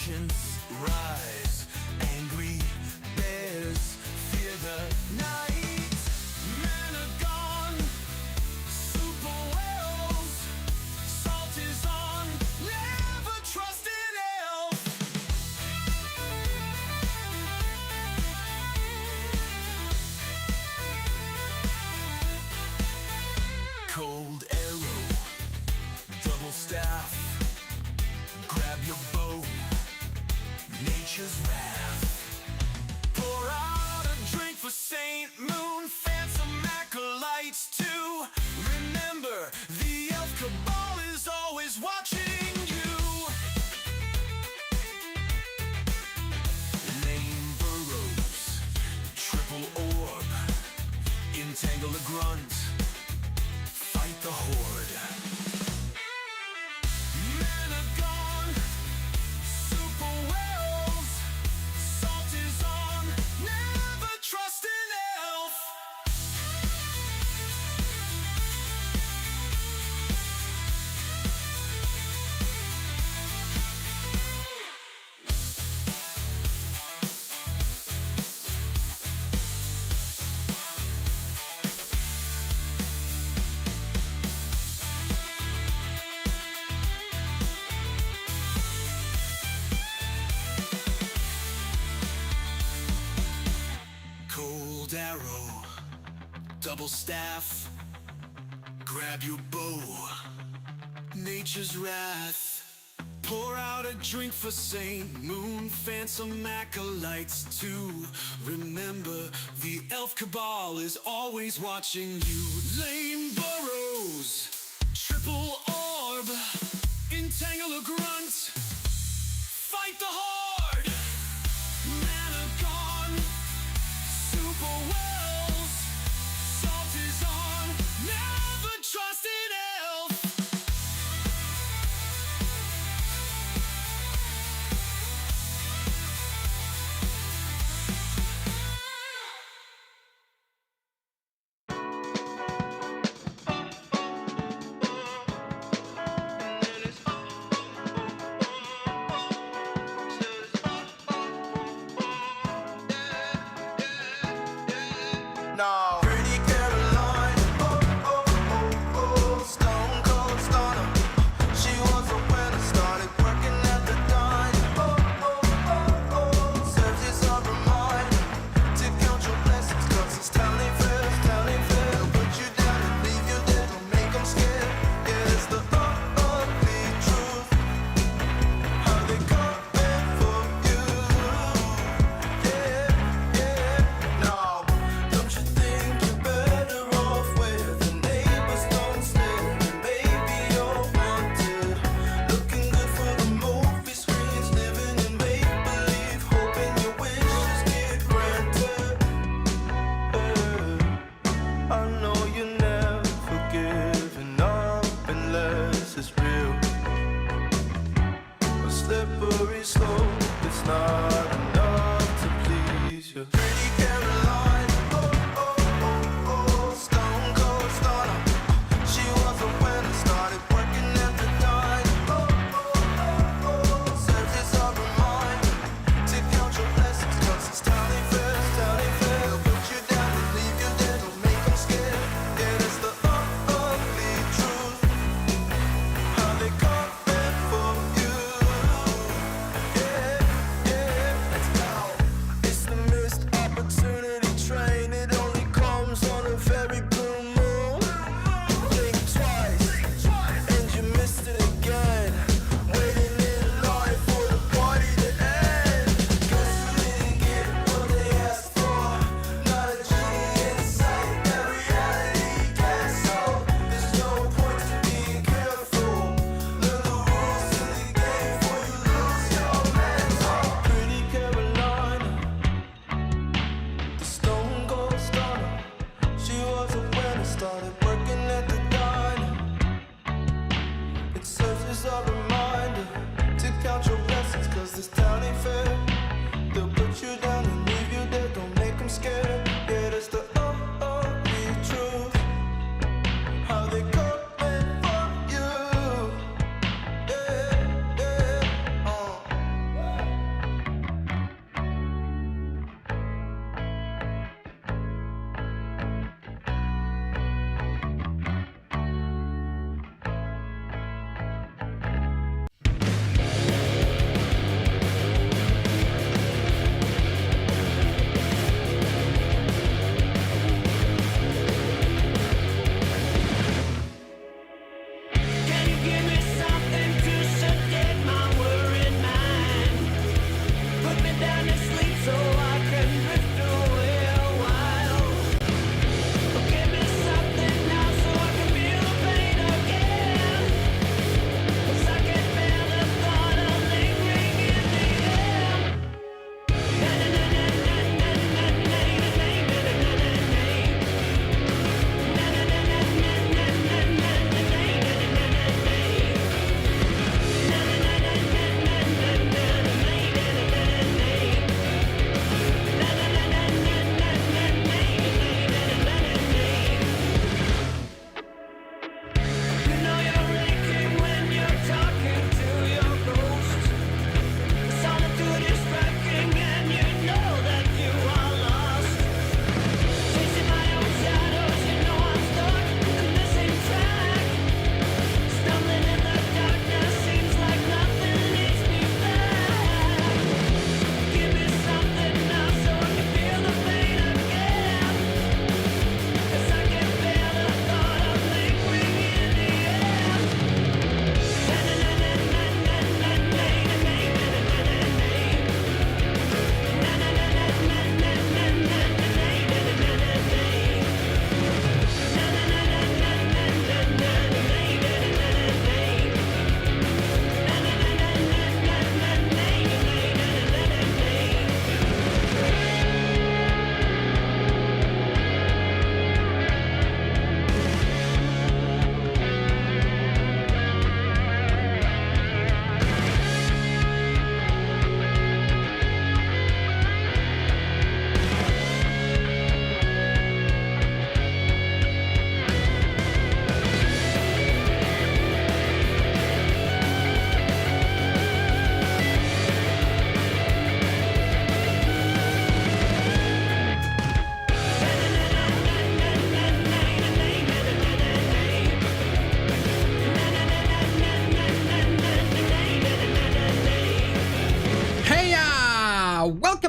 Oceans rise, angry bears fear the night. Men are gone, super whales, salt is on, never trust an elf. Cold arrow, double staff, grab your bow, nature's wrath. Pour out a drink for Saint Moon, phantom acolytes too. Remember, the elf cabal is always watching you. Lame burrows, triple orb, entangle the grunt, fight the horde. Men are gone, super whales, salt is on, never trust an elf. Cold arrow, double staff, grab your bow, nature's wrath. Pour out a drink for Saint Moon, phantom acolytes too. Remember, the elf cabal is always watching you. Lame burrows, triple orb, entangle a grunt, fight the horde. Men are gone, super whales, salt is on, never trust an elf. No. Pretty Caroline, stone cold stunner. She was a winner, started working at the dine. Serves as a reminder to count your blessings, 'cause it's telling fair. They'll put you down and leave you there, don't make them scared. Yeah, it's the ugly truth, how they come in for you. Yeah, no. Don't you think you're better off where the neighbors don't stare? Maybe you're wanted, looking good for the movie screens, living in make-believe, hoping your wishes get granted. I know you're never giving up unless it's real. A slippery slope, it's not enough to please you. Pretty Caroline, stone cold stunner. She was a winner, started working at the dine. Serves as a reminder to count your blessings, 'cause it's telling fair. They'll put you down and leave you there, don't make them scared. Yeah, that's the ugly truth, how they come in for you. Yeah, let's go. It's the missed opportunity.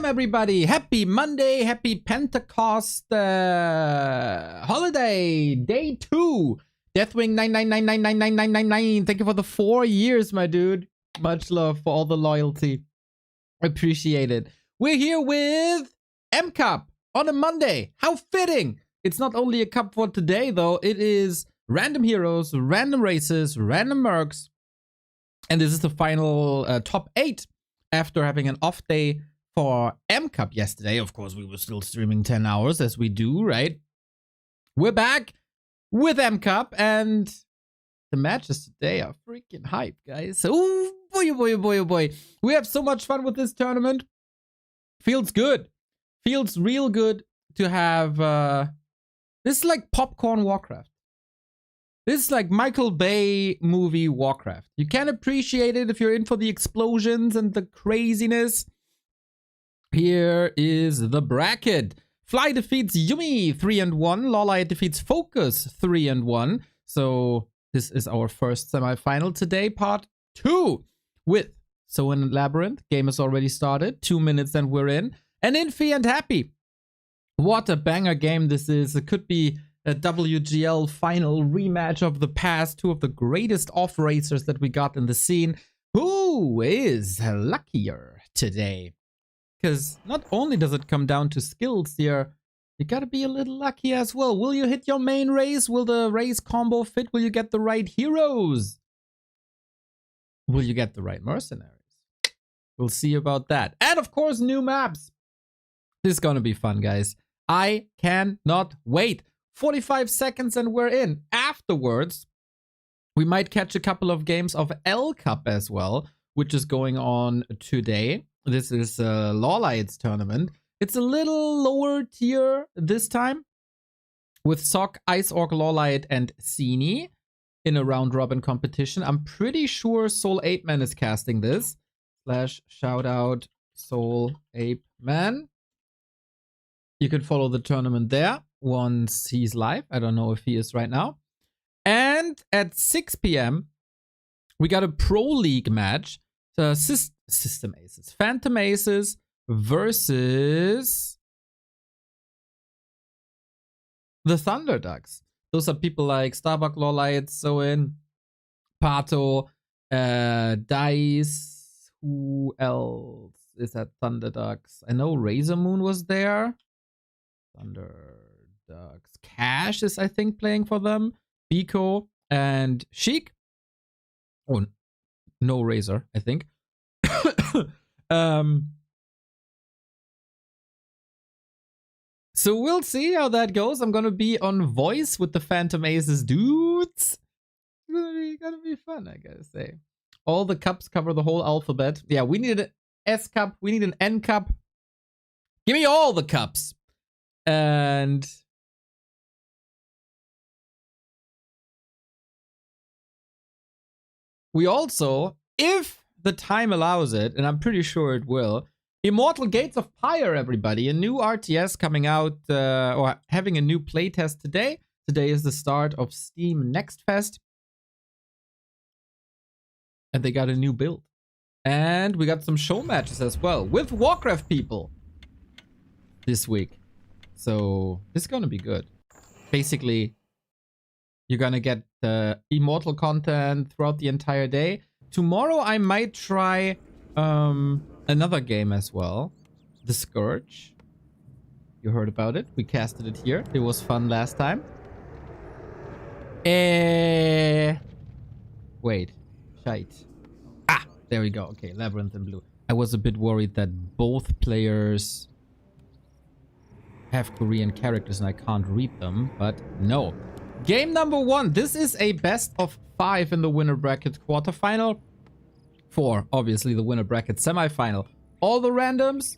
Welcome everybody. Happy Monday, happy Pentecost holiday, day 2. Deathwing 999999999. Thank you for the 4 years, my dude. Much love for all the loyalty. Appreciate it. We're here with M Cup on a Monday. How fitting. It's not only a cup for today though. It is random heroes, random races, random mercs. And this is the final top 8 after having an off day for M Cup yesterday. Of course, we were still streaming 10 hours as we do, right? We're back with M Cup, and the matches today are freaking hype, guys. Oh boy, oh boy, oh boy, oh boy. We have so much fun with this tournament. Feels good. Feels real good to have... this is like popcorn Warcraft. This is like Michael Bay movie Warcraft. You can appreciate it if you're in for the explosions and the craziness. Here is the bracket. Fly defeats Yumi 3-1. Lawlight defeats Focus 3-1. So this is our first semifinal today, part 2. With Soen and Labyrinth. Game has already started. 2 minutes and we're in. And Infi and Happy. What a banger game this is. It could be a WGL final rematch of the past. 2 of the greatest off-racers that we got in the scene. Who is luckier today? Because not only does it come down to skills here, you gotta be a little lucky as well. Will you hit your main race? Will the race combo fit? Will you get the right heroes? Will you get the right mercenaries? We'll see about that. And of course, new maps. This is gonna be fun, guys. I cannot wait. 45 seconds and we're in. Afterwards, we might catch a couple of games of L Cup as well, which is going on today. This is Lawlight's tournament. It's a little lower tier this time, with Sock, Ice Orc, Lawlight, and Sini in a round-robin competition. I'm pretty sure Soul Ape Man is casting this. / shout out Soul Ape Man. You can follow the tournament there once he's live. I don't know if he is right now. And at 6 p.m., we got a Pro League match. System Aces. Phantom Aces versus the Thunder Ducks. Those are people like Starbuck, Lawlight, Soen, Pato, Dice. Who else is at Thunder Ducks? I know Razor Moon was there. Thunder Ducks. Cash is, I think, playing for them. Biko and Sheik. Oh, no Razor, I think. So we'll see how that goes. I'm gonna be on voice with the Phantom Aces dudes. It's gonna be fun, I gotta say. All the cups cover the whole alphabet. Yeah, we need an S cup. We need an N cup. Give me all the cups. And we also, if the time allows it, and I'm pretty sure it will, Immortal Gates of Pyre, everybody. A new RTS coming out, or having a new playtest today. Today is the start of Steam Next Fest. And they got a new build. And we got some show matches as well, with Warcraft people this week. So, this is gonna be good. Basically, you're gonna get Immortal content throughout the entire day. Tomorrow I might try another game as well. The Scourge. You heard about it. We casted it here. It was fun last time. Wait. Shite. Ah! There we go. Okay, Labyrinth and Blue. I was a bit worried that both players have Korean characters and I can't read them, but no. Game number 1. This is a best of 5 in the winner bracket quarterfinal. 4, obviously, the winner bracket semifinal. All the randoms.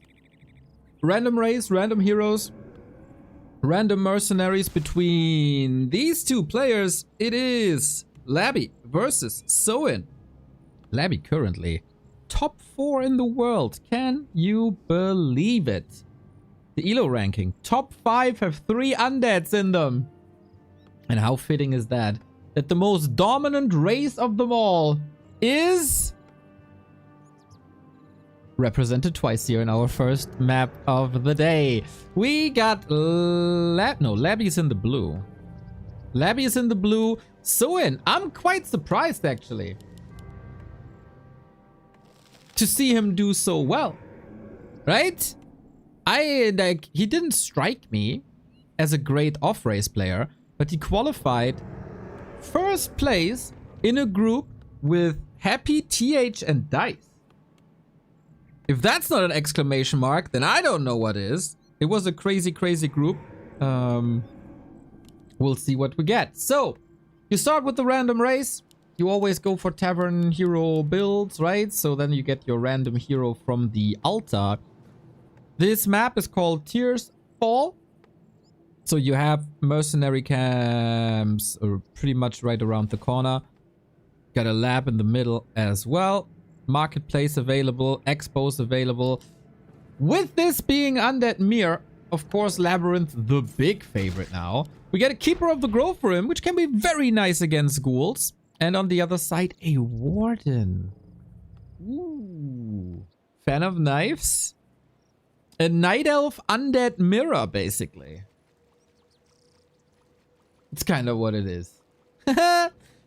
Random race, random heroes, random mercenaries between these two players. It is Labby versus Soen. Labby currently top 4 in the world. Can you believe it? The ELO ranking. Top 5 have 3 undeads in them. And how fitting is that? That the most dominant race of them all is represented twice here in our first map of the day. We got Labby's in the blue. Labby is in the blue. Soin, I'm quite surprised actually to see him do so well, right? He didn't strike me as a great off-race player, but he qualified first place in a group with Happy, TH, and Dice. If that's not an exclamation mark, then I don't know what is. It was a crazy, crazy group. We'll see what we get. So, you start with the random race. You always go for Tavern Hero builds, right? So then you get your random hero from the altar. This map is called Tears Fall. So you have mercenary camps pretty much right around the corner. Got a lab in the middle as well. Marketplace available. Expos available. With this being Undead Mirror, of course, Labyrinth, the big favorite now. We get a Keeper of the Grove for him, which can be very nice against ghouls. And on the other side, a Warden. Ooh. Fan of Knives? A Night Elf Undead Mirror, basically. It's kind of what it is.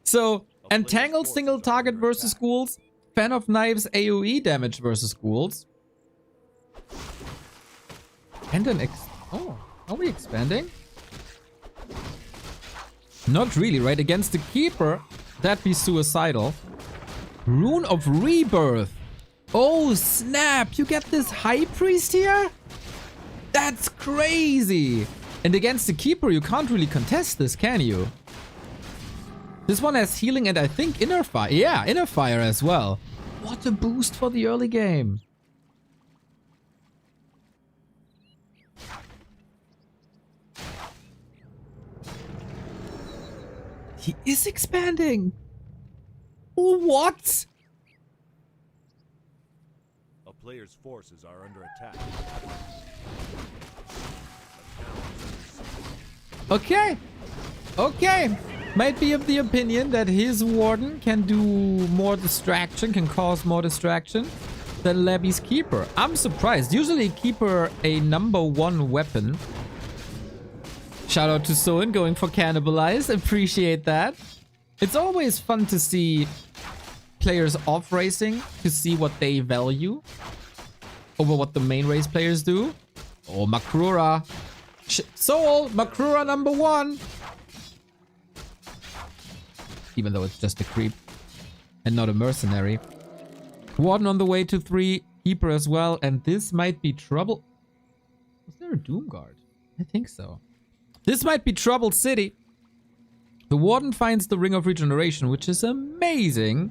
So, Entangled single target versus ghouls. Fan of Knives AoE damage versus ghouls. And an oh, are we expanding? Not really, right? Against the Keeper, that'd be suicidal. Rune of Rebirth. Oh, snap. You get this High Priest here? That's crazy. And against the Keeper, you can't really contest this, can you? This one has healing and I think Inner Fire. Yeah, Inner Fire as well. What a boost for the early game. He is expanding. What? A player's forces are under attack. Okay. Okay. Might be of the opinion that his Warden can do more distraction, can cause more distraction than Labby's Keeper. I'm surprised. Usually Keeper a #1 weapon. Shout out to Soin going for Cannibalize. Appreciate that. It's always fun to see players off racing, to see what they value over what the main race players do. Oh, Makrura. Soul, Makrura #1. Even though it's just a creep and not a mercenary. Warden on the way to 3. Keeper as well. And this might be trouble. Was there a Doom Guard? I think so. This might be Troubled City. The Warden finds the Ring of Regeneration, which is amazing.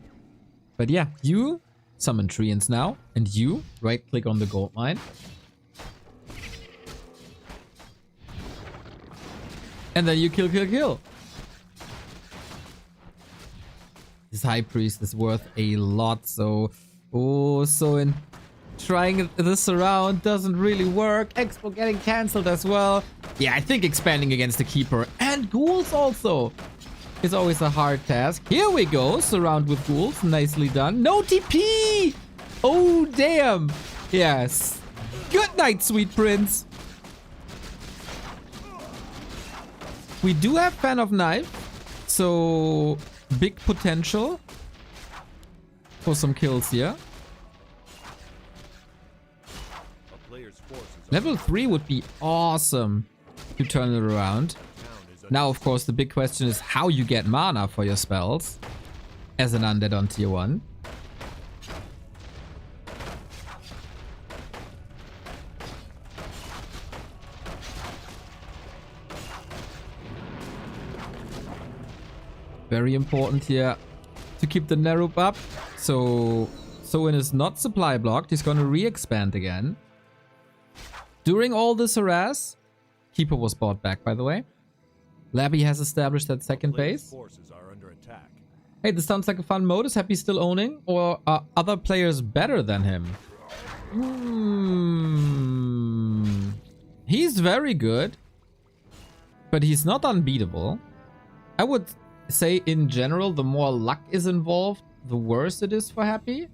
But yeah, you summon Treants now. And you right-click on the gold mine. And then you kill. This High Priest is worth a lot, so... Oh, so in trying this around doesn't really work. Expo getting cancelled as well. Yeah, I think expanding against the Keeper and ghouls also is always a hard task. Here we go. Surround with ghouls. Nicely done. No TP! Oh, damn. Yes. Good night, sweet prince. We do have Fan of Knife, so big potential for some kills here. Level 3 would be awesome to turn it around. Now, of course, the big question is how you get mana for your spells as an undead on tier 1. Very important here to keep the Nerup up. So Soin is not supply blocked. He's gonna re-expand again. During all this harass, Keeper was bought back, by the way. Labby has established that second base. Forces are under attack. Hey, this sounds like a fun mode. Is Happy still owning? Or are other players better than him? He's very good. But he's not unbeatable. I would say in general, the more luck is involved, the worse it is for Happy.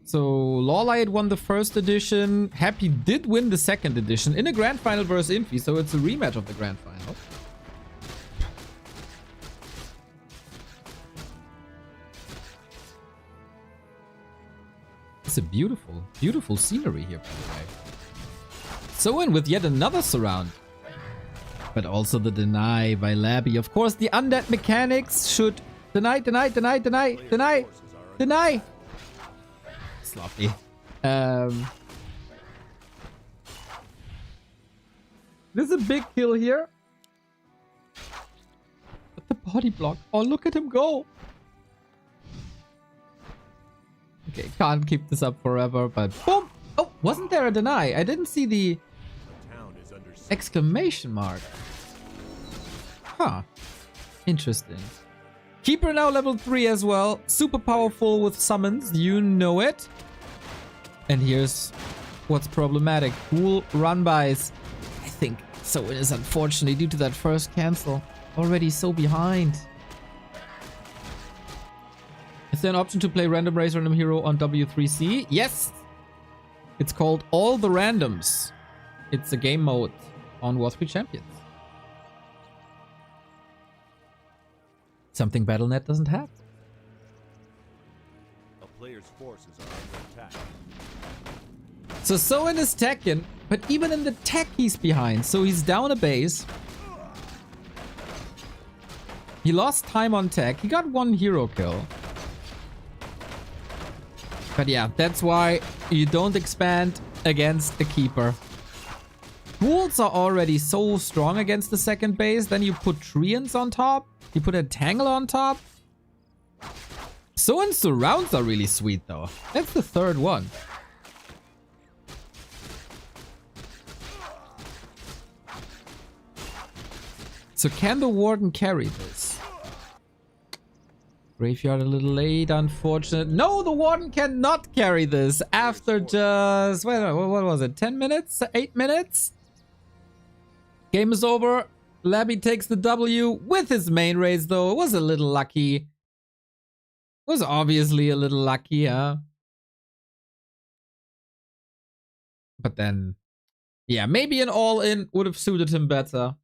So Lawlight won the first edition. Happy did win the second edition in a grand final versus Infi, so it's a rematch of the grand final. It's a beautiful, beautiful scenery here, by the way. So in with yet another surround. But also the deny by Labby. Of course, the undead mechanics should deny. Sloppy. There's a big kill here. But the body block. Oh, look at him go. Okay, can't keep this up forever, but boom. Oh, wasn't there a deny? I didn't see the Town is under siege. exclamation mark. Huh. Interesting. Keeper now level 3 as well. Super powerful with summons. You know it. And here's what's problematic. Cool run-bys. I think so it is unfortunately due to that first cancel. Already so behind. Is there an option to play random race, random hero on W3C? Yes. It's called All the Randoms. It's a game mode on War3 Champions. Something Battle.net doesn't have. A player's forces are under attack. So Soin is teching, but even in the tech he's behind. So he's down a base. He lost time on tech. He got one hero kill. But yeah, that's why you don't expand against a keeper. Ghouls are already so strong against the second base. Then you put Treants on top. You put a Tangle on top. Soin's surrounds are really sweet though. That's the third one. So can the Warden carry this? Graveyard a little late, unfortunate. No, the Warden cannot carry this after just... Wait, what was it? 10 minutes? 8 minutes? Game is over. Labby takes the W with his main raise though. It was a little lucky. It was obviously a little lucky, huh? But then... Yeah, maybe an all-in would have suited him better.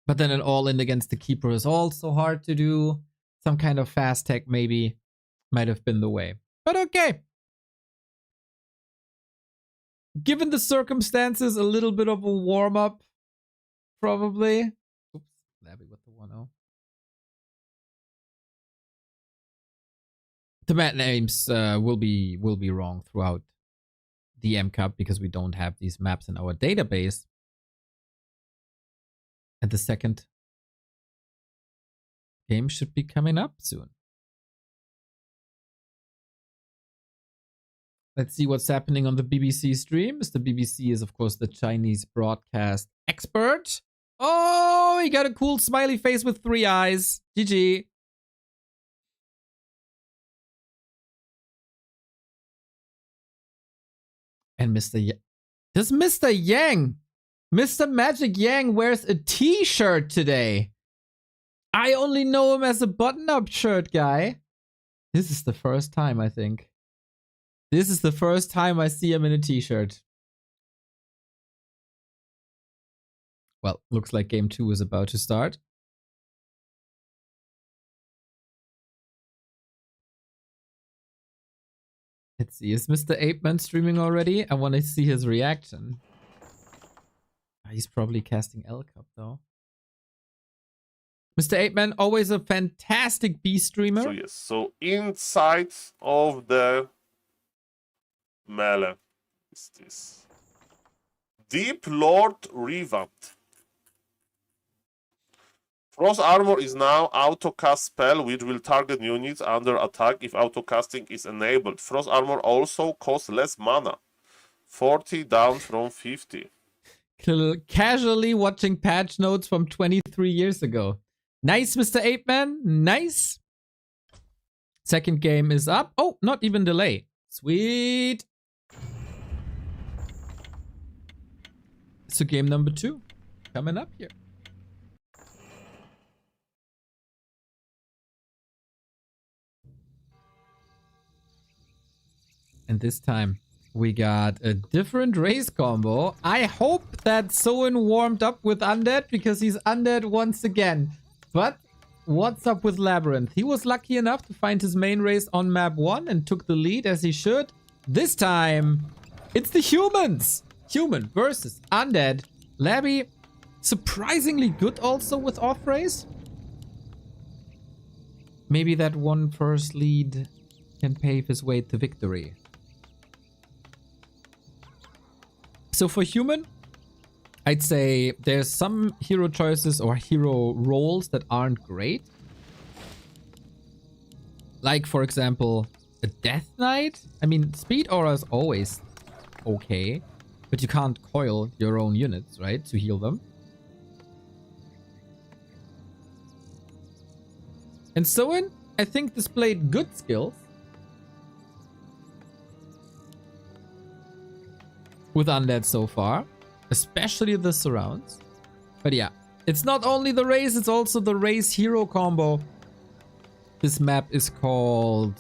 But then an all-in against the keeper is also hard to do. Some kind of fast tech maybe might have been the way. But okay. Given the circumstances, a little bit of a warm-up. Probably. Oops, Labby with the 1-0. The mat names will be wrong throughout the M Cup because we don't have these maps in our database. And the second game should be coming up soon. Let's see what's happening on the BBC stream. The BBC is, of course, the Chinese broadcast expert. Oh, he got a cool smiley face with 3 eyes. GG. And does Mr. Yang, Mr. Magic Yang wears a t-shirt today. I only know him as a button-up shirt guy. This is the first time, I think. This is the first time I see him in a t-shirt. Well, looks like game 2 is about to start. Let's see, is Mr. Apeman streaming already? I want to see his reaction. He's probably casting L Cup though. Mr. Apeman, always a fantastic B streamer. So yes, so inside of the melee is this Deep Lord revamped. Frost Armor is now auto cast spell which will target units under attack if auto casting is enabled. Frost Armor also costs less mana. 40 down from 50. Casually watching patch notes from 23 years ago. Nice, Mr. Apeman. Nice. Second game is up. Oh, not even delay. Sweet. So game number 2 coming up here. And this time we got a different race combo. I hope that Soen warmed up with Undead because he's Undead once again. But what's up with Labyrinth? He was lucky enough to find his main race on map 1 and took the lead as he should. This time, it's the humans. Human versus Undead. Labby, surprisingly good also with off race. Maybe that one first lead can pave his way to victory. So for human, I'd say there's some hero choices or hero roles that aren't great. Like, for example, a Death Knight. I mean, Speed Aura is always okay, but you can't coil your own units, right, to heal them. And Soen, I think, displayed good skills with Undead so far, especially the surrounds. But yeah, it's not only the race, it's also the race hero combo. This map is called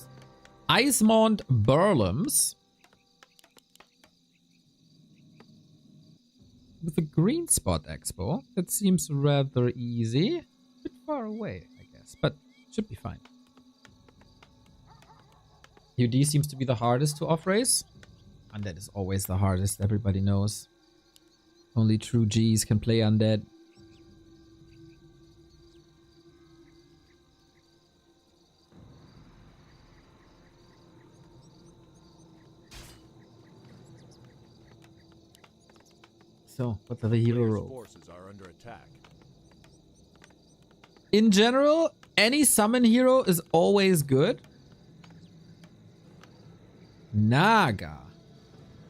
Icemont Burlums. With a green spot expo, that seems rather easy. A bit far away, I guess, but should be fine. UD seems to be the hardest to off-race. Undead is always the hardest, everybody knows. Only true Gs can play Undead. So, what are the hero Players' roles? forces are under attack. In general, any summon hero is always good. Naga.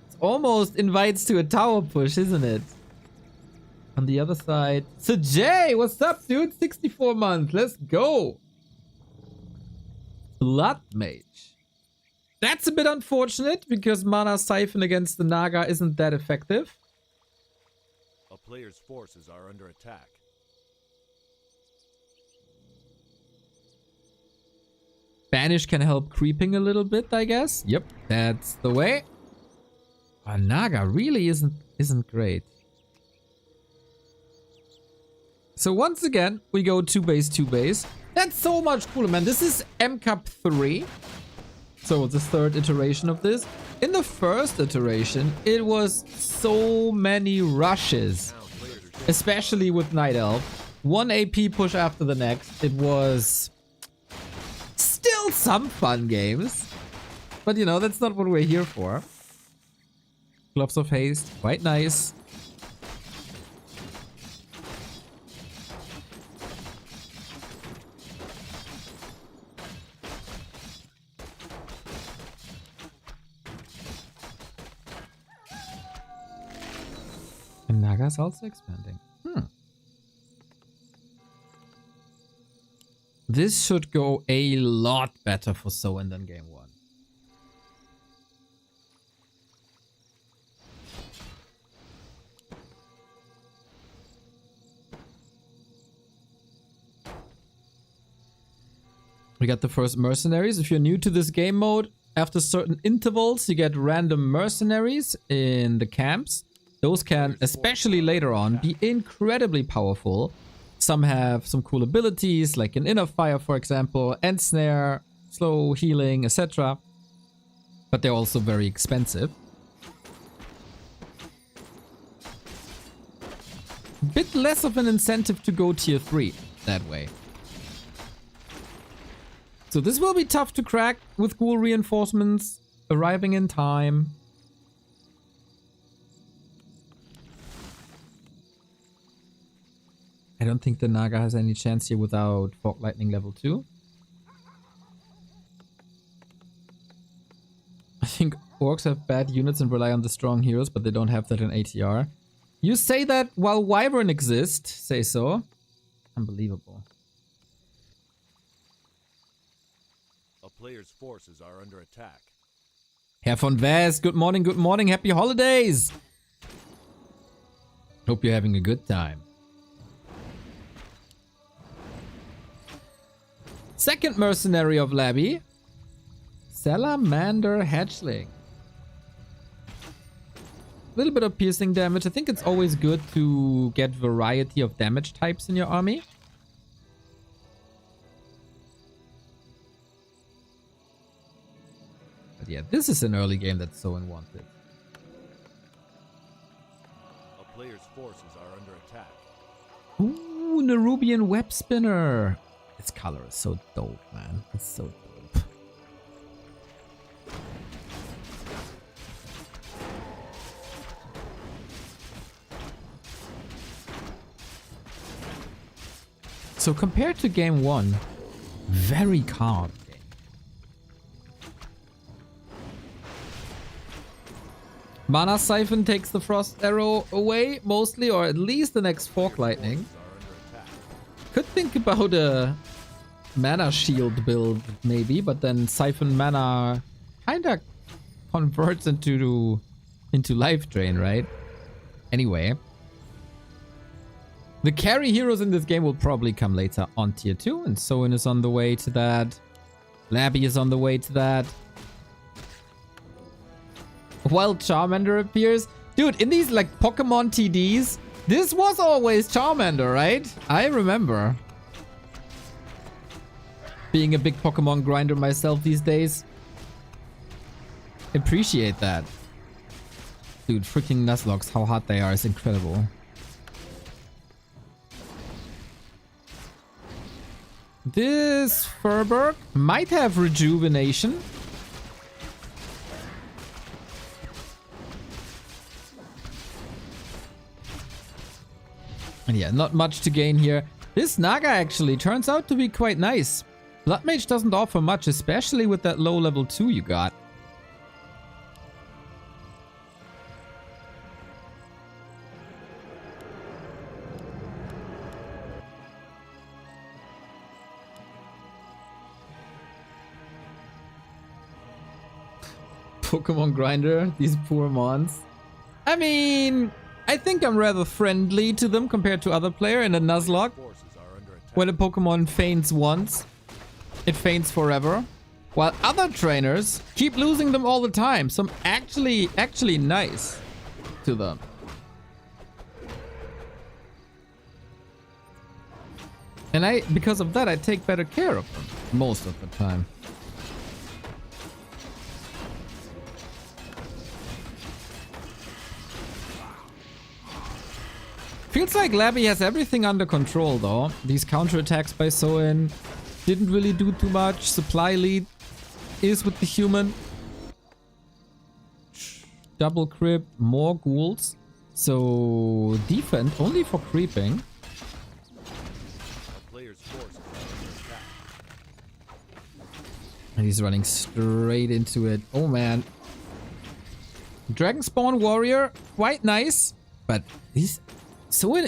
It almost invites to a tower push, isn't it? On the other side, Jay, what's up, dude? 64 months, let's go. Blood Mage. That's a bit unfortunate because Mana Siphon against the Naga isn't that effective. A player's forces are under attack. Banish can help creeping a little bit, I guess. Yep, that's the way. Oh, Naga really isn't great. So once again, we go 2 base, 2 base. That's so much cooler, man. This is M Cup 3. So the 3rd iteration of this. In the first iteration, it was so many rushes. Especially with Night Elf. 1 AP push after the next. It was still some fun games. But you know, that's not what we're here for. Gloves of Haste, quite nice. And Naga's also expanding. This should go a lot better for Soen than game 1. We got the first mercenaries. If you're new to this game mode, after certain intervals, you get random mercenaries in the camps. Those can, especially later on, be incredibly powerful. Some have some cool abilities, like an Inner Fire, for example, End Snare, slow healing, etc. But they're also very expensive. Bit less of an incentive to go tier 3 that way. So this will be tough to crack with ghoul reinforcements arriving in time. I don't think the Naga has any chance here without Fog Lightning level 2. I think orcs have bad units and rely on the strong heroes, but they don't have that in ATR. You say that while Wyvern exists, say so. Unbelievable. A player's forces are under attack. Herr von West, good morning, happy holidays! Hope you're having a good time. Second mercenary of Labby. Salamander Hatchling. little bit of piercing damage. I think it's always good to get variety of damage types in your army. But yeah, this is an early game that Soen wanted. A player's forces are under attack. Ooh, Nerubian Web Spinner. Its color is so dope, man. It's so dope. So compared to game 1, very calm game. Mana Siphon takes the Frost Arrow away, mostly, or at least the next Fork Lightning. Could think about a Mana Shield build, maybe, but then Siphon Mana kinda converts into Life Drain, right? Anyway. The carry heroes in this game will probably come later on tier 2, and Soen is on the way to that. Labby is on the way to that. While Charmander appears. Dude, in these like Pokemon TDs, this was always Charmander, right? I remember being a big Pokemon grinder myself these days. Appreciate that. Dude, freaking Nuzlocke, how hot they are is incredible. This Furberg might have rejuvenation. And yeah, not much to gain here. This Naga actually turns out to be quite nice. Blood Mage doesn't offer much, especially with that low level 2 you got. Pokemon grinder, these poor mons. I mean, I think I'm rather friendly to them compared to other player in a Nuzlocke. When a Pokemon faints once, it faints forever. While other trainers keep losing them all the time. So I'm actually nice to them. And because of that, I take better care of them most of the time. Feels like Labby has everything under control though. These counterattacks by Soen didn't really do too much. Supply lead is with the human. Double crib, more ghouls. So defend only for creeping. And he's running straight into it. Oh man. Dragon Spawn Warrior, quite nice. But he's... Soen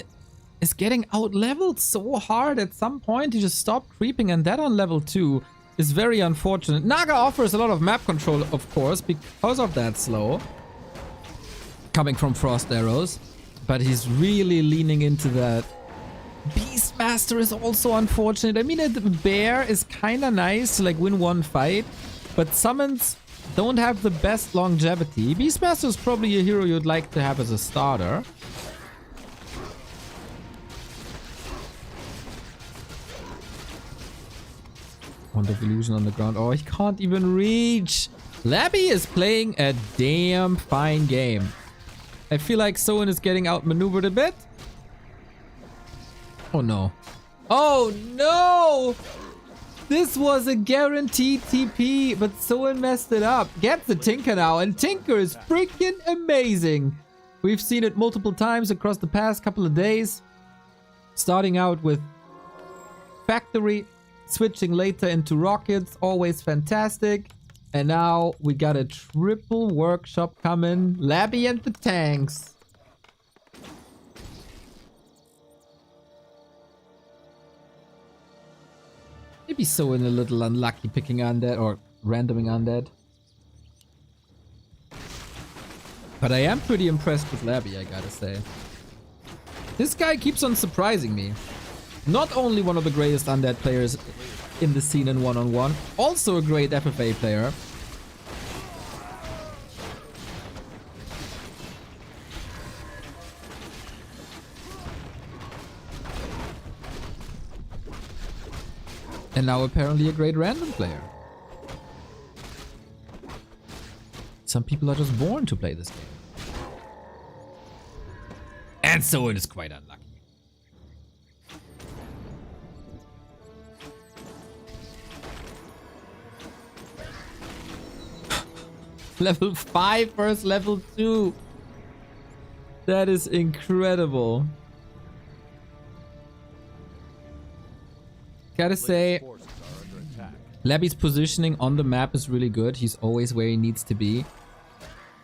is getting out-leveled so hard at some point. He just stopped creeping, and that on level 2 is very unfortunate. Naga offers a lot of map control, of course, because of that slow. Coming from Frost Arrows. But he's really leaning into that. Beastmaster is also unfortunate. I mean, a bear is kind of nice to like win one fight. But summons don't have the best longevity. Beastmaster is probably a hero you'd like to have as a starter. Wand of Illusion on the ground. Oh, he can't even reach. Labby is playing a damn fine game. I feel like Soen is getting outmaneuvered a bit. Oh no. Oh no! This was a guaranteed TP, but Soen messed it up. Gets the Tinker now, and Tinker is freaking amazing. We've seen it multiple times across the past couple of days. Starting out with Factory, switching later into Rockets, always fantastic. And now we got a triple workshop coming. Labby and the tanks. Maybe Soen a little unlucky picking undead or randoming undead. But I am pretty impressed with Labby, I gotta say. This guy keeps on surprising me. Not only one of the greatest undead players in the scene in one-on-one, also a great FFA player. And now apparently a great random player. Some people are just born to play this game. And so it is quite unlucky. Level 5 versus level 2. That is incredible. Gotta say, Forces are under attack. Labby's positioning on the map is really good. He's always where he needs to be.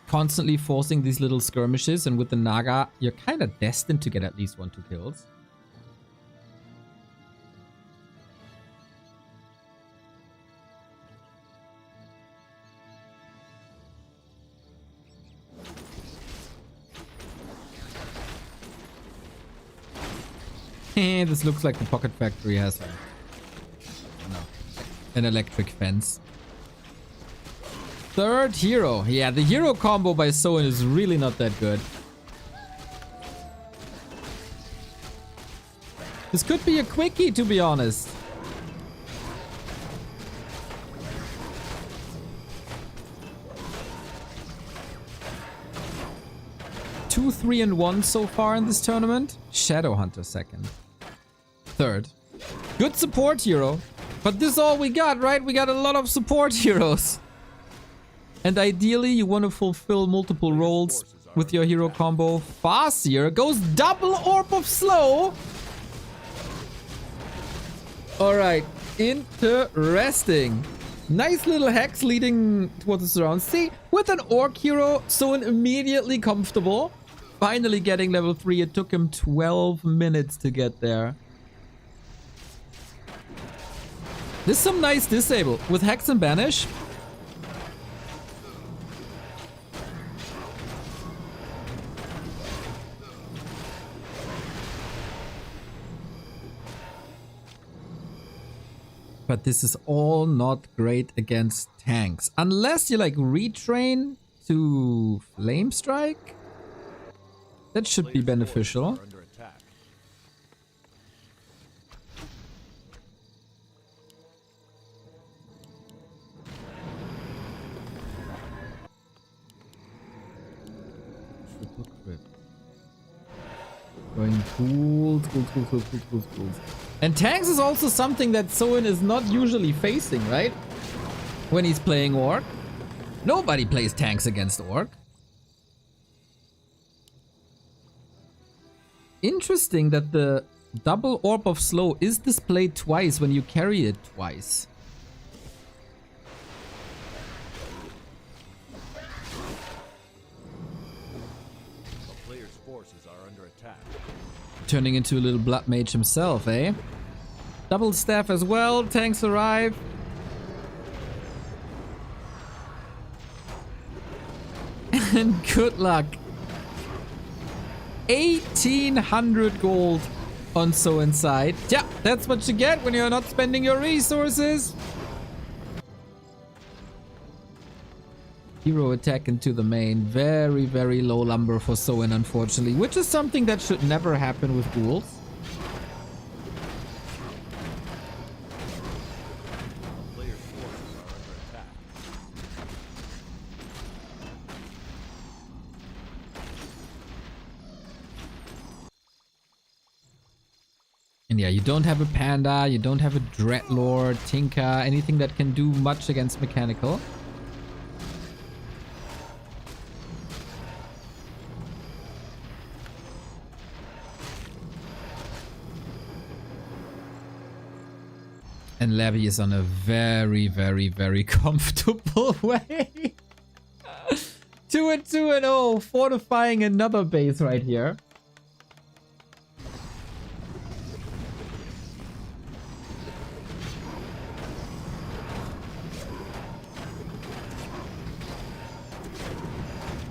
Constantly forcing these little skirmishes, and with the Naga, you're kind of destined to get at least 1-2 kills. This looks like the Pocket Factory has an electric fence. Third hero. Yeah, the hero combo by Soin is really not that good. This could be a quickie, to be honest. Two, 3, and 1 so far in this tournament. Shadowhunter second. Third. Good support hero. But this is all we got, right? We got a lot of support heroes. And ideally, you want to fulfill multiple roles with your hero combo. Farseer goes double Orb of Slow. Alright, interesting. Nice little hex leading towards the surround. See, with an Orc hero, Soin immediately comfortable. Finally getting level 3. It took him 12 minutes to get there. This is some nice disable with Hex and Banish. But this is all not great against tanks. Unless you like retrain to Flame Strike. That should be beneficial. Are under attack. Going cool. And tanks is also something that Soin is not usually facing, right? When he's playing Orc. Nobody plays tanks against Orc. Interesting that the double Orb of Slow is displayed twice when you carry it twice. A player's forces are under attack. Turning into a little Blood Mage himself, eh? Double staff as well. Tanks arrive. And good luck. 1800 gold on So Inside. Yeah, that's what you get when you're not spending your resources. Hero attack into the main. Very, very low lumber for Soin, unfortunately, which is something that should never happen with ghouls. Player's forces are under attack. And yeah, you don't have a Panda, you don't have a Dreadlord, Tinker, anything that can do much against mechanical. And Levy is on a very, very, very comfortable way. 2-2-0, fortifying another base right here.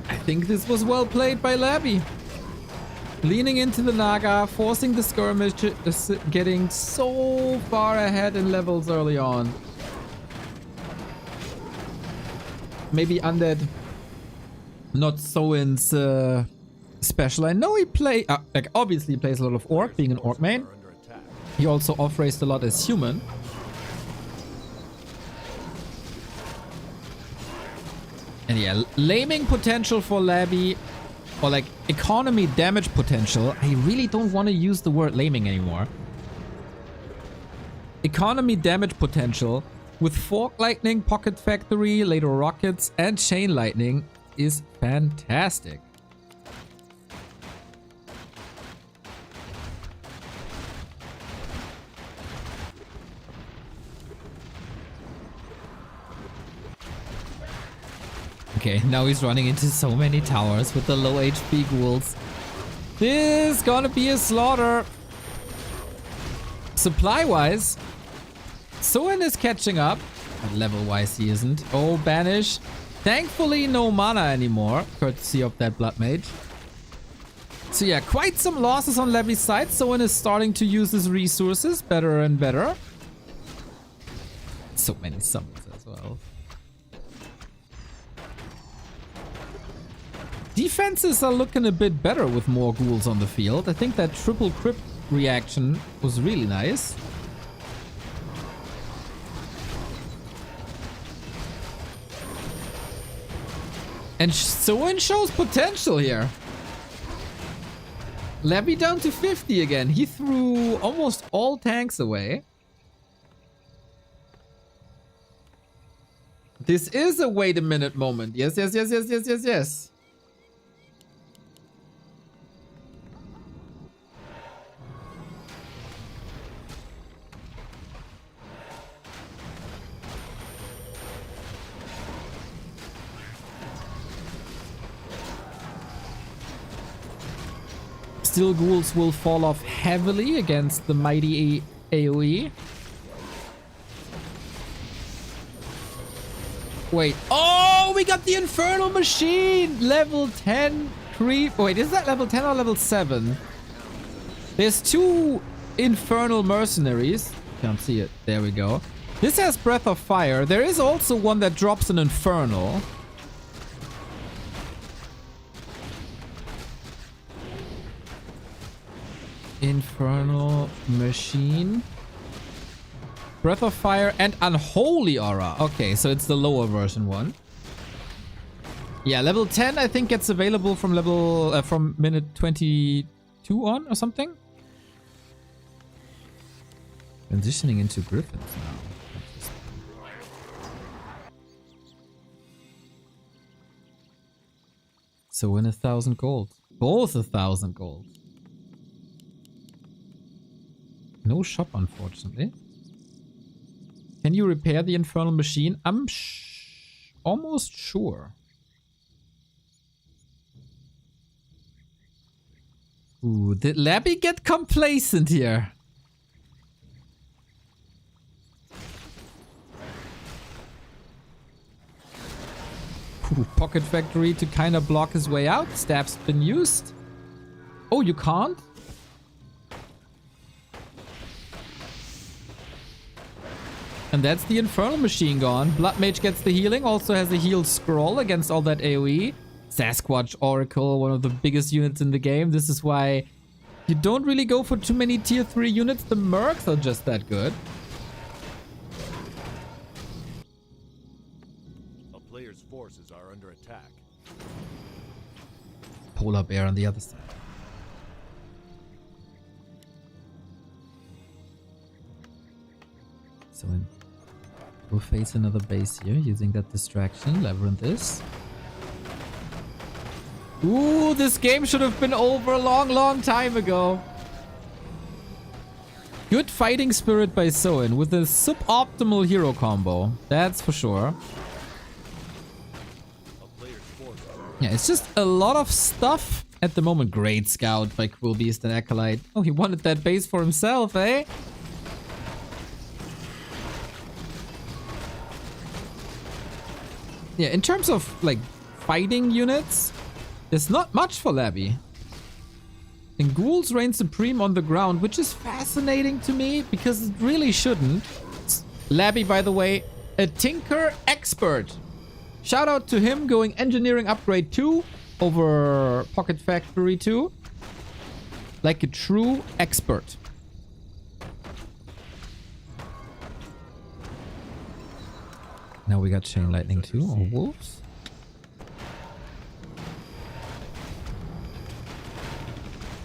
I think this was well played by Labby. Leaning into the Naga, forcing the skirmish, getting so far ahead in levels early on. Maybe Undead, not Soin's special. I know he obviously plays a lot of Orc, being an Orc main. Are under attack. He also off-raced a lot as human. yeah, laming potential for Labby, or like economy damage potential. I really don't want to use the word laming anymore. Economy damage potential with Fork Lightning, Pocket Factory, later Rockets, and Chain Lightning is fantastic. Okay, now he's running into so many towers with the low HP ghouls. This is gonna be a slaughter. Supply-wise, Soen is catching up. But level-wise, he isn't. Oh, Banish. Thankfully, no mana anymore, courtesy of that Blood Mage. So yeah, quite some losses on Levy's side. Soen is starting to use his resources better and better. So many summons as well. Defenses are looking a bit better with more ghouls on the field. I think that triple crypt reaction was really nice. And Soen shows potential here. Levy down to 50 again. He threw almost all tanks away. This is a wait a minute moment. Yes, yes, yes, yes, yes, yes, yes. Still, ghouls will fall off heavily against the mighty AoE. Wait. Oh, we got the Infernal Machine! Level 10 creep. Wait, is that level 10 or level 7? There's 2 Infernal Mercenaries. Can't see it. There we go. This has Breath of Fire. There is also one that drops an Infernal. Infernal Machine. Breath of Fire and Unholy Aura. Okay, so it's the lower version one. Yeah, level 10 I think gets available from level from minute 22 on or something. Transitioning into Griffins now. So win 1,000 gold. Both 1,000 gold. No shop, unfortunately. Can you repair the Infernal Machine? I'm almost sure. Ooh, did Labby get complacent here? Ooh, Pocket Factory to kind of block his way out. Staff's been used. Oh, you can't? And that's the Infernal Machine gone. Blood Mage gets the healing, also has a heal scroll against all that AoE. Sasquatch Oracle, one of the biggest units in the game. This is why you don't really go for too many tier 3 units. The Mercs are just that good. A player's forces are under attack. Polar Bear on the other side. So we'll face another base here using that distraction. Labyrinth is. Ooh, this game should have been over a long time ago. Good fighting spirit by Soen with a suboptimal hero combo. That's for sure. Yeah, it's just a lot of stuff at the moment. Great scout by Quillbeast and Acolyte. Oh, he wanted that base for himself, eh? Yeah, in terms of, like, fighting units, there's not much for Labby. And ghouls reign supreme on the ground, which is fascinating to me, because it really shouldn't. Labby, by the way, a Tinker expert. Shout out to him going Engineering Upgrade 2 over Pocket Factory 2. Like a true expert. Now we got Chain Lightning too, or Wolves.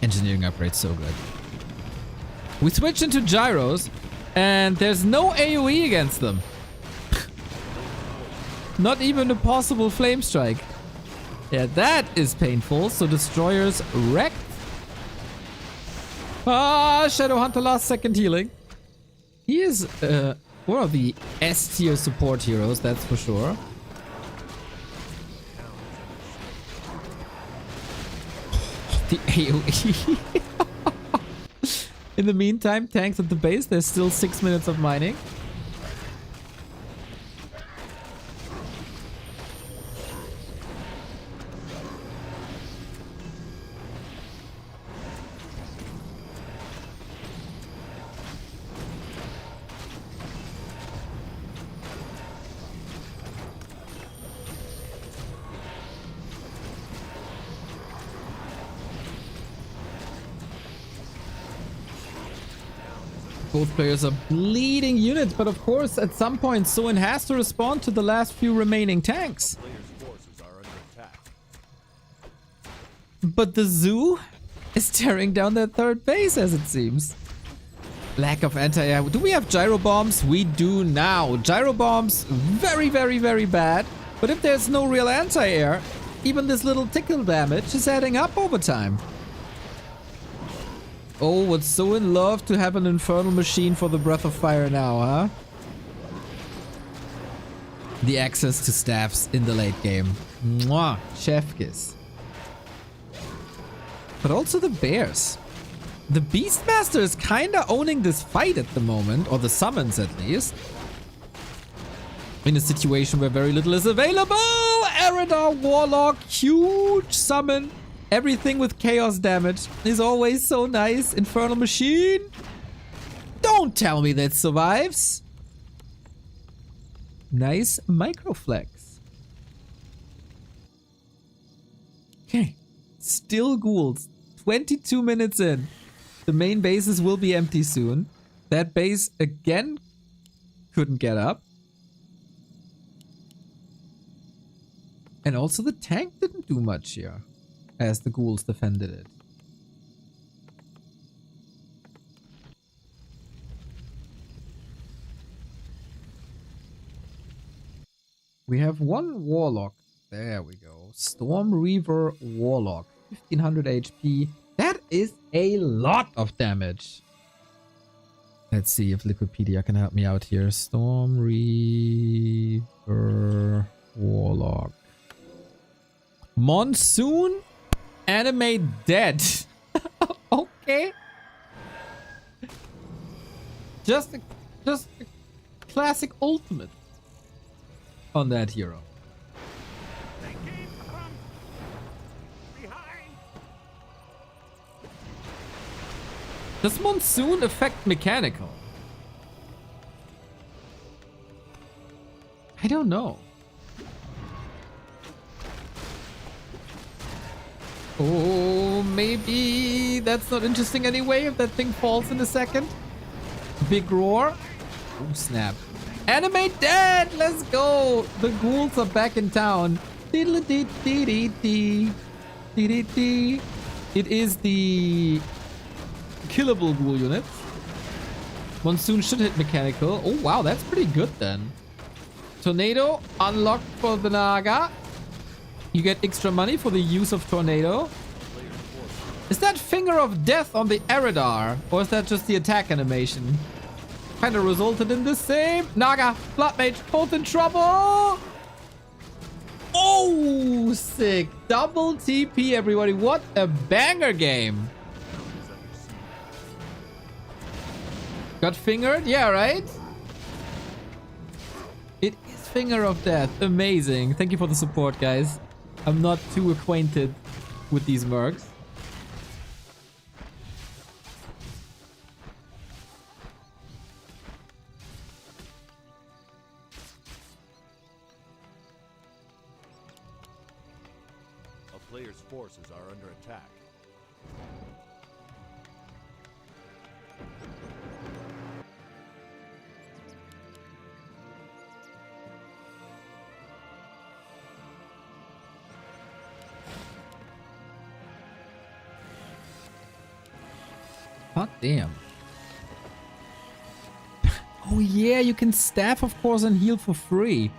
Engineering upgrade, so good. We switch into gyros, and there's no AoE against them. Not even a possible flame strike. Yeah, that is painful. So destroyers wrecked. Ah, Shadowhunter last second healing. He is one of the S tier support heroes, that's for sure. The AoE. In the meantime, tanks at the base, there's still 6 minutes of mining. Both players are bleeding units, but of course, at some point, Soin has to respond to the last few remaining tanks. Players' forces are under attack. But the zoo is tearing down that third base, as it seems. Lack of anti-air. Do we have gyro bombs? We do now. Gyro bombs, very, very, very bad. But if there's no real anti-air, even this little tickle damage is adding up over time. Oh, would so in love to have an infernal machine for the Breath of Fire now, huh? The access to staffs in the late game. Mwah, chef kiss. But also the bears. The Beastmaster is kinda owning this fight at the moment, or the summons at least. In a situation where very little is available. Eridar Warlock, huge summon. Everything with chaos damage is always so nice. Infernal Machine. Don't tell me that survives. Nice microflex. Okay. Still ghouls. 22 minutes in. The main bases will be empty soon. That base again couldn't get up. And also the tank didn't do much here, as the ghouls defended it. We have one Warlock. There we go. Storm Reaver Warlock. 1500 HP. That is a lot of damage. Let's see if Liquipedia can help me out here. Storm Reaver Warlock. Monsoon? Animate dead. Okay. Just a classic ultimate on that hero. They came from behind. Does Monsoon affect mechanical? I don't know. Oh, maybe that's not interesting anyway if that thing falls in a second. Big roar. Oh, snap. Animate dead! Let's go! The ghouls are back in town. Diddle-dee-dee-dee-dee. Dee-dee-dee. It is the killable ghoul unit. Monsoon should hit mechanical. Oh, wow, that's pretty good then. Tornado unlocked for the Naga. You get extra money for the use of Tornado. Is that Finger of Death on the Eridar? Or is that just the attack animation? Kind of resulted in the same. Naga, Blood Mage, both in trouble. Oh, sick. Double TP, everybody. What a banger game. Got fingered? Yeah, right? It is Finger of Death. Amazing. Thank you for the support, guys. I'm not too acquainted with these mercs. A player's forces are under attack. Hot damn. Oh yeah, you can staff, of course, and heal for free.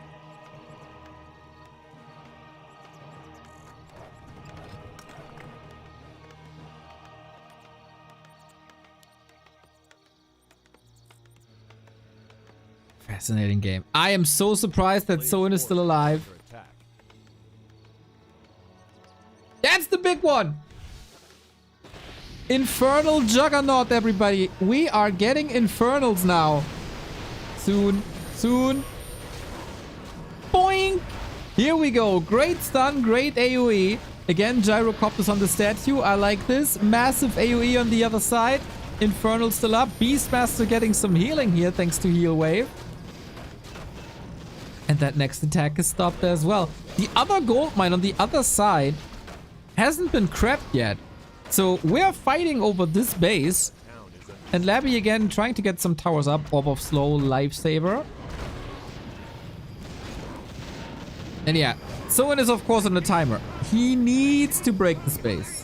Fascinating game. I am so surprised that Soin is still alive. That's the big one! Infernal Juggernaut, everybody. We are getting Infernals now. Soon. Soon. Boink! Here we go. Great stun, great AoE. Again, Gyrocopters on the statue. I like this. Massive AoE on the other side. Infernal still up. Beastmaster getting some healing here thanks to Heal Wave. And that next attack is stopped as well. The other gold mine on the other side hasn't been crept yet. So we're fighting over this base. And Labby again trying to get some towers up. Orb of Slow, Lifesaver. And yeah, Soin is of course on the timer. He needs to break the space.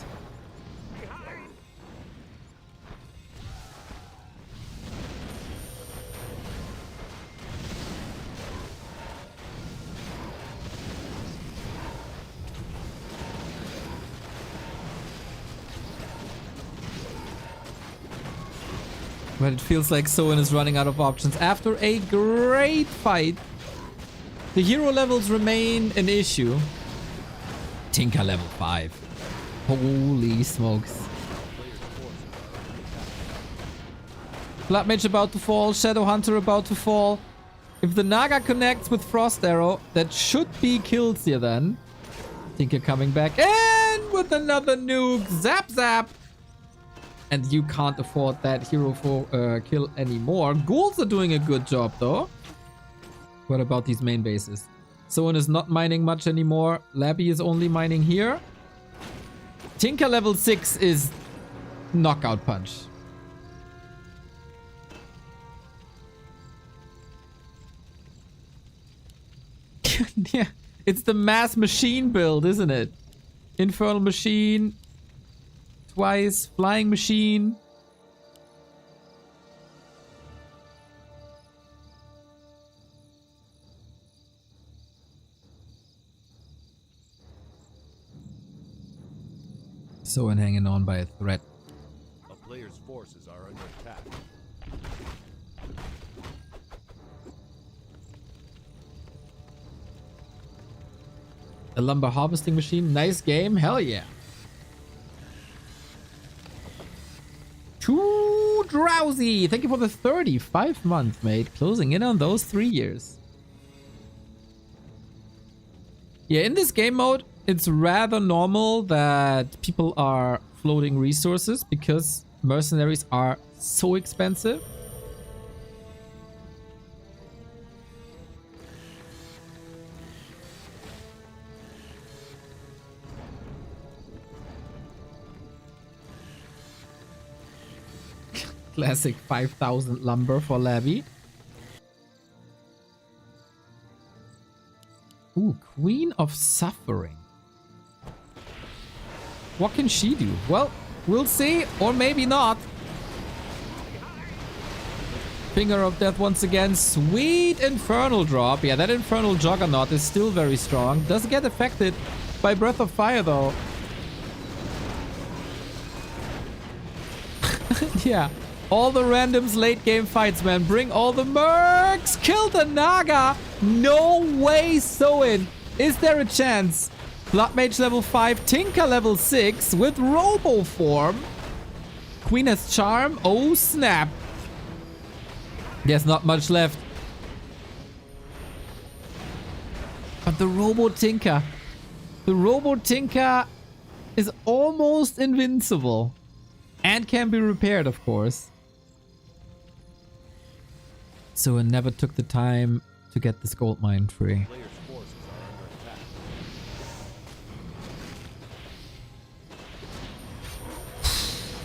But it feels like Soin is running out of options. After a great fight, the hero levels remain an issue. Tinker level 5. Holy smokes. Blood Mage about to fall. Shadow Hunter about to fall. If the Naga connects with Frost Arrow, that should be kills here then. Tinker coming back. And with another nuke. Zap zap. And you can't afford that hero for kill anymore. Ghouls are doing a good job though. What about these main bases? Soin is not mining much anymore. Labby is only mining here. Tinker level 6 is knockout punch. Yeah, it's the mass machine build, isn't it? Infernal Machine. Twice. Flying Machine. Soin hanging on by a thread. A player's forces are under attack. A lumber harvesting machine. Nice game. Hell yeah. Too drowsy. Thank you for the 35 month, mate. Closing in on those 3 years. Yeah, in this game mode, it's rather normal that people are floating resources because mercenaries are so expensive. Classic 5,000 lumber for Labby. Ooh, Queen of Suffering. What can she do? Well, we'll see, or maybe not. Finger of Death once again. Sweet Infernal drop. Yeah, that Infernal Juggernaut is still very strong. Doesn't get affected by Breath of Fire, though. Yeah. All the randoms late game fights, man. Bring all the mercs. Kill the Naga. No way, Soin. Is there a chance? Blood Mage level 5. Tinker level 6 with Robo form. Queen has Charm. Oh, snap. There's not much left. But the Robo Tinker. The Robo Tinker is almost invincible. And can be repaired, of course. So I never took the time to get this gold mine free. Player's forces are under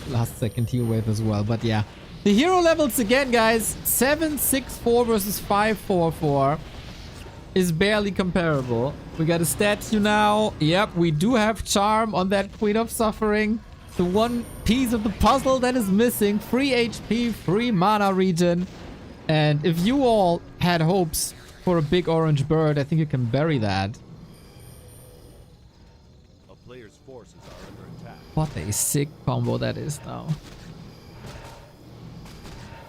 attack. Last second heal wave as well, but yeah. The hero levels again, guys. 7-6-4 versus 5-4-4 is barely comparable. We got a statue now. Yep, we do have Charm on that Queen of Suffering. The one piece of the puzzle that is missing. Free HP, free mana regen. And if you all had hopes for a big orange bird, I think you can bury that. A player's forces are under attack. What a sick combo that is now.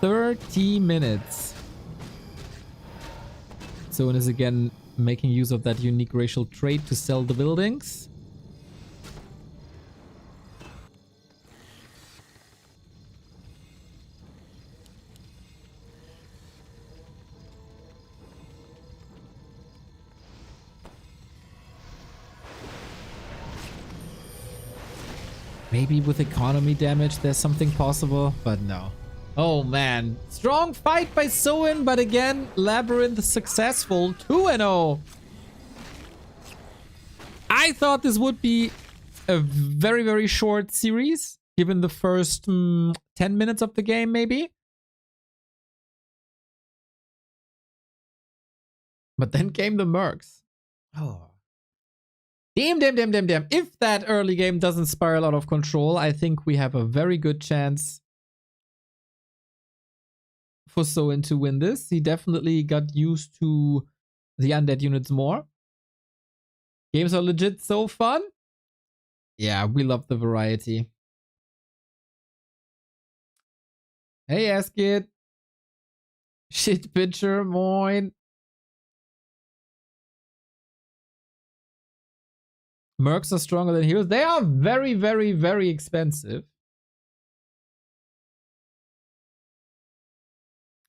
30 minutes. Soon is again making use of that unique racial trait to sell the buildings. Maybe with economy damage there's something possible, but no. Oh man. Strong fight by Soin, but again, Labyrinth successful. 2-0. I thought this would be a very, very short series, given the first 10 minutes of the game, maybe. But then came the Mercs. Oh. Damn. If that early game doesn't spiral out of control, I think we have a very good chance for Soin to win this. He definitely got used to the undead units more. Games are legit so fun. Yeah, we love the variety. Hey, Askit. Shit pitcher, moin. Mercs are stronger than heroes. They are very, very, very expensive.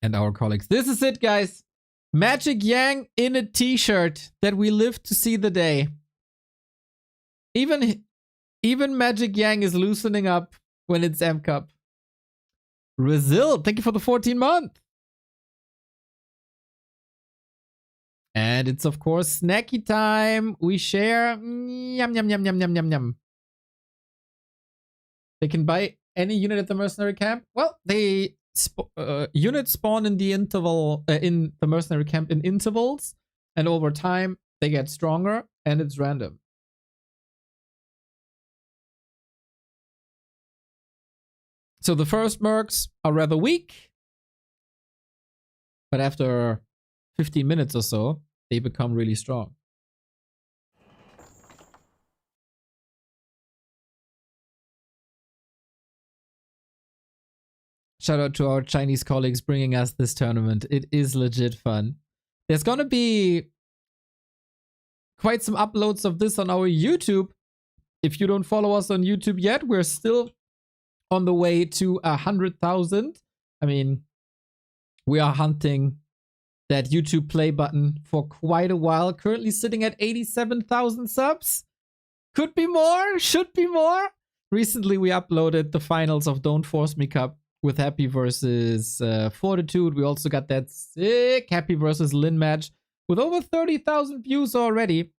And our colleagues. This is it, guys. Magic Yang in a t-shirt that we live to see the day. Even Magic Yang is loosening up when it's M Cup. Resil, thank you for the 14 month. And it's of course snacky time. We share. Yum, yum, yum, yum, yum, yum, yum. They can buy any unit at the mercenary camp. Well, they units spawn in the interval in the mercenary camp in intervals, and over time they get stronger, and it's random. So the first mercs are rather weak, but after 15 minutes or so, they become really strong. Shout out to our Chinese colleagues bringing us this tournament. It is legit fun. There's gonna be quite some uploads of this on our YouTube. If you don't follow us on YouTube yet, we're still on the way to 100,000. I mean, we are hunting that YouTube play button for quite a while. Currently sitting at 87,000 subs. Could be more, should be more. Recently we uploaded the finals of Don't Force Me Cup with Happy versus Fortitude. We also got that sick Happy versus Lin match with over 30,000 views already.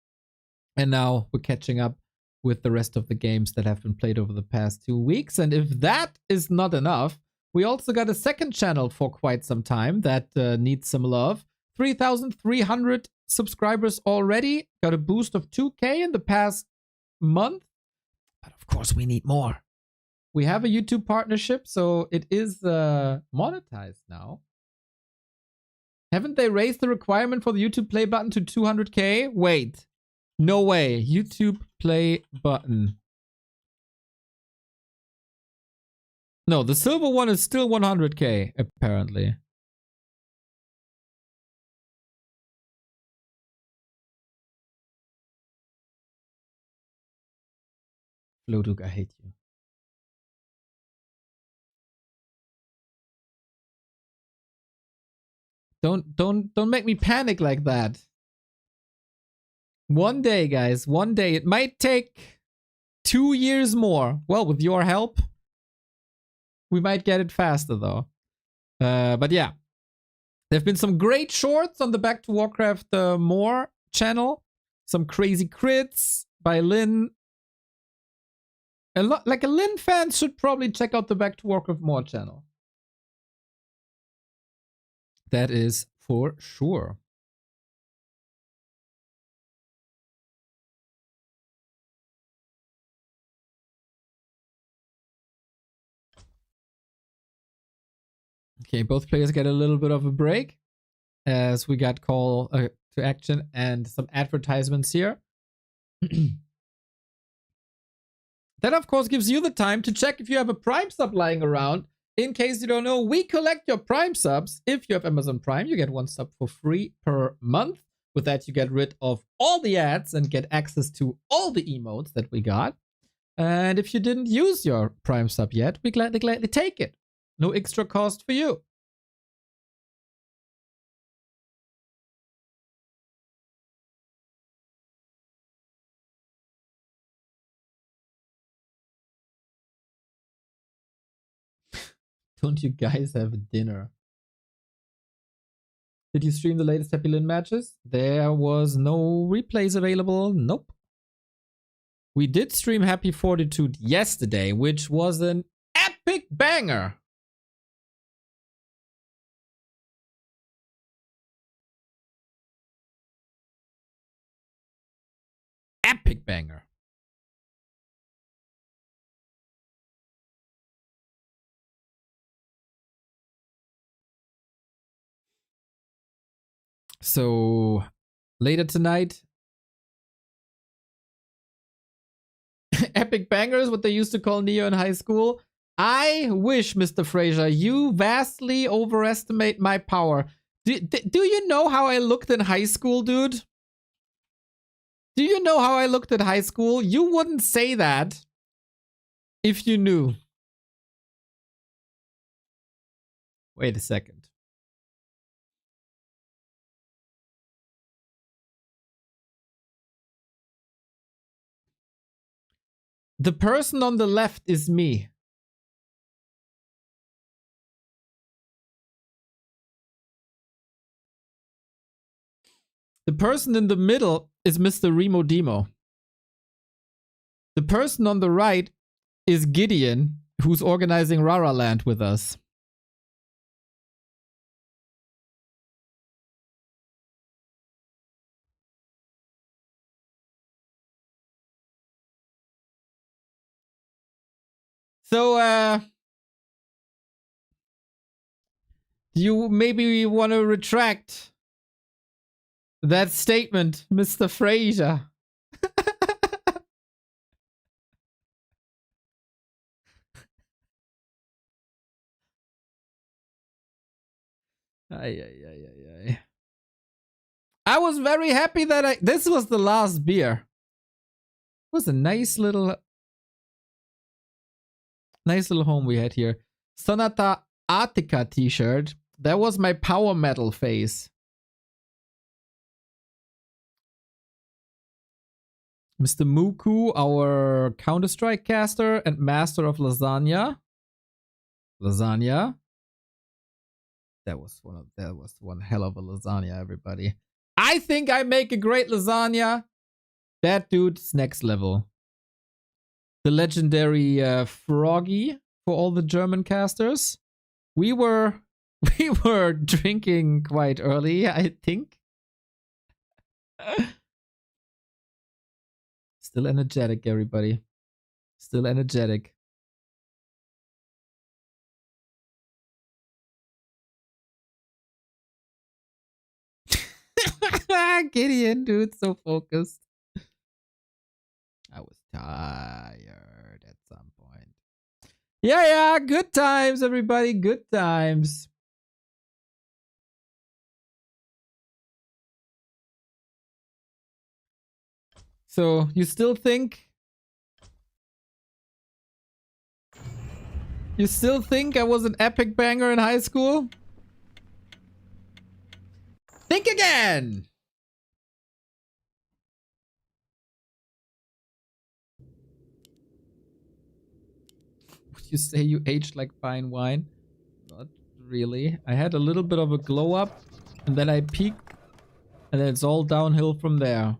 And now we're catching up with the rest of the games that have been played over the past 2 weeks. And if that is not enough, we also got a second channel for quite some time that needs some love. 3,300 subscribers already. Got a boost of 2K in the past month. But of course, we need more. We have a YouTube partnership, so it is monetized now. Haven't they raised the requirement for the YouTube play button to 200K? Wait. No way. YouTube play button. No, the silver one is still 100K, apparently. Floduk, I hate you. Don't make me panic like that. One day, guys, one day. It might take 2 years more. Well, with your help, we might get it faster, though. But yeah. There have been some great shorts on the Back to Warcraft More channel. Some crazy crits by Lin. Like a Lin fan should probably check out the Back to Warcraft More channel. That is for sure. Okay, both players get a little bit of a break as we got call to action and some advertisements here. That, of course, gives you the time to check if you have a Prime sub lying around. In case you don't know, we collect your Prime subs. If you have Amazon Prime, you get 1 sub for free per month. With that, you get rid of all the ads and get access to all the emotes that we got. And if you didn't use your Prime sub yet, we gladly take it. No extra cost for you. Don't you guys have dinner? Did you stream the latest Happy Lin matches? There was no replays available. Nope. We did stream Happy Fortitude yesterday, which was an epic banger. Epic banger. So later tonight, epic bangers, what they used to call Neo in high school. I wish, Mr. Fraser, you vastly overestimate my power. Do you know how I looked in high school, dude? Do you know how I looked at high school? You wouldn't say that if you knew. Wait a second. The person on the left is me. The person in the middle is Mr. Remo Demo. The person on the right is Gideon, who's organizing Rara Land with us. So, you maybe want to retract that statement, Mr. Fraser. Ay. I was very happy that this was the last beer. It was a nice little home we had here. Sonata Artica t-shirt. That was my power metal face. Mr. Muku, our Counter-Strike caster and master of lasagna. Lasagna. That was one hell of a lasagna, everybody. I think I make a great lasagna. That dude's next level. The legendary Froggy for all the German casters. We were drinking quite early, I think. Still energetic, everybody. Still energetic. Gideon, dude, so focused. I was tired at some point. Yeah, good times, everybody, good times. So, you still think I was an epic banger in high school? Think again! Would you say you aged like fine wine? Not really. I had a little bit of a glow up, and then I peaked, and then it's all downhill from there.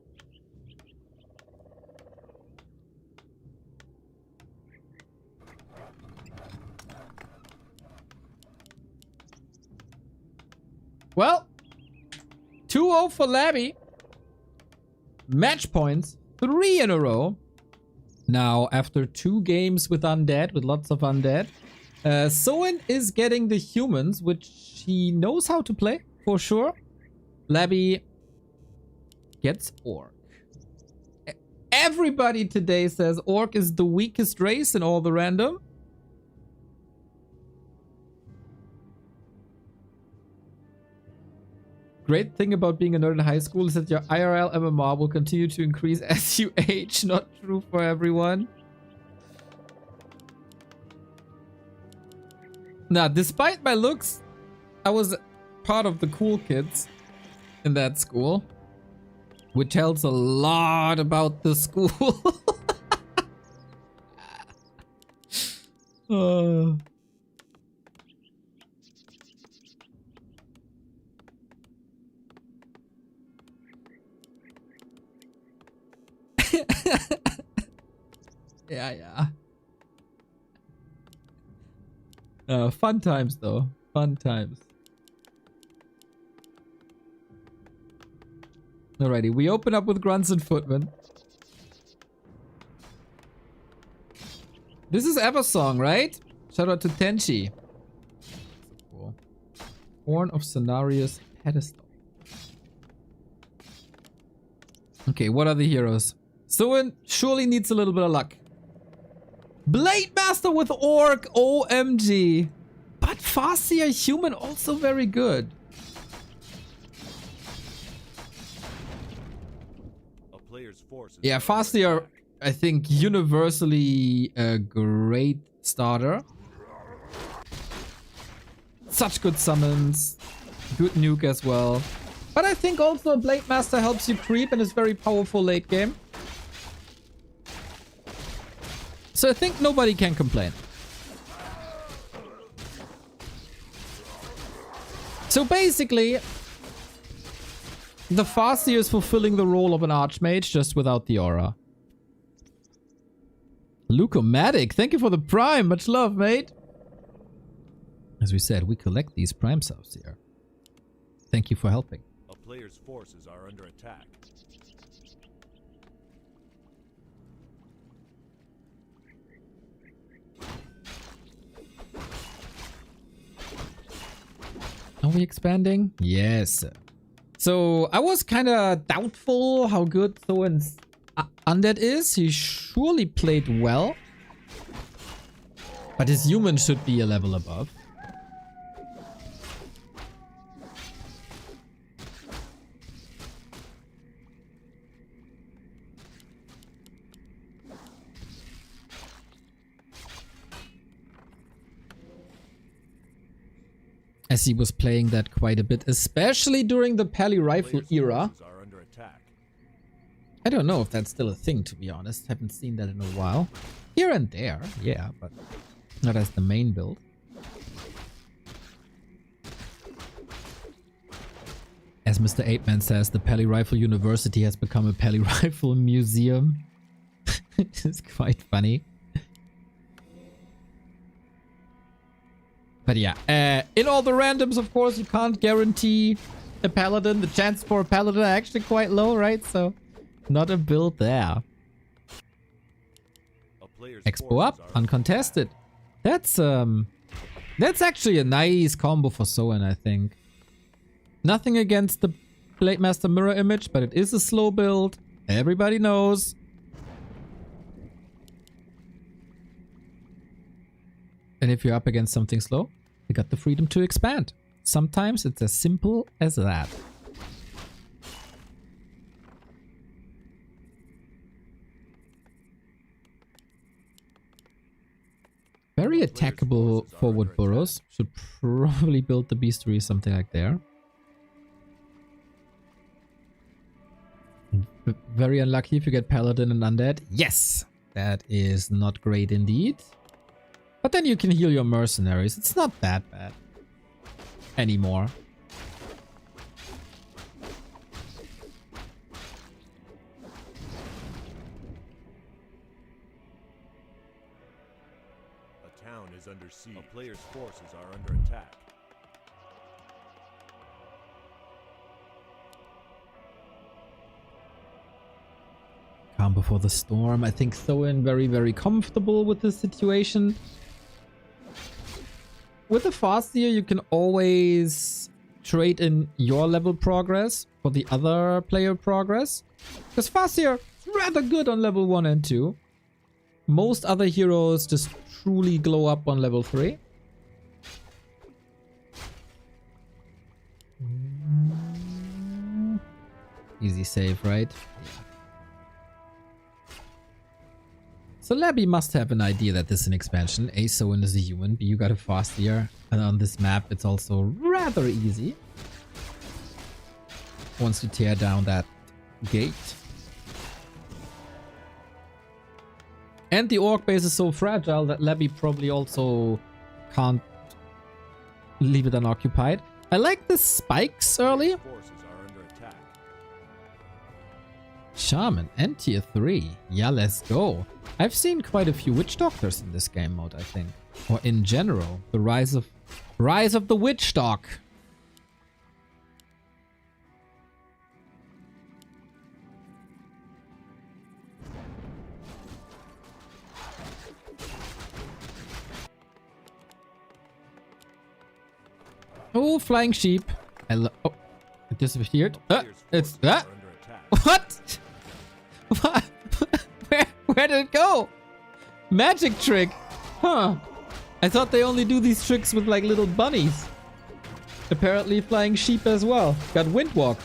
Well, 2-0 for Labby. Match points, 3 in a row. Now, after 2 games with Undead, with lots of Undead, Soen is getting the humans, which he knows how to play, for sure. Labby gets Orc. Everybody today says Orc is the weakest race in all the random. Great thing about being a nerd in high school is that your IRL MMR will continue to increase as you age. Not true for everyone. Now, despite my looks, I was part of the cool kids in that school, which tells a lot about the school. Yeah. Fun times though. Fun times. Alrighty, we open up with Grunts and Footman. This is Eversong, right? Shout out to Tenchi. So cool. Horn of Cenarius Pedestal. Okay, what are the heroes? Soen surely needs a little bit of luck. Blade Master with Orc, OMG. But Farseer Human also very good. A player's forces Yeah, are Farseer, I think, universally a great starter. Such good summons. Good nuke as well. But I think also a Blade Master helps you creep and is very powerful late game. So I think nobody can complain. So basically, the Farseer is fulfilling the role of an Archmage, just without the aura. Lucomatic, thank you for the Prime. Much love, mate. As we said, we collect these Prime subs here. Thank you for helping. A player's forces are under attack. Are we expanding? Yes. So I was kind of doubtful how good Soen's undead is. He surely played well. But his human should be a level above. As he was playing that quite a bit, especially during the Pally Rifle era. Forces are under attack. I don't know if that's still a thing, to be honest. Haven't seen that in a while. Here and there, yeah, but not as the main build. As Mr. 8-Man says, the Pally Rifle University has become a Pally Rifle museum. It's quite funny. But yeah, in all the randoms, of course, you can't guarantee a Paladin. The chances for a Paladin are actually quite low, right? So, not a build there. A player's Expo forces up, are uncontested. That's actually a nice combo for Soen, I think. Nothing against the Blade Master mirror image, but it is a slow build. Everybody knows. And if you're up against something slow, you got the freedom to expand. Sometimes it's as simple as that. Very attackable forward burrows. Should probably build the beastery something like there. Very unlucky if you get Paladin and Undead. Yes! That is not great indeed. But then you can heal your mercenaries. It's not that bad anymore. A town is under siege. A player's forces are under attack. Calm before the storm. I think Soen very, very comfortable with this situation. with the Farseer, you can always trade in your level progress for the other player progress. Because Farseer is rather good on level 1 and 2. Most other heroes just truly glow up on level 3. Easy save, right? Yeah. So Labby must have an idea that this is an expansion. A, Soen is a human. B, you got a Farseer. And on this map, it's also rather easy. Once you tear down that gate. And the orc base is so fragile that Labby probably also can't leave it unoccupied. I like the spikes early. Forces are under attack. Shaman and tier 3. Yeah, let's go. I've seen quite a few witch doctors in this game mode, I think. Or in general. The rise of the witch doc. Oh, flying sheep. Oh, it disappeared. It's Forces are under attack. What? What? Where did it go? Magic trick. Huh. I thought they only do these tricks with like little bunnies. Apparently flying sheep as well. Got windwalk.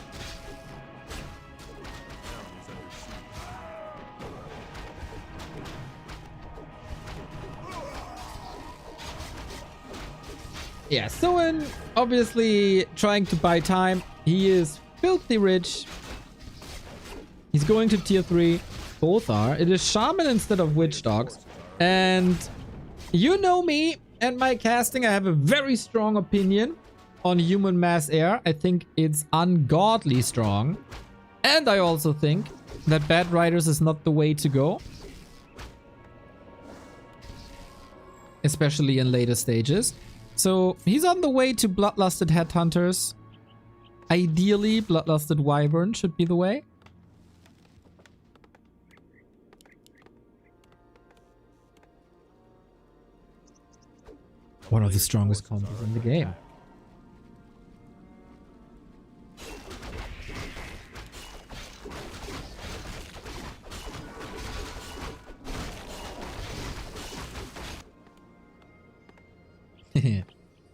Yeah, Soen obviously trying to buy time. He is filthy rich. He's going to tier 3. Both are. It is Shaman instead of Witch Dogs. And you know me and my casting. I have a very strong opinion on human mass air. I think it's ungodly strong. And I also think that Bad Riders is not the way to go. Especially in later stages. So he's on the way to Bloodlusted Headhunters. Ideally, Bloodlusted Wyvern should be the way. One of the strongest combos in the game.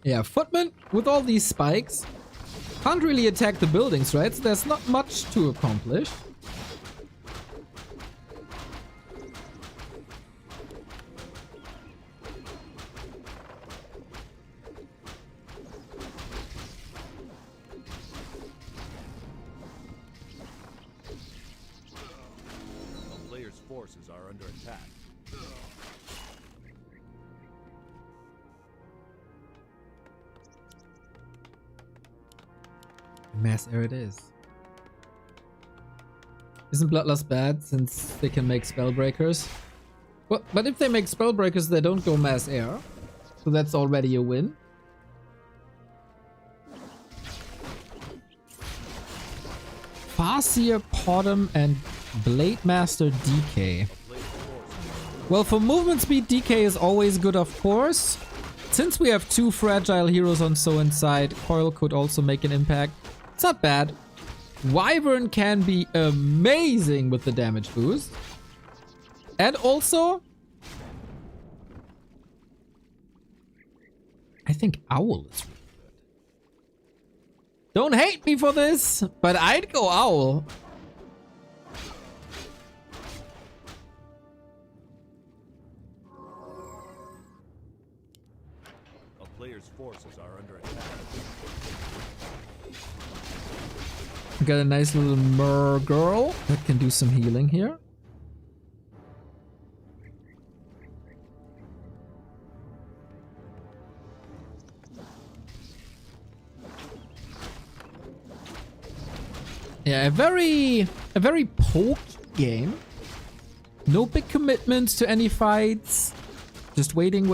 Yeah, Footman with all these spikes can't really attack the buildings, right? So there's not much to accomplish. A player's forces are under attack. Mass air it is. Isn't Bloodlust bad since they can make spellbreakers? Well, but if they make spellbreakers, they don't go mass air. So that's already a win. Farseer, Podem, and Blade Master DK. Well, for movement speed, DK is always good, of course. Since we have 2 fragile heroes on Soen's side, Coil could also make an impact. It's not bad. Wyvern can be amazing with the damage boost. And also, I think Owl is really good. Don't hate me for this, but I'd go Owl. A player's forces are under attack. Got a nice little mer girl that can do some healing here. Yeah, a very poked game. No big commitments to any fights. Just waiting.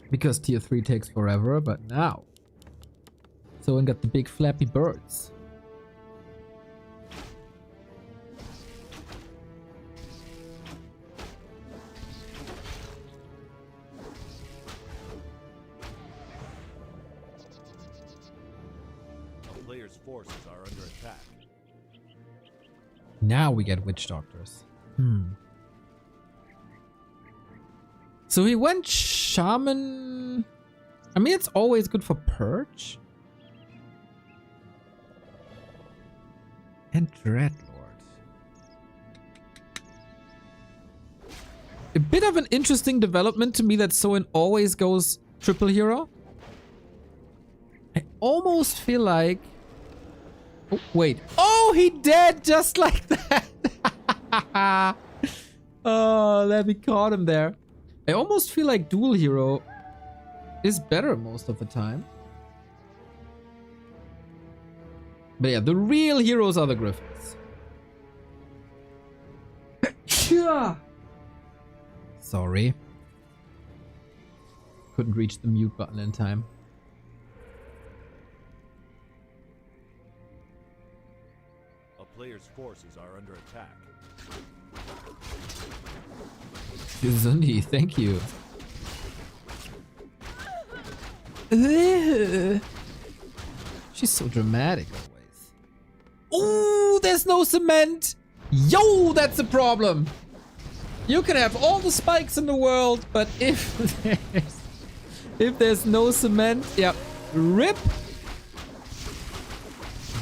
Because tier 3 takes forever, but now Soen got the big flappy birds. player's forces are under attack. Now we get witch doctors. So he went shaman. I mean, it's always good for purge. And dreadlord. A bit of an interesting development to me that Soin always goes triple hero. I almost feel like... Oh, wait. Oh, he dead just like that. Oh, let me caught him there. I almost feel like dual hero is better most of the time. But yeah, the real heroes are the Griffins. Sorry. Couldn't reach the mute button in time. A player's forces are under attack. Zundi, thank you. She's so dramatic always. Ooh, there's no cement. Yo, that's a problem. You can have all the spikes in the world, but if there's no cement, yeah, rip.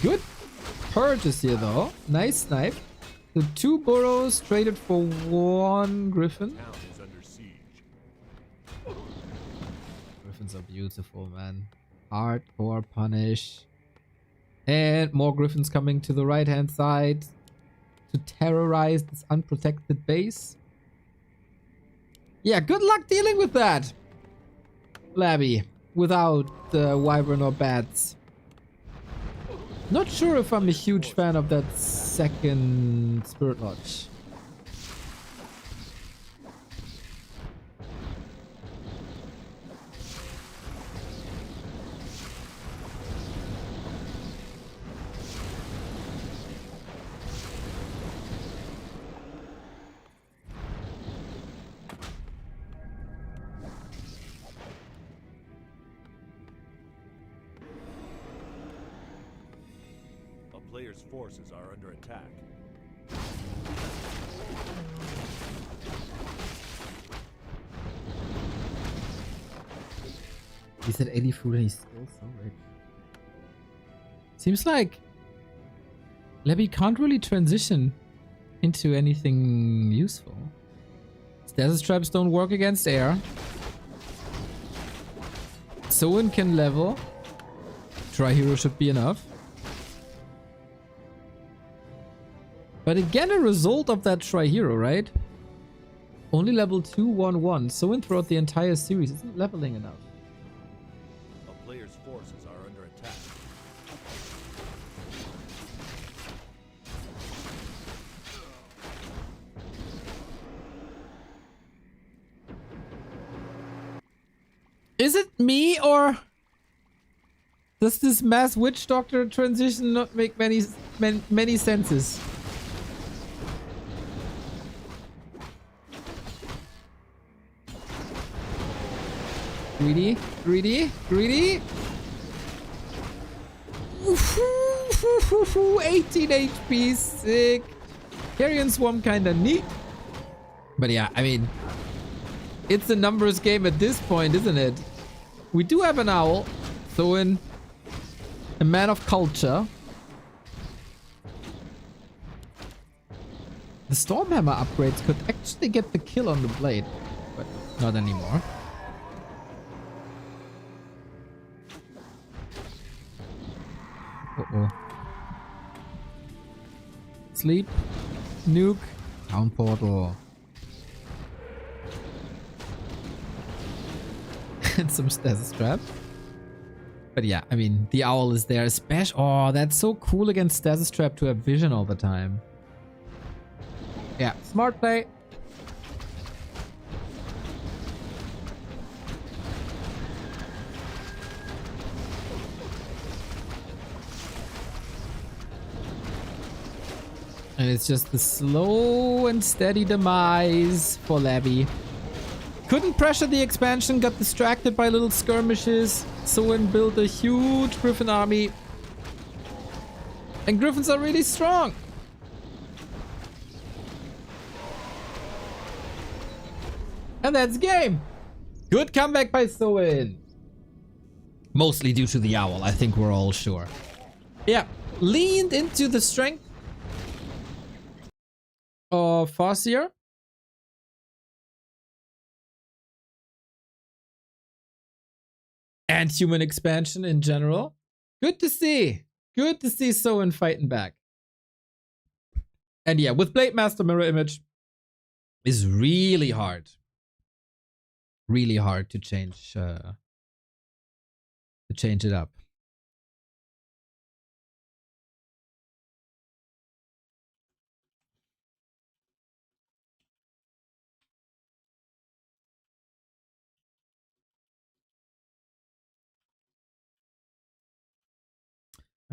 Good purchase here though. Nice snipe. The 2 burrows traded for 1 griffin. Town is under siege. Griffins are beautiful, man. Hardcore punish. And more griffins coming to the right hand side to terrorize this unprotected base. Yeah, good luck dealing with that, Labby, without wyvern or bats. Not sure if I'm a huge fan of that second Spirit Lodge. A player's forces are under attack. He said 80 food and he's still so rich. Seems like Levy can't really transition into anything useful. Stasis traps don't work against air. Soin can level. Tri-hero should be enough. But again, a result of that Tri-hero, right? Only level 2, 1, 1. Soin throughout the entire series isn't leveling enough. A player's forces are under attack. Is it me, or does this mass witch doctor transition not make many senses? Greedy, greedy, greedy. 18 HP, sick. Carrion Swarm kinda neat. But yeah, I mean, it's a numbers game at this point, isn't it? We do have an owl. Soin, a man of culture. The Stormhammer upgrades could actually get the kill on the blade, but not anymore. Uh-oh. Sleep. Nuke. Town portal. And some stasis trap. But yeah, I mean, the owl is there. Especially, oh, that's so cool against stasis trap to have vision all the time. Yeah, smart play. And it's just the slow and steady demise for Labby. Couldn't pressure the expansion, got distracted by little skirmishes. Soin built a huge Griffin army. And Griffins are really strong. And that's game. Good comeback by Soin. Mostly due to the owl, I think we're all sure. Yeah, leaned into the strength of Farseer. And human expansion in general. Good to see. Good to see Soin fighting back. And yeah, with Blade Master Mirror Image is really hard. Really hard to change it up.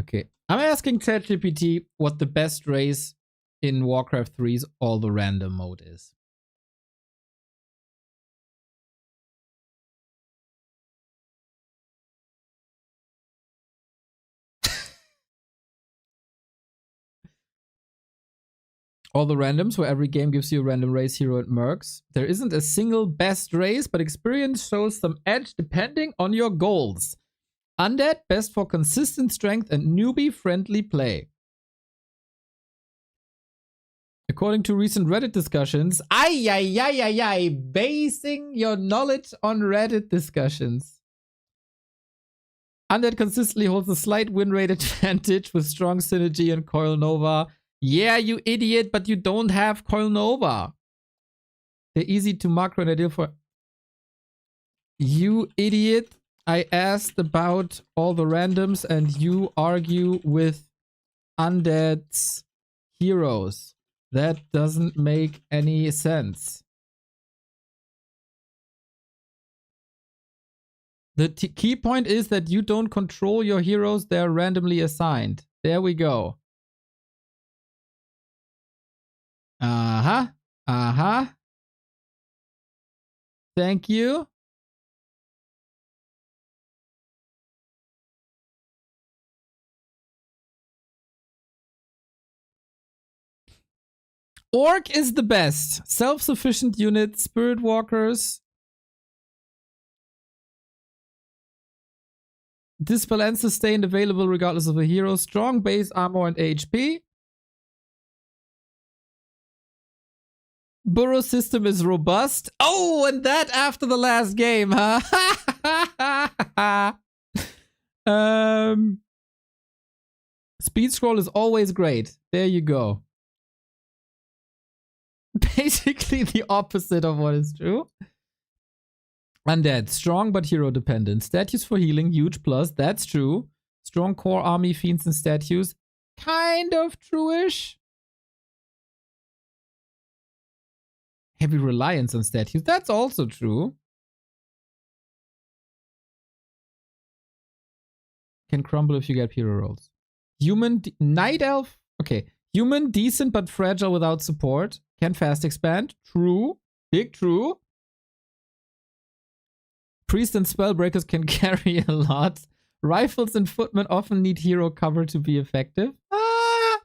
Okay, I'm asking ChatGPT what the best race in Warcraft 3's all the random mode is. All the randoms, where every game gives you a random race, hero, and mercs. There isn't a single best race, but experience shows some edge depending on your goals. Undead, best for consistent strength and newbie-friendly play. According to recent Reddit discussions, basing your knowledge on Reddit discussions. Undead consistently holds a slight win rate advantage with strong synergy and Coil Nova. Yeah, you idiot, but you don't have Coil Nova. They're easy to macro and ideal for... You idiot. I asked about all the randoms and you argue with Undead's heroes. That doesn't make any sense. The key point is that you don't control your heroes. They're randomly assigned. There we go. Uh-huh. Uh-huh. Thank you. Orc is the best. Self-sufficient unit, spirit walkers. Dispel and sustain available regardless of the hero. Strong base armor and HP. Burrow system is robust. Oh, and that after the last game, huh? Speed scroll is always great. There you go. Basically the opposite of what is true. Undead, strong but hero dependent. Statues for healing, huge plus. That's true. Strong core army, fiends, and statues. Kind of true-ish. Heavy reliance on statues. That's also true. Can crumble if you get hero rolls. Human, night elf. Okay. Human, decent but fragile without support. Can fast expand. True. Big true. Priest and spellbreakers can carry a lot. Rifles and footmen often need hero cover to be effective. Ah!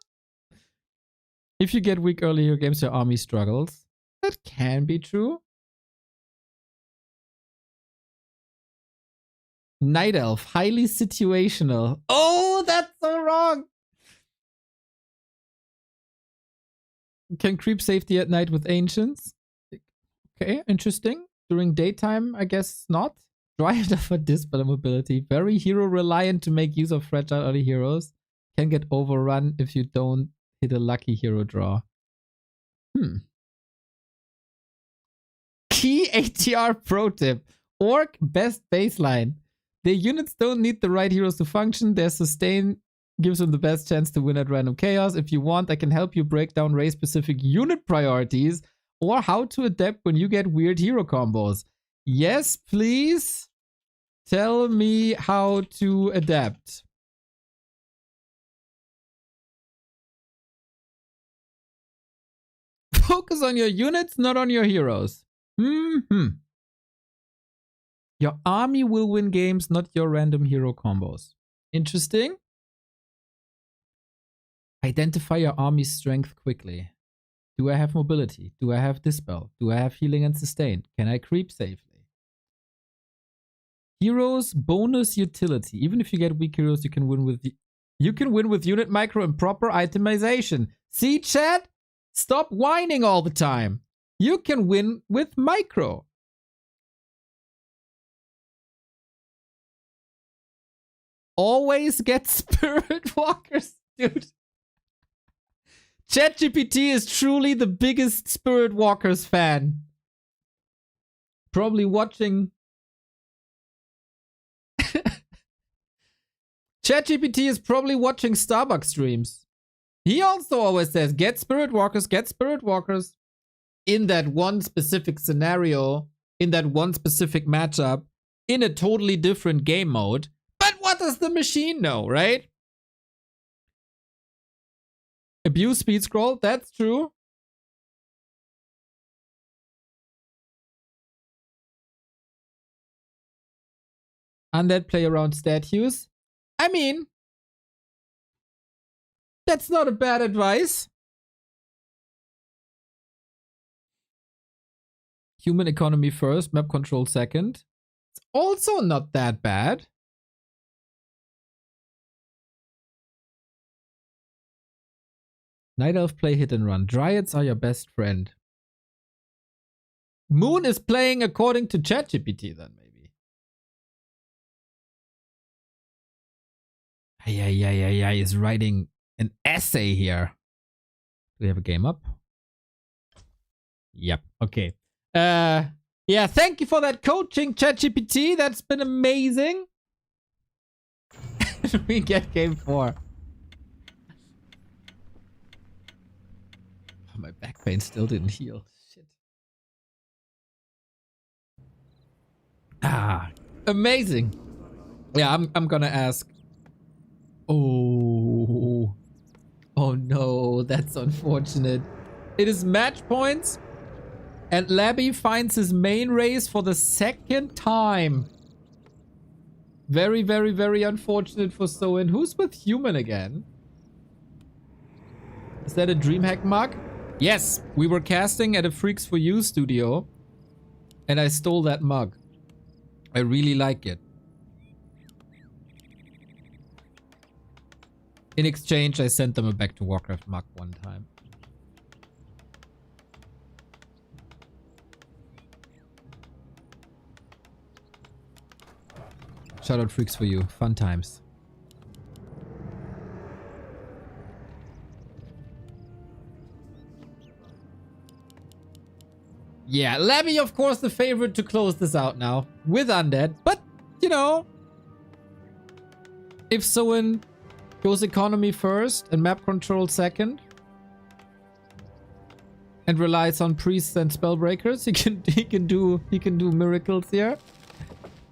If you get weak early in your games, your army struggles. That can be true. Night Elf, highly situational. Oh, that's so wrong. Can creep safety at night with ancients. Okay, interesting. During daytime, I guess not. Dryad for dispel mobility. Very hero reliant to make use of fragile early heroes. Can get overrun if you don't hit a lucky hero draw. Key ATR pro tip. Orc best baseline. Their units don't need the right heroes to function. Their sustain gives them the best chance to win at random chaos. If you want, I can help you break down race-specific unit priorities or how to adapt when you get weird hero combos. Yes, please. Tell me how to adapt. Focus on your units, not on your heroes. Your army will win games, not your random hero combos. Interesting. Identify your army's strength quickly. Do I have mobility? Do I have dispel? Do I have healing and sustain? Can I creep safely? Heroes bonus utility. Even if you get weak heroes, you can win with unit micro and proper itemization. See, chat? Stop whining all the time. You can win with micro. Always get spirit walkers, dude. ChatGPT is truly the biggest Spirit Walkers fan. Probably watching. ChatGPT is probably watching Starbucks streams. He also always says, get Spirit Walkers, get Spirit Walkers. In that one specific scenario, in that one specific matchup, in a totally different game mode. But what does the machine know, right? Abuse speed scroll, that's true. Undead play around statues. I mean, that's not a bad advice. Human economy first, map control second. It's also not that bad. Night Elf play hit and run. Dryads are your best friend. Moon is playing according to ChatGPT then, maybe. Yeah, is writing an essay here. Do we have a game up? Yep, okay. Yeah, thank you for that coaching, ChatGPT. That's been amazing. We get game 4. Oh, my back pain still didn't heal. Shit. Ah, amazing. Yeah, I'm gonna ask. Oh no, that's unfortunate. It is match points, and Labby finds his main race for the second time. Very, very, very unfortunate for Soin. Who's with Human again? Is that a DreamHack mug? Yes, we were casting at a Freaks for You studio, and I stole that mug. I really like it. In exchange, I sent them a Back to Warcraft mug one time. Shout out Freaks for You. Fun times. Yeah, Labby, of course, the favorite to close this out now with Undead. But, you know, if Soin goes economy first and map control second and relies on priests and spellbreakers, he can do miracles here.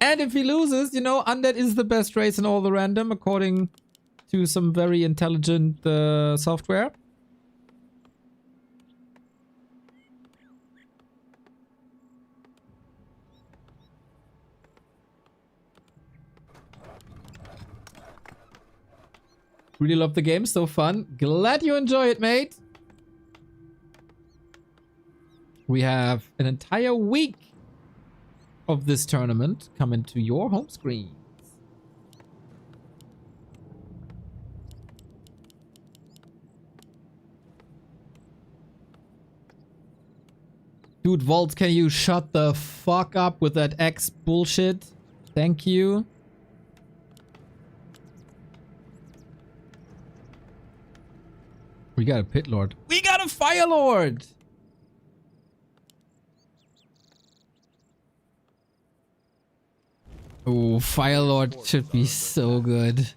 And if he loses, you know, Undead is the best race in all the random according to some very intelligent software. Really love the game, so fun. Glad you enjoy it, mate. We have an entire week of this tournament coming to your home screens. Dude, Vault, can you shut the fuck up with that X bullshit? Thank you. We got a Pit Lord. We got a Fire Lord! Oh, Fire Lord should be so good.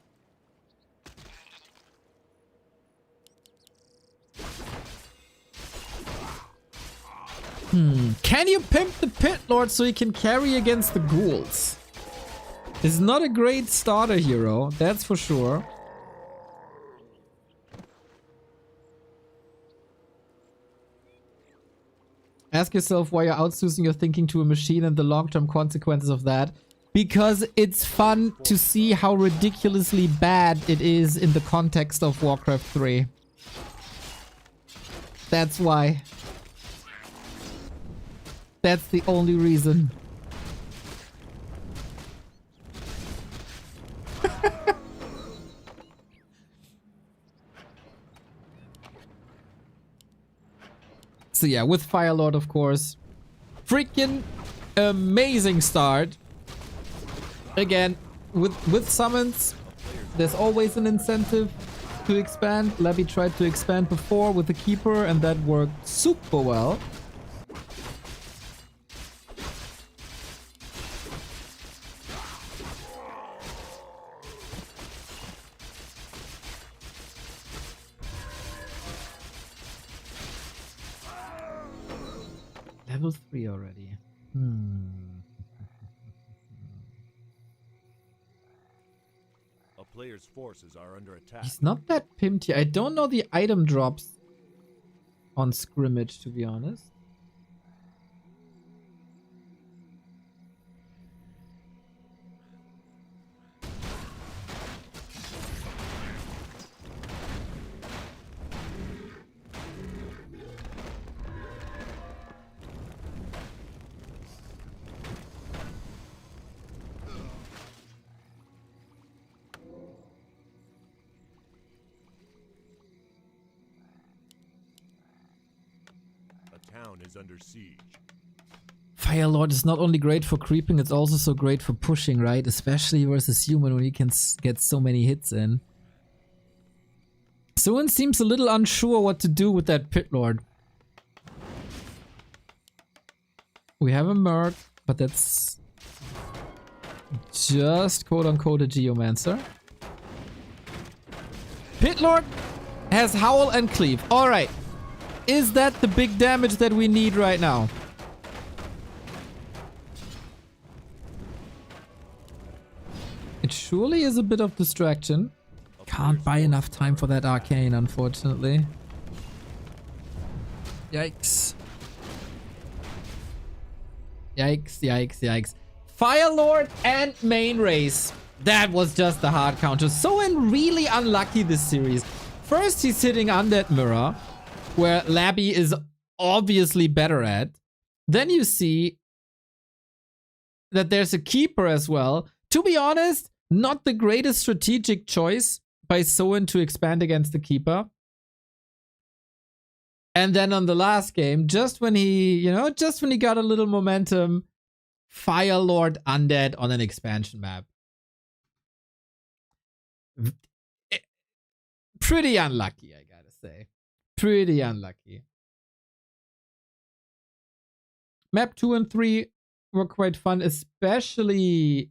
Can you pimp the Pit Lord so he can carry against the ghouls? It's not a great starter hero, that's for sure. Ask yourself why you're outsourcing your thinking to a machine and the long-term consequences of that. Because it's fun to see how ridiculously bad it is in the context of Warcraft 3. That's why. That's the only reason. So yeah, with Firelord, of course. Freaking amazing start. Again, with summons, there's always an incentive to expand. Labby tried to expand before with the Keeper, and that worked super well. Level 3 already. A player's forces are under attack. He's not that pimped here. I don't know the item drops on scrimmage, to be honest. A town is under siege. Firelord is not only great for creeping, it's also so great for pushing, right? Especially versus human when you can get so many hits in. Someone seems a little unsure what to do with that Pit Lord. We have a Merc, but that's just quote-unquote a Geomancer. Pit Lord has Howl and Cleave. Alright. Is that the big damage that we need right now? It surely is a bit of distraction. Can't buy enough time for that arcane, unfortunately. Yikes. Yikes, yikes, yikes. Firelord and main race. That was just a hard counter. Soen really unlucky this series. First, he's hitting Undead Mirror, where Labby is obviously better at. Then you see that there's a Keeper as well. To be honest, not the greatest strategic choice by Soen to expand against the Keeper. And then on the last game, just when he, just when he got a little momentum, Firelord Undead on an expansion map. Pretty unlucky, I gotta say. Pretty unlucky. Map 2 and 3 were quite fun, especially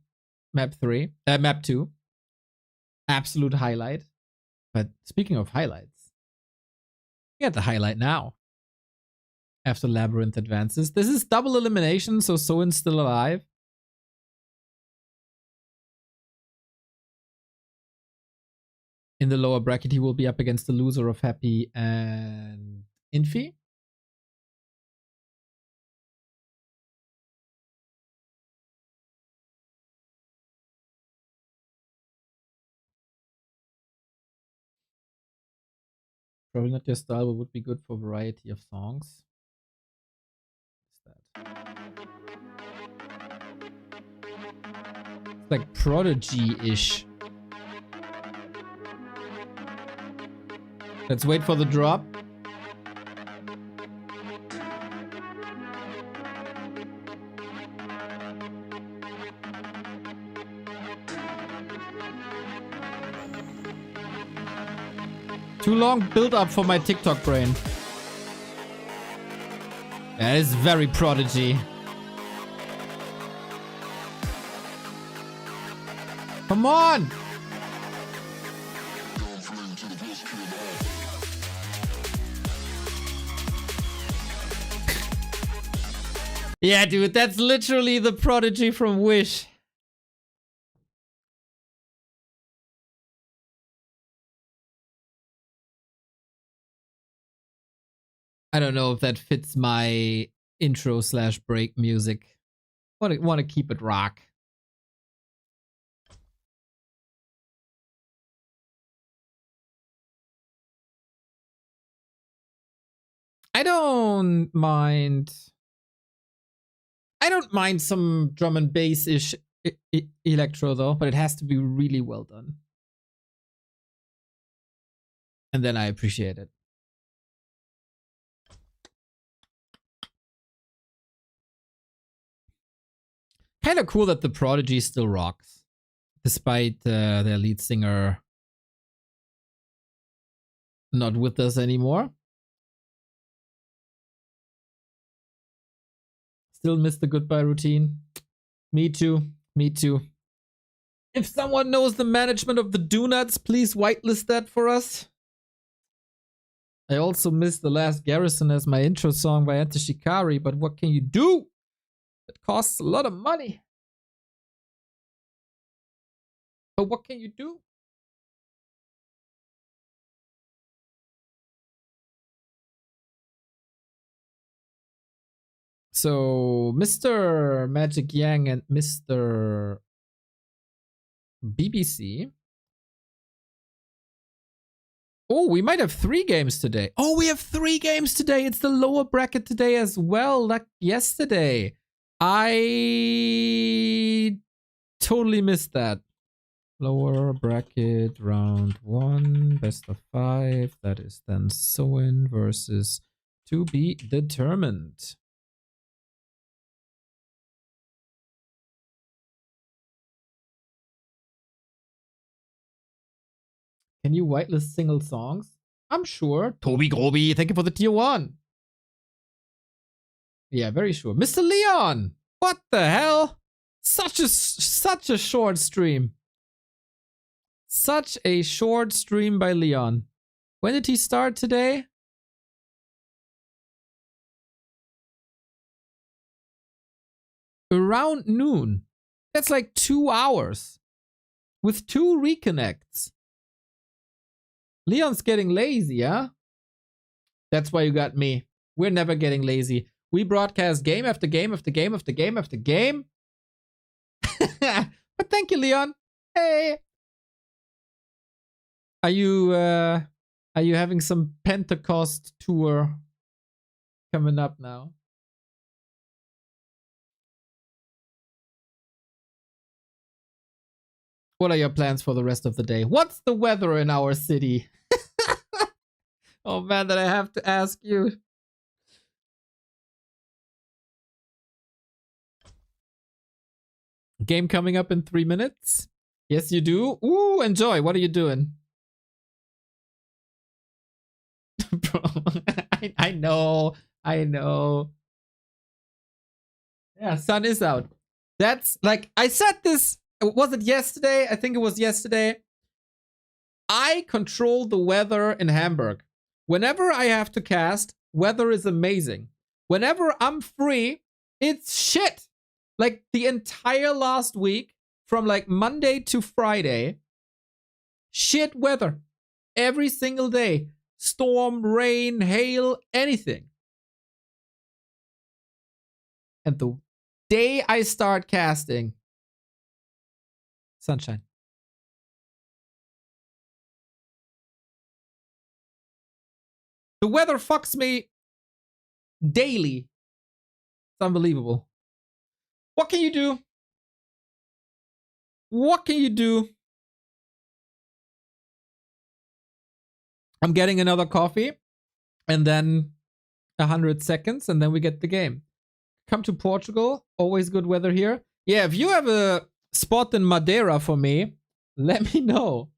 map 2. Absolute highlight. But speaking of highlights, we got the highlight now. After Labyrinth advances. This is double elimination, so Soen's still alive. In the lower bracket, he will be up against the loser of Happy and Infi. Probably not your style, but would be good for variety of songs. What's that? It's like Prodigy-ish. Let's wait for the drop. Too long build up for my TikTok brain. That is very Prodigy. Come on! Yeah, dude, that's literally the Prodigy from Wish. I don't know if that fits my intro / break music. Want to keep it rock. I don't mind. I don't mind some drum and bass ish electro though, but it has to be really well done. And then I appreciate it. Kind of cool that the Prodigy still rocks, despite their lead singer not with us anymore. Still miss the goodbye routine. Me too. Me too. If someone knows the management of the Donuts, please whitelist that for us. I also missed The Last Garrison as my intro song by Enter Shikari, but what can you do? It costs a lot of money. But what can you do? So, Mr. Magic Yang and Mr. BBC. Oh, we might have 3 games today. Oh, we have 3 games today. It's the lower bracket today as well, like yesterday. I totally missed that. Lower bracket round 1, best of 5. That is then Soin versus To Be Determined. Can you whitelist single songs? I'm sure. Toby Groby, thank you for the tier 1. Yeah, very sure. Mr. Leon! What the hell? Such a short stream. Such a short stream by Leon. When did he start today? Around noon. That's like 2 hours. With 2 reconnects. Leon's getting lazy, huh? That's why you got me. We're never getting lazy. We broadcast game after game after game after game after game. But thank you, Leon. Hey. Are you having some Pentecost tour coming up now? What are your plans for the rest of the day? What's the weather in our city? Oh man, that I have to ask you. Game coming up in 3 minutes? Yes, you do. Ooh, enjoy. What are you doing? Bro, I know. I know. Yeah, sun is out. That's like, I said this, was it yesterday? I think it was yesterday. I control the weather in Hamburg. Whenever I have to cast, weather is amazing. Whenever I'm free, it's shit. Like the entire last week, from like Monday to Friday, shit weather. Every single day. Storm, rain, hail, anything. And the day I start casting, sunshine. The weather fucks me daily. It's unbelievable. What can you do? What can you do? I'm getting another coffee and then 100 seconds and then we get the game. Come to Portugal. Always good weather here. Yeah, if you have a spot in Madeira for me, let me know.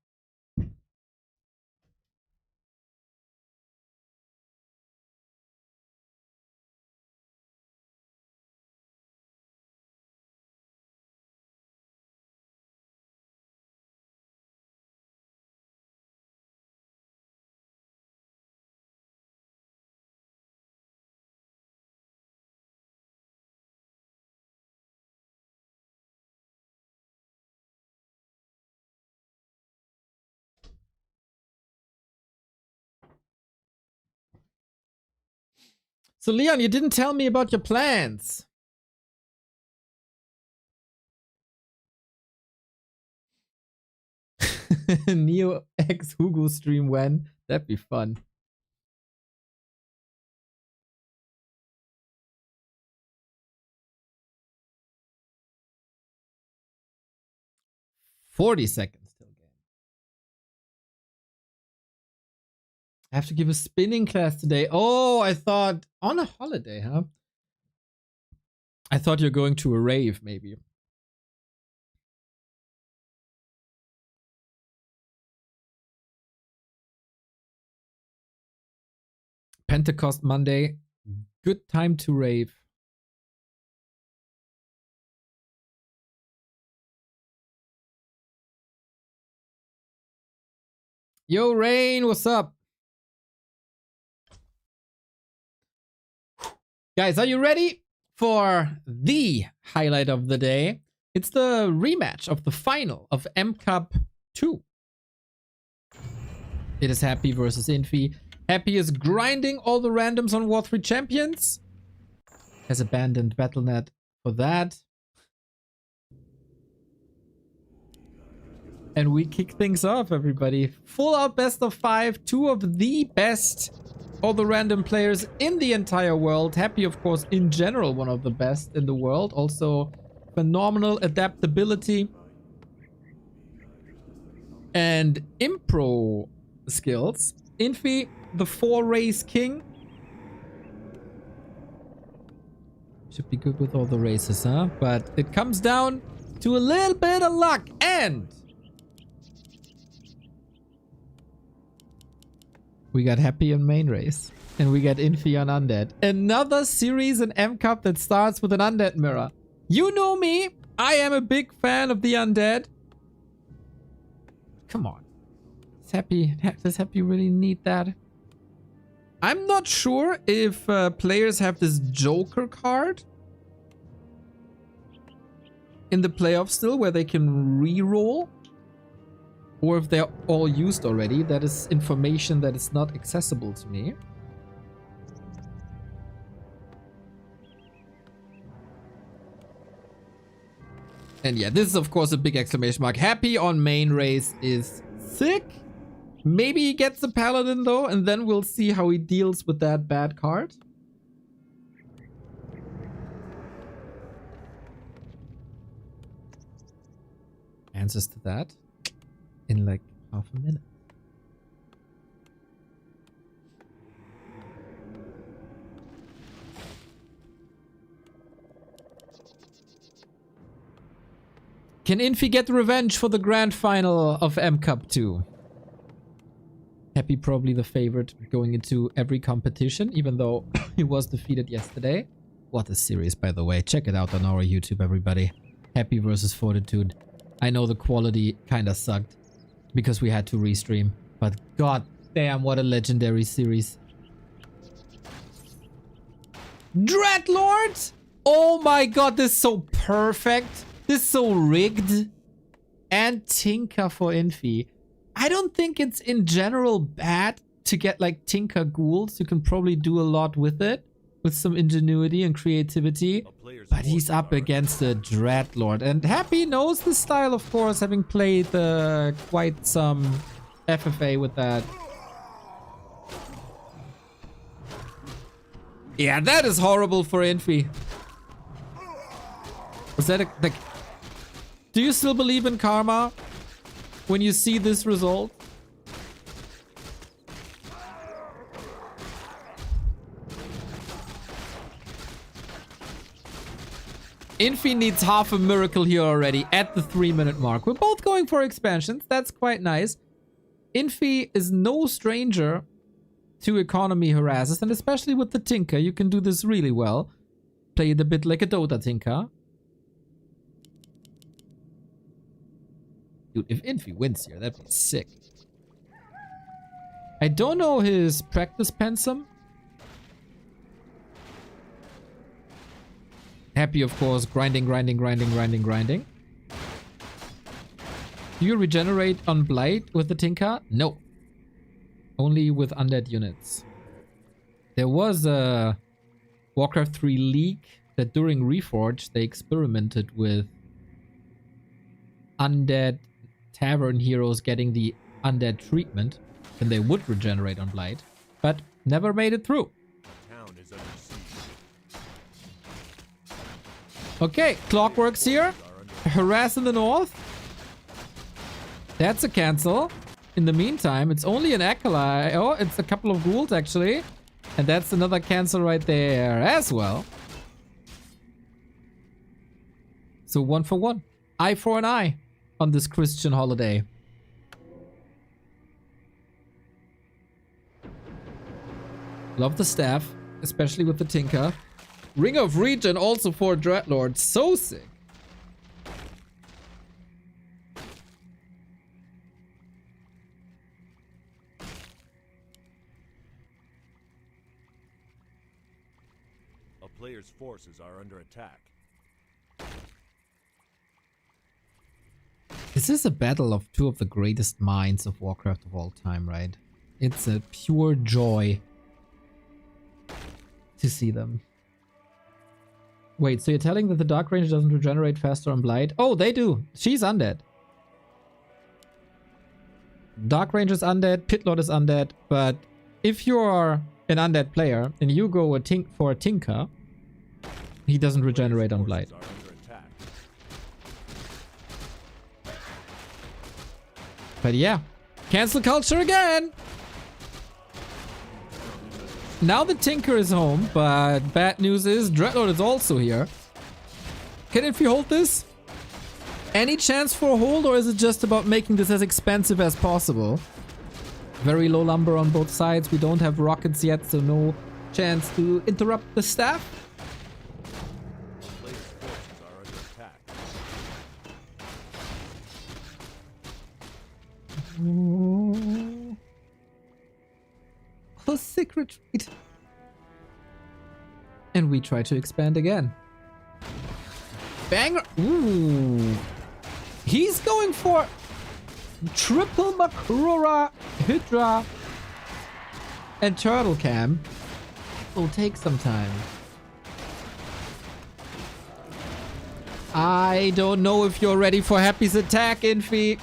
So Leon, you didn't tell me about your plans. Neo X Hugo stream when? That'd be fun. 40 seconds till game. I have to give a spinning class today. Oh, I thought on a holiday, huh? I thought you're going to a rave, maybe. Pentecost Monday. Good time to rave. Yo, Rain, what's up? Guys, are you ready for the highlight of the day? It's the rematch of the final of M Cup 2. It is Happy versus Infi. Happy is grinding all the randoms on War 3 Champions. Has abandoned Battle.net for that. And we kick things off, everybody. Full out best of 5. 2 of the best, all the random players in the entire world. Happy, of course, in general, one of the best in the world. Also, phenomenal adaptability and impro skills. Infi, the 4-race king. Should be good with all the races, huh? But it comes down to a little bit of luck. And we got Happy on main race. And we got Infi on Undead. Another series in M Cup that starts with an Undead mirror. You know me. I am a big fan of the Undead. Come on. Does Happy really need that? I'm not sure if players have this Joker card in the playoffs still where they can re-roll. Or if they're all used already. That is information that is not accessible to me. And yeah, this is of course a big exclamation mark. Happy on main race is sick. Maybe he gets a Paladin though, and then we'll see how he deals with that bad card. Answers to that in like half a minute. Can Infi get revenge for the grand final of M Cup 2? Happy probably the favorite going into every competition, even though he was defeated yesterday. What a series, by the way. Check it out on our YouTube, everybody. Happy versus Fortitude. I know the quality kinda sucked because we had to restream, but god damn, what a legendary series. Dreadlord! Oh my god, this is so perfect. This is so rigged. And Tinker for Infi. I don't think it's in general bad to get like Tinker ghouls. You can probably do a lot with it. With some ingenuity and creativity. But he's up against the Dreadlord. And Happy knows the style, of course, having played quite some FFA with that. Yeah, that is horrible for Infi. Was that a... Do you still believe in karma when you see this result? Infi needs half a miracle here already at the 3-minute mark. We're both going for expansions. That's quite nice. Infi is no stranger to economy harasses, and especially with the Tinker, you can do this really well. Play it a bit like a Dota Tinker. Dude, if Infi wins here, that'd be sick. I don't know his practice pensum. Happy, of course, grinding. Do you regenerate on Blight with the Tinker? No. Only with undead units. There was a Warcraft 3 leak that during Reforged they experimented with undead tavern heroes getting the undead treatment, and they would regenerate on Blight, but never made it through. Town is under siege. Okay, Clockwork's here. Harass in the north. That's a cancel. In the meantime, it's only an acolyte. Oh, it's a couple of ghouls actually. And that's another cancel right there as well. So 1 for 1. Eye for an eye on this Christian holiday. Love the staff, especially with the Tinker. Ring of Regen also for Dreadlord. So sick. A player's forces are under attack. This is a battle of two of the greatest minds of Warcraft of all time, right? It's a pure joy to see them. Wait, so you're telling that the Dark Range doesn't regenerate faster on Blight? Oh, they do. She's undead. Dark Range is undead, Pitlord is undead, but if you're an undead player and you go for a Tinker, he doesn't regenerate on Blight. Forces are under attack. But yeah, cancel culture again! Now the Tinker is home, but bad news is Dreadlord is also here. Can Infi hold this? Any chance for a hold, or is it just about making this as expensive as possible? Very low lumber on both sides. We don't have rockets yet, so no chance to interrupt the staff. Player's forces are under attack. A sick retreat. And we try to expand again. Banger. Ooh. He's going for triple Makrura, Hydra, and Turtle Cam. Will take some time. I don't know if you're ready for Happy's attack, Infi.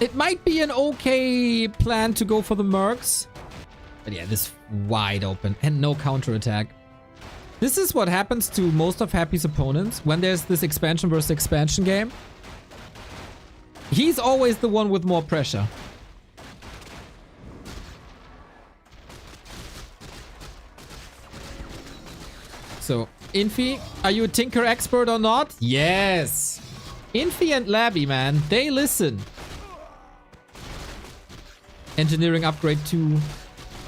It might be an okay plan to go for the Mercs. But yeah, this wide open and no counterattack. This is what happens to most of Happy's opponents when there's this expansion versus expansion game. He's always the one with more pressure. So, Infi, are you a Tinker expert or not? Yes! Infi and Labby, man, they listen. Engineering Upgrade 2,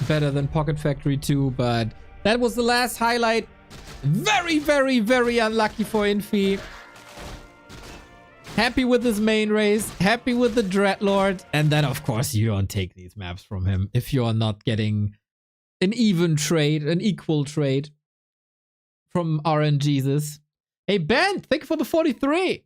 better than Pocket Factory 2, but that was the last highlight. Very, very, very unlucky for Infi. Happy with his main race, happy with the Dreadlord, and then of course you don't take these maps from him if you're not getting an even trade, an equal trade from RNGesus. Hey Ben, thank you for the 43.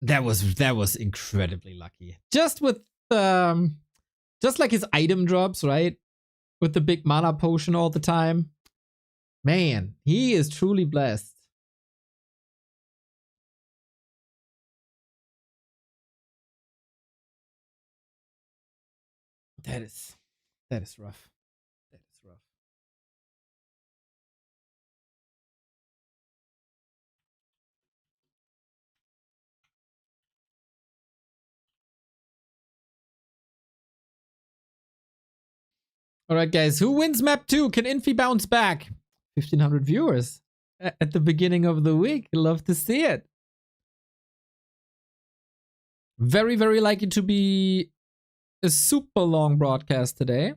That was incredibly lucky. Just with just like his item drops, right? With the big mana potion all the time. Man, he is truly blessed. That is rough. That is rough. All right, guys, who wins map 2? Can Infi bounce back? 1,500 viewers at the beginning of the week. Love to see it. Very, very likely to be a super long broadcast today.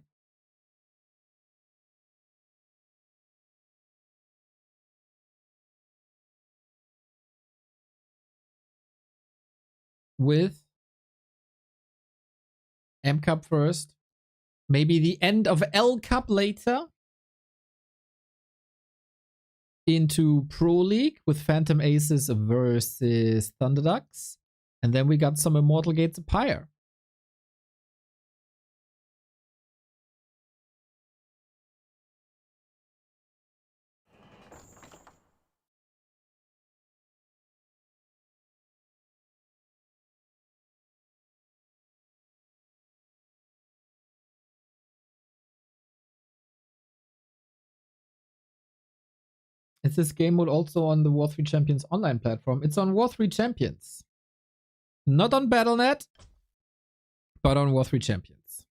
With M Cup first. Maybe the end of L Cup later. Into Pro League with Phantom Aces versus Thunderducks. And then we got some Immortal Gates of Pyre. Is this game mode also on the War 3 Champions online platform? It's on War 3 Champions. Not on Battle.net, but on War 3 Champions.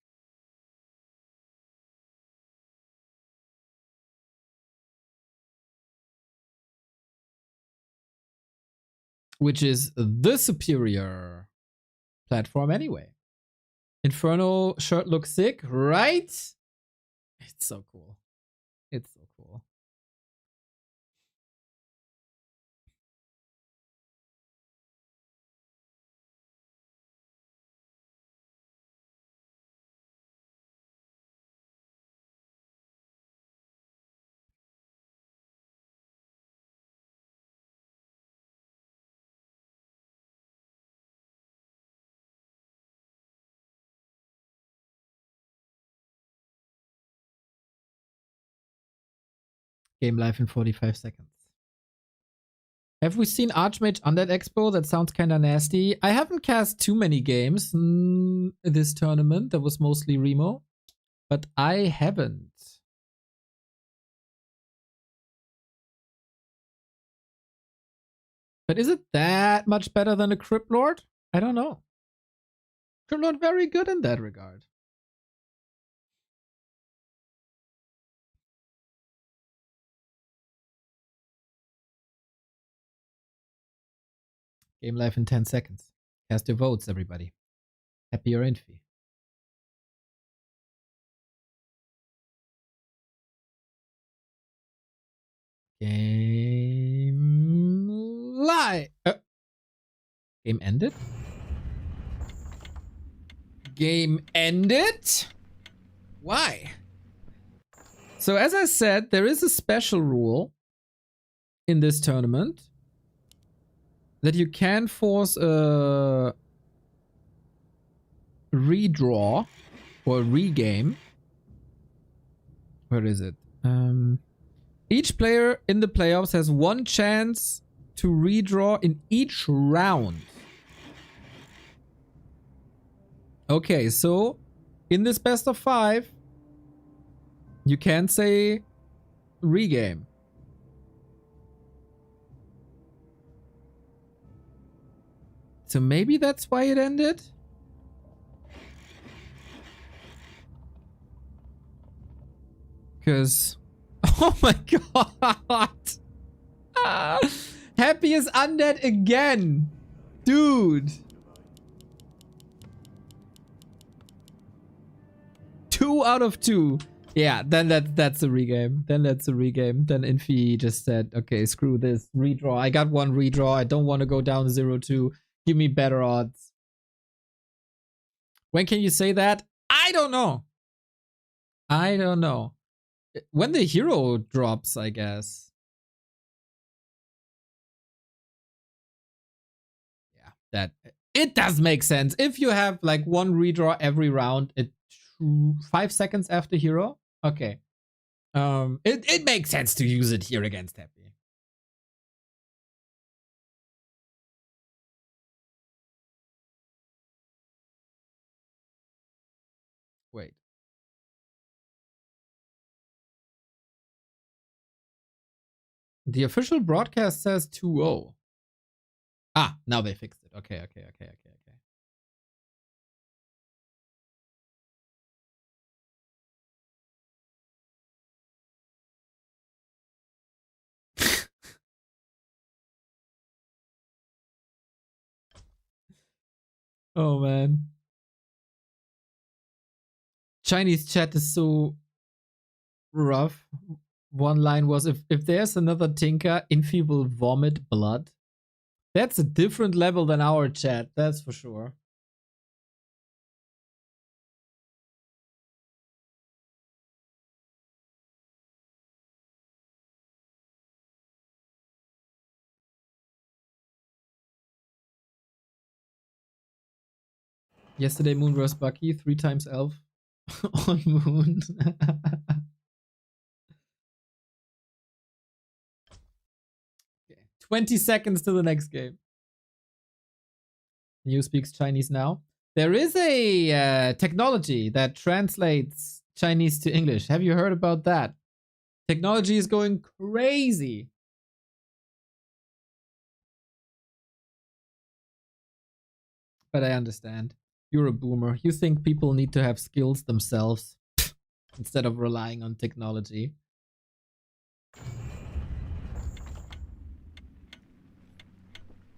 Which is the superior platform anyway. Inferno shirt looks sick, right? It's so cool. It's so cool. Game live in 45 seconds. Have we seen Archmage Undead Expo? That sounds kinda nasty. I haven't cast too many games this tournament. That was mostly Remo. But I haven't. But is it that much better than a Crypt Lord? I don't know. Crypt Lord very good in that regard. Game live in 10 seconds. Cast your votes, everybody. Happy or Infi. Game live. Game ended? Game ended? Why? So as I said, there is a special rule in this tournament that you can force a redraw or regame. Where is it? Each player in the playoffs has one chance to redraw in each round. Okay, so in this best of 5, you can say regame. So maybe that's why it ended? Because... Oh my god! Happy is undead again! Dude! 2 out of 2. Yeah, then that's a regame. Then that's a regame. Then Infi just said, okay, screw this. Redraw. I got one redraw. I don't want to go down 0-2. Give me better odds. When can you say that? I don't know. I don't know. When the hero drops, I guess. Yeah, that it does make sense. If you have like one redraw every round, 5 seconds after hero. Okay. It makes sense to use it here against Happy. Wait. The official broadcast says 2-0. Ah, now they fixed it. Okay. Oh man. Chinese chat is so rough. One line was, if there's another Tinker, Infi will vomit blood. That's a different level than our chat, that's for sure. Yesterday Moon vs. Bucky, 3 times Elf on Moon. Okay. 20 seconds to the next game. You speaks Chinese now. There is a technology that translates Chinese to English. Have you heard about that? Technology is going crazy But I understand. You're a boomer. You think people need to have skills themselves instead of relying on technology.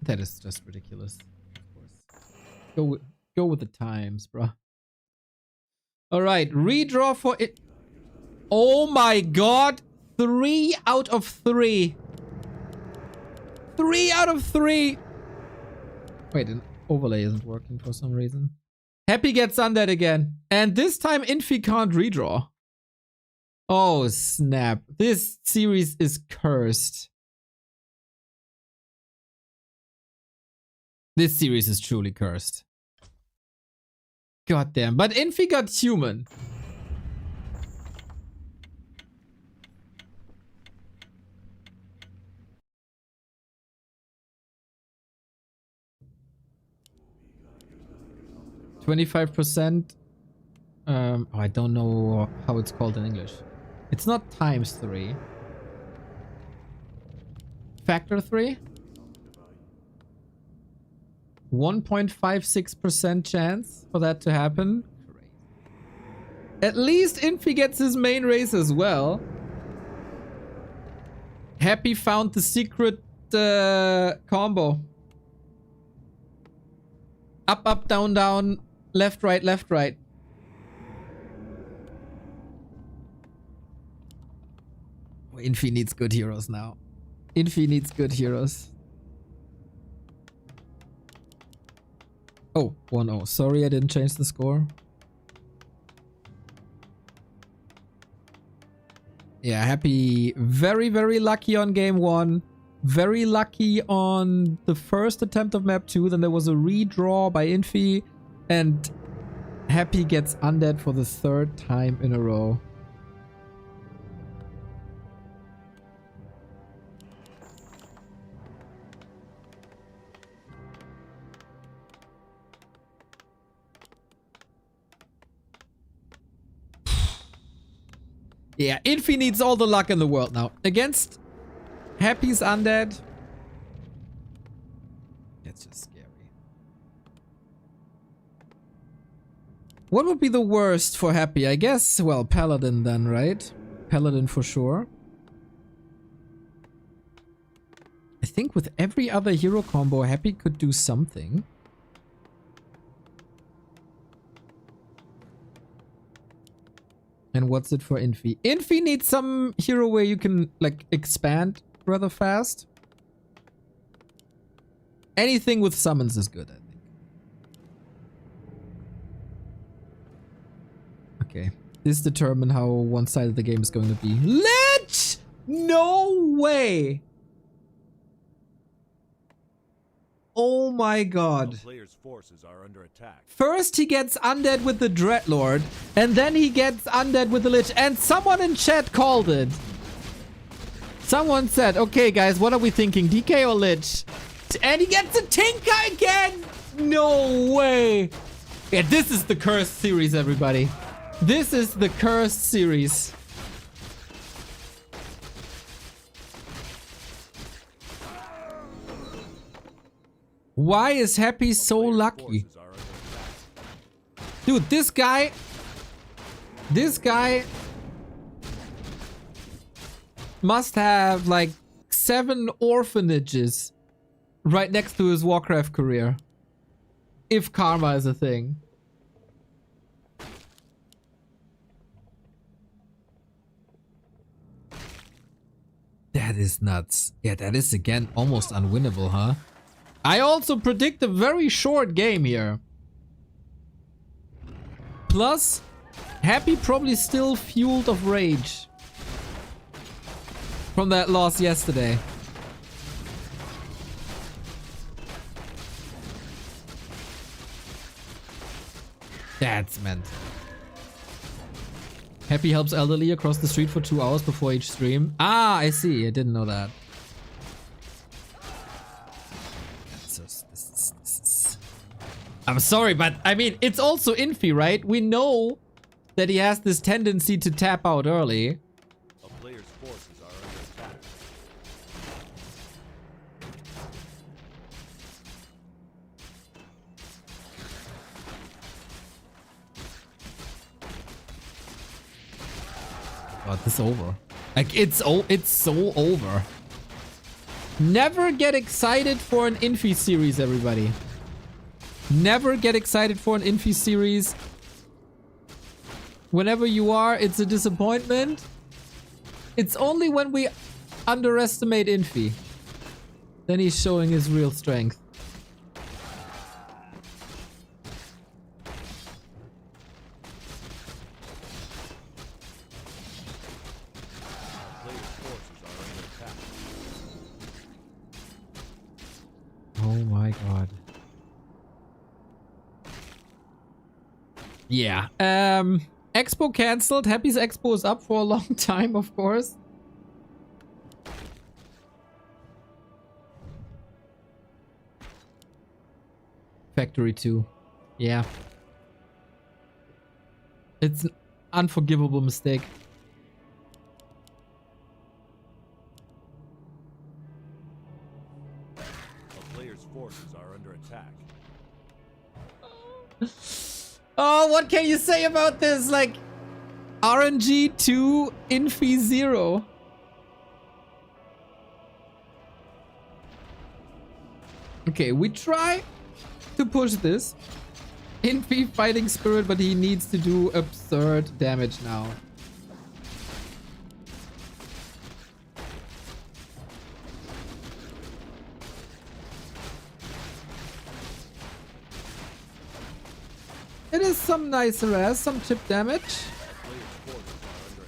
That is just ridiculous. Of course. Go with the times, bro. All right, redraw for it. Oh my god. 3 out of 3. 3 out of 3. Wait, an overlay isn't working for some reason. Happy gets undead again. And this time Infi can't redraw. Oh, snap. This series is cursed. This series is truly cursed. God damn. But Infi got human. %. Oh, I don't know how it's called in English. It's not times 3. Factor 3? 1.56% chance for that to happen. At least Infi gets his main race as well. Happy found the secret combo. Up, up, down, down. Left, right, left, right. Oh, Infi needs good heroes now. Infi needs good heroes. Oh, 1-0. Sorry, I didn't change the score. Yeah, Happy. Very, very lucky on game 1. Very lucky on the first attempt of map 2. Then there was a redraw by Infi. And Happy gets undead for the 3rd time in a row. Yeah, Infi needs all the luck in the world now. Against Happy's undead. That's just scary. What would be the worst for Happy? I guess, well, Paladin then, right? Paladin for sure. I think with every other hero combo, Happy could do something. And what's it for Infi? Infi needs some hero where you can, like, expand rather fast. Anything with summons is good, I think. Okay. This determines how one side of the game is going to be. Lich! No way! Oh my god. The player's forces are under attack. First he gets undead with the Dreadlord, and then he gets undead with the Lich, and someone in chat called it. Someone said, okay guys, what are we thinking, DK or Lich? And he gets a Tinker again! No way! Yeah, this is the cursed series, everybody. This is the cursed series. Why is Happy so lucky? Dude, this guy must have like 7 orphanages right next to his Warcraft career. If karma is a thing. That is nuts. Yeah, that is again almost unwinnable, huh? I also predict a very short game here. Plus, Happy probably still fueled of rage from that loss yesterday. That's mental. Happy helps elderly across the street for 2 hours before each stream. Ah, I see. I didn't know that. I'm sorry, but I mean, it's also Infi, right? We know that he has this tendency to tap out early. A player's forces are under attack. God, this is over. Like, it's so over. Never get excited for an Infi series, everybody. Never get excited for an Infi series. Whenever you are, it's a disappointment. It's only when we underestimate Infi. Then he's showing his real strength. Oh my god. Yeah. Expo cancelled. Happy's Expo is up for a long time, of course. Factory 2. Yeah. It's an unforgivable mistake. A player's forces are under attack. Oh, what can you say about this? Like, RNG 2, Infi 0. Okay, we try to push this. Infi fighting spirit, but he needs to do absurd damage now. It is some nice harass, some chip damage.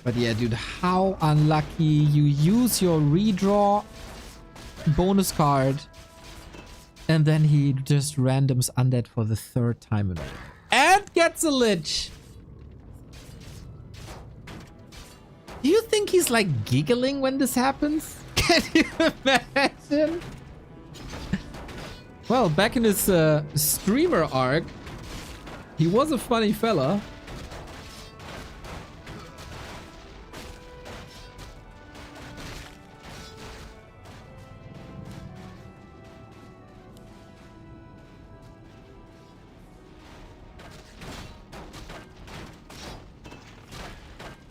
But yeah, dude, how unlucky. You use your redraw bonus card and then he just randoms undead for the 3rd time in a row. And gets a lich. Do you think he's like giggling when this happens? Can you imagine? Well, back in his streamer arc, he was a funny fella.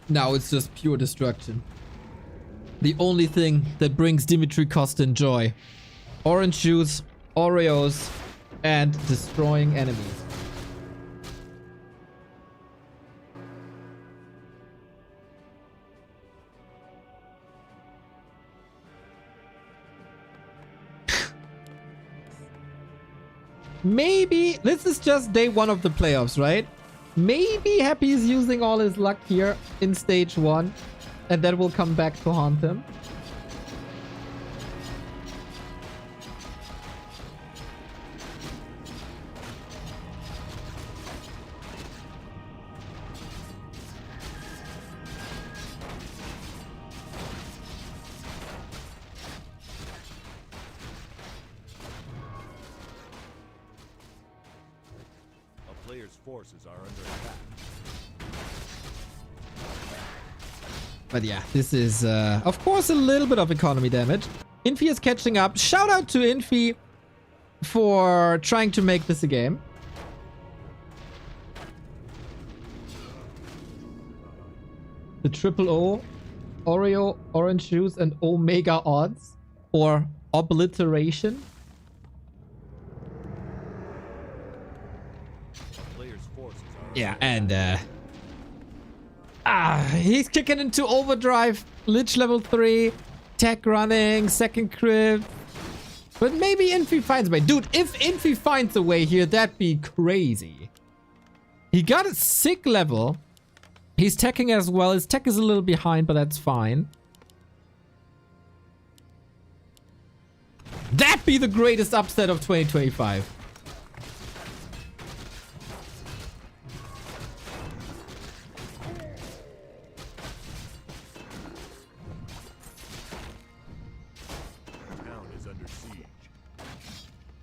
Now it's just pure destruction. The only thing that brings Dimitri Kostin joy. Orange juice, Oreos, and destroying enemies. Maybe this is just day 1 of the playoffs, right? Maybe Happy is using all his luck here in stage 1, and that will come back to haunt him. Player's forces are under attack. But yeah, this is, of course, a little bit of economy damage. Infi is catching up. Shout out to Infi for trying to make this a game. The triple O, Oreo, Orange Juice, and Omega odds. Or obliteration. Yeah, and he's kicking into overdrive. Lich level 3, tech running, second crit. But maybe Infi finds a way. Dude, if Infi finds a way here, that'd be crazy. He got a sick level. He's teching as well. His tech is a little behind, but that's fine. That'd be the greatest upset of 2025.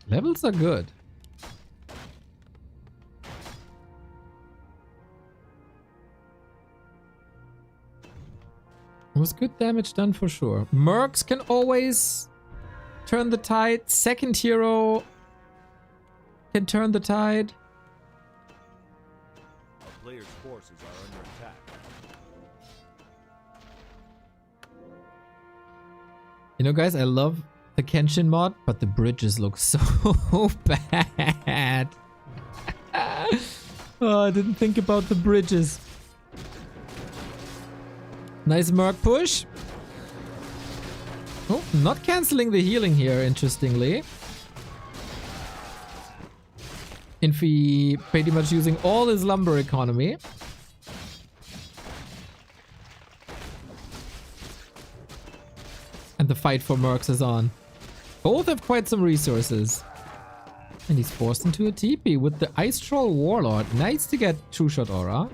Levels are good. It was good damage done for sure. Mercs can always turn the tide. Second hero can turn the tide. A player's forces are under attack. You know, guys, I love the Kenshin mod, but the bridges look so bad. Oh, I didn't think about the bridges. Nice Merc push. Oh, not canceling the healing here, interestingly. Infi pretty much using all his lumber economy. And the fight for Mercs is on. Both have quite some resources. And he's forced into a TP with the Ice Troll Warlord. Nice to get True Shot Aura.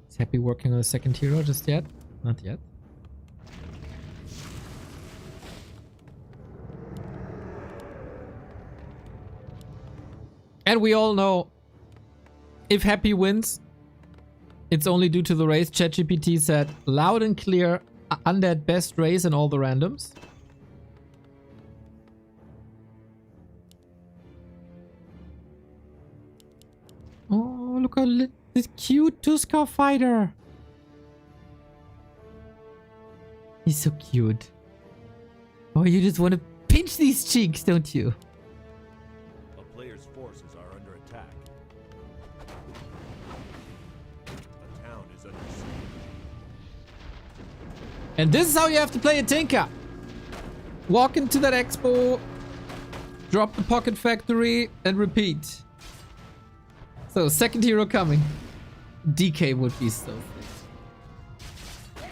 Is Happy working on a second hero just yet? Not yet. And we all know, if Happy wins, it's only due to the race. ChatGPT said loud and clear, undead best race in all the randoms. Oh, look at this cute Tuskar fighter. He's so cute. Oh, you just want to pinch these cheeks, don't you? A player's forces are under attack. A town is under siege. And this is how you have to play a Tinker. Walk into that expo, drop the pocket factory, and repeat. So, second hero coming. DK would be so sick.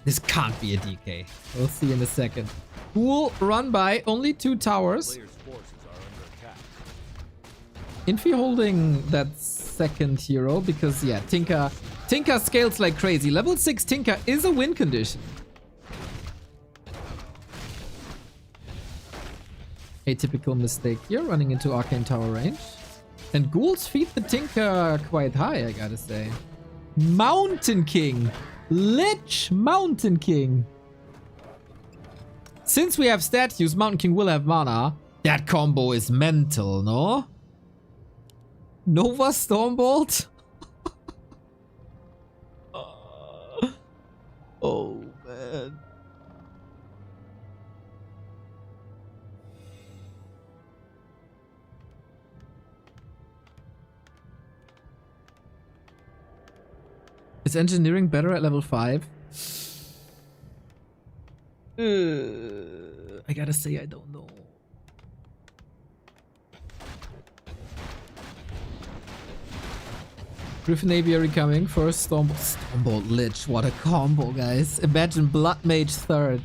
This can't be a DK. We'll see in a second. Cool run by, only 2 towers. Player's forces are under attack. Infi holding that second hero because, yeah, Tinker scales like crazy. Level 6 Tinker is a win condition. Atypical mistake here, running into Arcane Tower range. And ghouls feed the Tinker quite high, I gotta say. Mountain King! Lich Mountain King! Since we have statues, Mountain King will have mana. That combo is mental, no? Nova Stormbolt? Oh, man. Is engineering better at level 5? I gotta say, I don't know. Griffin Aviary coming. First Stormbolt Lich. What a combo, guys. Imagine Blood Mage third.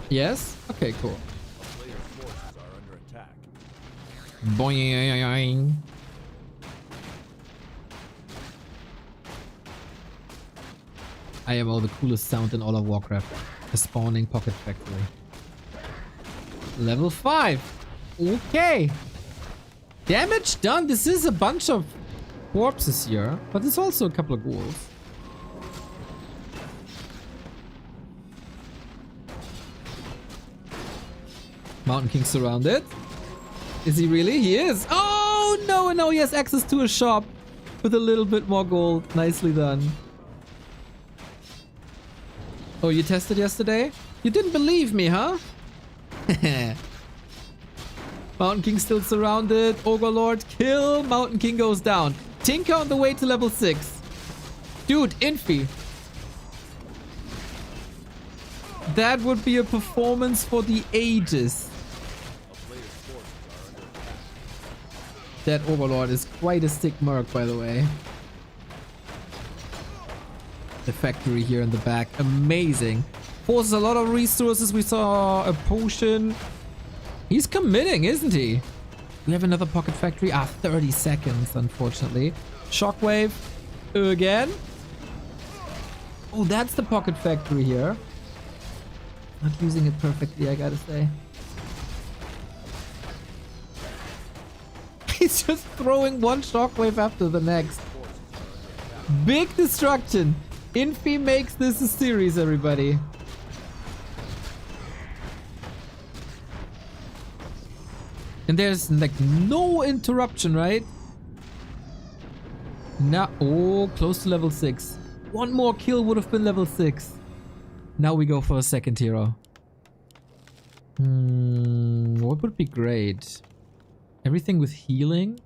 Yes? Okay, cool. A player's forces are under attack. Boing. I am all the coolest sound in all of Warcraft. A spawning pocket factory. Level 5. Okay. Damage done. This is a bunch of corpses here, but it's also a couple of ghouls. Mountain King surrounded. Is he really? He is. Oh, no, he has access to a shop with a little bit more gold. Nicely done. Oh, you tested yesterday? You didn't believe me, huh? Mountain King still surrounded. Ogre Lord kill. Mountain King goes down. Tinker on the way to level 6. Dude, Infi. That would be a performance for the ages. A player's forces are under attack. That Overlord is quite a stick merc, by the way. The factory here in the back. Amazing. Forces a lot of resources. We saw a potion. He's committing, isn't he? We have another pocket factory. 30 seconds, unfortunately. Shockwave. Again. Oh, that's the pocket factory here. Not using it perfectly, I gotta say. He's just throwing one shockwave after the next. Big destruction. Infi makes this a series, everybody. And there's like no interruption, right? Now, oh, close to level 6. One more kill would have been level 6. Now we go for a second hero. What would be great? Everything with healing?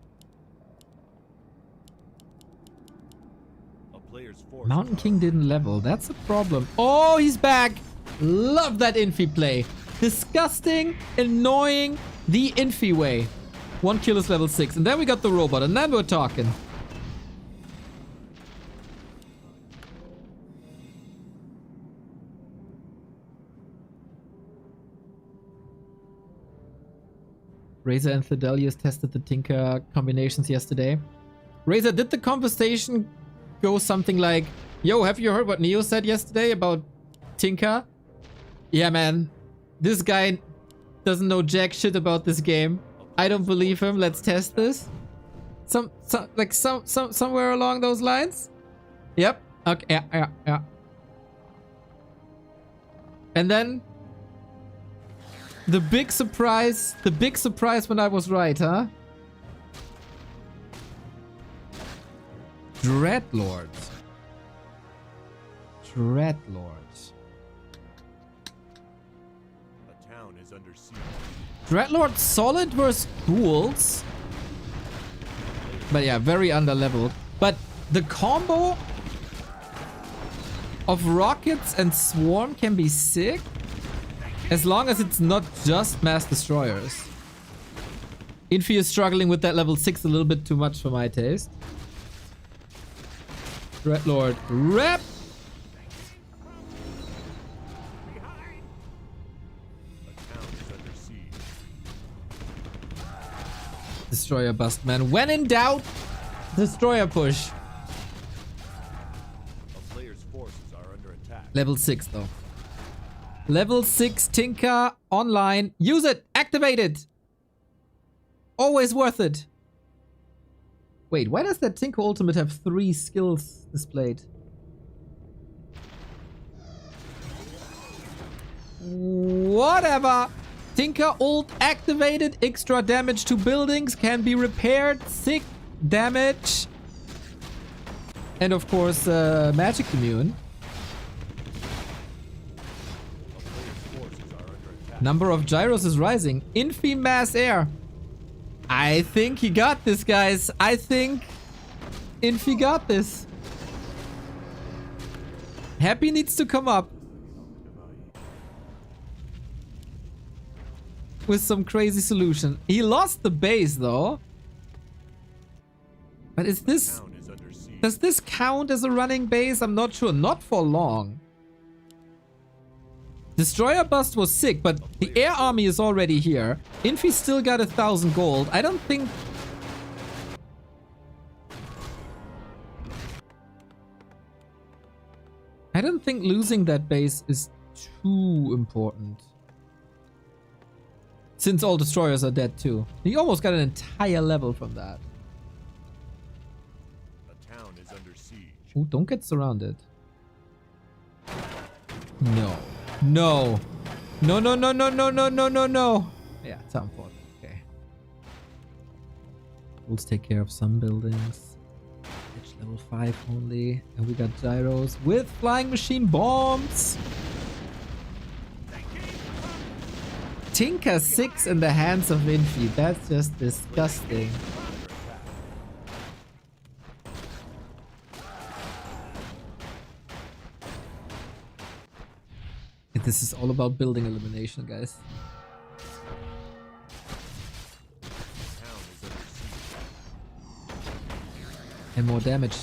A player's force Mountain King didn't level. That's a problem. Oh, he's back. Love that Infi play. Disgusting, annoying, the Infi way. One kill is level 6. And then we got the robot. And then we're talking. Razor and Thedelius tested the Tinker combinations yesterday. Razor, did the conversation go something like, yo, have you heard what Neo said yesterday about Tinker? Yeah, man. This guy doesn't know jack shit about this game. I don't believe him. Let's test this. Somewhere along those lines? Yep. Okay, yeah. And then the big surprise when I was right, huh? Dreadlords. A town is under siege. Dreadlord solid versus ghouls. But yeah, very underleveled. But the combo of rockets and swarm can be sick. As long as it's not just mass destroyers. Infi is struggling with that level 6 a little bit too much for my taste. Dreadlord rep. A town is under siege. Destroyer bust, man. When in doubt, destroyer push. A player's forces are under attack. Level 6 though. Level 6 Tinker online. Use it. Activate it. Always worth it. Wait, why does that Tinker ultimate have 3 skills displayed? Whatever. Tinker ult activated. Extra damage to buildings can be repaired. Sick damage. And of course, magic immune. Number of gyros is rising. Infi mass air. I think he got this, guys. I think Infi got this. Happy needs to come up with some crazy solution. He lost the base though. But is this... Town is under siege. Does this count as a running base? I'm not sure. Not for long. Destroyer bust was sick, but the air army is already here. Infi still got 1,000 gold. I don't think... losing that base is too important. Since all destroyers are dead too. He almost got an entire level from that. A town is under siege. Ooh, don't get surrounded. No. No. No, no, no, no, no, no, no, no, no. Yeah, town fort. Okay. We'll take care of some buildings. Edge level 5 only. And we got gyros with flying machine bombs. Tinker 6 in the hands of Infi. That's just disgusting. This is all about building elimination, guys. Town is under siege. And more damage.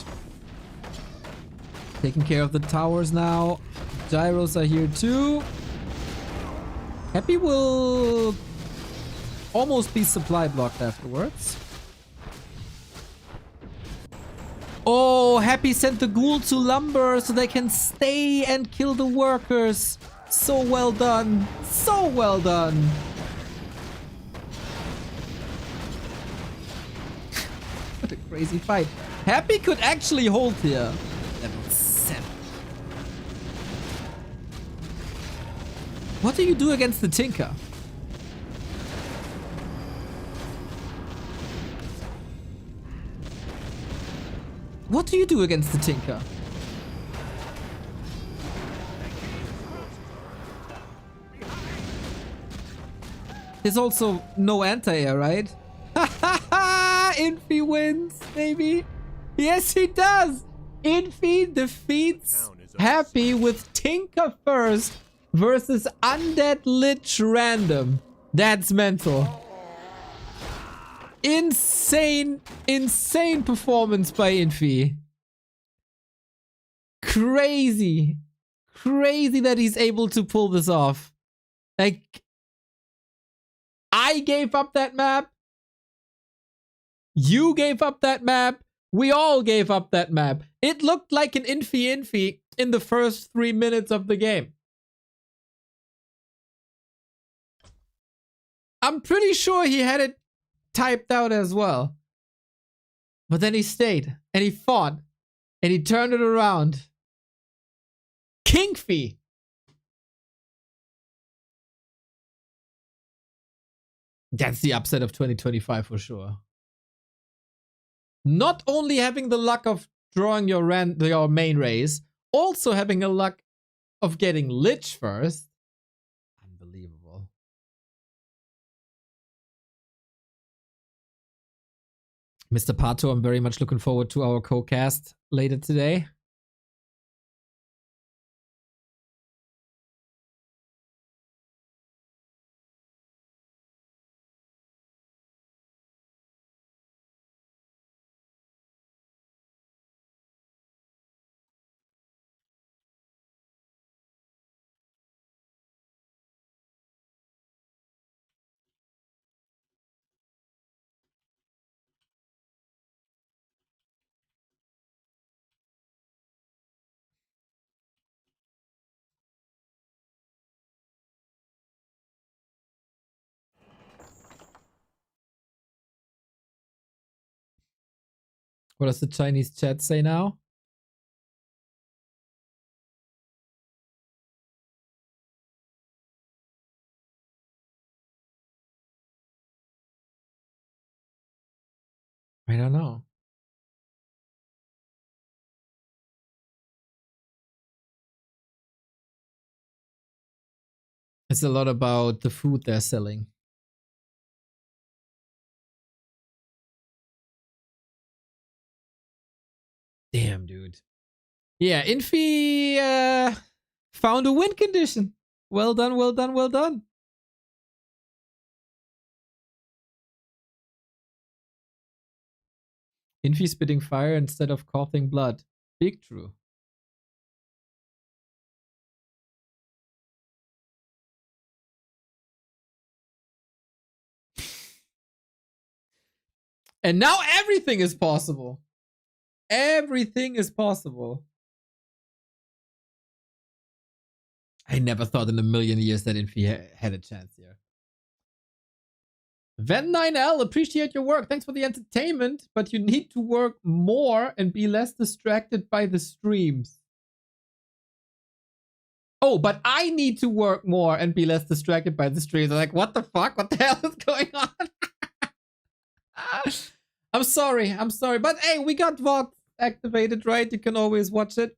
Taking care of the towers now. Gyros are here too. Happy will almost be supply blocked afterwards. Oh, Happy sent the ghoul to lumber so they can stay and kill the workers. So well done. So well done. What a crazy fight. Happy could actually hold here. Level 7. What do you do against the Tinker? What do you do against the Tinker? There's also no anti-air, right? Infi wins, maybe? Yes, he does! Infi defeats Happy with Tinker first versus Undead Lich random. That's mental. Insane, insane performance by Infi. Crazy. Crazy that he's able to pull this off. Like, I gave up that map. You gave up that map. We all gave up that map. It looked like an Infi in the first 3 minutes of the game. I'm pretty sure he had it typed out as well. But then he stayed and he fought and he turned it around. Kingfi. That's the upset of 2025 for sure. Not only having the luck of drawing your main race, also having a luck of getting Lich first. Unbelievable. Mr. Pato, I'm very much looking forward to our co-cast later today. What does the Chinese chat say now? I don't know. It's a lot about the food they're selling. Damn, dude. Yeah, Infi found a win condition. Well done, well done, well done. Infi spitting fire instead of coughing blood. Big true. And now everything is possible. Everything is possible. I never thought in a million years that Infi had a chance here. Ven9L, appreciate your work. Thanks for the entertainment, but you need to work more and be less distracted by the streams. Oh, but I need to work more and be less distracted by the streams. I'm like, what the fuck? What the hell is going on? I'm sorry. But hey, we got VOD activated, right? You can always watch it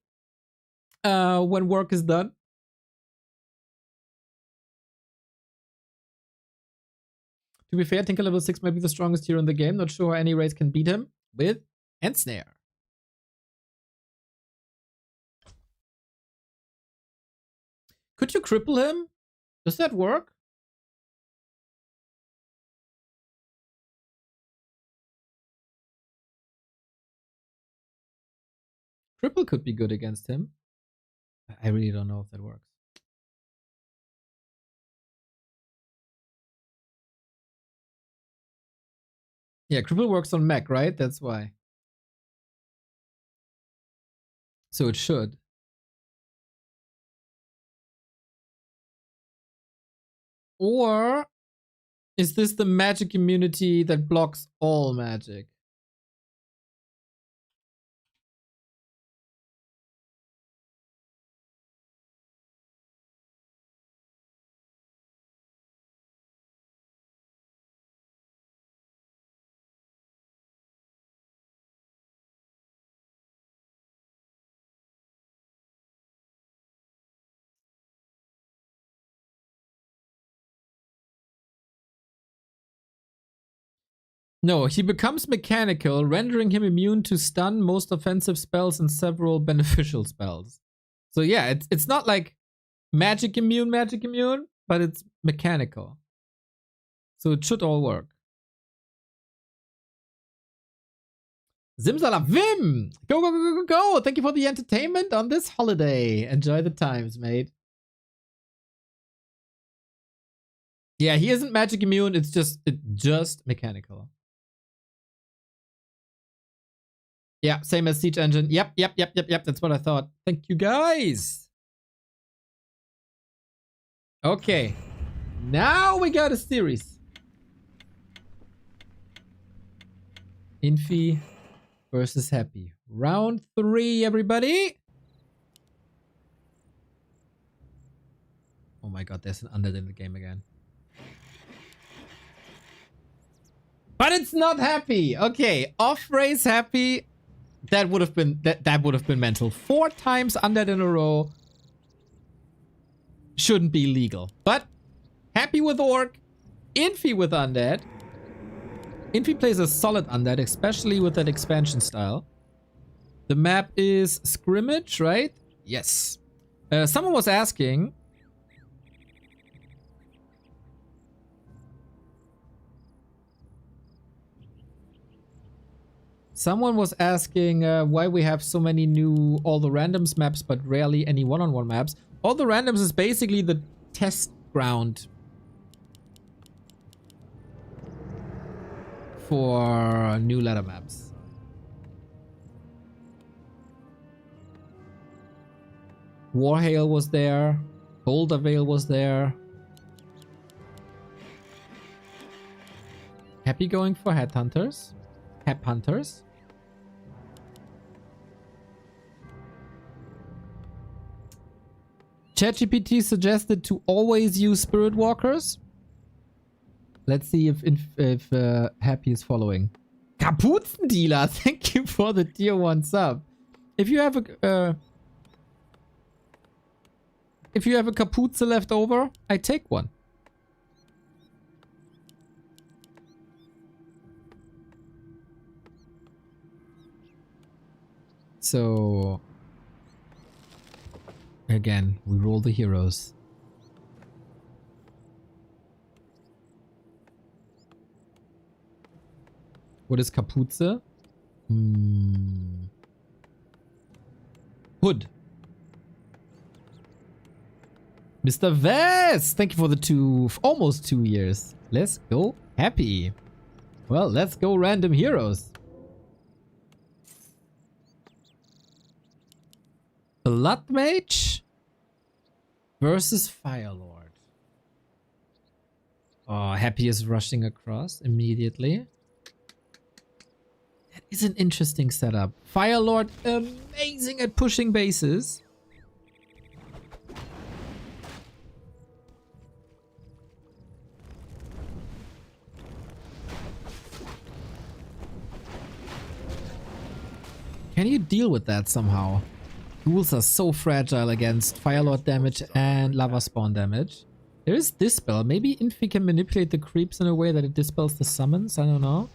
when work is done. To be fair, Tinker level 6 might be the strongest hero in the game. Not sure how any race can beat him with Ensnare. Could you cripple him? Does that work? Cripple could be good against him. I really don't know if that works. Yeah, cripple works on mech, right? That's why. So it should. Or is this the magic immunity that blocks all magic? No, he becomes mechanical, rendering him immune to stun, most offensive spells, and several beneficial spells. So yeah, it's not like magic immune, but it's mechanical. So it should all work. Zimzala Vim! Go, go, go, go, go, go! Thank you for the entertainment on this holiday. Enjoy the times, mate. Yeah, he isn't magic immune, it's just mechanical. Yeah, same as Siege Engine. Yep. That's what I thought. Thank you, guys. Okay. Now we got a series. Infi versus Happy. Round 3, everybody. Oh my god, there's an undead in the game again. But it's not Happy. Okay, off race Happy. That would have been that would have been mental. 4 times undead in a row shouldn't be legal. But Happy with Orc, Infi with undead. Infi plays a solid undead, especially with that expansion style. The map is Scrimmage, right? Yes. Someone was asking. Someone was asking why we have so many new all the randoms maps, but rarely any one-on-one maps. All the randoms is basically the test ground for new ladder maps. Warhail was there. Boulder Vale was there. Happy going for headhunters. Hep hunters. ChatGPT suggested to always use Spirit Walkers. Let's see if Happy is following. Kapuzendealer, thank you for the tier 1 sub. If you have a Kapuze left over, I take one. So again, we roll the heroes. What is Kapuze? Hood. Mr. Vest! Thank you for the almost 2 years. Let's go Happy. Well, let's go random heroes. Blood Mage versus Firelord. Oh, Happy is rushing across immediately. That is an interesting setup. Firelord, amazing at pushing bases. Can you deal with that somehow? Ghouls are so fragile against Firelord damage and Lava Spawn damage. There is Dispel. Maybe Infi can manipulate the creeps in a way that it dispels the summons. I don't know.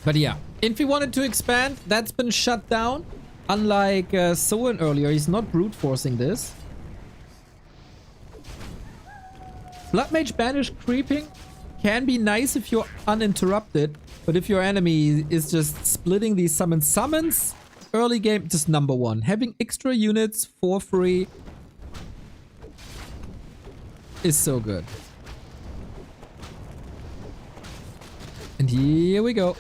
But yeah, Infi wanted to expand. That's been shut down. Unlike Soen earlier, he's not brute forcing this. Blood Mage Banish creeping can be nice if you're uninterrupted, but if your enemy is just splitting these summons, early game just number 1. Having extra units for free is so good. And here we go.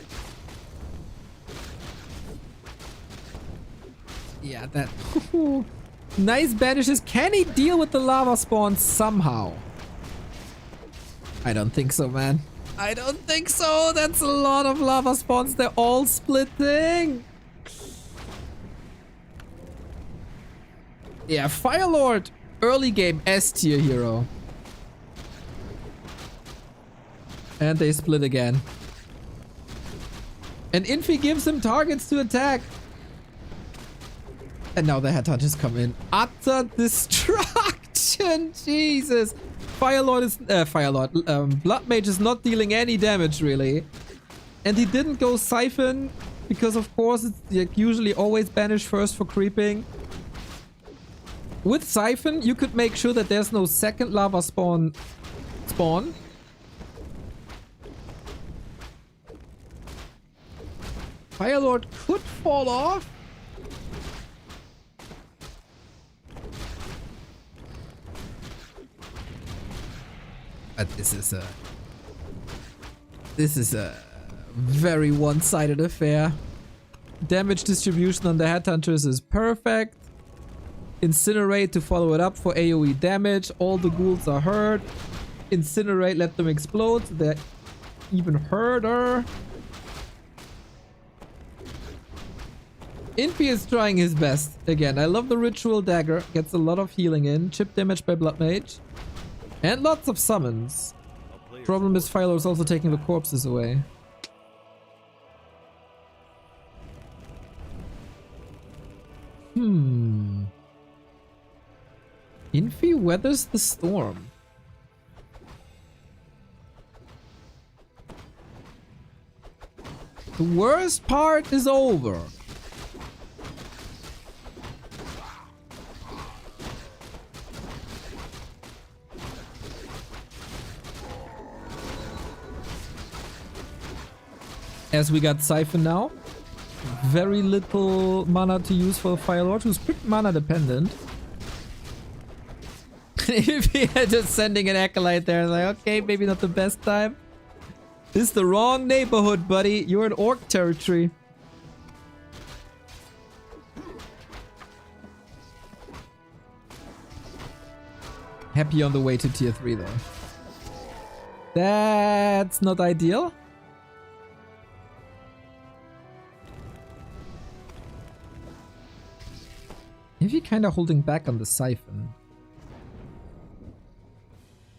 Yeah, that... Nice banishes. Can he deal with the lava spawn somehow? I don't think so, man. I don't think so. That's a lot of lava spawns. They're all splitting. Yeah, Firelord. Early game S tier hero. And they split again. And Infi gives him targets to attack. And now the headhunters come in. Utter destruction! Jesus! Firelord is... Blood Mage is not dealing any damage, really. And he didn't go Siphon, because of course it's like usually always banish first for creeping. With Siphon, you could make sure that there's no second lava spawn. Firelord could fall off. But this is a very one-sided affair. Damage distribution on the headhunters is perfect. Incinerate to follow it up for AoE damage. All the ghouls are hurt. Incinerate, let them explode. So they're even harder. Infi is trying his best. Again, I love the ritual dagger. Gets a lot of healing in. Chip damage by Blood Mage. And lots of summons. Problem is Firelord is also taking the corpses away. Infi weathers the storm. The worst part is over. As we got Siphon now. Very little mana to use for Firelord, who's pretty mana dependent. If he had just sending an Acolyte there, like, okay, maybe not the best time. This is the wrong neighborhood, buddy. You're in Orc territory. Happy on the way to tier 3 though. That's not ideal. Maybe kind of holding back on the Siphon.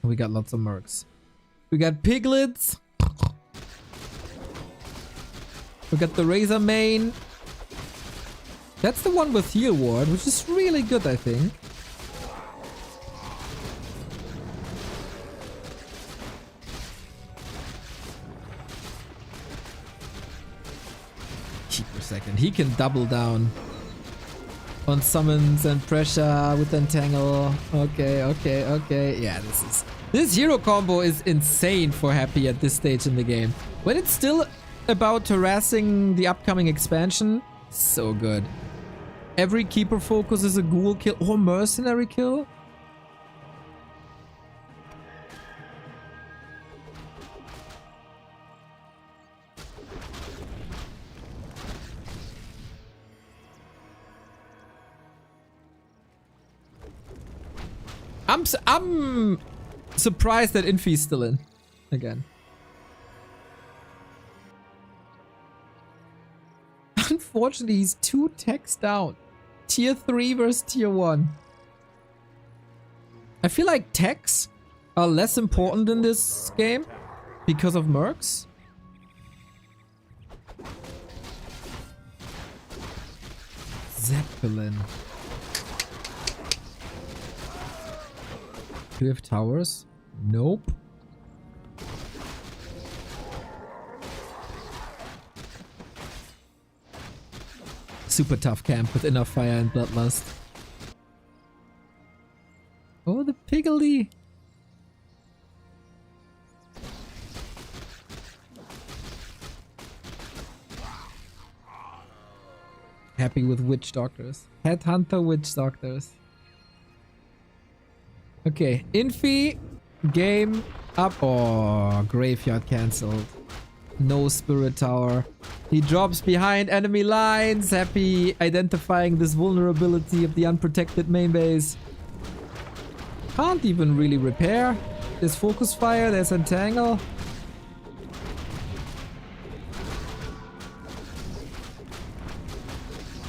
We got lots of mercs. We got piglets. We got the Razor Mane. That's the one with heal ward, which is really good, I think. Keep for a second. He can double down on summons and pressure with entangle. Okay. Yeah, this hero combo is insane for Happy at this stage in the game. When it's still about harassing the upcoming expansion, so good. Every keeper focus is a ghoul kill or mercenary kill. I'm surprised that Infi's still in again. Unfortunately, he's 2 techs down. Tier 3 versus tier 1. I feel like techs are less important in this game because of mercs. Zeppelin. Do we have towers? Nope. Super tough camp with enough fire and bloodlust. Oh, the Piggledy! Happy with witch doctors. Headhunter witch doctors. Okay, Infi, game up. Oh, graveyard cancelled. No spirit tower. He drops behind enemy lines. Happy identifying this vulnerability of the unprotected main base. Can't even really repair. There's focus fire, there's entangle.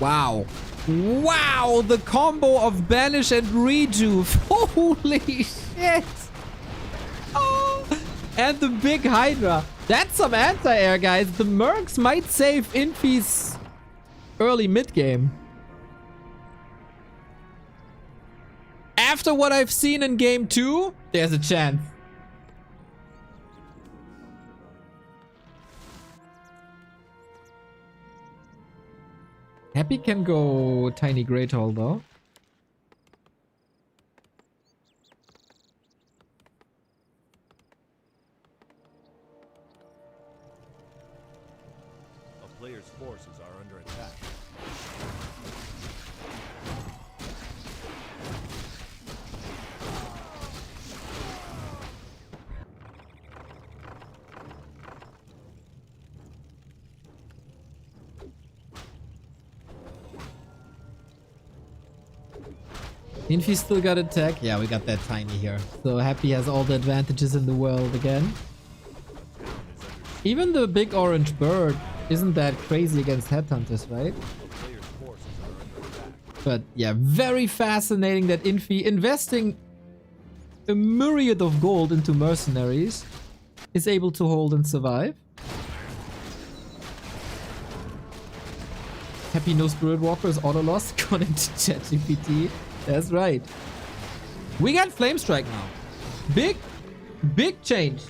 Wow. Wow, the combo of banish and rejuve. Holy shit. Oh, And the big Hydra. That's some anti-air, guys. The Mercs might save Infi's early mid-game. After what I've seen in game 2, there's a chance. Happy can go Tiny Great Hall though. A player's forces are under attack. Infi still got attack. Yeah, we got that Tiny here. So Happy has all the advantages in the world again. Even the big orange bird isn't that crazy against headhunters, right? Player's forces are under attack. But yeah, very fascinating that Infi, investing a myriad of gold into mercenaries, is able to hold and survive. Happy no Spirit Walker is auto lost according to ChatGPT. That's right. We got Flame Strike now. Big change.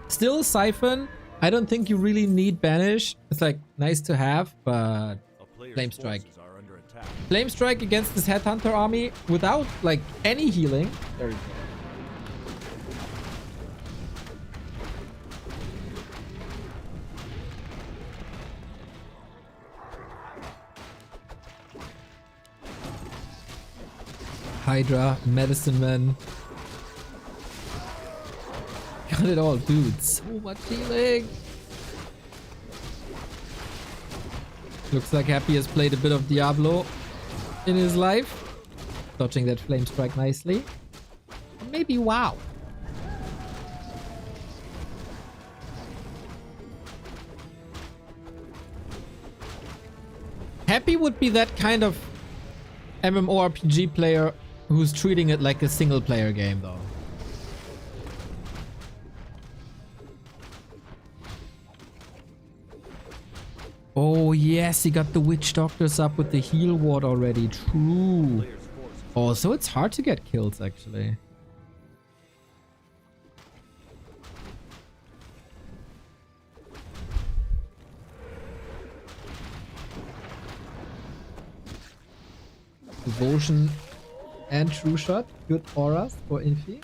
Still Siphon. I don't think you really need Banish. It's like nice to have, but A player's Flame Strike. forces are under attack. Flame Strike against this Headhunter army without like any healing. There you go. Hydra, Medicine Man. Got it all, dude. So much healing. Looks like Happy has played a bit of Diablo in his life. Dodging that Flame Strike nicely. Maybe WoW. Happy would be that kind of MMORPG player who's treating it like a single player game though. Oh yes, he got the Witch Doctors up with the heal ward already. True. Player's forces Oh, so it's hard to get kills actually. Devotion and True Shot. Good auras for Infi.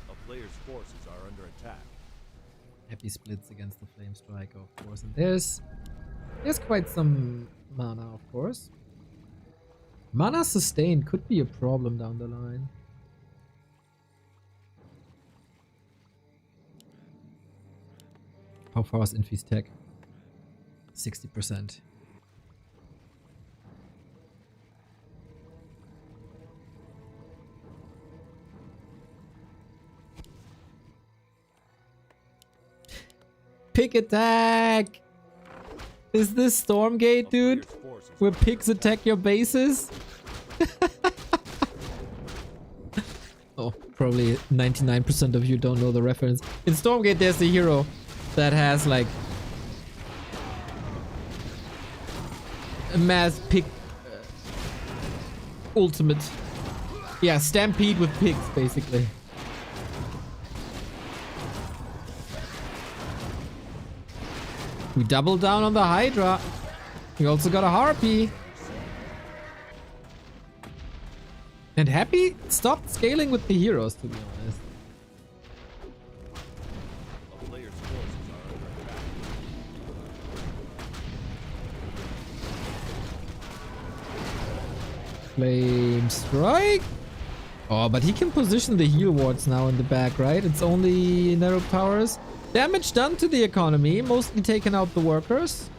A player's forces are under attack. Happy splits against the Flame Strike, of course. And there's quite some mana, of course. Mana sustain could be a problem down the line. How far is Infi's tech? 60%. Pick attack! Is this Stormgate, dude? Player's forces Where pigs attack your bases? Oh, probably 99% of you don't know the reference. In Stormgate, there's a hero that has like a mass pig ultimate. Yeah, stampede with pigs, basically. We double down on the Hydra. We also got a Harpy. And Happy stopped scaling with the heroes, to be honest. A player's forces are under attack. Flame Strike. Oh, but he can position the heal wards now in the back, right? It's only narrow towers. Damage done to the economy, mostly taken out the workers.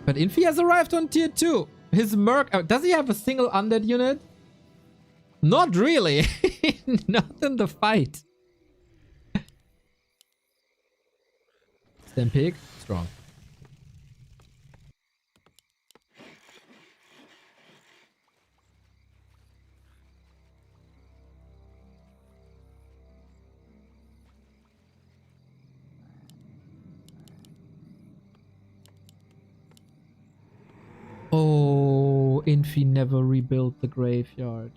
But Infi has arrived on tier 2. His Merc... does he have a single undead unit? Not really. Not in the fight. Stampig, strong. Oh, Infi never rebuilt the graveyard.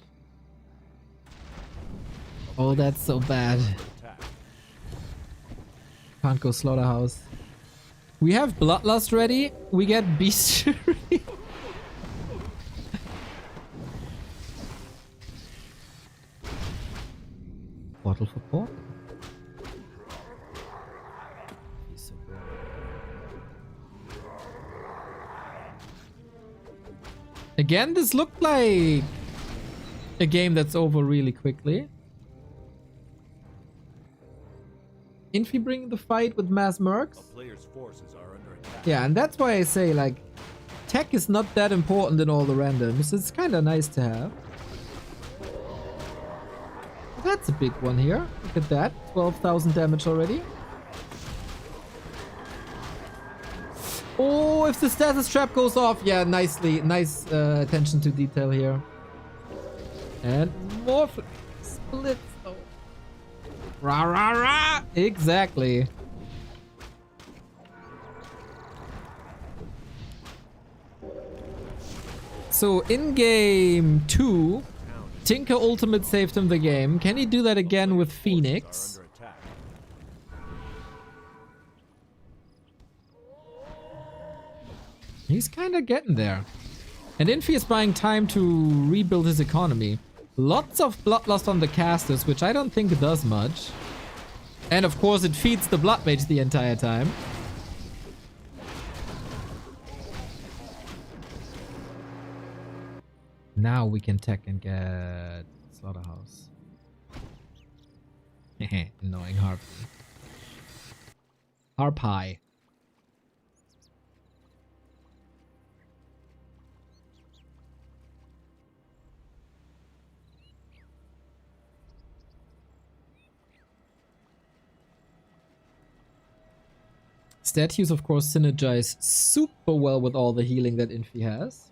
Oh, that's so bad. Can't go slaughterhouse. We have Bloodlust ready. We get Bestiary. Bottle for pork. He's so good. Again, this looked like a game that's over really quickly. Infi bringing the fight with mass mercs. Player's forces are under attack. Yeah, and that's why I say, like, tech is not that important in all the randoms. It's kind of nice to have. That's a big one here. Look at that. 12,000 damage already. Oh, if the status trap goes off. Yeah, nicely. Nice attention to detail here. And more splits. Oh. Rah, rah, rah. Exactly. So in game 2, Tinker Ultimate saved him the game. Can he do that again with Phoenix? Under attack. He's kind of getting there. And Infi is buying time to rebuild his economy. Lots of Bloodlust on the casters, which I don't think it does much. And of course it feeds the Blood Mage the entire time. Now we can tech and get Slaughterhouse. Annoying Harpy. Harpy. Statues, of course, synergize super well with all the healing that Infi has.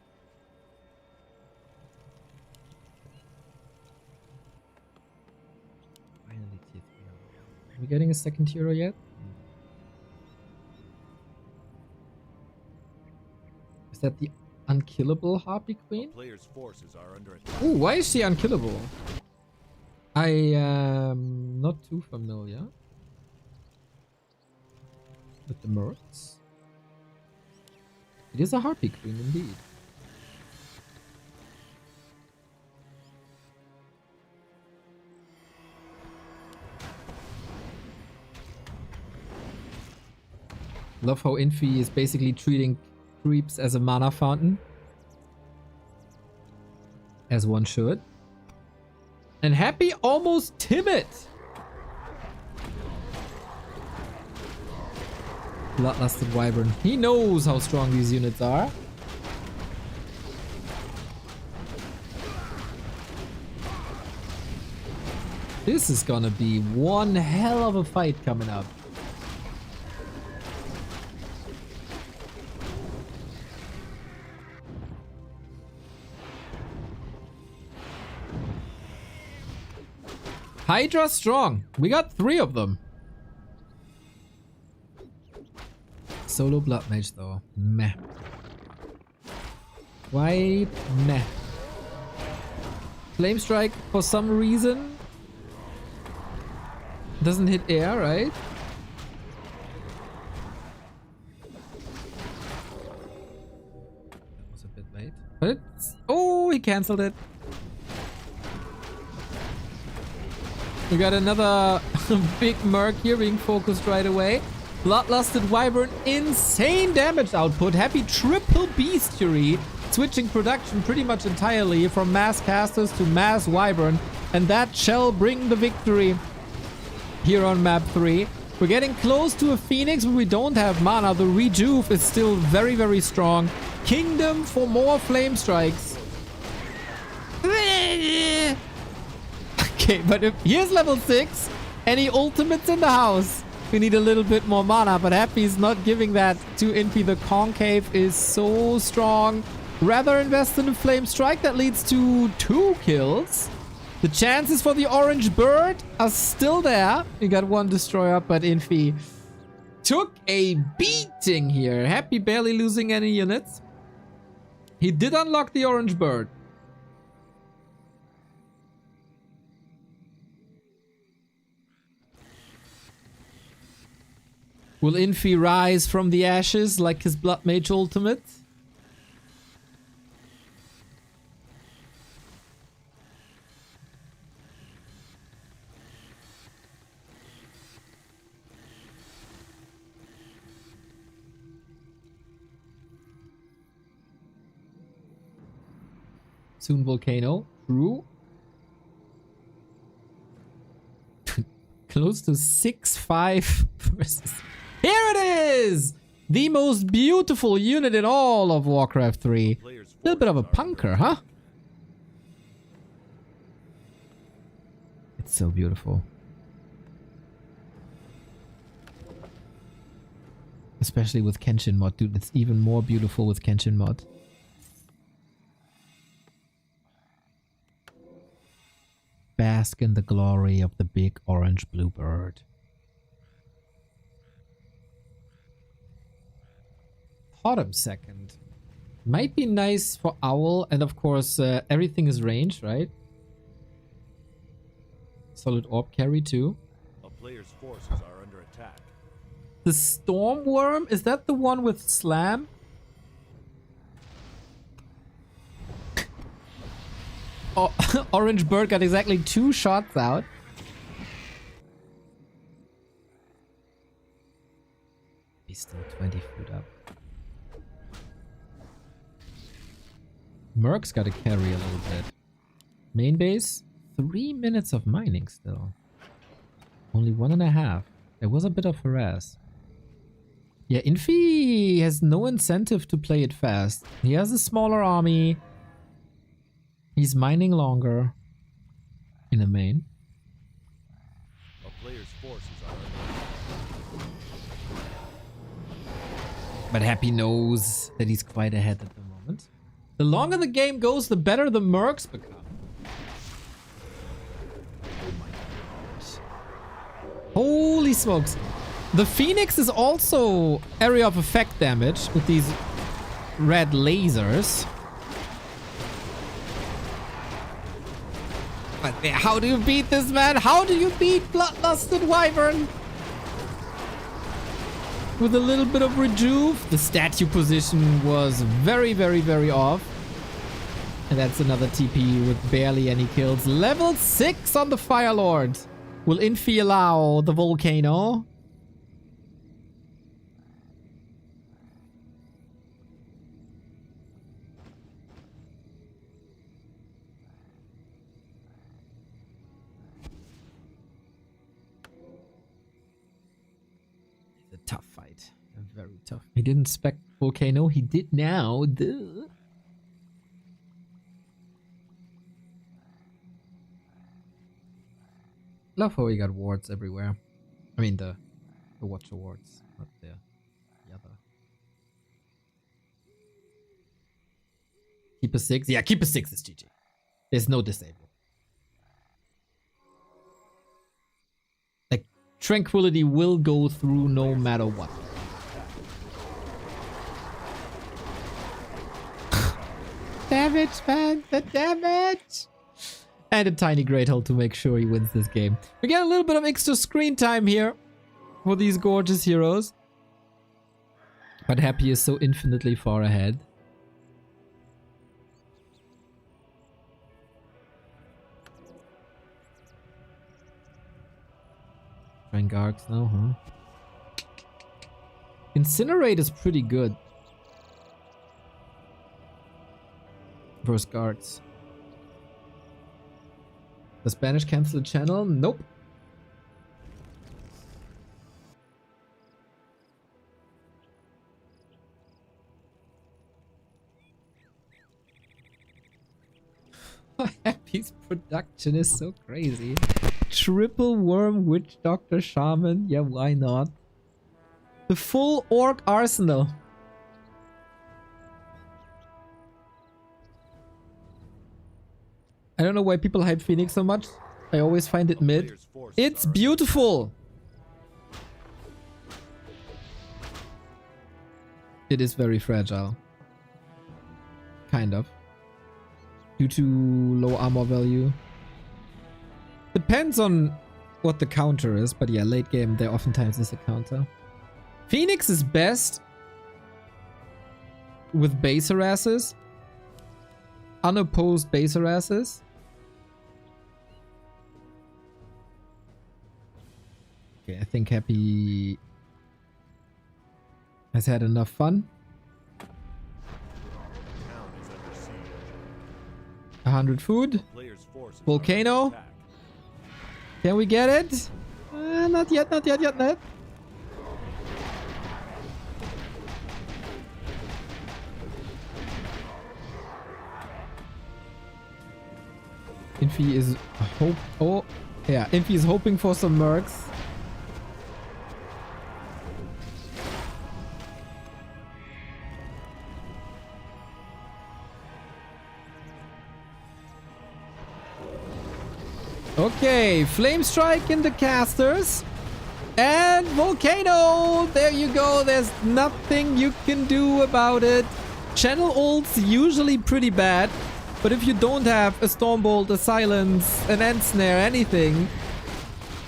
Finally, T3. Are we getting a second hero yet? Is that the unkillable Harpy Queen? Player's forces are under attack. Ooh, why is she unkillable? I am not too familiar with the mercs. It is a Harpy Queen indeed. Love how Infi is basically treating creeps as a mana fountain. As one should. And Happy almost timid. Bloodlusted Wyvern. He knows how strong these units are. This is gonna be one hell of a fight coming up. Hydra strong. We got 3 of them. Solo Blood Mage though. Meh. Quite meh. Flame Strike for some reason doesn't hit air, right? That was a bit late. But it's... Oh, he cancelled it. We got another big merc here being focused right away. Bloodlusted Wyvern, insane damage output. Happy triple bestiary, switching production pretty much entirely from mass casters to mass Wyvern. And that shall bring the victory here on map 3. We're getting close to a Phoenix, but we don't have mana. The Rejuve is still very, very strong. Kingdom for more flame strikes. Okay, but if here's level 6, any ultimates in the house. We need a little bit more mana, but Happy's not giving that to Infi. The Concave is so strong. Rather invest in a Flame Strike that leads to 2 kills. The chances for the orange bird are still there. We got 1 destroyer, but Infi took a beating here. Happy barely losing any units. He did unlock the orange bird. Will Infi rise from the ashes like his Blood Mage ultimate? Soon Volcano. True. Close to 6-5 versus... Here it is! The most beautiful unit in all of Warcraft 3. A little bit of a punker, huh? It's so beautiful. Especially with Kenshin mod, dude. It's even more beautiful with Kenshin mod. Bask in the glory of the big orange blue bird. Autumn second. Might be nice for Owl, and of course everything is range, right? Solid orb carry too. A player's forces are under attack. The Stormworm, is that the one with Slam? Oh, Orange Bird got exactly 2 shots out. He's still 20 foot up. Merc's got to carry a little bit. Main base, 3 minutes of mining still. Only 1.5. There was a bit of harass. Yeah, Infi has no incentive to play it fast. He has a smaller army. He's mining longer in the main. A player's forces are under attack. But Happy knows that he's quite ahead at the moment. The longer the game goes, the better the mercs become. Oh my gosh. Holy smokes. The Phoenix is also area of effect damage with these red lasers. But how do you beat this, man? How do you beat Bloodlusted Wyvern? With a little bit of rejuve. The statue position was very, very, very off. And that's another TP with barely any kills. Level 6 on the Fire Lord. Will Infi allow the volcano? Tough fight. Very tough. He didn't spec volcano. He did now. Duh. Love how he got wards everywhere. I mean the watcher wards, not the other. Keep a 6. Yeah, keep a 6 is GG. There's no disable. Like, Tranquility will go through no matter what. Damage, man! The damage! And a tiny Great Hole to make sure he wins this game. We get a little bit of extra screen time here for these gorgeous heroes. But Happy is so infinitely far ahead. Trying Gargs now, huh? Incinerate is pretty good. Versus Guards. Does Banish cancel the channel? Nope. Happy's production is so crazy. Triple Worm, Witch Doctor, Shaman. Yeah, why not? The full Orc arsenal. I don't know why people hype Phoenix so much. I always find it mid. Player's forces It's are beautiful. It is very fragile. Kind of. Due to low armor value. Depends on what the counter is, but yeah, late game there oftentimes is a counter. Phoenix is best with base harasses. Unopposed base harasses. Okay, I think Happy has had enough fun. town is under siege. 100 food. Player's forces are Volcano. under attack. Can we get it? Not yet, not yet, yet, not. Infi is Infi is hoping for some mercs. Okay, Flame Strike in the casters. And Volcano! There you go. There's nothing you can do about it. Channel ult's usually pretty bad. But if you don't have a Stormbolt, a Silence, an End Snare, anything,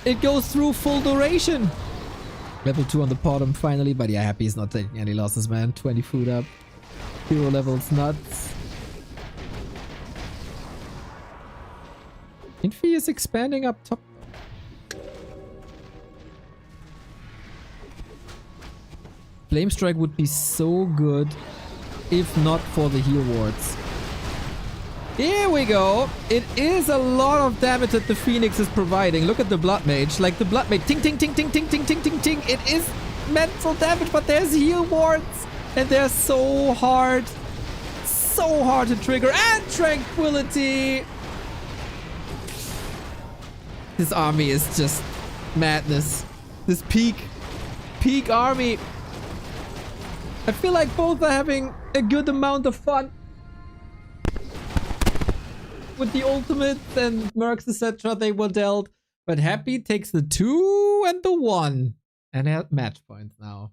it goes through full duration. Level 2 on the bottom finally. But yeah, Happy is not taking any losses, man. 20 food up. Hero levels nuts. Infi is expanding up top. Flame Strike would be so good if not for the heal wards. Here we go. It is a lot of damage that the Phoenix is providing. Look at the Blood Mage. Like the Blood Mage. Ting, ting, ting, ting, ting, ting, ting, ting, ting. It is mental damage, but there's heal wards. And they're so hard. So hard to trigger. And Tranquility. This army is just madness. This peak army. I feel like both are having a good amount of fun with the ultimates and mercs, etc. they were dealt. But Happy takes the 2 and the 1 and at match points now.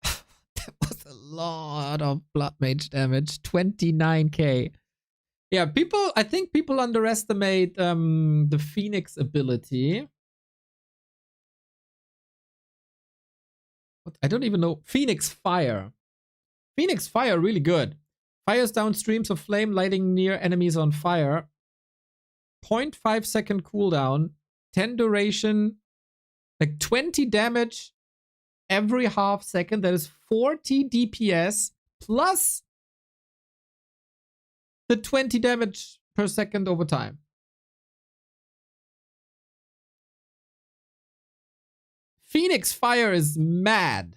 That was a lot of Blood Mage damage. 29k. Yeah, I think people underestimate the Phoenix ability. What? I don't even know. Phoenix Fire. Phoenix Fire, really good. Fires down streams of flame, lighting near enemies on fire. 0.5 second cooldown. 10 duration. Like 20 damage every half second. That is 40 DPS plus the 20 damage per second over time. Phoenix Fire is mad.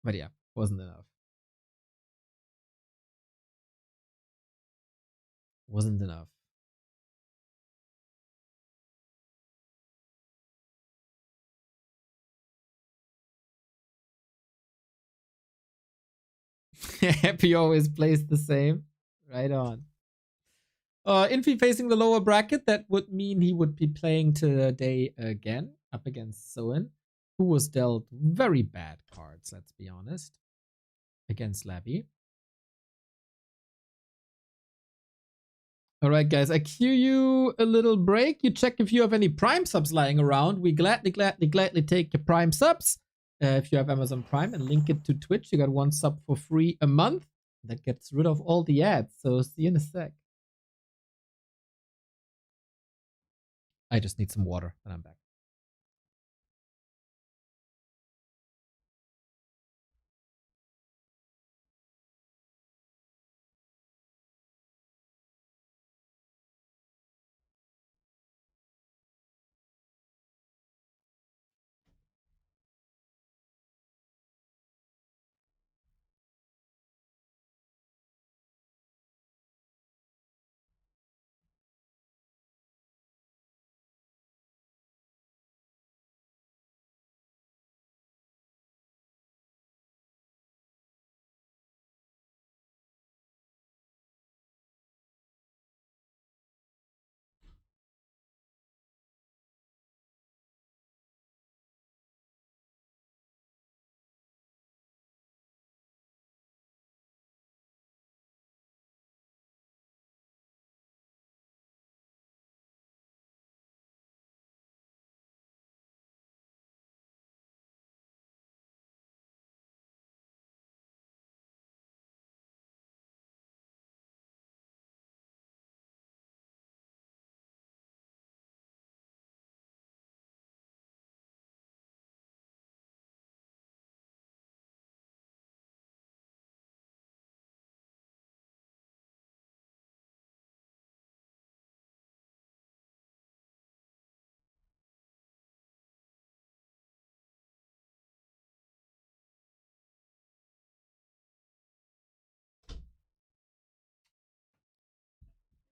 But yeah, wasn't enough. Wasn't enough. Happy always plays the same. Right on. Infi facing the lower bracket, that would mean he would be playing today again up against Soen, who was dealt very bad cards, let's be honest, against Labby. Alright guys, I cue you a little break. You check if you have any Prime subs lying around. We gladly take your Prime subs. If you have Amazon Prime, and link it to Twitch. You got 1 sub for free a month. That gets rid of all the ads. So see you in a sec. I just need some water and I'm back.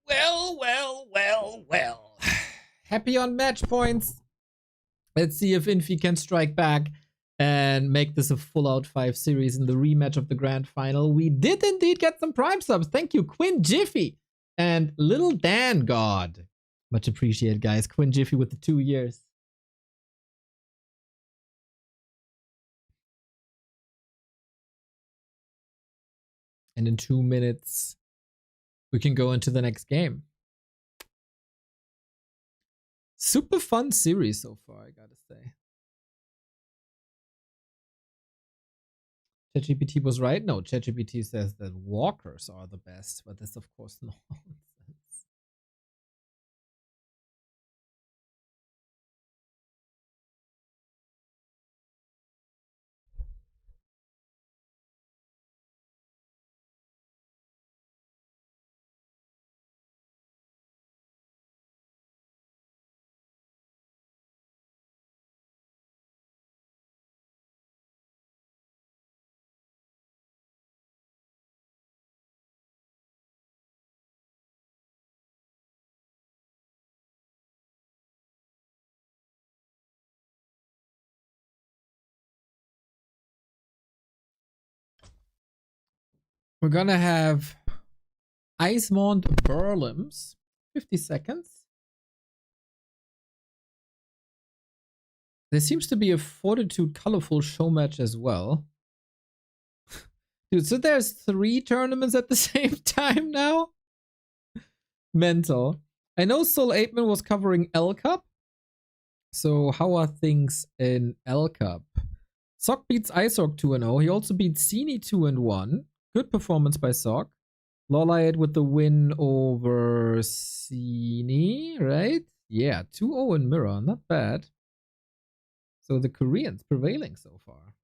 Well. Happy on match points. Let's see if Infi can strike back and make this a full out 5 series in the rematch of the grand final. We did indeed get some prime subs. Thank you, Quinn Jiffy and Little Dan God. Much appreciated, guys. Quinn Jiffy with the 2 years. And in 2 minutes, we can go into the next game. Super fun series so far, I gotta say. ChatGPT was right? No, ChatGPT says that walkers are the best, but that's of course nonsense. We're gonna have Icemont Burlims. 50 seconds. There seems to be a Fortitude Colorful show match as well. Dude, so there's 3 tournaments at the same time now? Mental. I know Soul 8man was covering L Cup. So how are things in L Cup? Sock beats Isorg 2-0. He also beat Cini 2-1. Good performance by Sock. Lolliot with the win over Cini, right? Yeah, 2-0 in Mirror. Not bad. So the Koreans prevailing so far.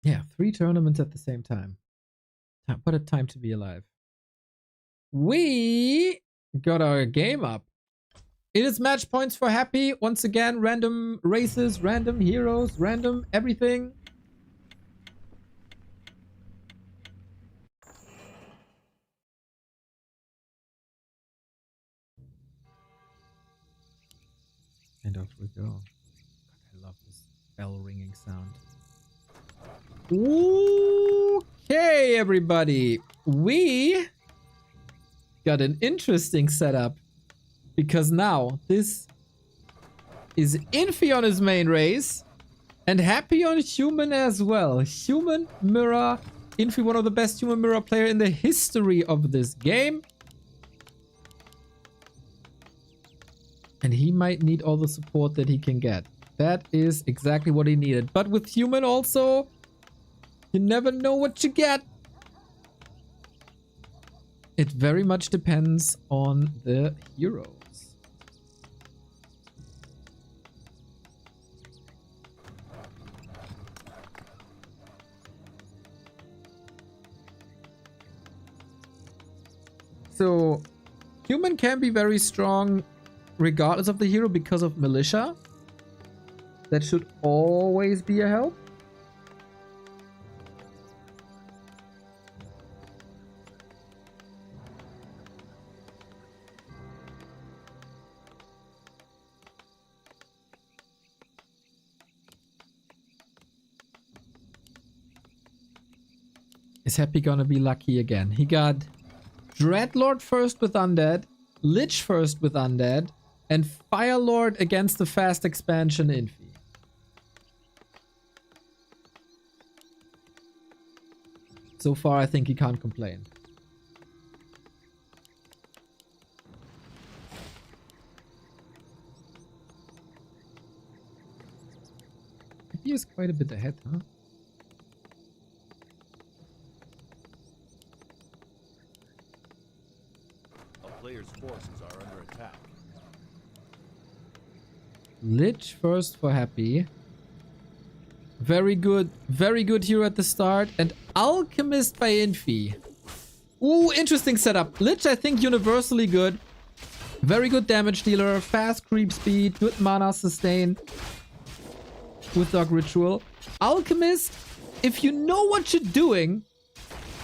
Yeah, 3 tournaments at the same time. What a time to be alive. We got our game up. It is match points for Happy. Once again, random races, random heroes, random everything. And off we go. God, I love this bell ringing sound. Okay, everybody. We got an interesting setup. Because now, this is Infi on his main race. And Happy on Human as well. Human Mirror. Infi, one of the best Human Mirror player in the history of this game. And he might need all the support that he can get. That is exactly what he needed. But with Human also, you never know what you get. It very much depends on the heroes. So, Human can be very strong regardless of the hero because of Militia. That should always be a help. Is Happy gonna be lucky again? He got Dreadlord first with Undead, Lich first with Undead, and Firelord against the fast expansion Infi. So far, I think he can't complain. He is quite a bit ahead, huh? Players' forces are under attack. Lich first for Happy. Very good hero at the start. And Alchemist by Infi. Ooh, interesting setup. Lich, I think, universally good. Very good damage dealer, fast creep speed, good mana sustain. with Dark Ritual. Alchemist, if you know what you're doing,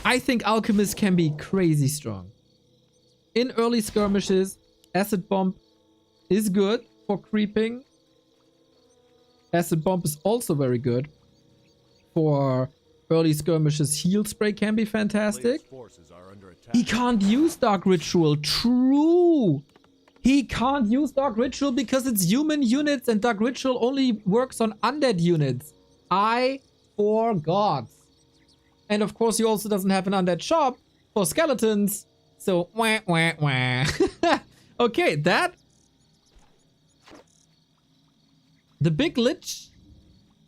I think Alchemist can be crazy strong. In early skirmishes, Acid Bomb is good for creeping. Acid Bomb is also very good for early skirmishes. Heal Spray can be fantastic. Forces are under attack. He can't use Dark Ritual. True. He can't use Dark Ritual because it's human units and Dark Ritual only works on undead units. I forgot. And of course, he also doesn't have an undead shop for skeletons. So, wah, wah, wah. Okay, that. The big Lich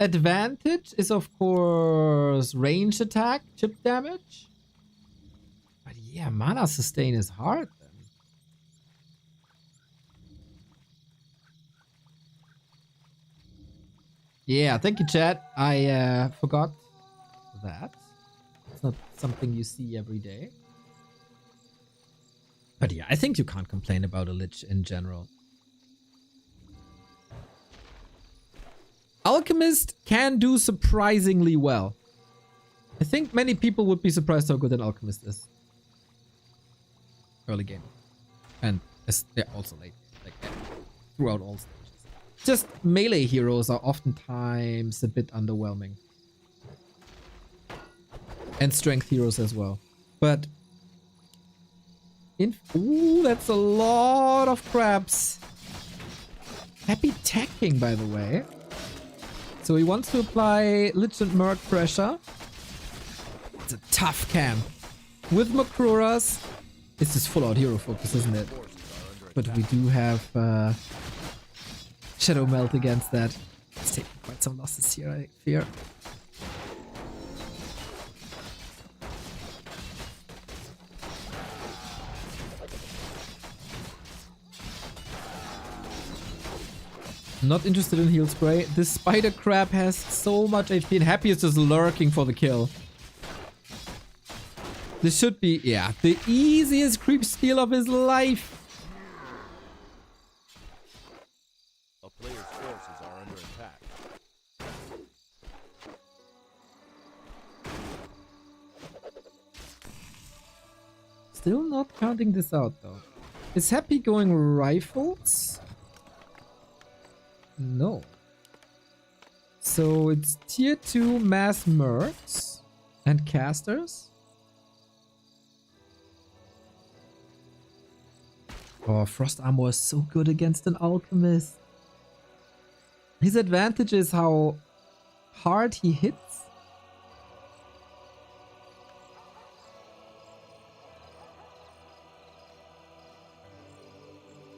advantage is, of course, range attack, chip damage. But yeah, mana sustain is hard then. Yeah, thank you, chat. I forgot that. It's not something you see every day. But yeah, I think you can't complain about a Lich in general. Alchemist can do surprisingly well. I think many people would be surprised how good an Alchemist is. Early game. And yeah, also late. Like throughout all stages. Just melee heroes are oftentimes a bit underwhelming. And strength heroes as well. But ooh, that's a lot of crabs. Happy tacking, by the way. So he wants to apply Lich and Merc pressure. It's a tough camp. With Makruras, it's just full out hero focus, isn't it? But we do have Shadow Melt against that. It's taking quite some losses here, I fear. Not interested in heal spray. This spider crab has so much HP and Happy is just lurking for the kill. This should be, yeah, the easiest creep steal of his life. A player's forces are under attack. Still not counting this out though. Is Happy going rifles? No. So it's tier 2 mass mercs and casters. Oh, Frost Armor is so good against an Alchemist. His advantage is how hard he hits.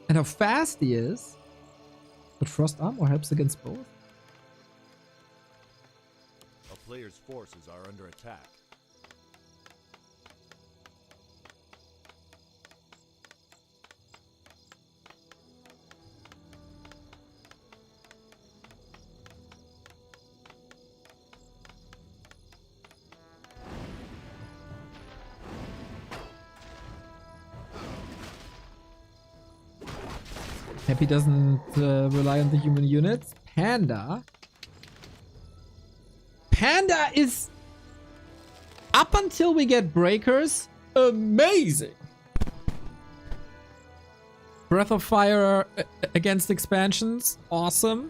And how fast he is. But Frost Armor helps against both. A player's forces are under attack. Happy doesn't rely on the human units. Panda is, up until we get breakers, amazing. Breath of Fire against expansions, awesome.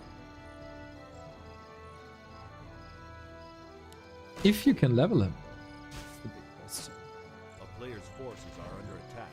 If you can level him. That's the big question. A player's forces are under attack.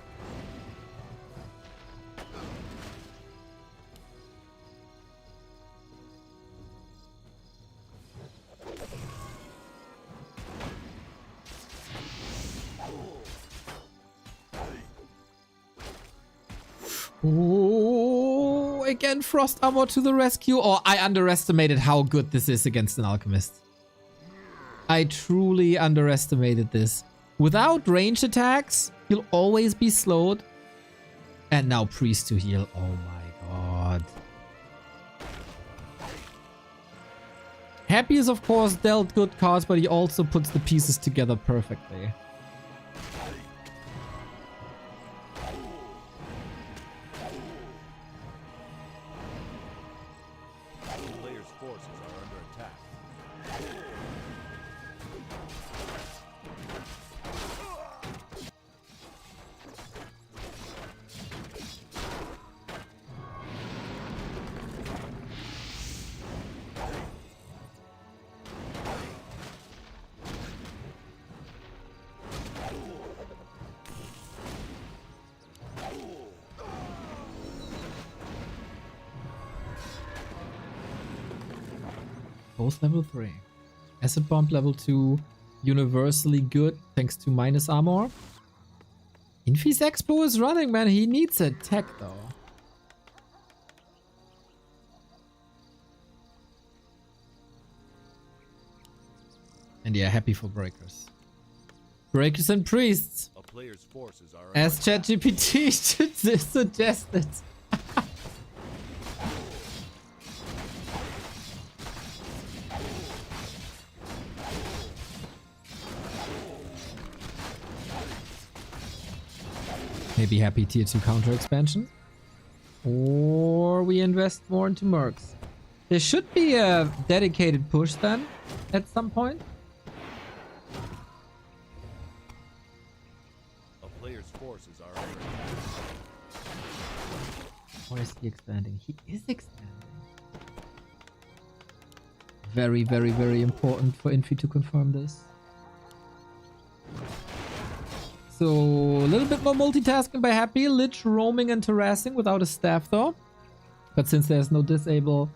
Oh, again, Frost Armor to the rescue. Oh, I underestimated how good this is against an Alchemist. I truly underestimated this. Without range attacks, he'll always be slowed. And now Priest to heal. Oh my god. Happy is, of course, dealt good cards, but he also puts the pieces together perfectly. The player's forces are under both level 3. Acid Bomb level 2, universally good thanks to minus armor. Infi's Expo is running, man. He needs a tech though. And yeah, happy for Breakers. Breakers and Priests. A player's forces are As ChatGPT suggested. Maybe happy tier 2 counter expansion. Or we invest more into mercs. There should be a dedicated push then at some point. a player's forces are under attack. Or is he expanding? He is expanding. Very, very, very important for Infi to confirm this. So, a little bit more multitasking by Happy. Lich roaming and harassing without a staff though. But since there's no disable,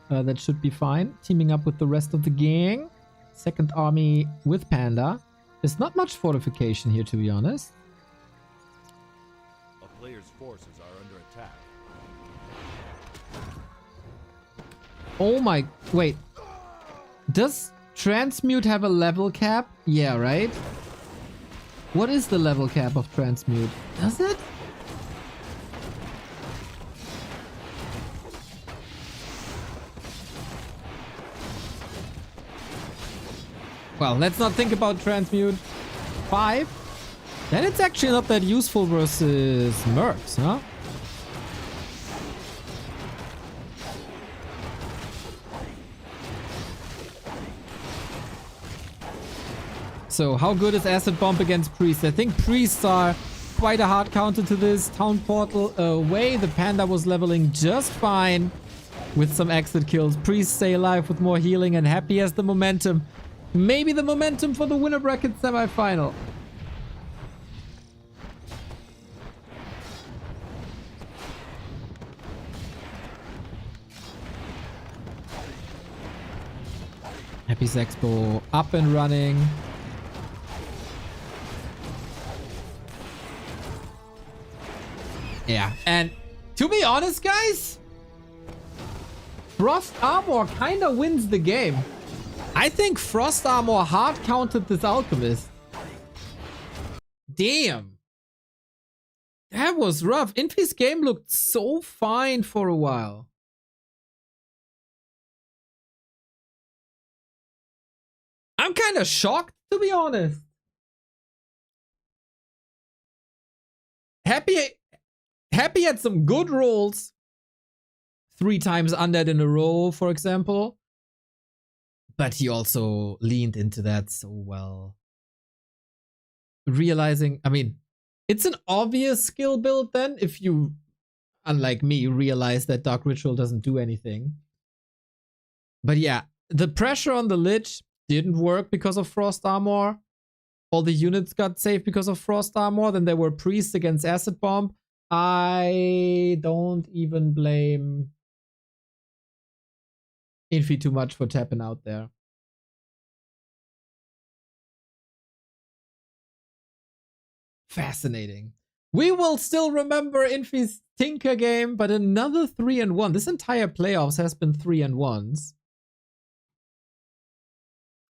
that should be fine. Teaming up with the rest of the gang. Second army with Panda. There's not much fortification here, to be honest. A player's forces are under attack. Oh my... Wait. Does Transmute have a level cap? Yeah, right? What is the level cap of Transmute? Does it? Well, let's not think about Transmute. 5? Then it's actually not that useful versus Mercs, huh? So, how good is Acid Bomb against Priests? I think Priests are quite a hard counter to this. Town Portal away. The Panda was leveling just fine with some exit kills. Priests stay alive with more healing and Happy has the momentum. Maybe the momentum for the winner bracket semi-final. Happy's Expo up and running. Yeah, and to be honest, guys, Frost Armor kind of wins the game. I think Frost Armor hard countered this Alchemist. Damn. That was rough. Infi's game looked so fine for a while. I'm kind of shocked, to be honest. Happy had some good rolls. 3 times undead in a row, for example. But he also leaned into that so well. Realizing, I mean, it's an obvious skill build then if you, unlike me, realize that Dark Ritual doesn't do anything. But yeah, the pressure on the Lich didn't work because of Frost Armor. All the units got saved because of Frost Armor. Then there were Priests against Acid Bomb. I don't even blame Infi too much for tapping out there. Fascinating. We will still remember Infi's Tinker game, but another 3-1. This entire playoffs has been 3-1s.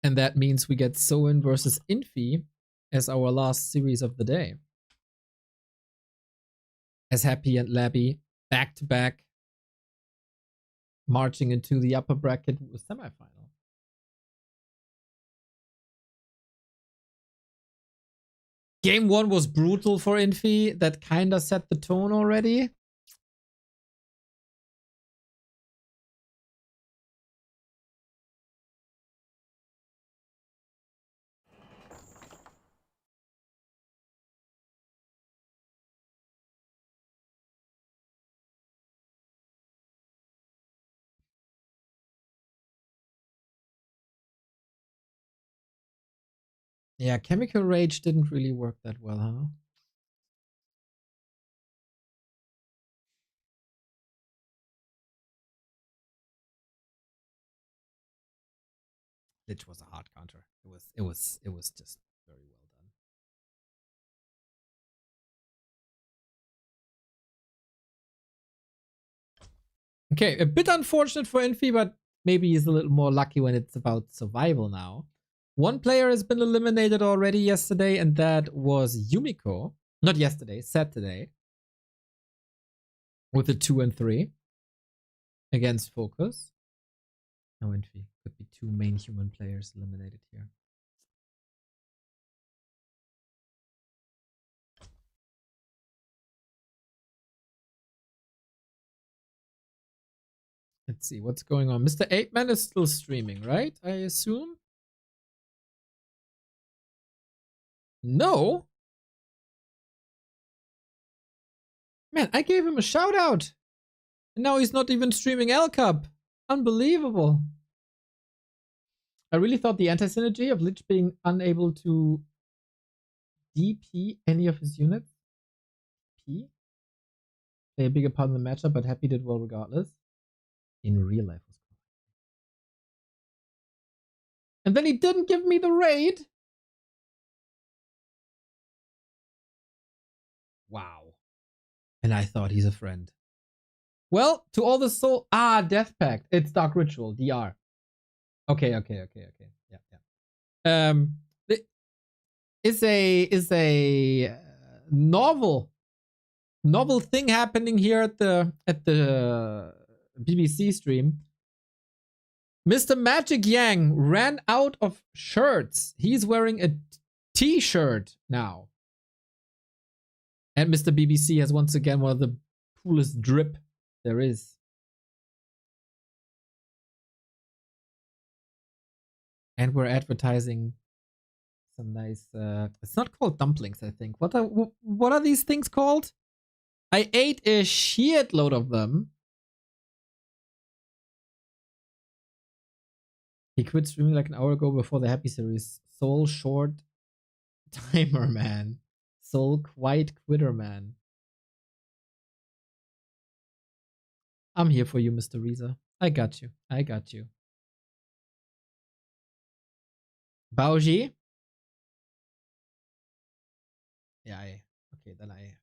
And that means we get Soin versus Infi as our last series of the day. As Happy and Labby back to back, marching into the upper bracket semifinal. Game 1 was brutal for Infi. That kind of set the tone already. Yeah, Chemical Rage didn't really work that well, huh? Lich was a hard counter. It was just very well done. Okay, a bit unfortunate for Infi, but maybe he's a little more lucky when it's about survival now. One player has been eliminated already yesterday, and that was Yumiko. Not yesterday, Saturday. With a 2 and 3 against Focus. No Infi. Could be two main human players eliminated here. Let's see what's going on. Mr. 8-Man is still streaming, right? I assume? No? Man, I gave him a shout out. And now he's not even streaming L Cup. Unbelievable. I really thought the anti-synergy of Lich being unable to DP any of his units. P? Play a bigger part in the matchup, but Happy did well regardless. In real life was cool. And then he didn't give me the raid. Wow. And I thought he's a friend. Well, to all the soul. Death Pact. It's Dark Ritual, DR. Okay. Yeah. Is a novel thing happening here at the BBC stream. Mr. Magic Yang ran out of shirts. He's wearing a t-shirt now. And Mr. BBC has once again one of the coolest drip there is. And we're advertising some nice it's not called dumplings, I think. What are these things called? I ate a shitload of them. He quit streaming like an hour ago before the Happy series. Soul short timer, man. Soul quite quitter, man. I'm here for you, Mr. Reza. I got you. Baoji? Yeah, then I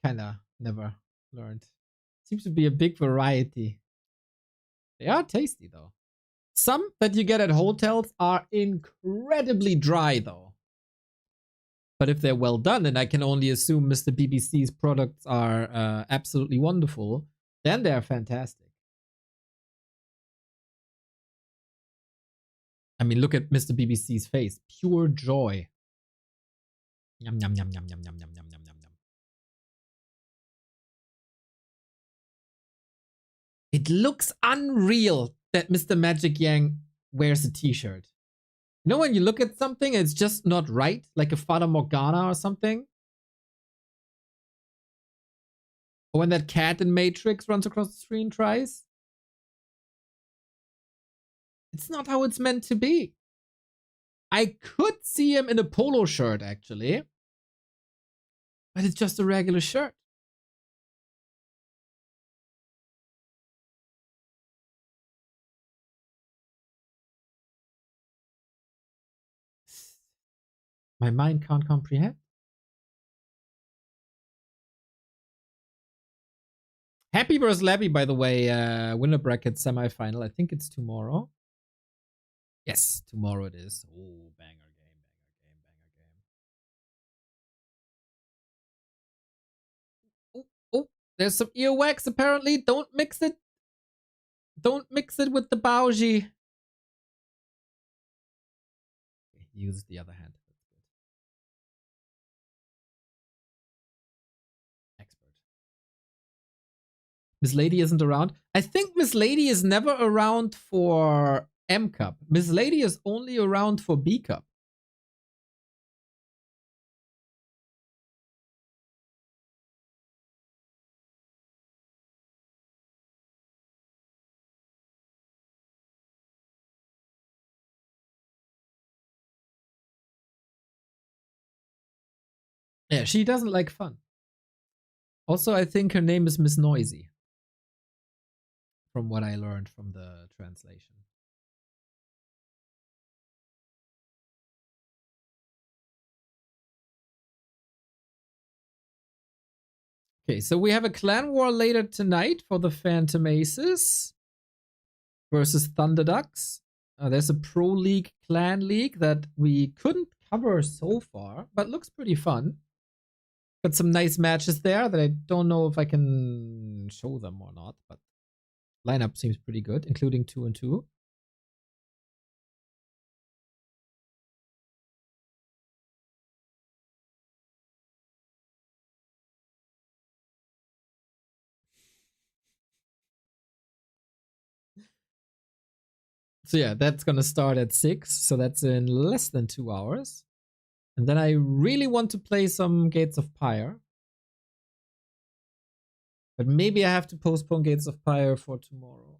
kinda never learned. Seems to be a big variety. They are tasty though. Some that you get at hotels are incredibly dry though. But if they're well done, and I can only assume Mr. BBC's products are absolutely wonderful, then they're fantastic. I mean, look at Mr. BBC's face. Pure joy. Yum, yum, yum, yum, yum, yum, yum, yum, yum, yum. It looks unreal that Mr. Magic Yang wears a t-shirt. You know when you look at something, it's just not right, like a Fata Morgana or something? Or when that cat in Matrix runs across the screen tries? It's not how it's meant to be. I could see him in a polo shirt, actually. But it's just a regular shirt. My mind can't comprehend. Happy vs. Labby, by the way, winner bracket semi-final. I think it's tomorrow. Yes, tomorrow it is. Oh, banger game. Oh, there's some earwax apparently. Don't mix it. Don't mix it with the Baoji. Okay, use the other hand. Miss Lady isn't around. I think Miss Lady is never around for M Cup. Miss Lady is only around for B Cup. Yeah, she doesn't like fun. Also, I think her name is Miss Noisy. From what I learned from the translation. Okay, so we have a clan war later tonight for the Phantom Aces versus Thunderducks. There's a Pro League Clan League that we couldn't cover so far, but looks pretty fun. Got some nice matches there that I don't know if I can show them or not, but lineup seems pretty good, including 2 and 2. So yeah, that's gonna start at 6, so that's in less than 2 hours. And then I really want to play some Gates of Pyre. But maybe I have to postpone Gates of Pyre for tomorrow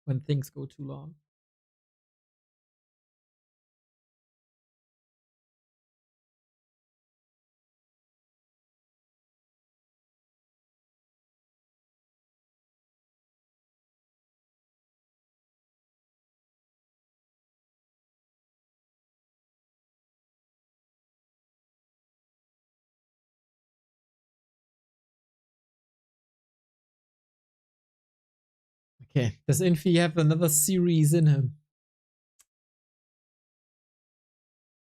when things go too long. Okay, does Infi have another series in him?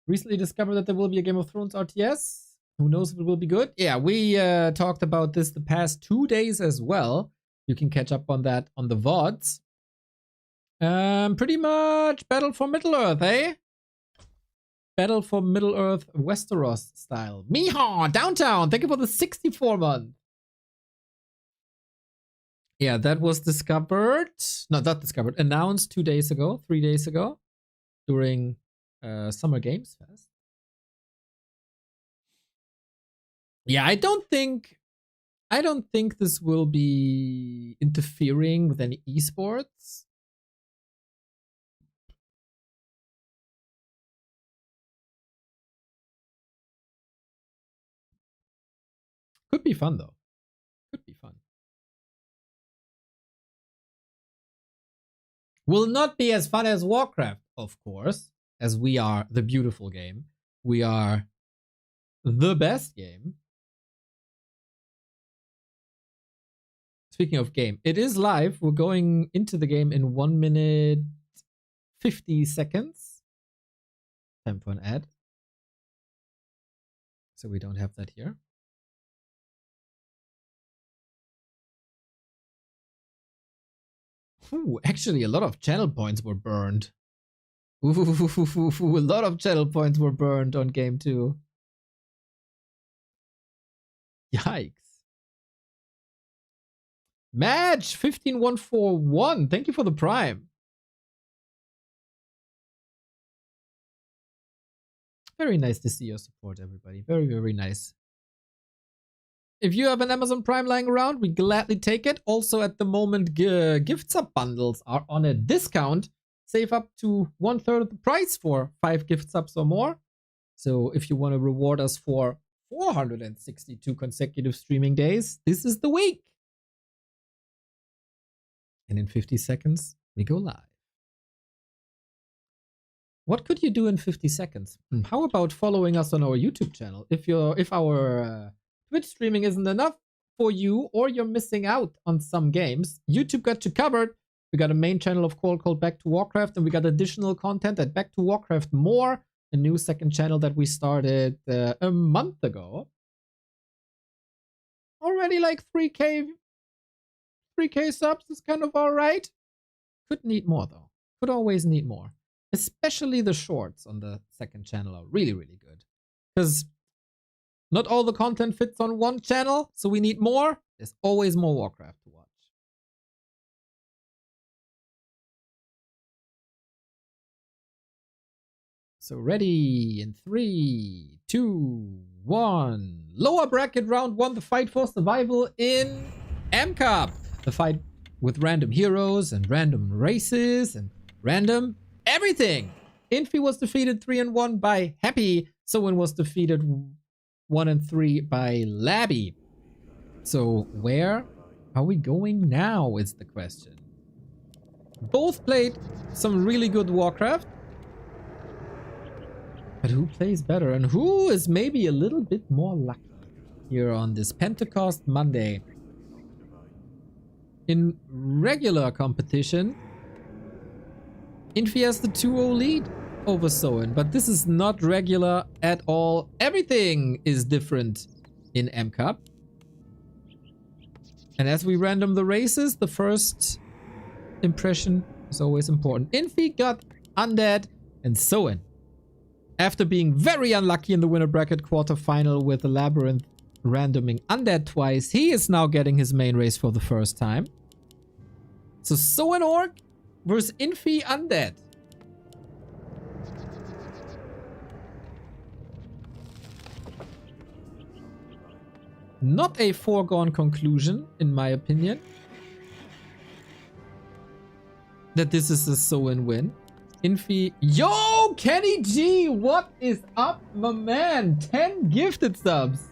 Recently discovered that there will be a Game of Thrones RTS. Who knows if it will be good? Yeah, we talked about this the past 2 days as well. You can catch up on that on the VODs. Pretty much Battle for Middle-earth, eh? Battle for Middle-earth Westeros style. Miha, downtown. Thank you for the 64 month. Yeah, that was discovered. No, not discovered. Announced 2 days ago, 3 days ago, during Summer Games Fest. Yeah, I don't think this will be interfering with any esports. Could be fun though. Could be fun. Will not be as fun as Warcraft, of course, as we are the beautiful game. We are the best game. Speaking of game, it is live. We're going into the game in 1 minute 50 seconds. Time for an ad. So we don't have that here. Ooh, actually, a lot of channel points were burned. Ooh, a lot of channel points were burned on game 2. Yikes. Match 15141. Thank you for the prime. Very nice to see your support, everybody. Very, very nice. If you have an Amazon Prime lying around, we gladly take it. Also, at the moment, gift sub bundles are on a discount. Save up to 1/3 of the price for 5 gift subs or more. So if you want to reward us for 462 consecutive streaming days, this is the week. And in 50 seconds, we go live. What could you do in 50 seconds? How about following us on our YouTube channel? If our Twitch streaming isn't enough for you, or you're missing out on some games, YouTube got you covered. We got a main channel of called Back to Warcraft, and we got additional content at Back to Warcraft More, a new second channel that we started a month ago. Already like 3K subs is kind of alright. Could need more though. Could always need more. Especially the shorts on the second channel are really, really good. Because not all the content fits on one channel, so we need more. There's always more Warcraft to watch. So ready in 3, 2, 1. Lower bracket round 1, the fight for survival in M Cup. The fight with random heroes and random races and random everything. Infi was defeated 3-1 by Happy. Someone was defeated 1-3 by Labby. So where are we going now is the question. Both played some really good Warcraft. But who plays better and who is maybe a little bit more lucky? here on this Pentecost Monday. In regular competition, Infi has the 2-0 lead over Soen, but this is not regular at all. Everything is different in M Cup. And as we random the races, the first impression is always important. Infi got Undead and Soen, after being very unlucky in the winner bracket quarterfinal with the Labyrinth randoming Undead twice, he is now getting his main race for the first time. So Soen Orc versus Infi Undead. Not a foregone conclusion, in my opinion, that this is a Soen win. Infi. Yo, Kenny G, what is up, my man? 10 gifted subs.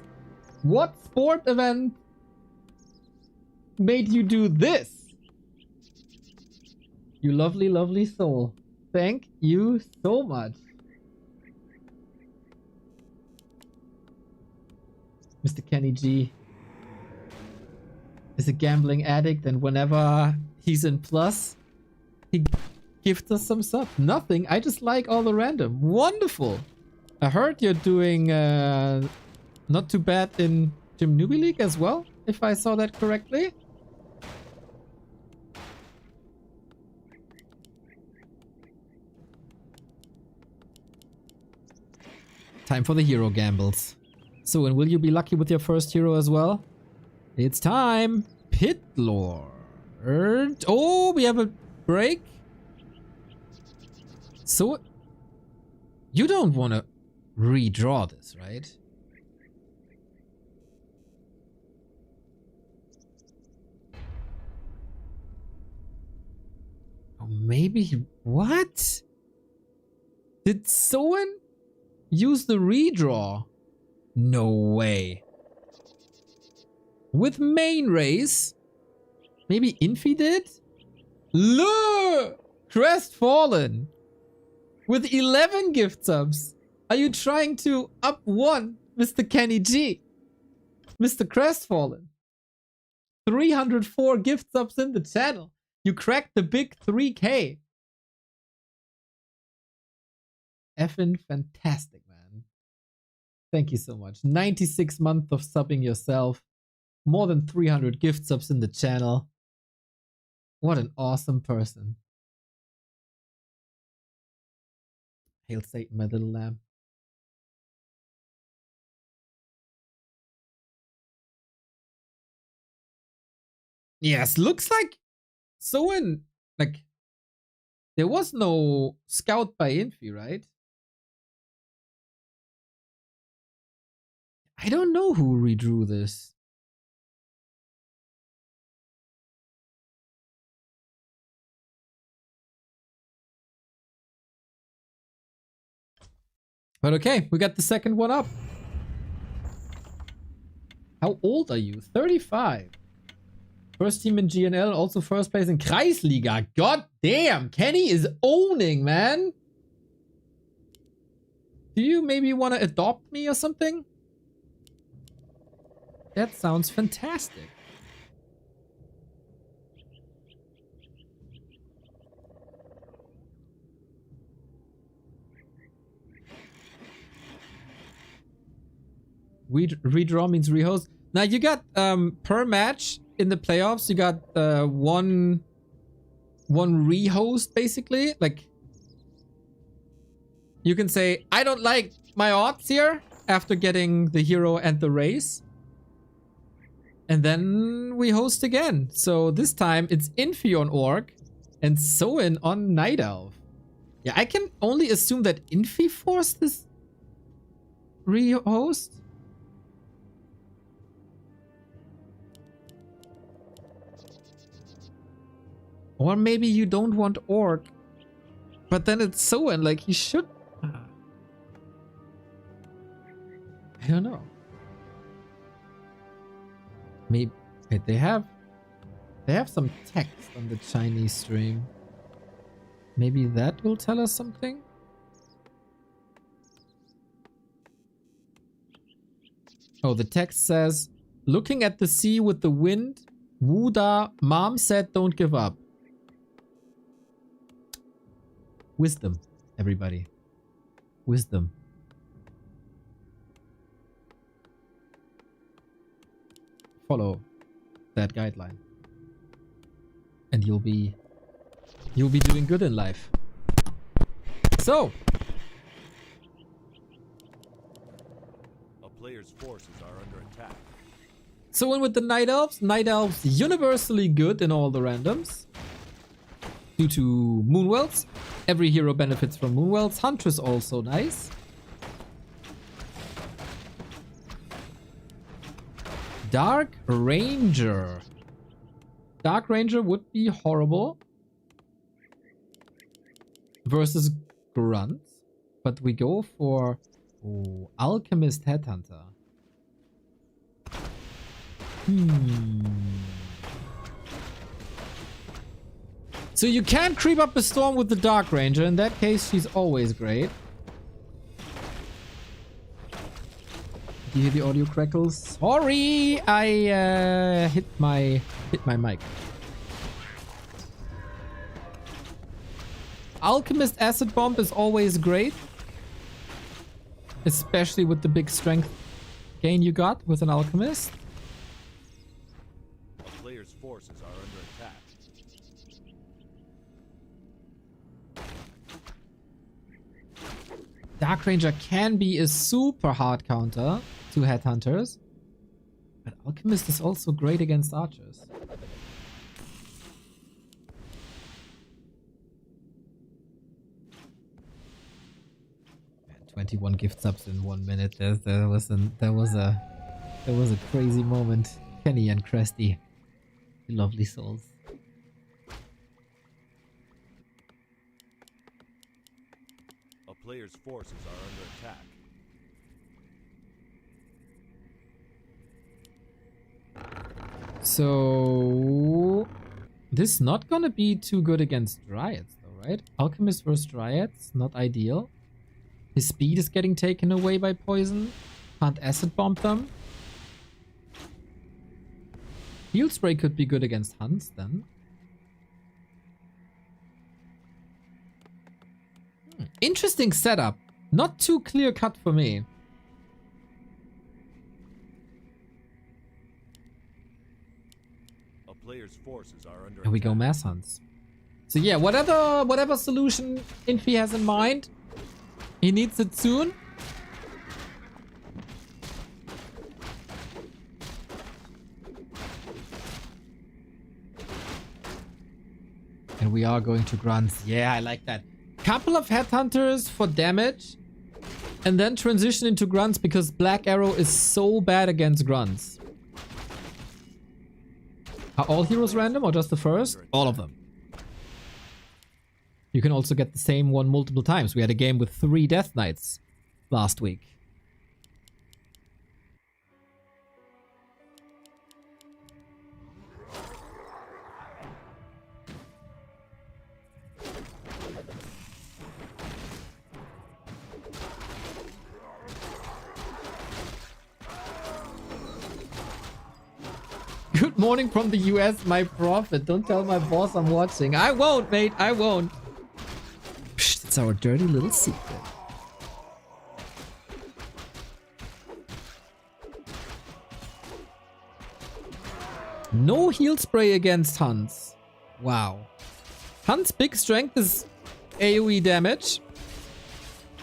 What sport event made you do this? You lovely, lovely soul. Thank you so much. Mr. Kenny G is a gambling addict, and whenever he's in plus, he gifts us some stuff. Nothing. I just like all the random. Wonderful. I heard you're doing not too bad in Gym Newbie League as well, if I saw that correctly. Time for the hero gambles. So, and will you be lucky with your first hero as well? It's time. Pit Lord. Oh, we have a break. So, you don't want to redraw this, right? Oh, maybe. What? Did Soen use the redraw? No way. With main race? Maybe Infi did? Look! Crestfallen. With 11 gift subs. Are you trying to up one Mr. Kenny G? Mr. Crestfallen. 304 gift subs in the channel. You cracked the big 3K. Effing fantastic, man. Thank you so much. 96 months of subbing yourself. More than 300 gift subs in the channel. What an awesome person. Hail Satan, my little lamb. Yes, looks like Soen, like, there was no scout by Infi, right? I don't know who redrew this. But okay, we got the second one up. How old are you? 35. First team in GNL, also first place in Kreisliga. God damn, Kenny is owning, man. Do you maybe want to adopt me or something? That sounds fantastic. Redraw means rehost. Now you got per match in the playoffs, you got one rehost basically. Like, you can say, I don't like my odds here after getting the hero and the race. And then we host again. So this time it's Infi on Orc and Soen on Night Elf. Yeah, I can only assume that Infi forced this rehost. Or maybe you don't want Orc, but then it's Soen, like he should. I don't know. Maybe wait, they have some text on the Chinese stream. Maybe that will tell us something. Oh, the text says, looking at the sea with the wind, Wuda, mom said don't give up. Wisdom, everybody. Wisdom. Follow that guideline. And you'll be doing good in life. So, A player's forces are under attack. so in with the Night Elves. Night Elves universally good in all the randoms. Due to Moonwelts. Every hero benefits from Moonwelts. Huntress also nice. Dark Ranger. Dark Ranger would be horrible. Versus Grunts. But we go for Alchemist Headhunter. So you can't creep up a storm with the Dark Ranger. In that case, she's always great. Do you hear the audio crackles? Sorry, I hit my mic. Alchemist Acid Bomb is always great. Especially with the big strength gain you got with an Alchemist. A player's forces are under attack. Dark Ranger can be a super hard counter to Headhunters. But Alchemist is also great against Archers. 21 gift subs in 1 minute. That was a crazy moment. Kenny and Cresty, you lovely souls. A player's forces are under attack. So this not gonna be too good against Dryads though, right? Alchemist versus Dryads, not ideal. His speed is getting taken away by poison. Can't acid bomb them. Heal Spray could be good against Hunts then. Interesting setup. Not too clear cut for me. A player's forces are under Here we go, attack. Mass Hunts. So yeah, whatever solution Infi has in mind, he needs it soon. And we are going to grunts. Yeah, I like that. Couple of Headhunters for damage. And then transition into grunts because Black Arrow is so bad against grunts. Are all heroes random or just the first? All of them. You can also get the same one multiple times. We had a game with 3 Death Knights last week. Good morning from the US, my prophet. Don't tell my boss I'm watching. I won't, mate. I won't. Psh, it's our dirty little secret. No heal spray against Hunts. Wow. Hunt's big strength is AoE damage.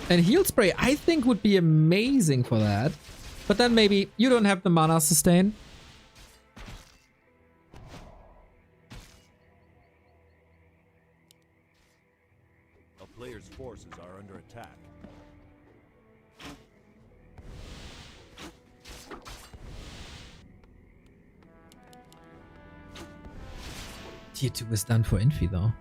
And heal spray, I think, would be amazing for that. But then maybe you don't have the mana sustain. A player's forces are under attack. Tier 2 is done for Infi though.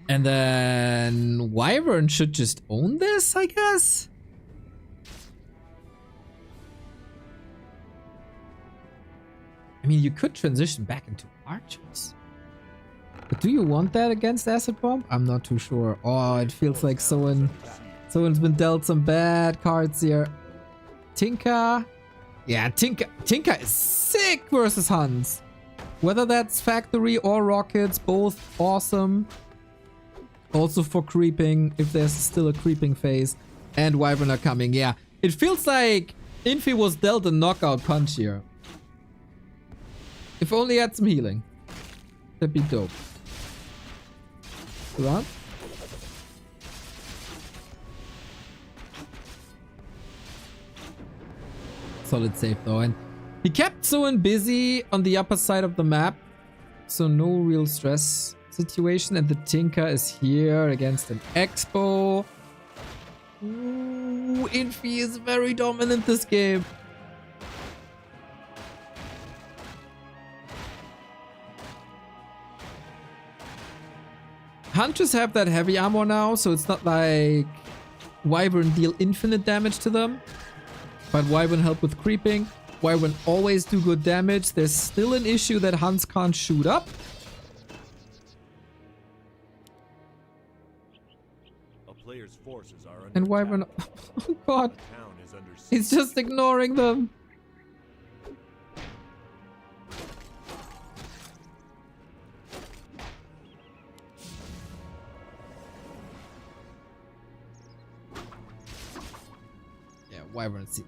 And then Wyvern should just own this, I guess? I mean, you could transition back into Archers. But do you want that against Acid Bomb? I'm not too sure. Oh, it feels like so Someone's been dealt some bad cards here. Tinka. Yeah, Tinka is sick versus Hans. Whether that's factory or rockets, both awesome. Also for creeping, if there's still a creeping phase. And Wyvern are coming, yeah. It feels like Infi was dealt a knockout punch here. If only had some healing. That'd be dope. Around? Solid save though, and he kept Soen busy on the upper side of the map, so no real stress situation. And the Tinker is here against an Expo. Ooh, Infi is very dominant this game. Hunters have that heavy armor now, so it's not like Wyvern deal infinite damage to them. But Wyvern help with creeping. Wyvern always do good damage. There's still an issue that Hans can't shoot up. A player's forces are under And Wyvern... attack. Oh god. The town is under siege. He's just ignoring them. Yeah, Wyvern's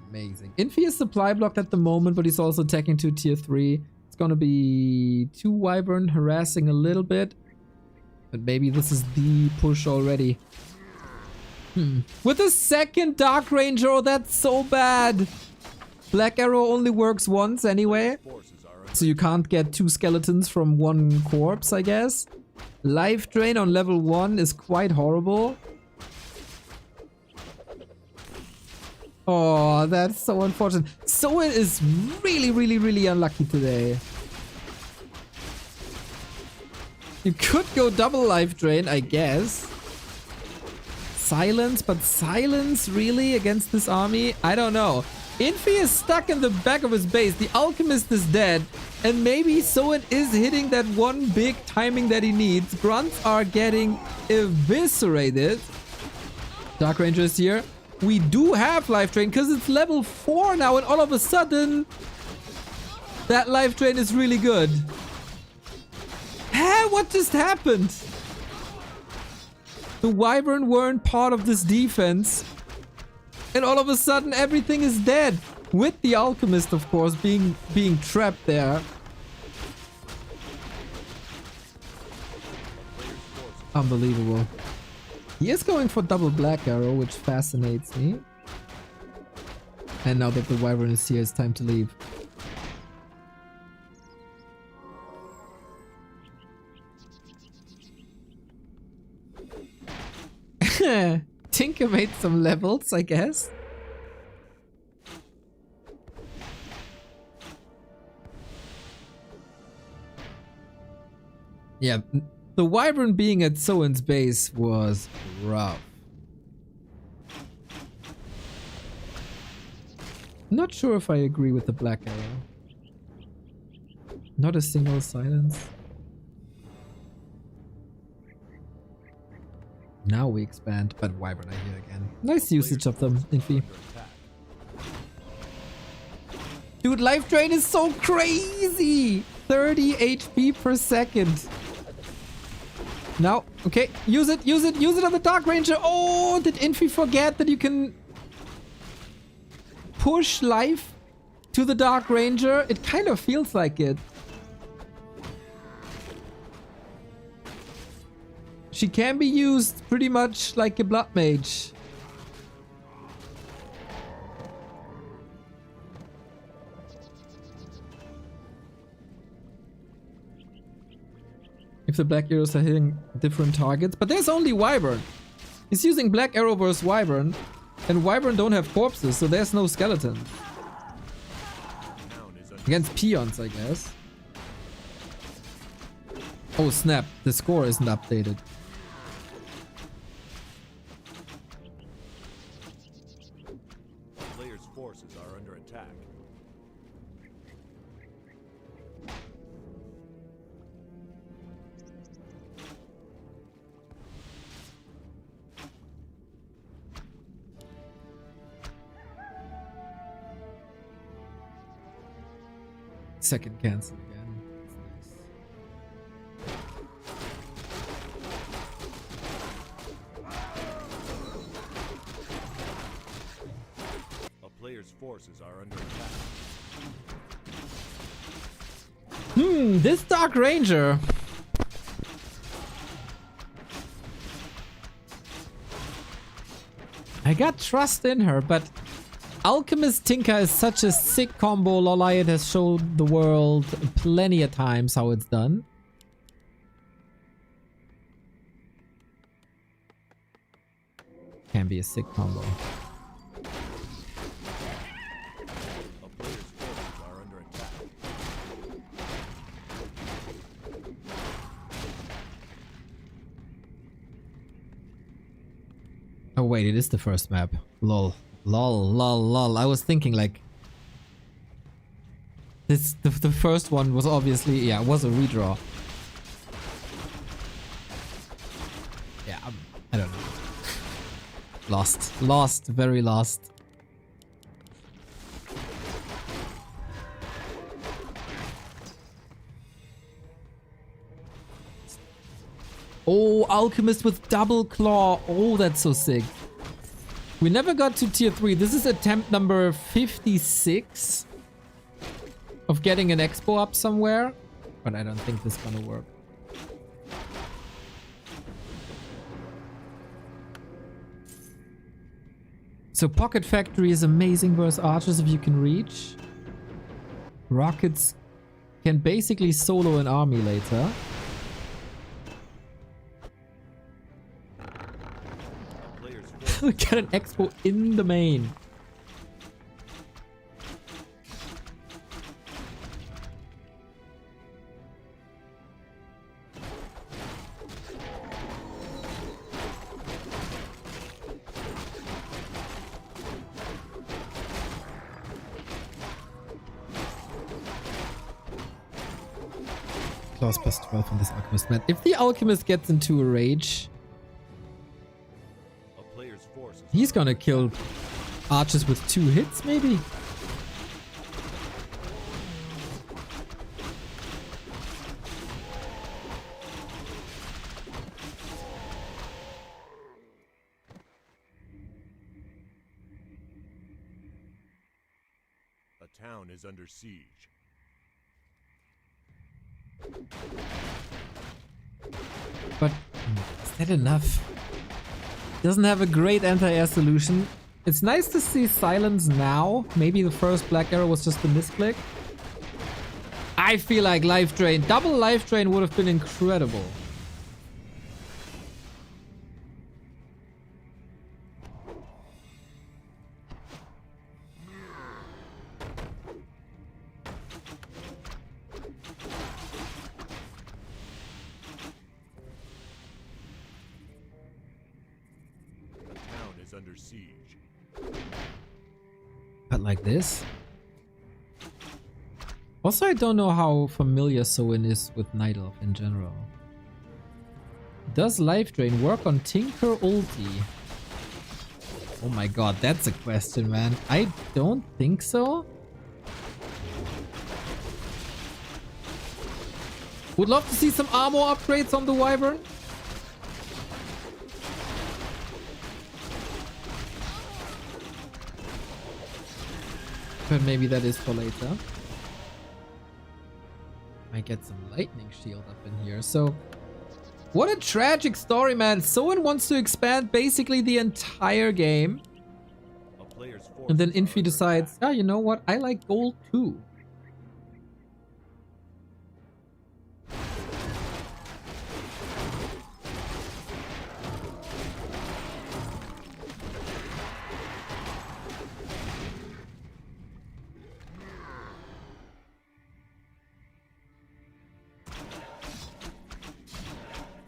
amazing. Infi is supply blocked at the moment, but he's also attacking to tier 3. It's gonna be 2 Wyvern harassing a little bit. But maybe this is the push already. With a second Dark Ranger, oh, that's so bad. Black Arrow only works once anyway. Forces are under So you can't get 2 skeletons from 1 corpse, I guess. Life Drain on level 1 is quite horrible. Oh, that's so unfortunate. Soen is really unlucky today. You could go double Life Drain, I guess. Silence, but silence really against this army? I don't know. Infi is stuck in the back of his base. The Alchemist is dead. And maybe Soen is hitting that one big timing that he needs. Grunts are getting eviscerated. Dark Ranger is here. We do have Life Drain because it's level 4 now. And all of a sudden, that Life Drain is really good. Huh? What just happened? The Wyvern weren't part of this defense. And all of a sudden everything is dead. With the Alchemist, of course, being trapped there. Unbelievable. He is going for double Black Arrow, which fascinates me. And now that the Wyvern is here, it's time to leave. Tinker made some levels, I guess. Yeah, the Wyvern being at Soen's base was rough. Not sure if I agree with the Black Arrow. Not a single silence. Now we expand, but Wyvern are here again. Nice usage of them, Infi. Dude, Life Drain is so crazy! 30 HP per second. Now, okay, use it on the Dark Ranger. Oh, did Infi forget that you can push life to the Dark Ranger? It kind of feels like it. She can be used pretty much like a Blood Mage. If the Black Arrows are hitting different targets. But there's only Wyvern. He's using Black Arrow versus Wyvern. And Wyvern don't have corpses, so there's no skeleton. Against peons, I guess. Oh snap, the score isn't updated. player's forces are under attack. second cancel again. A player's forces are under attack. This Dark Ranger. I got trust in her, but Alchemist Tinker is such a sick combo. Loliot has showed the world plenty of times how it's done. Can be a sick combo. A player's forces are under attack. Oh wait, it is the first map. Lol. Lol, lol, lol. I was thinking like... The first one was obviously... Yeah, it was a redraw. Yeah, I don't know. Lost. Lost. Very lost. Oh, Alchemist with double claw. Oh, that's so sick. We never got to tier 3. This is attempt number 56 of getting an expo up somewhere. But I don't think this is gonna work. So Pocket Factory is amazing versus archers if you can reach. Rockets can basically solo an army later. We get an expo in the main. Clause plus 12 on this Alchemist, man. If the Alchemist gets into a rage, he's gonna kill archers with 2 hits, maybe? A town is under siege. But is that enough? Doesn't have a great anti-air solution. It's nice to see silence now. Maybe the first black arrow was just a misclick. I feel like life drain, double life drain would have been incredible. Under siege. But like this? Also, I don't know how familiar Soin is with Night Elf in general. Does Life Drain work on Tinker ulti? Oh my god, that's a question, man. I don't think so. Would love to see some armor upgrades on the Wyvern. But maybe that is for later. Might get some lightning shield up in here. So, what a tragic story, man. Someone wants to expand basically the entire game. And then Infi decides, oh, you know what? I like gold too.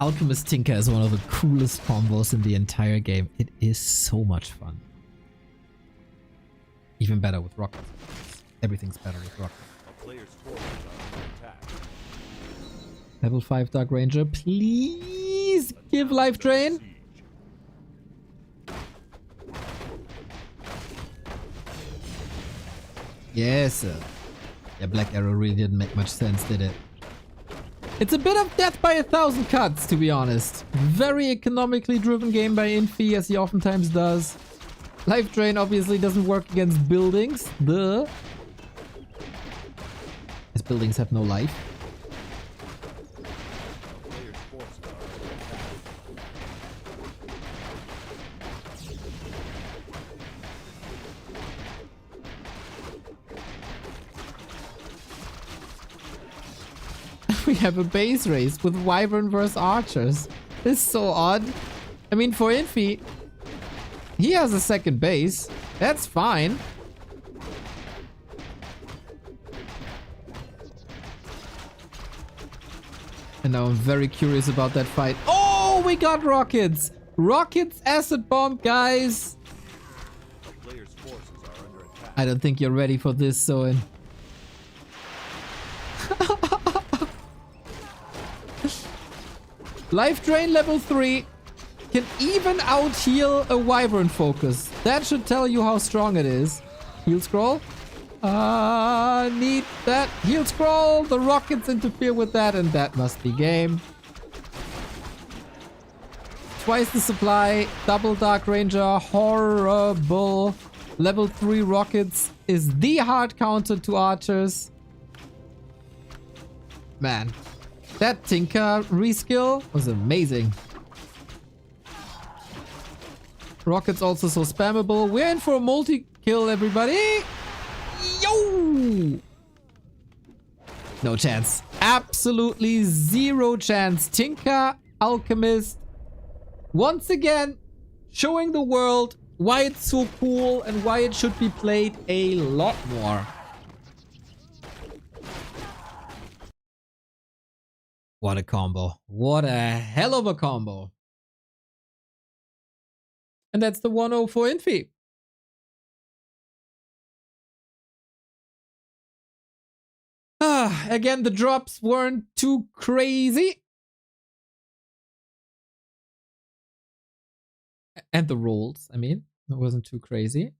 Alchemist Tinker is one of the coolest combos in the entire game. It is so much fun. Even better with rockets. Everything's better with rockets. Level 5 Dark Ranger, please give life drain. Yes, sir. Yeah, Black Arrow really didn't make much sense, did it? It's a bit of death by 1,000 cuts, to be honest. Very economically driven game by Infi, as he oftentimes does. Life Drain obviously doesn't work against buildings. Duh. As buildings have no life. Players' forces are under attack. We have a base race with Wyvern versus Archers. This is so odd. I mean, for Infi, he has a second base. That's fine. And now I'm very curious about that fight. Oh, we got rockets! Rockets acid bomb, guys! Players' forces are under attack. I don't think you're ready for this, Soen. Life Drain level 3 can even out heal a Wyvern focus. That should tell you how strong it is. Heal scroll. Need that. Heal scroll. The rockets interfere with that, and that must be game. Twice the supply. Double Dark Ranger. Horrible. Level 3 rockets is the hard counter to archers. Man. That Tinker reskill was amazing. Rocket's also so spammable. We're in for a multi-kill, everybody. Yo! No chance. Absolutely zero chance. Tinker, Alchemist. Once again, showing the world why it's so cool and why it should be played a lot more. What a combo. What a hell of a combo. And that's the 1-0 for Infi. Again, the drops weren't too crazy. And the rolls, I mean, it wasn't too crazy.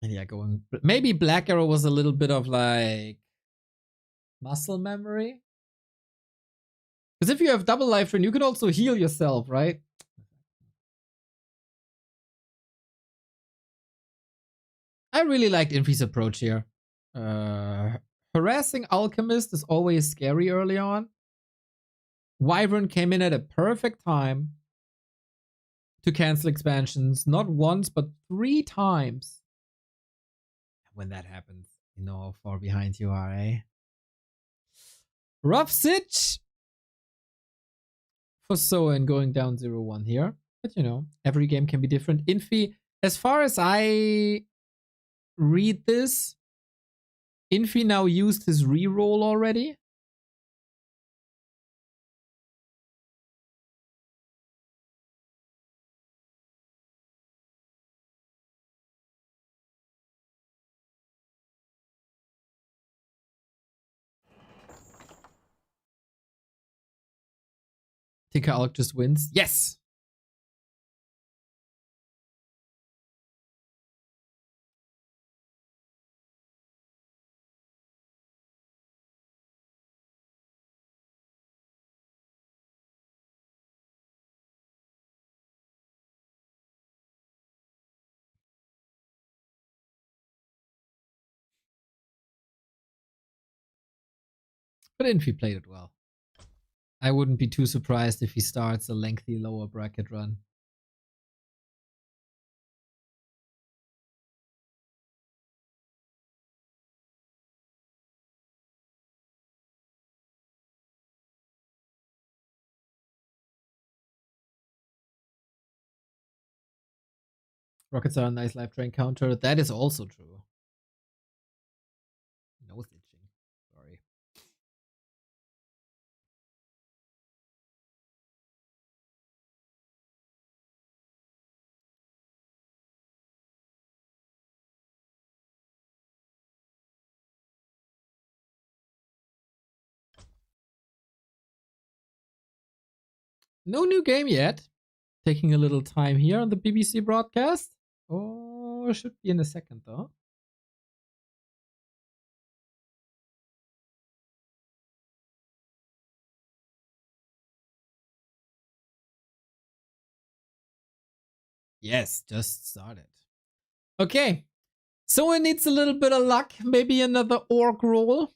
And yeah, maybe Black Arrow was a little bit of like muscle memory. Because if you have double life drain, you can also heal yourself, right? I really liked Infi's approach here. Harassing Alchemist is always scary early on. Wyvern came in at a perfect time to cancel expansions. Not once, but 3 times. When that happens, you know how far behind you are, eh? Rough sitch for Soen going down 0-1 here. But you know, every game can be different. Infi, as far as I read this, Infi now used his reroll already. Tinker Alc just wins. Yes! But Infi played it well. I wouldn't be too surprised if he starts a lengthy lower bracket run. Rockets are a nice life drain counter. That is also true. Nose itching. Sorry. No new game yet. Taking a little time here on the BBC broadcast. Oh, should be in a second though. Yes, just started. Okay. Someone needs a little bit of luck. Maybe another orc roll.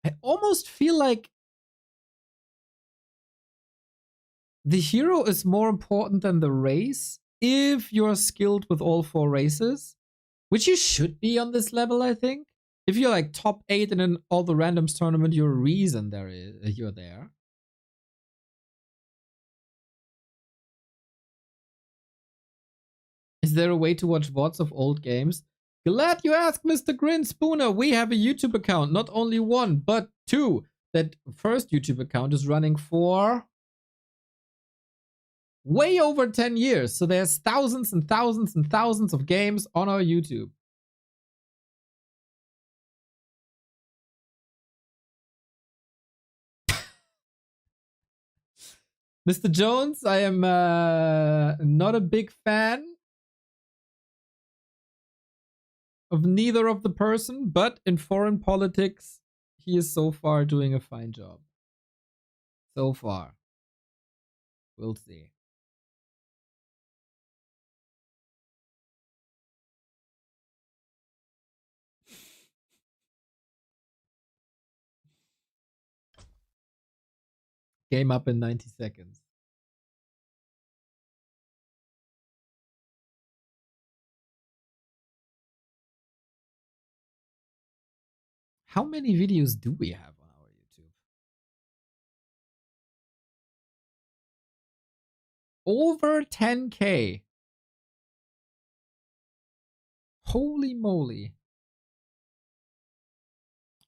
I almost feel like the hero is more important than the race if you're skilled with all 4 races, which you should be on this level, I think. If you're like top 8 in all the randoms tournament, you're a reason you're there. Is there a way to watch VODs of old games? Glad you asked, Mr. Grin Spooner. We have a YouTube account, not only 1, but 2. That first YouTube account is running for way over 10 years. So there's thousands and thousands and thousands of games on our YouTube. Mr. Jones, I am not a big fan of neither of the person, but in foreign politics, he is so far doing a fine job. So far. We'll see. Game up in 90 seconds. How many videos do we have on our YouTube? Over 10K. Holy moly.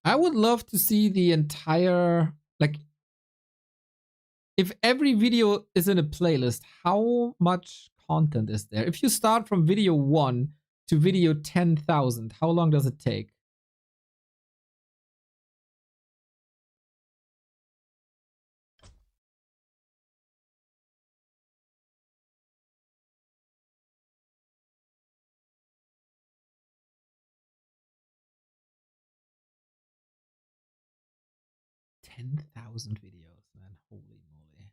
I would love to see the entire, like, if every video is in a playlist, how much content is there? If you start from video 1 to video 10,000, how long does it take? $10,000 videos, man. Holy moly.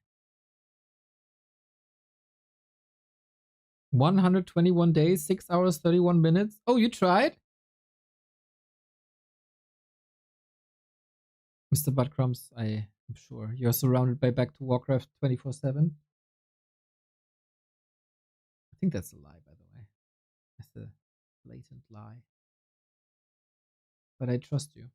121 days, 6 hours, 31 minutes. Oh, you tried? Mr. Buttcrumbs, I am sure you're surrounded by Back to Warcraft 24/7. I think that's a lie, by the way. That's a blatant lie. But I trust you.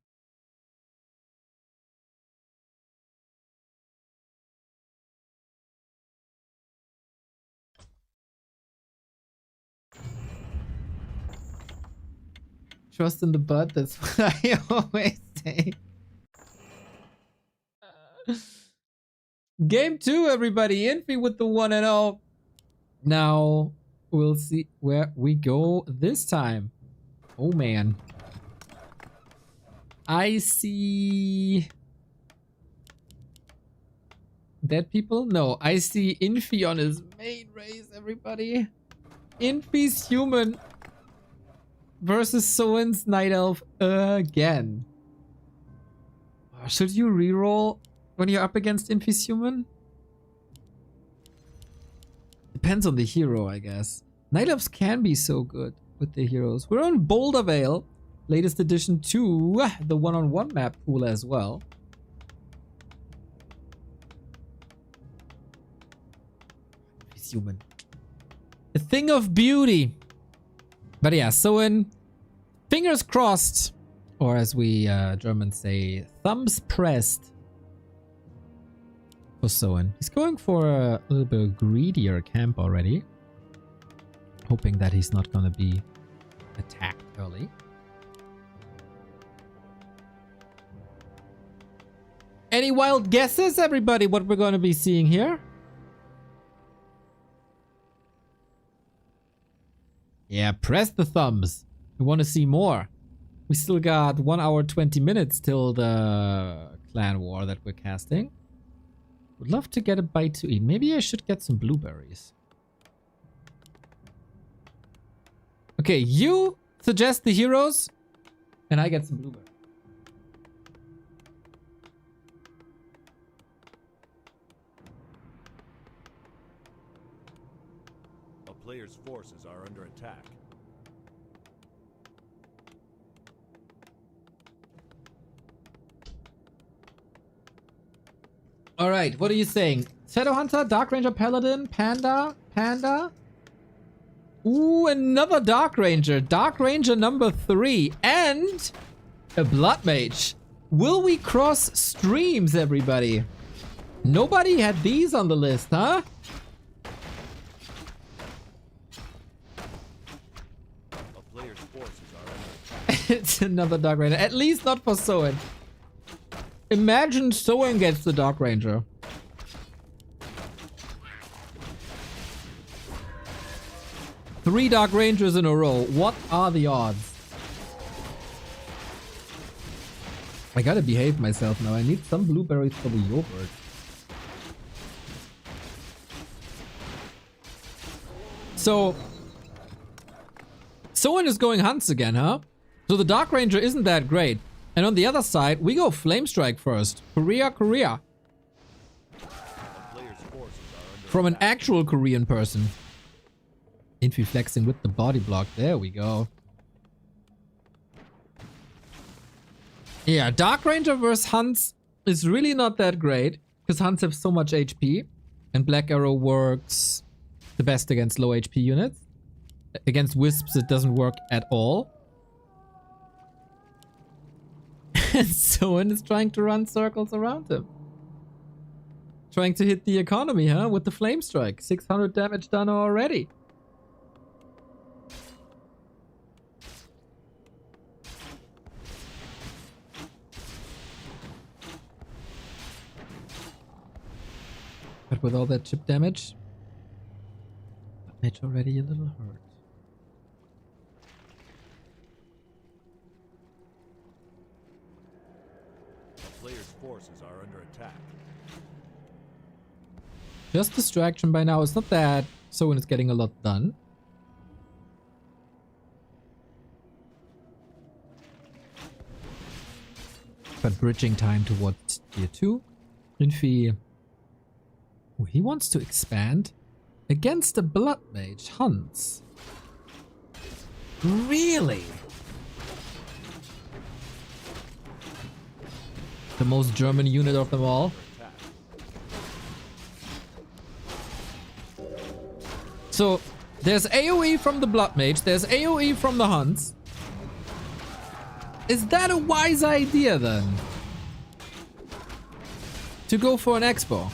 Trust in the butt, that's what I always say. Game 2, everybody. Infi with the 1-0. Now, we'll see where we go this time. Oh, man. I see... dead people? No, I see Infi on his main race, everybody. Infi's human versus Soen's Night Elf again. Should you reroll when you're up against Infi's human? Depends on the hero, I guess. Night Elves can be so good with the heroes. We're on Boulder Vale, latest addition to the one-on-one map pool as well. Infi's human. A thing of beauty. But yeah, Soen, fingers crossed, or as we Germans say, thumbs pressed for Soen. He's going for a little bit greedier camp already, hoping that he's not going to be attacked early. Any wild guesses, everybody, what we're going to be seeing here? Yeah, press the thumbs. We want to see more. We still got 1 hour 20 minutes till the clan war that we're casting. Would love to get a bite to eat. Maybe I should get some blueberries. Okay, you suggest the heroes, and I get some blueberries. A player's forces are under attack. All right, what are you saying? Shadowhunter, Dark Ranger, Paladin, Panda, Panda. Ooh, another Dark Ranger. Dark Ranger number 3 and a Blood Mage. Will we cross streams, everybody? Nobody had these on the list, huh? A player's forces are under attack. It's another Dark Ranger. At least not for Soen. Imagine Soen gets the Dark Ranger. Three Dark Rangers in a row. What are the odds? I gotta behave myself now. I need some blueberries for the yogurt. So, Soen is going hunts again, huh? So the Dark Ranger isn't that great. And on the other side, we go Flame Strike first. Korea. A player's forces are under From an actual Korean person. Infi flexing with the body block. There we go. Yeah, Dark Ranger versus Hunts is really not that great. Because Hunts have so much HP. And Black Arrow works the best against low HP units. Against Wisps, it doesn't work at all. And Soen is trying to run circles around him. Trying to hit the economy, huh? With the Flame Strike. 600 damage done already. But with all that chip damage, it's already a little hurt. player's forces are under attack. Just distraction by now. It's not that Soen is getting a lot done. But bridging time towards tier 2. Infi. Oh, he wants to expand against the Blood Mage Hunts. Really? The most German unit of them all. So, there's AoE from the Blood Mage, there's AoE from the Hunts. Is that a wise idea then? To go for an expo?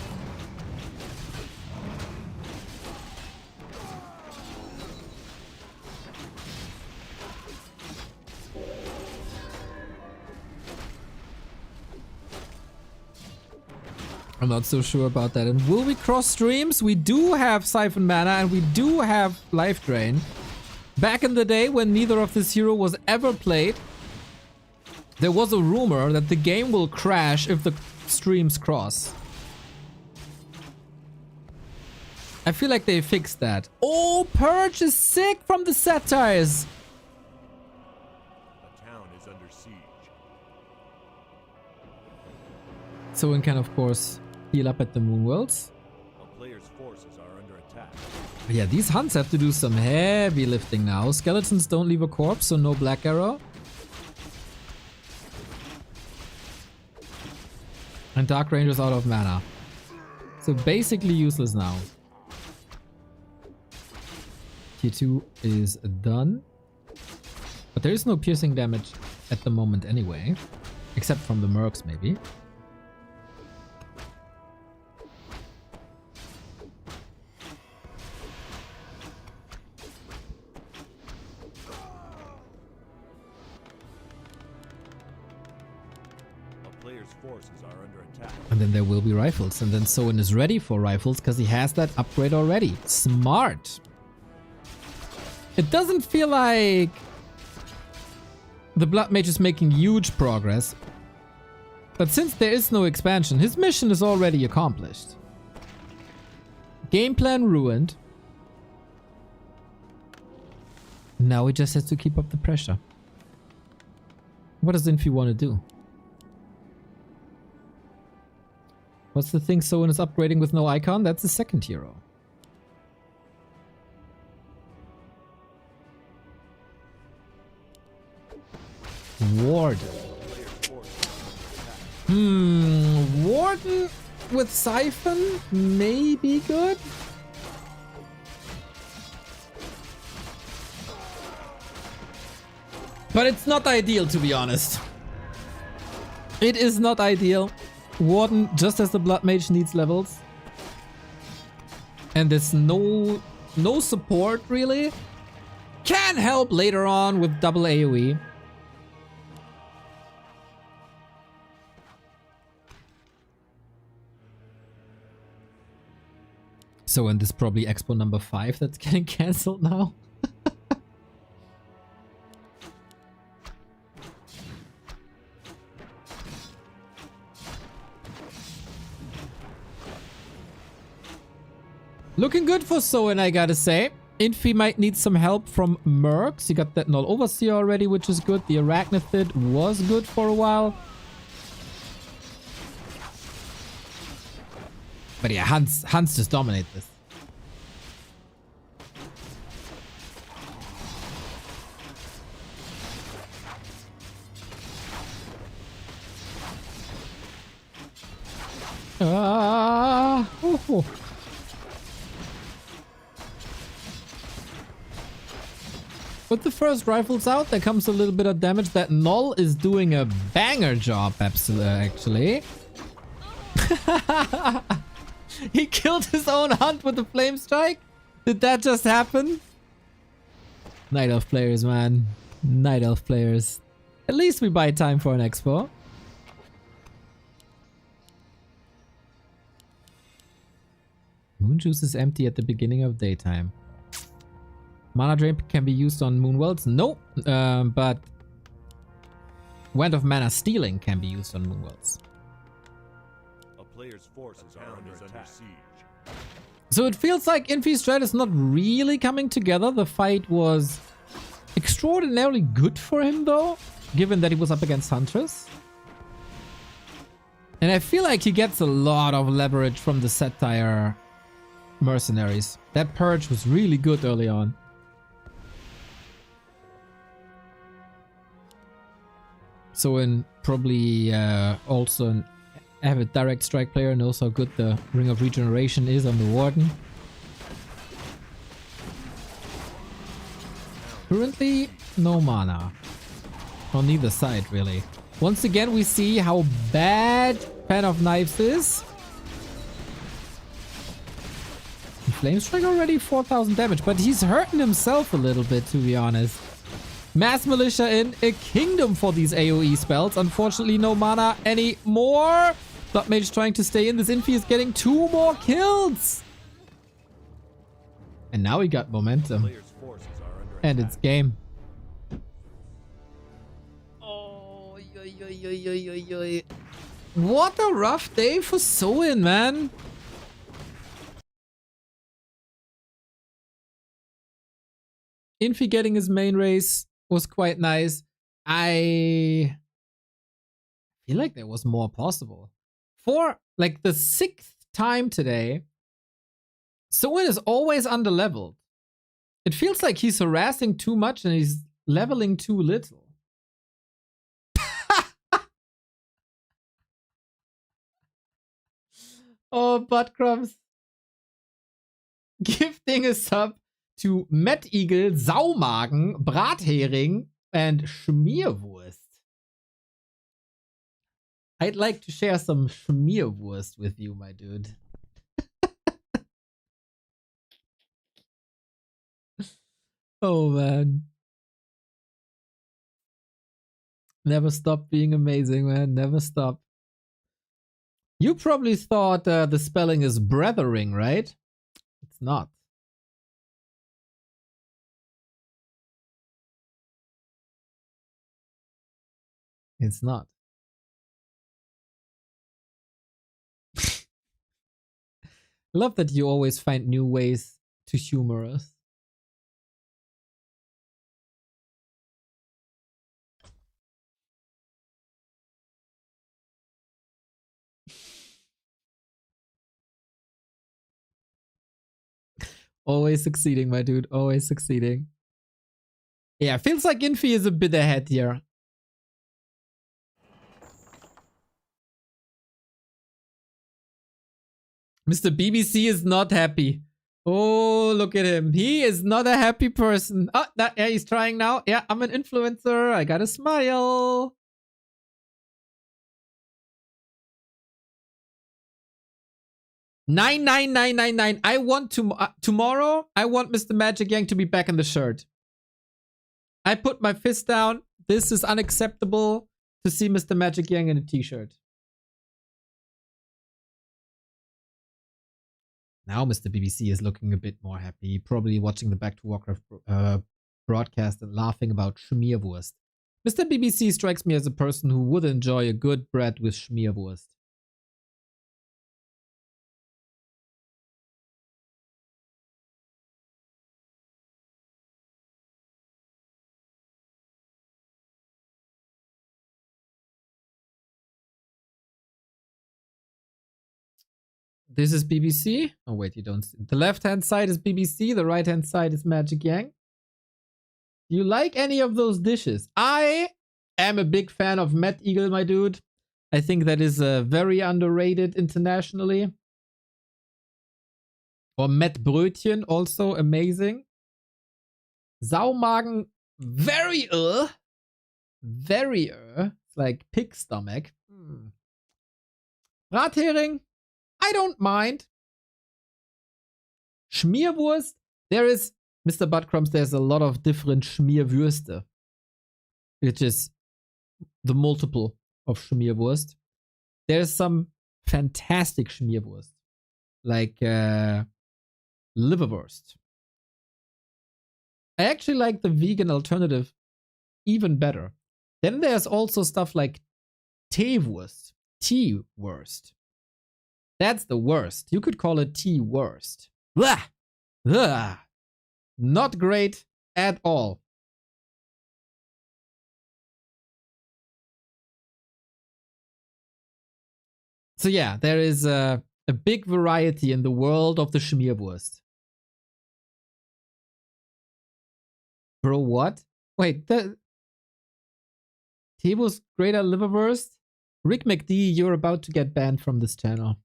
I'm not so sure about that. And will we cross streams? We do have Siphon Mana and we do have Life Drain. Back in the day when neither of this hero was ever played, there was a rumor that the game will crash if the streams cross. I feel like they fixed that. Oh, Purge is sick from the satires. The town is under siege. Soen can, of course, heal up at the Moonworlds. A player's forces are under attack. But yeah, these Hunts have to do some heavy lifting now. Skeletons don't leave a corpse, so no Black Arrow. And Dark Ranger's out of mana. So basically useless now. Tier 2 is done. But there is no piercing damage at the moment anyway. Except from the mercs maybe. Forces are under attack. And then there will be rifles. And then Soen is ready for rifles because he has that upgrade already. Smart. It doesn't feel like The Blood Mage is making huge progress. But since there is no expansion, his mission is already accomplished. Game plan ruined. Now he just has to keep up the pressure. What does Infi want to do? What's the thing Soen is upgrading with no icon? That's the second hero. Warden. Warden with Siphon may be good. But it's not ideal, to be honest. It is not ideal. Warden, just as the Blood Mage, needs levels. And there's no support, really. Can help later on with double AoE. So, and this is probably Expo number 5 that's getting cancelled now. Looking good for Soen, I gotta say. Infi might need some help from Mercs. He got that Null Overseer already, which is good. The Arachnithid was good for a while. But yeah, Hans just dominate this. Oh. With the first rifles out, there comes a little bit of damage. That Null is doing a banger job, actually. He killed his own hunt with the flame strike? Did that just happen? Night Elf players, man. Night Elf players. At least we buy time for an expo. Moon juice is empty at the beginning of daytime. Mana drain can be used on moon worlds? No, but Wand of Mana stealing can be used on moon worlds. A player's forces are under siege. So it feels like Infi's strat is not really coming together. The fight was extraordinarily good for him though, given that he was up against Huntress. And I feel like he gets a lot of leverage from the Satire mercenaries. That purge was really good early on. So in probably also an avid direct strike player knows how good the Ring of Regeneration is on the Warden. Currently, no mana. On neither side, really. Once again, we see how bad Pen of Knives is. Flamestrike already 4,000 damage, but he's hurting himself a little bit, to be honest. Mass Militia in a kingdom for these AoE spells. Unfortunately, no mana anymore. Blood Mage trying to stay in. This Infi is getting 2 more kills. And now he got momentum. And it's game. Oh, what a rough day for Soen, man. Infi getting his main race was quite nice. I feel like there was more possible. For like the 6th time today, Soen is always underleveled. It feels like he's harassing too much and he's leveling too little. Oh, butt crumbs. Gifting a sub to Met Eagle, Saumagen, Brathering, and Schmierwurst. I'd like to share some Schmierwurst with you, my dude. Oh, man. Never stop being amazing, man. Never stop. You probably thought the spelling is brethering, right? It's not. It's not. Love that you always find new ways to humor us. Always succeeding, my dude. Always succeeding. Yeah, feels like Infi is a bit ahead here. Mr. BBC is not happy. Oh, look at him. He is not a happy person. Oh, yeah, he's trying now. Yeah, I'm an influencer. I gotta smile. Nine. I want tomorrow. I want Mr. Magic Yang to be back in the shirt. I put my fist down. This is unacceptable to see Mr. Magic Yang in a t-shirt. Now Mr. BBC is looking a bit more happy, probably watching the Back to Warcraft broadcast and laughing about Schmierwurst. Mr. BBC strikes me as a person who would enjoy a good bread with Schmierwurst. This is BBC. Oh, wait, you don't see. The left-hand side is BBC. The right-hand side is Magic Yang. Do you like any of those dishes? I am a big fan of Met Eagle, my dude. I think that is very underrated internationally. Or Met Brötchen, also amazing. Saumagen, very It's like pig stomach. Brathering, I don't mind. Schmierwurst, there is, Mr. Buttcrumbs, there's a lot of different Schmierwürste, which is the multiple of Schmierwurst. There's some fantastic Schmierwurst, like liverwurst. I actually like the vegan alternative even better. Then there's also stuff like Teewurst. Tea-wurst. That's the worst. You could call it tea-wurst. Blah! Ugh. Not great at all. So yeah, there is a big variety in the world of the Schmierwurst. Bro, what? Wait, the Teewurst greater liverwurst? Rick McD, you're about to get banned from this channel.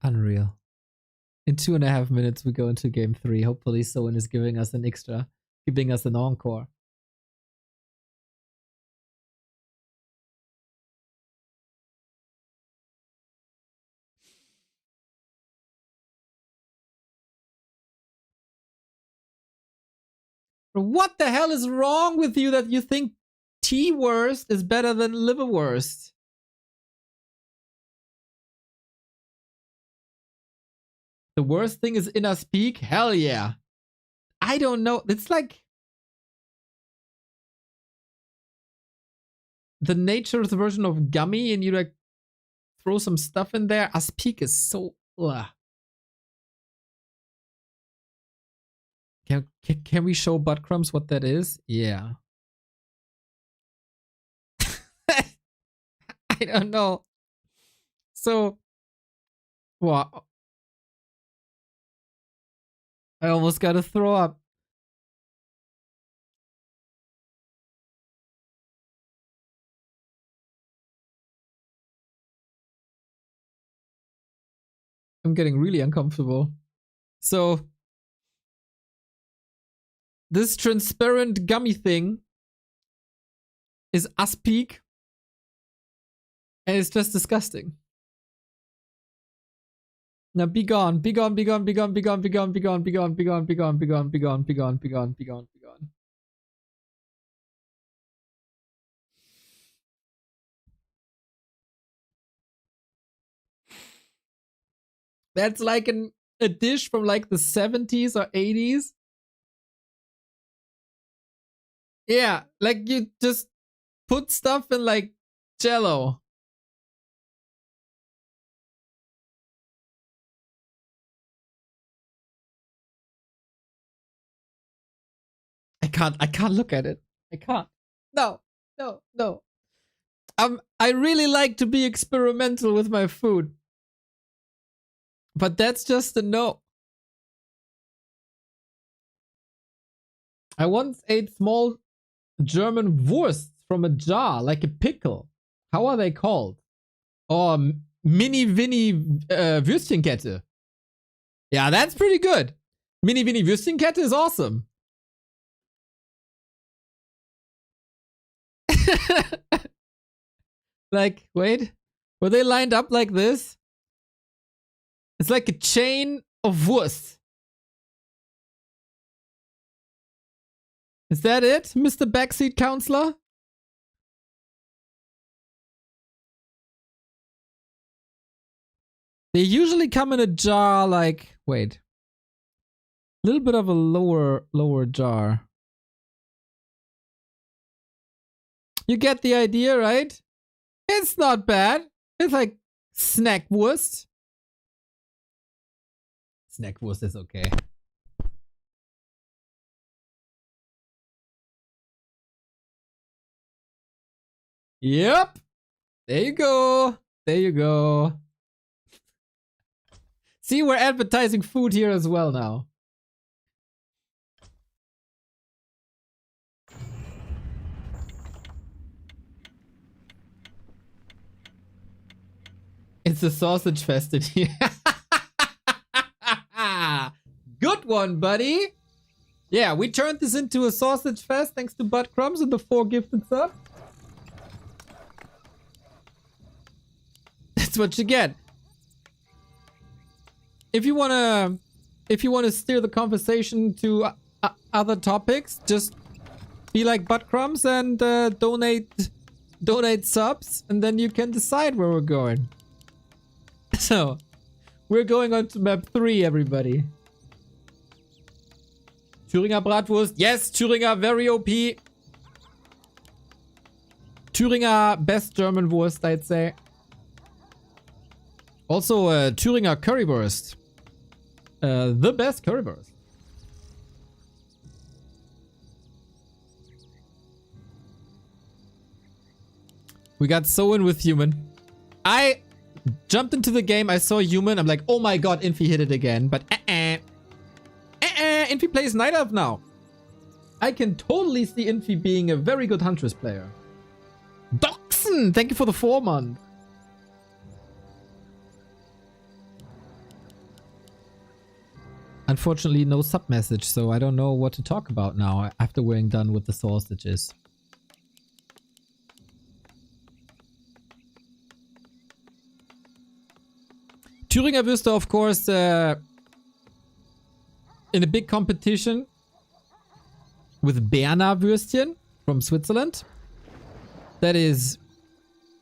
Unreal. In 2.5 minutes, we go into game 3. Hopefully, someone is giving us an extra, giving us an encore. What the hell is wrong with you that you think tea-wurst is better than liverwurst? The worst thing is inner speak? Hell yeah. I don't know. It's like the nature's version of gummy and you like throw some stuff in there. Aspik is so... Ugh. Can we show Buttcrumbs what that is? Yeah. I don't know. So, wow. I almost got to throw up. I'm getting really uncomfortable. So, this transparent gummy thing is Aspik. And it's just disgusting. Now be gone, be gone, be gone, be gone, be gone, be gone, be gone, be gone, be gone, be gone, be gone, be gone, be gone, be gone, be gone, be gone. That's like a dish from like the 70s or 80s. Yeah, like you just put stuff in like jello. I can't look at it. I can't. No, no, no. I really like to be experimental with my food. But that's just a no. I once ate small German wursts from a jar, like a pickle. How are they called? Or Mini Winnie Würstchenkette. Yeah, that's pretty good. Mini Winnie Würstchenkette is awesome. Like, wait. Were they lined up like this? It's like a chain of wurst. Is that it, Mr. Backseat Counselor? They usually come in a jar like, wait. A little bit of a lower jar. You get the idea, right? It's not bad. It's like snackwurst. Snackwurst is okay. Yep. There you go. There you go. See, we're advertising food here as well now. It's a sausage fest in here. Good one, buddy. Yeah, we turned this into a sausage fest thanks to Butt Crumbs and the 4 gifted subs. That's what you get. If you wanna steer the conversation to other topics, just be like Butt Crumbs and donate subs, and then you can decide where we're going. So, we're going on to map 3, everybody. Thüringer Bratwurst. Yes, Thüringer, very OP. Thüringer, best German Wurst, I'd say. Also, Thüringer Currywurst. The best currywurst. We got Soen with human. I jumped into the game, I saw human, I'm like, oh my god, Infi hit it again. But Infi plays Night Elf now. I can totally see Infi being a very good Huntress player. Doxen, thank you for the 4 month. Unfortunately, no sub message, so I don't know what to talk about now after we're done with the sausages. Thüringer Würste, of course, in a big competition with Berner Würstchen from Switzerland. That is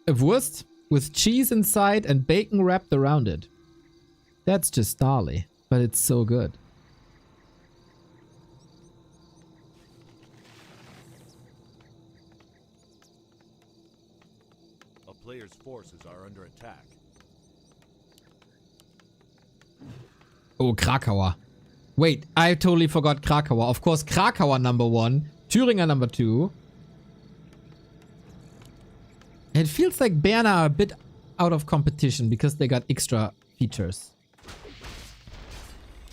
a Wurst with cheese inside and bacon wrapped around it. That's just gnarly, but it's so good. A player's forces are under attack. Oh, Krakauer. Wait, I totally forgot Krakauer. Of course, Krakauer number 1. Thüringer number 2. It feels like Berner are a bit out of competition because they got extra features.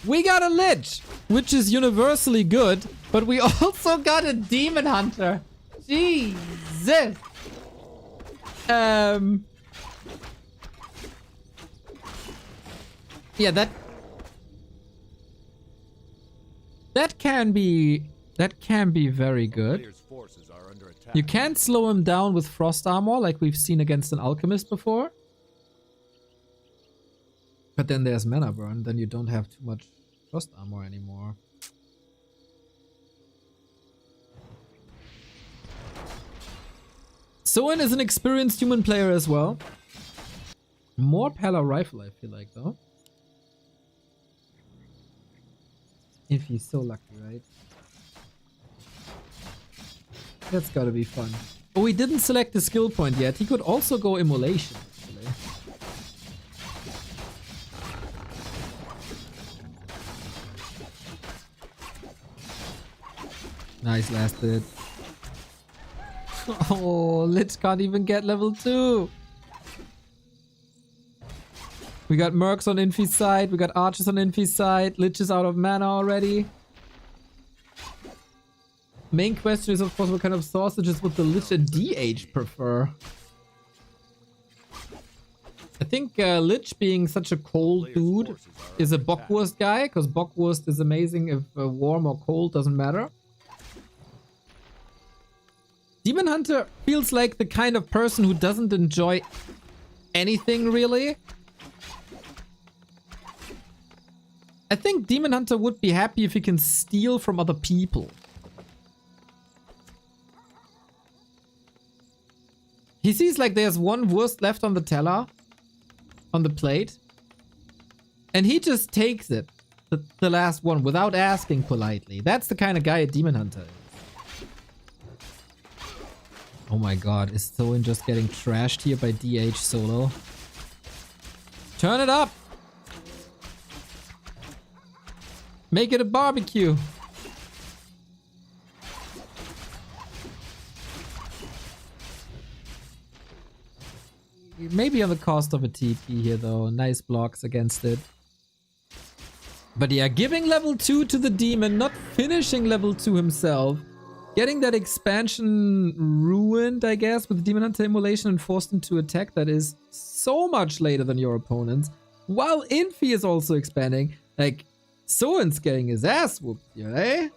We got a Lich, which is universally good, but we also got a Demon Hunter. Jesus. Yeah, that can be very good. Player's forces are under attack. You can't slow him down with frost armor like we've seen against an alchemist before. But then there's mana burn, then you don't have too much frost armor anymore. Soen is an experienced human player as well. More Pala rifle, I feel like, though. If he's so lucky, right? That's gotta be fun. Oh, we didn't select the skill point yet. He could also go immolation, actually. Nice last hit. Oh, Lich can't even get level 2. We got Mercs on Infi's side. We got Archers on Infi's side. Lich is out of mana already. Main question is, of course, what kind of sausages would the Lich and DH prefer? I think Lich, being such a cold dude, is a Bockwurst guy, because Bockwurst is amazing if warm or cold, doesn't matter. Demon Hunter feels like the kind of person who doesn't enjoy anything, really. I think Demon Hunter would be happy if he can steal from other people. He sees like there's one wurst left on the teller, on the plate, and he just takes it, the last one, without asking politely. That's the kind of guy a Demon Hunter is. Oh my god, is Thoin just getting trashed here by DH solo? Turn it up! Make it a barbecue! Maybe on the cost of a TP here though. Nice blocks against it. But yeah, giving level 2 to the demon, not finishing level 2 himself. Getting that expansion ruined, I guess, with Demon Hunter Immolation and forced into attack that is so much later than your opponents. While Infi is also expanding. Like, Soen's getting his ass whooped here, eh?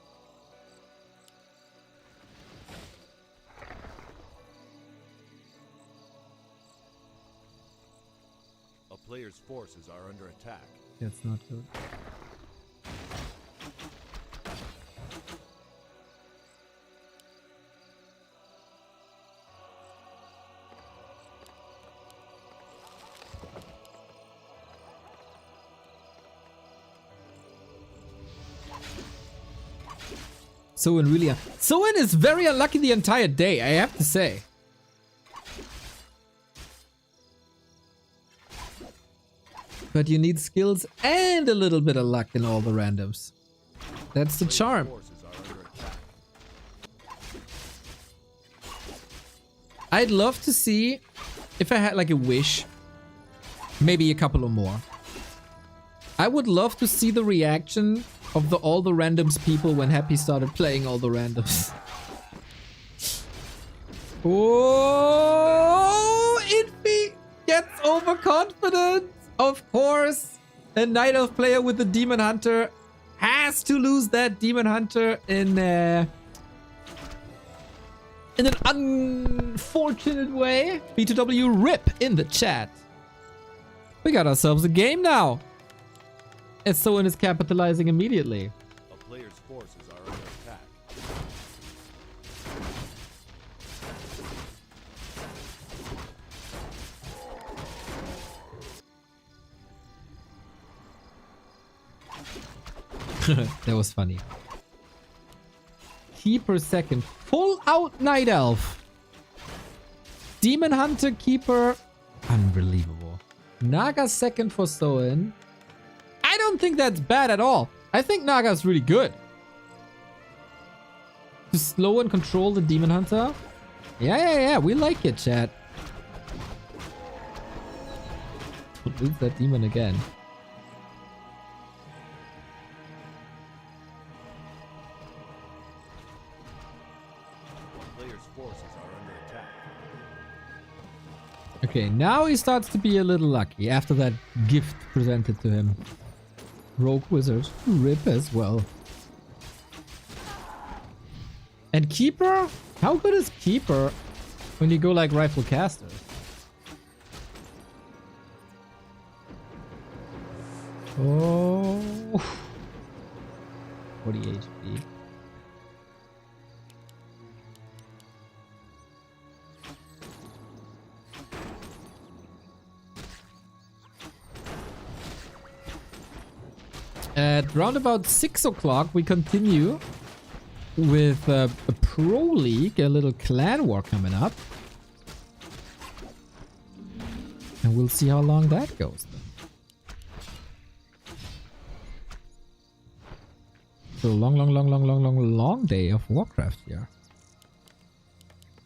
A player's forces are under attack. That's not good. Soen really... Soen is very unlucky the entire day, I have to say. But you need skills and a little bit of luck in all the randoms. That's the charm. Forces are under attack. I'd love to see, if I had like a wish, maybe a couple of more. I would love to see the reaction of all the randoms people when Happy started playing all the randoms. Oh, Infi gets overconfident. Of course, a Night Elf player with the Demon Hunter has to lose that Demon Hunter in an unfortunate way. B2W rip in the chat. We got ourselves a game now. As Soen is capitalizing immediately. A player's forces are under attack. That was funny. Keeper second. Full out Night Elf. Demon Hunter Keeper. Unbelievable. Naga second for Soen. I don't think that's bad at all. I think Naga's really good. To slow and control the Demon Hunter. Yeah. We like it, chat. We'll lose that demon again. Player's forces are under attack. Okay, now he starts to be a little lucky after that gift presented to him. Rogue Wizard, rip as well. And Keeper? How good is Keeper when you go like Rifle Caster? Oh, 40 HP. At round about 6 o'clock, we continue with a Pro League, a little clan war coming up. And we'll see how long that goes. So long day of Warcraft here.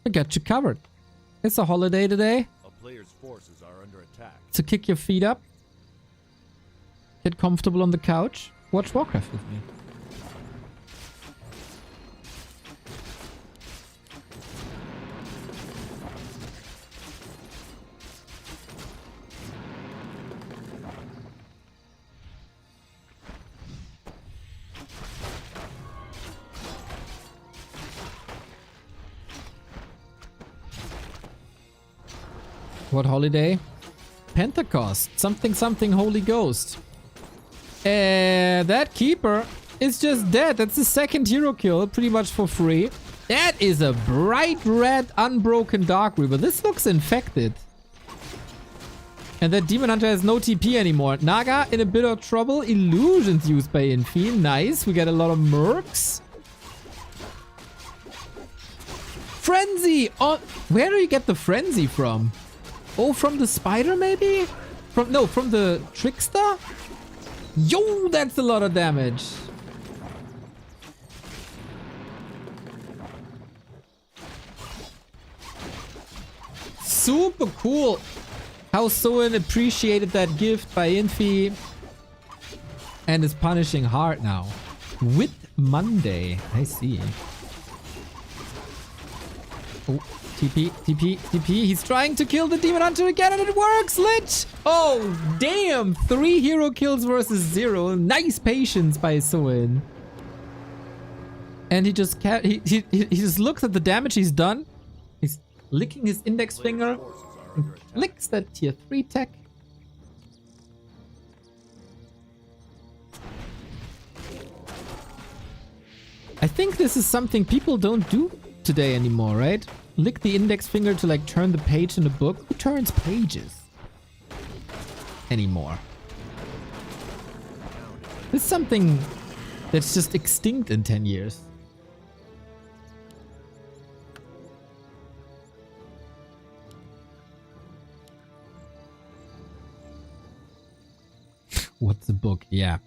I got you covered. It's a holiday today. A player's forces are under attack. So kick your feet up. Get comfortable on the couch. Watch Warcraft with me. What holiday? Pentecost. Something Holy Ghost. That keeper is just dead. That's the second hero kill, pretty much for free. That is a bright red unbroken Dark Reaper. This looks infected. And that Demon Hunter has no TP anymore. Naga in a bit of trouble. Illusions used by Infi. Nice. We get a lot of mercs. Frenzy! Oh, where do you get the Frenzy from? Oh, from the spider maybe? From the trickster? Yo, that's a lot of damage. Super cool how Soen appreciated that gift by Infi and is punishing hard now. With Monday, I see. Oh. TP. He's trying to kill the Demon Hunter again and it works, Lich! Oh, damn! 3 hero kills versus 0. Nice patience by Soen. And he just can't... He just looks at the damage he's done. He's licking his index finger. And licks that tier 3 tech. I think this is something people don't do today anymore, right? Lick the index finger to like turn the page in a book. Who turns pages anymore? This is something that's just extinct in 10 years. What's a book? Yeah.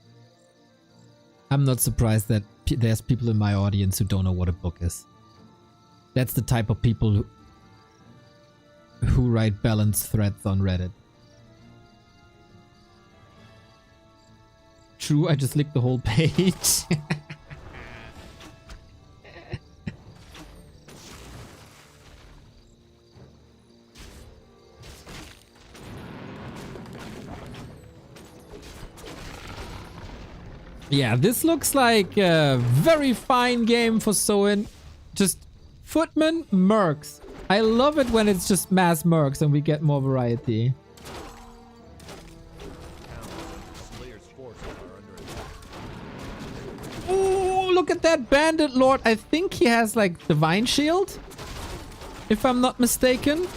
I'm not surprised that there's people in my audience who don't know what a book is. That's the type of people who write balanced threads on Reddit. True, I just licked the whole page. Yeah, this looks like a very fine game for Soen. Just Footman, mercs. I love it when it's just mass mercs and we get more variety. Oh, look at that Bandit Lord. I think he has like Divine Shield, if I'm not mistaken.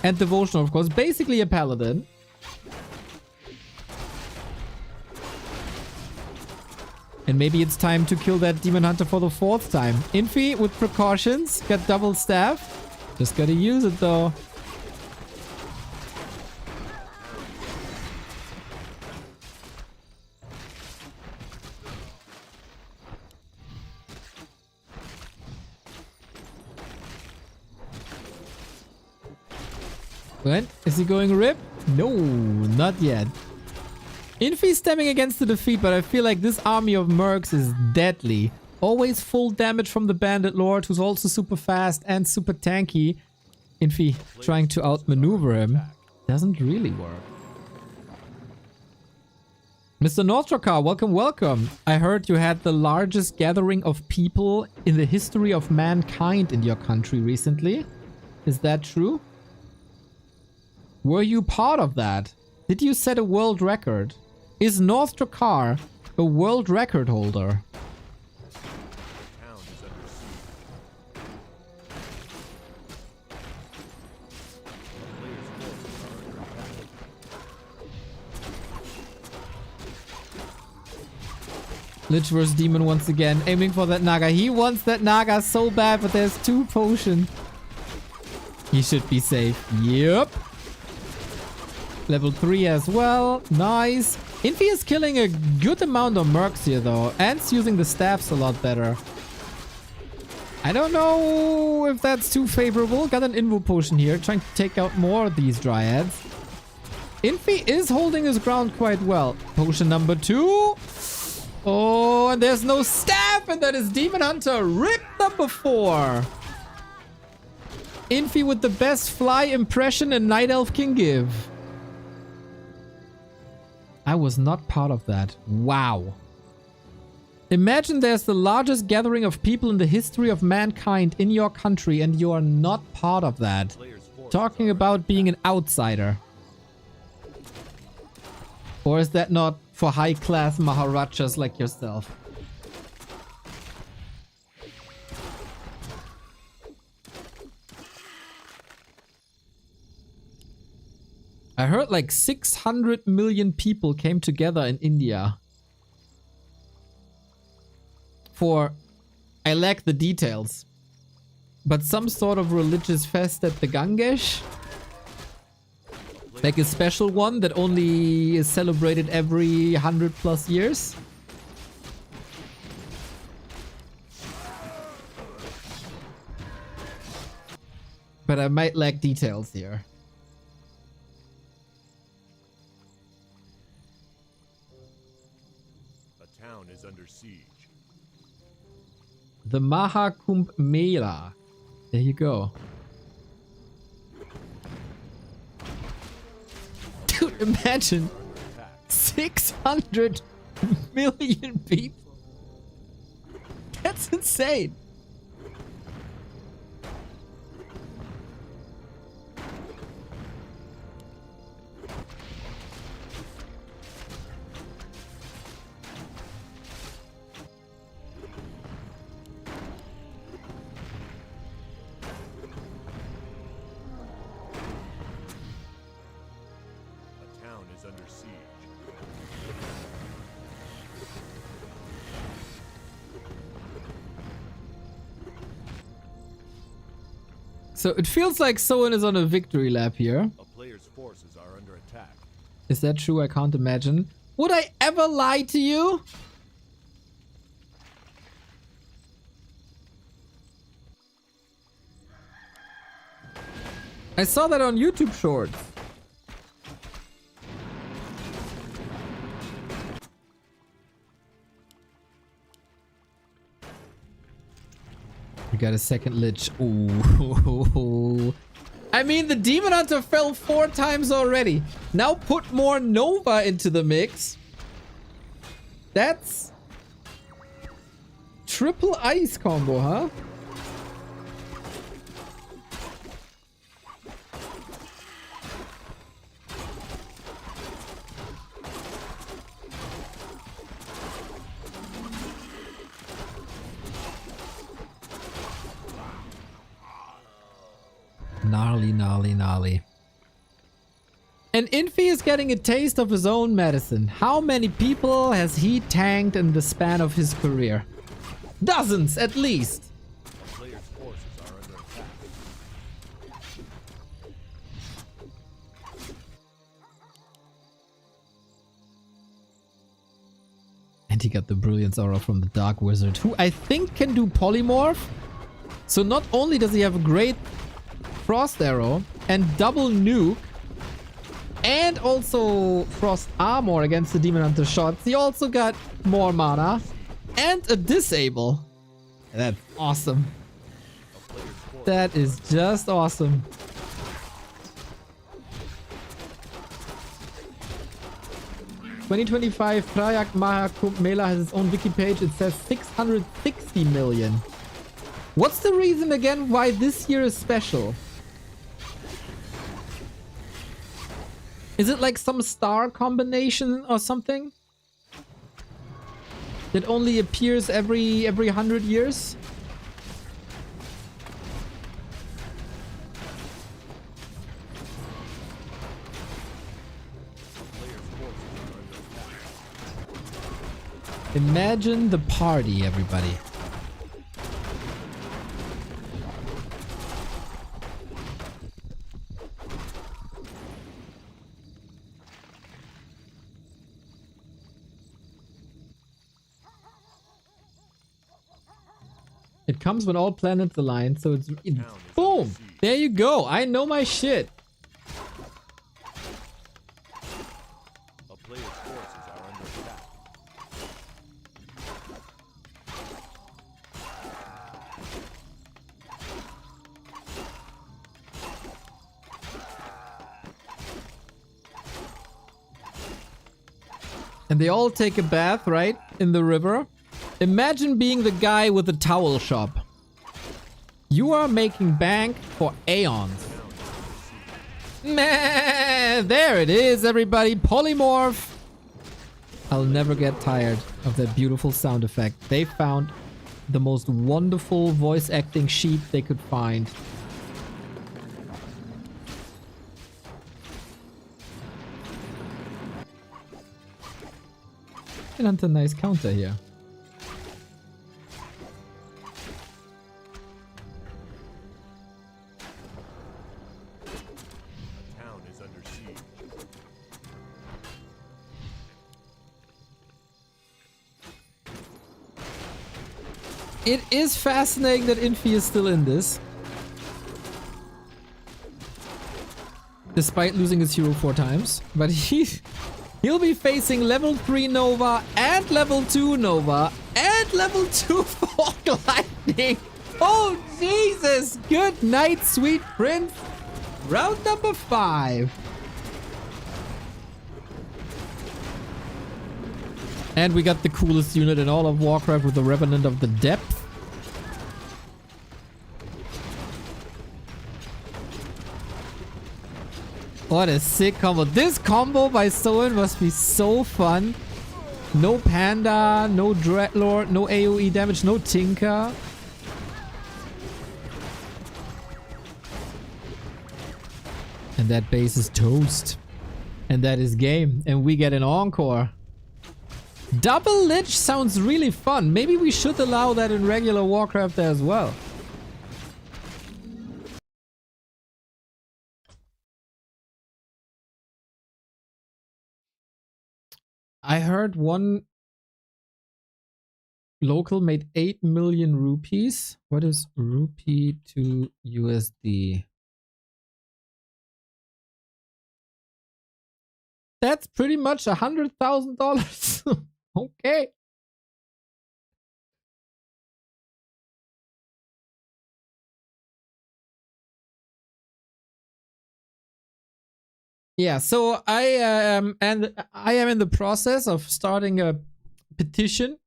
And Devotional, of course. Basically a paladin. And maybe it's time to kill that Demon Hunter for the 4th time. Infi with precautions. Got double staff. Just gotta use it though. When? Is he going rip? No, not yet. Infi stemming against the defeat, but I feel like this army of mercs is deadly. Always full damage from the Bandit Lord, who's also super fast and super tanky. Infi trying to outmaneuver him. Doesn't really work. Mr. Northrakar, welcome. I heard you had the largest gathering of people in the history of mankind in your country recently. Is that true? Were you part of that? Did you set a world record? Is Northrakar a world record holder? Lich versus Demon once again. Aiming for that Naga. He wants that Naga so bad, but there's 2 potion. He should be safe. Yep. Level 3 as well. Nice. Infi is killing a good amount of mercs here though. Ant's using the staffs a lot better. I don't know if that's too favorable. Got an Invo potion here. Trying to take out more of these Dryads. Infi is holding his ground quite well. Potion number 2. Oh, and there's no staff. And that is Demon Hunter. Rip number 4. Infi with the best fly impression a Night Elf can give. I was not part of that. Wow. Imagine there's the largest gathering of people in the history of mankind in your country and you are not part of that. Talking about being an outsider. Or is that not for high-class Maharajas like yourself? I heard like 600 million people came together in India for, I lack the details, but some sort of religious fest at the Gangesh. Like a special one that only is celebrated every 100+ years. But I might lack details here. A town is under siege. The Mahakumbh Mela. There you go. Dude, imagine 600 million people. That's insane. So it feels like Soen is on a victory lap here. A player's forces are under attack. Is that true? I can't imagine. Would I ever lie to you? I saw that on YouTube Shorts. We got a second Lich. Ooh. I mean, the Demon Hunter fell 4 times already. Now put more Nova into the mix. That's triple ice combo, huh? Gnarly, gnarly, gnarly. And Infi is getting a taste of his own medicine. How many people has he tanked in the span of his career? Dozens, at least. A player's forces are under attack. And he got the Brilliance Aura from the Dark Wizard, who I think can do Polymorph. So not only does he have a great Frost Arrow and double nuke and also Frost Armor against the Demon Hunter shots, he also got more mana and a disable. That's awesome. That is just awesome. "2025 Prayak Mahakumbh Mela has its own wiki page. It says 660 million. What's the reason again why this year is special? Is it like some star combination or something? That only appears every 100 years? Imagine the party, everybody. It comes when all planets align, so it's boom. There you go. I know my shit. A player's forces are under attack. And they all take a bath, right? In the river. Imagine being the guy with the towel shop. You are making bank for aeons. Meh, there it is, everybody. Polymorph. I'll never get tired of that beautiful sound effect. They found the most wonderful voice acting sheet they could find. And a nice counter here. A town is under siege. It is fascinating that Infi is still in this. Despite losing his hero 4 times. But he'll be facing level 3 Nova and level 2 Nova and level 2 Fog Lightning. Oh, Jesus. Good night, sweet prince. Round number 5. And we got the coolest unit in all of Warcraft with the Revenant of the Depth. What a sick combo. This combo by Soen must be so fun. No Panda, no Dreadlord, no AoE damage, no Tinker. And that base is toast. And that is game. And we get an Encore. Double Lich sounds really fun. Maybe we should allow that in regular Warcraft as well. I heard one local made 8 million rupees. What is rupee to USD? That's pretty much $100,000. Okay. Yeah, so I am in the process of starting a petition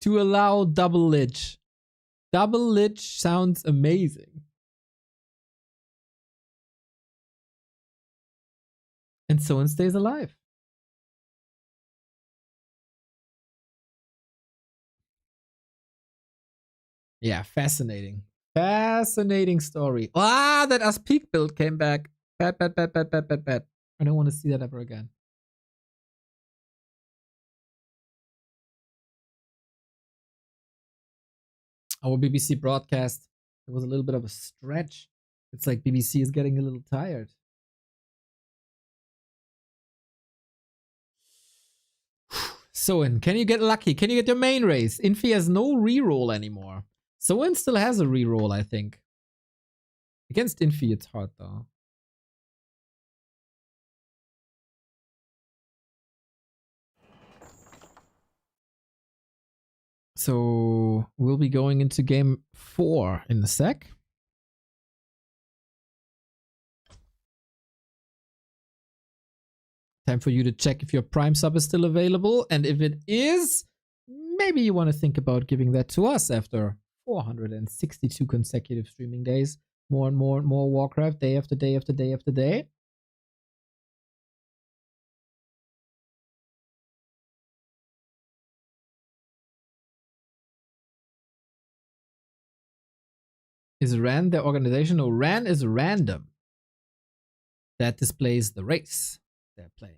to allow double lich. Double lich sounds amazing. And Soen stays alive. Yeah, fascinating. Fascinating story. Ah, that us peak build came back. Bad, bad, bad, bad, bad, bad, bad. I don't want to see that ever again. Our BBC broadcast, it was a little bit of a stretch. It's like BBC is getting a little tired. Soen, can you get lucky? Can you get your main race? Infi has no reroll anymore. Soen still has a reroll, I think. Against Infi, it's hard though. So we'll be going into game 4 in a sec. Time for you to check if your Prime sub is still available. And if it is, maybe you want to think about giving that to us after 462 consecutive streaming days. More and more and more Warcraft, day after day after day after day. Is RAN the organization? No, RAN is random. That displays the race they're playing.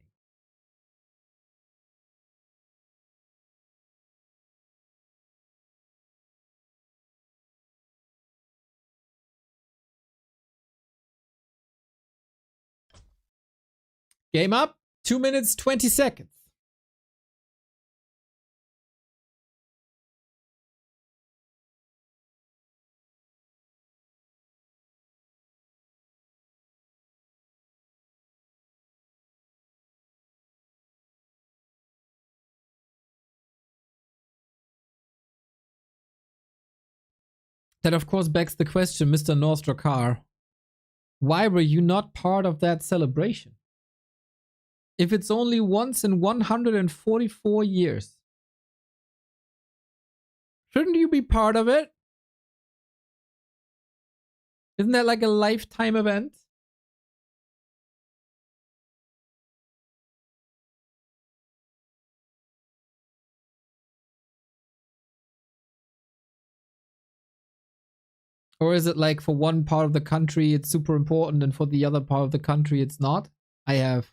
Game up. 2 minutes, 20 seconds. That of course begs the question, Mr. Nostrakar. Why were you not part of that celebration? If it's only once in 144 years. Shouldn't you be part of it? Isn't that like a lifetime event? Or is it like for one part of the country it's super important and for the other part of the country it's not? I have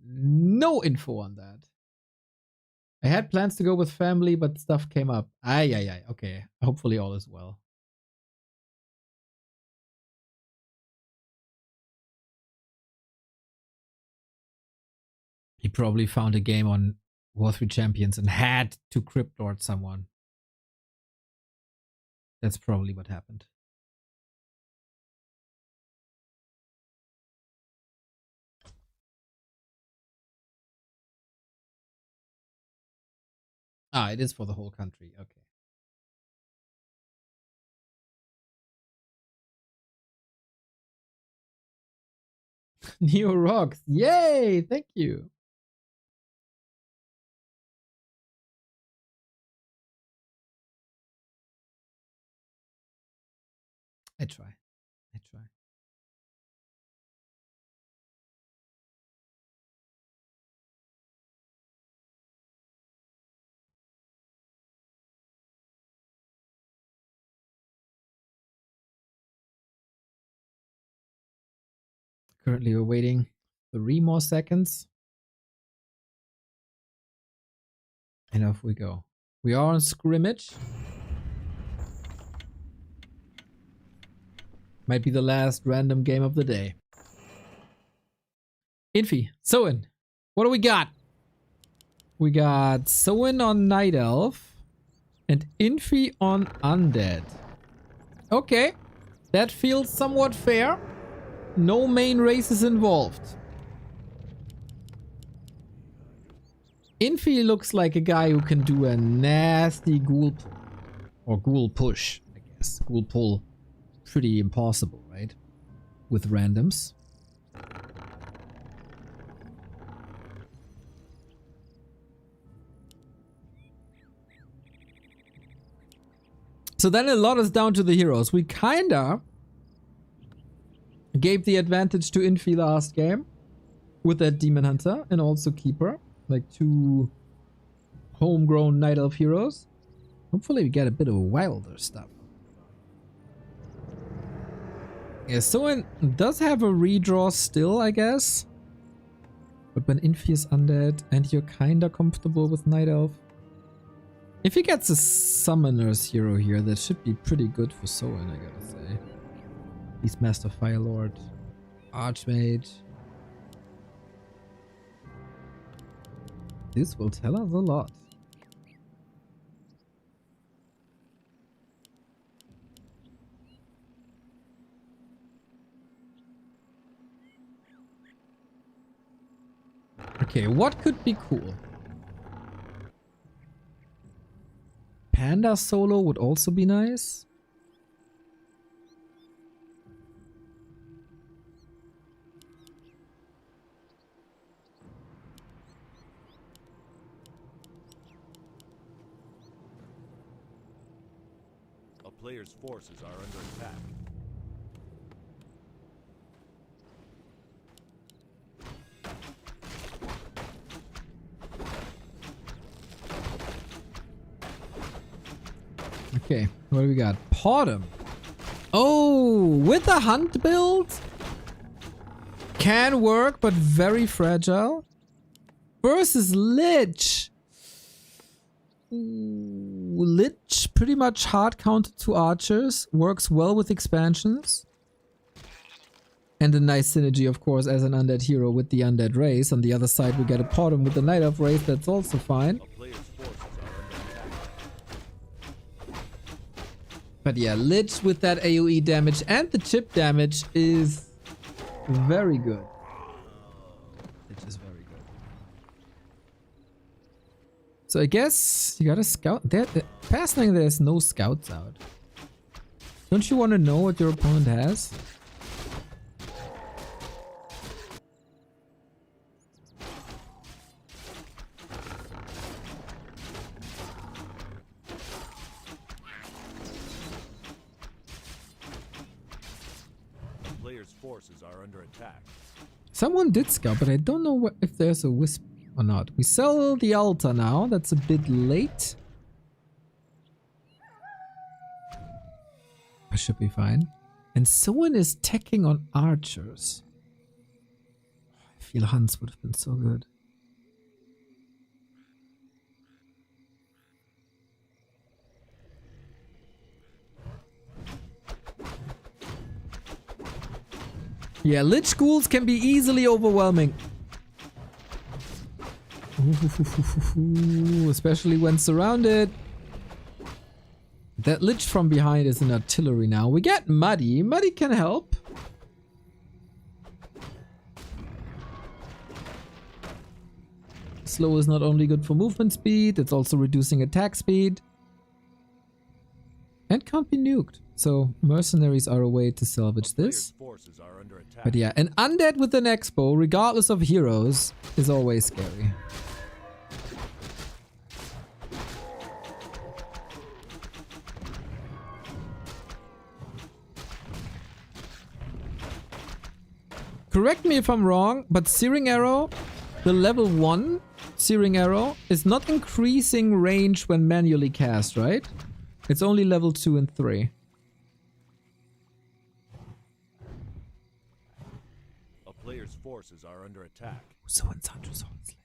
no info on that. I had plans to go with family, but stuff came up. Ay. Okay. Hopefully all is well. He probably found a game on W3CFinals and had to crypt lord someone. That's probably what happened. Ah, it is for the whole country. Okay. Neo rocks. Yay! Thank you. I try. Currently we're waiting 3 more seconds. And off we go. We are on scrimmage. Might be the last random game of the day. Infi, Soin, what do we got? We got Soin on Night Elf and Infi on Undead. Okay, that feels somewhat fair. No main races involved. Infi looks like a guy who can do a nasty ghoul pull. Or ghoul push, I guess. Ghoul pull. Pretty impossible, right? With randoms. So then a lot is down to the heroes. We kinda gave the advantage to Infi last game with that Demon Hunter and also Keeper. Like 2 homegrown Night Elf heroes. Hopefully we get a bit of wilder stuff. Yeah, Soin does have a redraw still, I guess. But when Infi is undead and you're kinda comfortable with Night Elf. If he gets a Summoner's hero here, that should be pretty good for Soin, I gotta say. He's Master Firelord, Archmage. This will tell us a lot. Okay, what could be cool? Panda solo would also be nice. A player's forces are under attack. Okay, what do we got? Podem. Oh, with a hunt build? Can work, but very fragile. Versus Lich. Ooh, Lich, pretty much hard counter to archers. Works well with expansions. And a nice synergy, of course, as an undead hero with the undead race. On the other side, we get a Potom with the Night Elf race. That's also fine. A player's forces are under attack. But yeah, Lich with that AoE damage and the chip damage is very good. Lich is very good. So I guess you gotta scout. Fascinating, there's no scouts out. Don't you want to know what your opponent has? A player's forces are under attack. Someone did scout, but I don't know if there's a wisp or not. We sell the altar now. That's a bit late. I should be fine. And someone is teching on archers. I feel Hans would have been so good. Yeah, Lich ghouls can be easily overwhelming. Ooh, especially when surrounded. That Lich from behind is an artillery now. We get Muddy. Muddy can help. Slow is not only good for movement speed, it's also reducing attack speed. And can't be nuked. So mercenaries are a way to salvage this. Forces are under attack. But yeah, an undead with an expo, regardless of heroes, is always scary. Correct me if I'm wrong, but Searing Arrow, the level 1 Searing Arrow, is not increasing range when manually cast, right? It's only level 2 and 3. A player's forces are under attack. So in Sandra's Hornsling.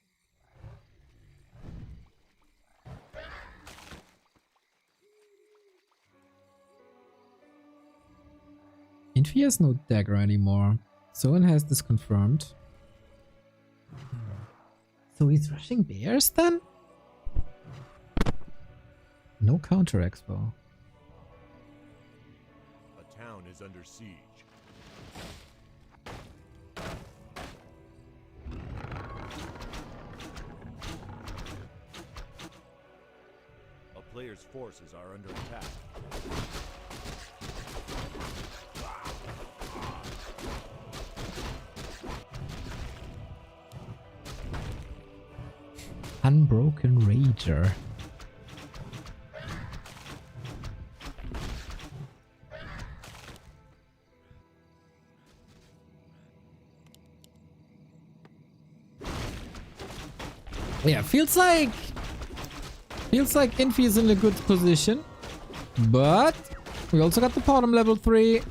Infi has no dagger anymore. Soen has this confirmed. So he's rushing bears then? No counter expo. A town is under siege. A player's forces are under attack. Unbroken Rager. Yeah, feels like Infi is in a good position, but we also got the bottom level 3,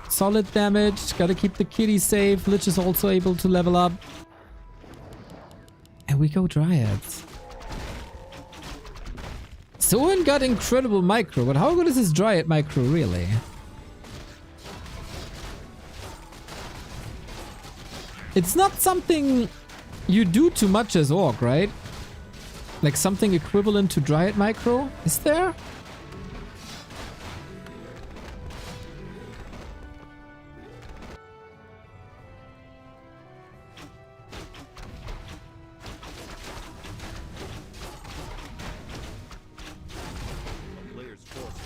solid damage. Gotta keep the kitty safe. Lich is also able to level up. And we go Dryads. Soen got incredible micro, but how good is his Dryad micro really? It's not something you do too much as Orc, right? Like something equivalent to Dryad micro? Is there?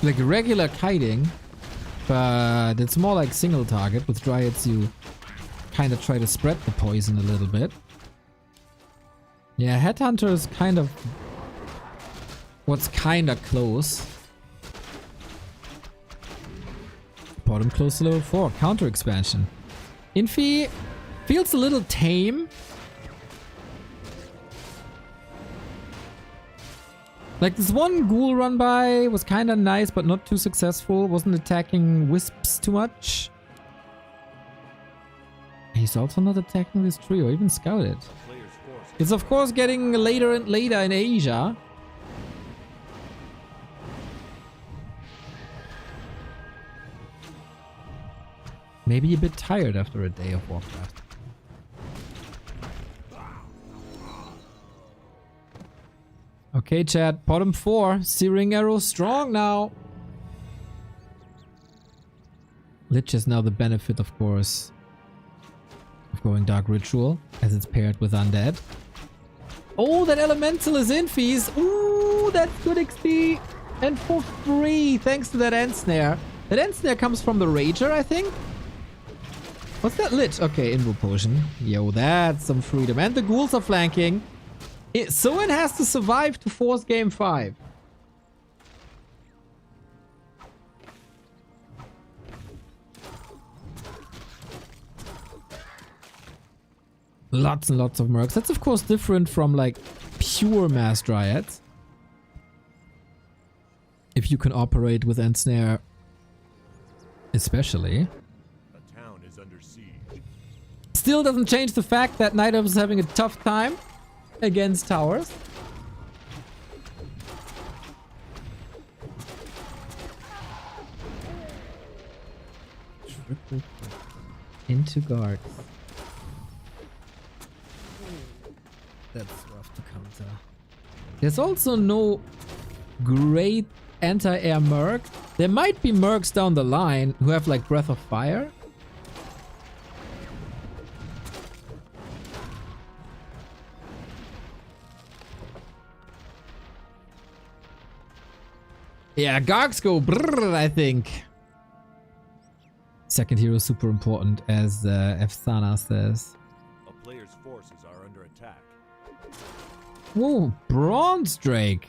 Like regular kiting, but it's more like single target. With Dryads you kind of try to spread the poison a little bit. Yeah, Headhunter is kind of what's kind of close. Bottom close to level 4, counter expansion. Infi feels a little tame. Like this one ghoul run by was kind of nice, but not too successful. Wasn't attacking wisps too much. He's also not attacking this tree or even scouted. It's of course getting later and later in Asia. Maybe a bit tired after a day of Warcraft. Okay, chat. Bottom 4. Searing Arrow strong now. Lich has now the benefit, of course, of going Dark Ritual, as it's paired with Undead. Oh, that Elemental is Infies. Ooh, that's good XP. And for free, thanks to that End Snare. That End Snare comes from the Rager, I think. What's that Lich? Okay, Invo Potion. Yo, that's some freedom. And the ghouls are flanking. Soen has to survive to force game 5. Lots and lots of mercs. That's of course different from like pure mass dryads. If you can operate with Ensnare, especially. A town is under siege. Still doesn't change the fact that Night Elf is having a tough time against towers. Into guards. That's rough to counter. There's also no great anti-air merc. There might be mercs down the line who have like Breath of Fire. Yeah, Gargs go brrr, I think. Second hero super important, as Efsana says. A player's forces are under attack. Whoa, Bronze Drake.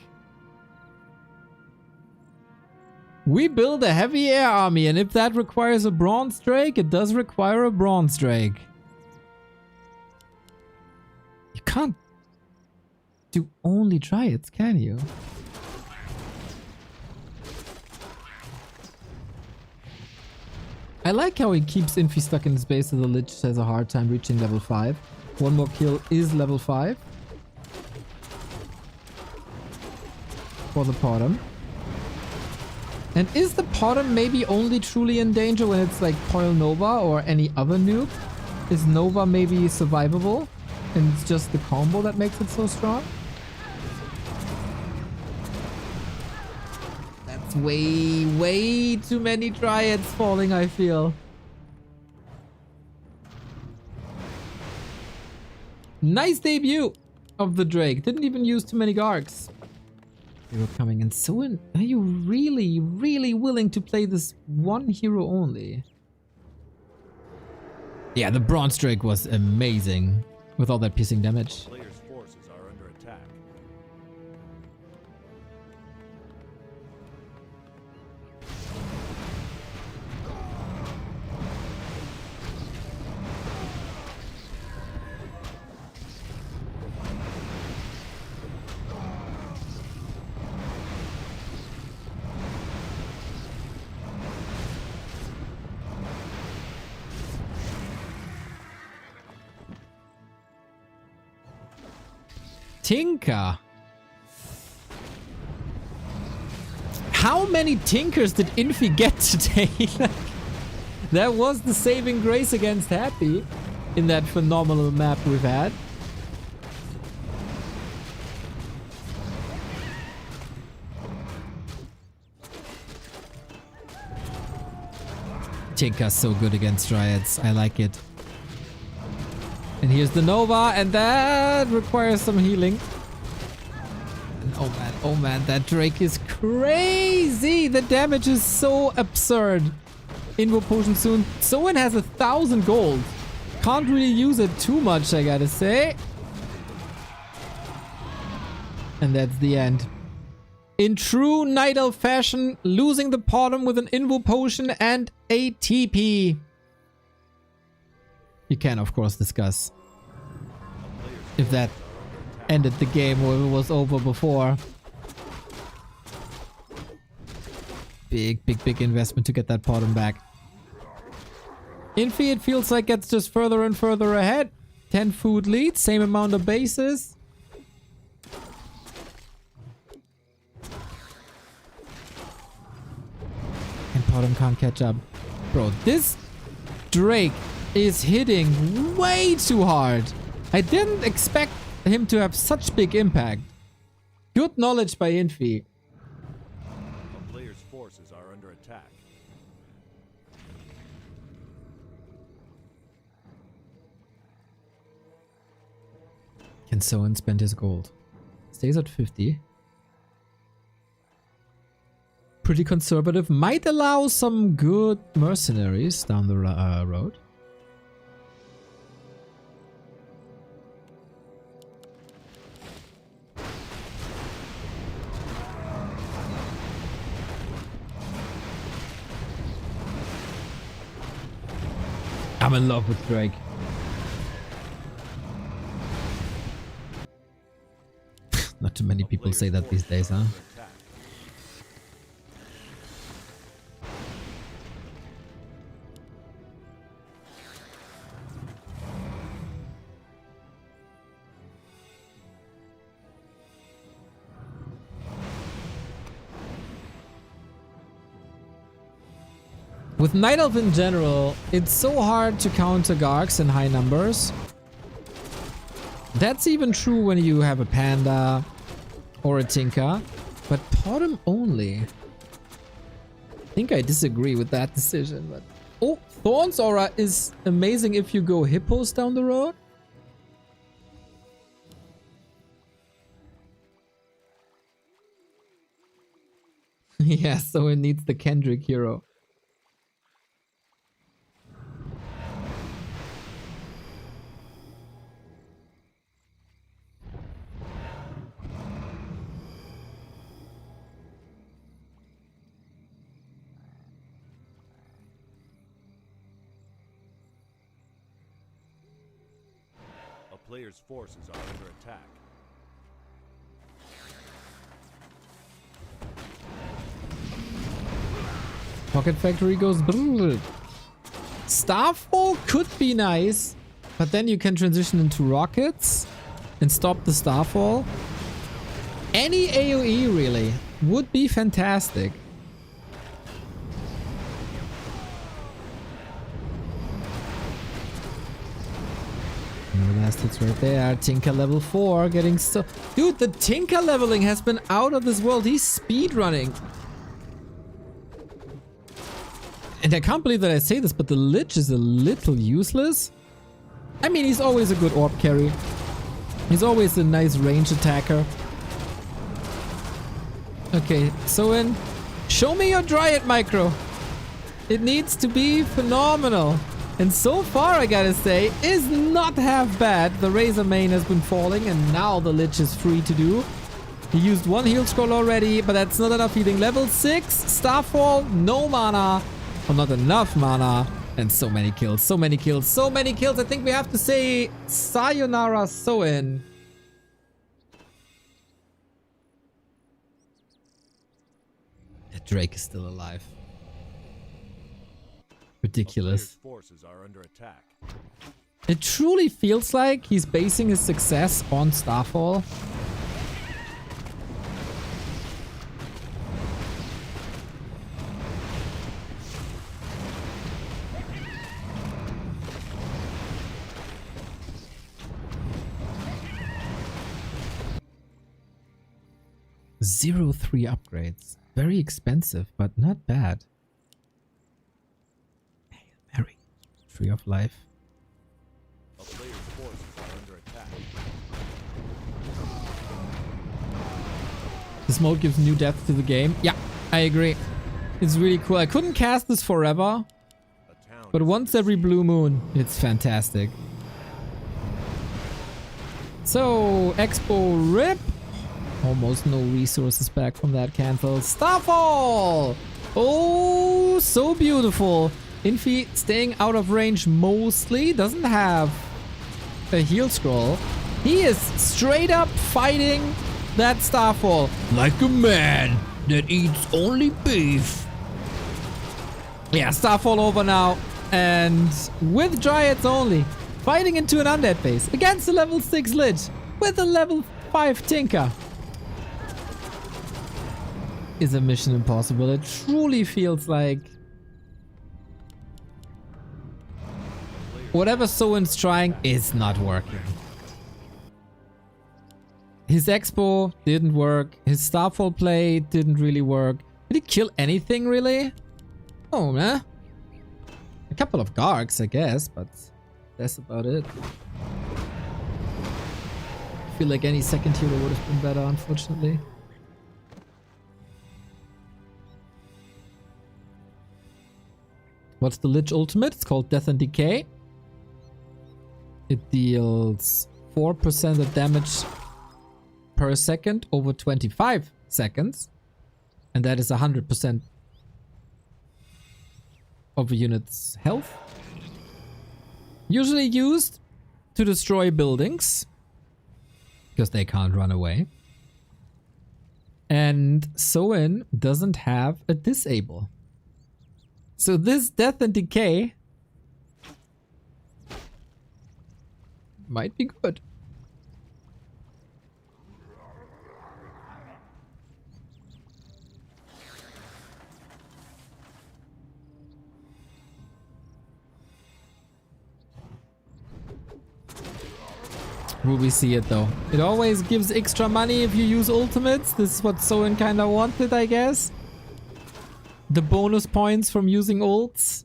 We build a heavy air army, and if that requires a Bronze Drake, it does require a Bronze Drake. You can't do only Dryads, can you? I like how he keeps Infi stuck in his base so the Lich has a hard time reaching level 5. One more kill is level 5. For the Potom. And is the Potom maybe only truly in danger when it's like Coil Nova or any other nuke? Is Nova maybe survivable? And it's just the combo that makes it so strong? That's way too many Dryads falling, I feel. Nice debut of the Drake. Didn't even use too many Gargs. They were coming in. So are you really willing to play this one hero only? Yeah, the Bronze Drake was amazing with all that piercing damage. Player's forces are under attack. Tinker. How many Tinkers did Infi get today? That was the saving grace against Happy in that phenomenal map we've had. Tinker's so good against Dryads. I like it. And here's the Nova, and that requires some healing. And oh man, that Drake is crazy! The damage is so absurd. Invo Potion soon. Soen has 1,000 gold. Can't really use it too much, I gotta say. And that's the end. In true Night Elf fashion, losing the Potom with an Invo Potion and a TP. You can, of course, discuss if that ended the game or if it was over before. Big investment to get that Potom back. Infi, it feels like it's just further and further ahead. 10 food lead, same amount of bases. And Potom can't catch up. Bro, this Drake is hitting way too hard. I didn't expect him to have such big impact. Good knowledge by Infi. A player's forces are under attack. Can Soen spend his gold? Stays at 50. Pretty conservative. Might allow some good mercenaries down the road. I'm in love with Drake. Not too many people say that these days, huh? With Night Elf in general, it's so hard to counter Gargs in high numbers. That's even true when you have a Panda or a Tinker, but Potom only. I think I disagree with that decision, but... Oh, Thorn's Aura is amazing if you go Hippos down the road. Yeah, so it needs the Kendrick hero. A player's forces are under attack. Pocket Factory goes brrr. Starfall could be nice, but then you can transition into rockets and stop the Starfall. Any AoE really would be fantastic. And the last hits right there. Tinker level 4 getting so... Dude, the Tinker leveling has been out of this world. He's speedrunning. And I can't believe that I say this, but the Lich is a little useless. I mean, he's always a good orb carry. He's always a nice range attacker. Okay, Soen, show me your Dryad micro. It needs to be phenomenal. And so far, I gotta say, is not half bad. The Razor main has been falling, and now the Lich is free to do. He used one heal scroll already, but that's not enough healing. Level 6, Starfall, no mana. Well, not enough mana. And so many kills, so many kills, so many kills. I think we have to say Sayonara Soen. Drake is still alive. Ridiculous. Forces are under attack. It truly feels like he's basing his success on Starfall. Zero 3 upgrades. Very expensive, but not bad. Hail Mary. Tree of Life. A player's forces are under attack. The smoke gives new depth to the game. Yeah, I agree. It's really cool. I couldn't cast this forever, but once every blue moon, it's fantastic. So, Expo RIP. Almost no resources back from that cancel. Starfall! Oh, so beautiful. Infi staying out of range mostly. Doesn't have a heal scroll. He is straight up fighting that Starfall like a man that eats only beef. Yeah, Starfall over now. And with Dryads only. Fighting into an undead base against a level 6 Lich with a level 5 Tinker. Is a mission impossible. It truly feels like Whatever Soen's trying is not working. His Expo didn't work. His Starfall play didn't really work. Did he kill anything really? Oh, man. A couple of Gargs, I guess, but that's about it. I feel like any second hero would have been better, unfortunately. What's the Lich ultimate? It's called Death and Decay. It deals 4% of damage per second over 25 seconds. And that is 100% of a unit's health. Usually used to destroy buildings, because they can't run away. And Soen doesn't have a disable. So this Death and Decay might be good. Will we see it though? It always gives extra money if you use ultimates. This is what Soen kinda wanted, I guess. The bonus points from using ults.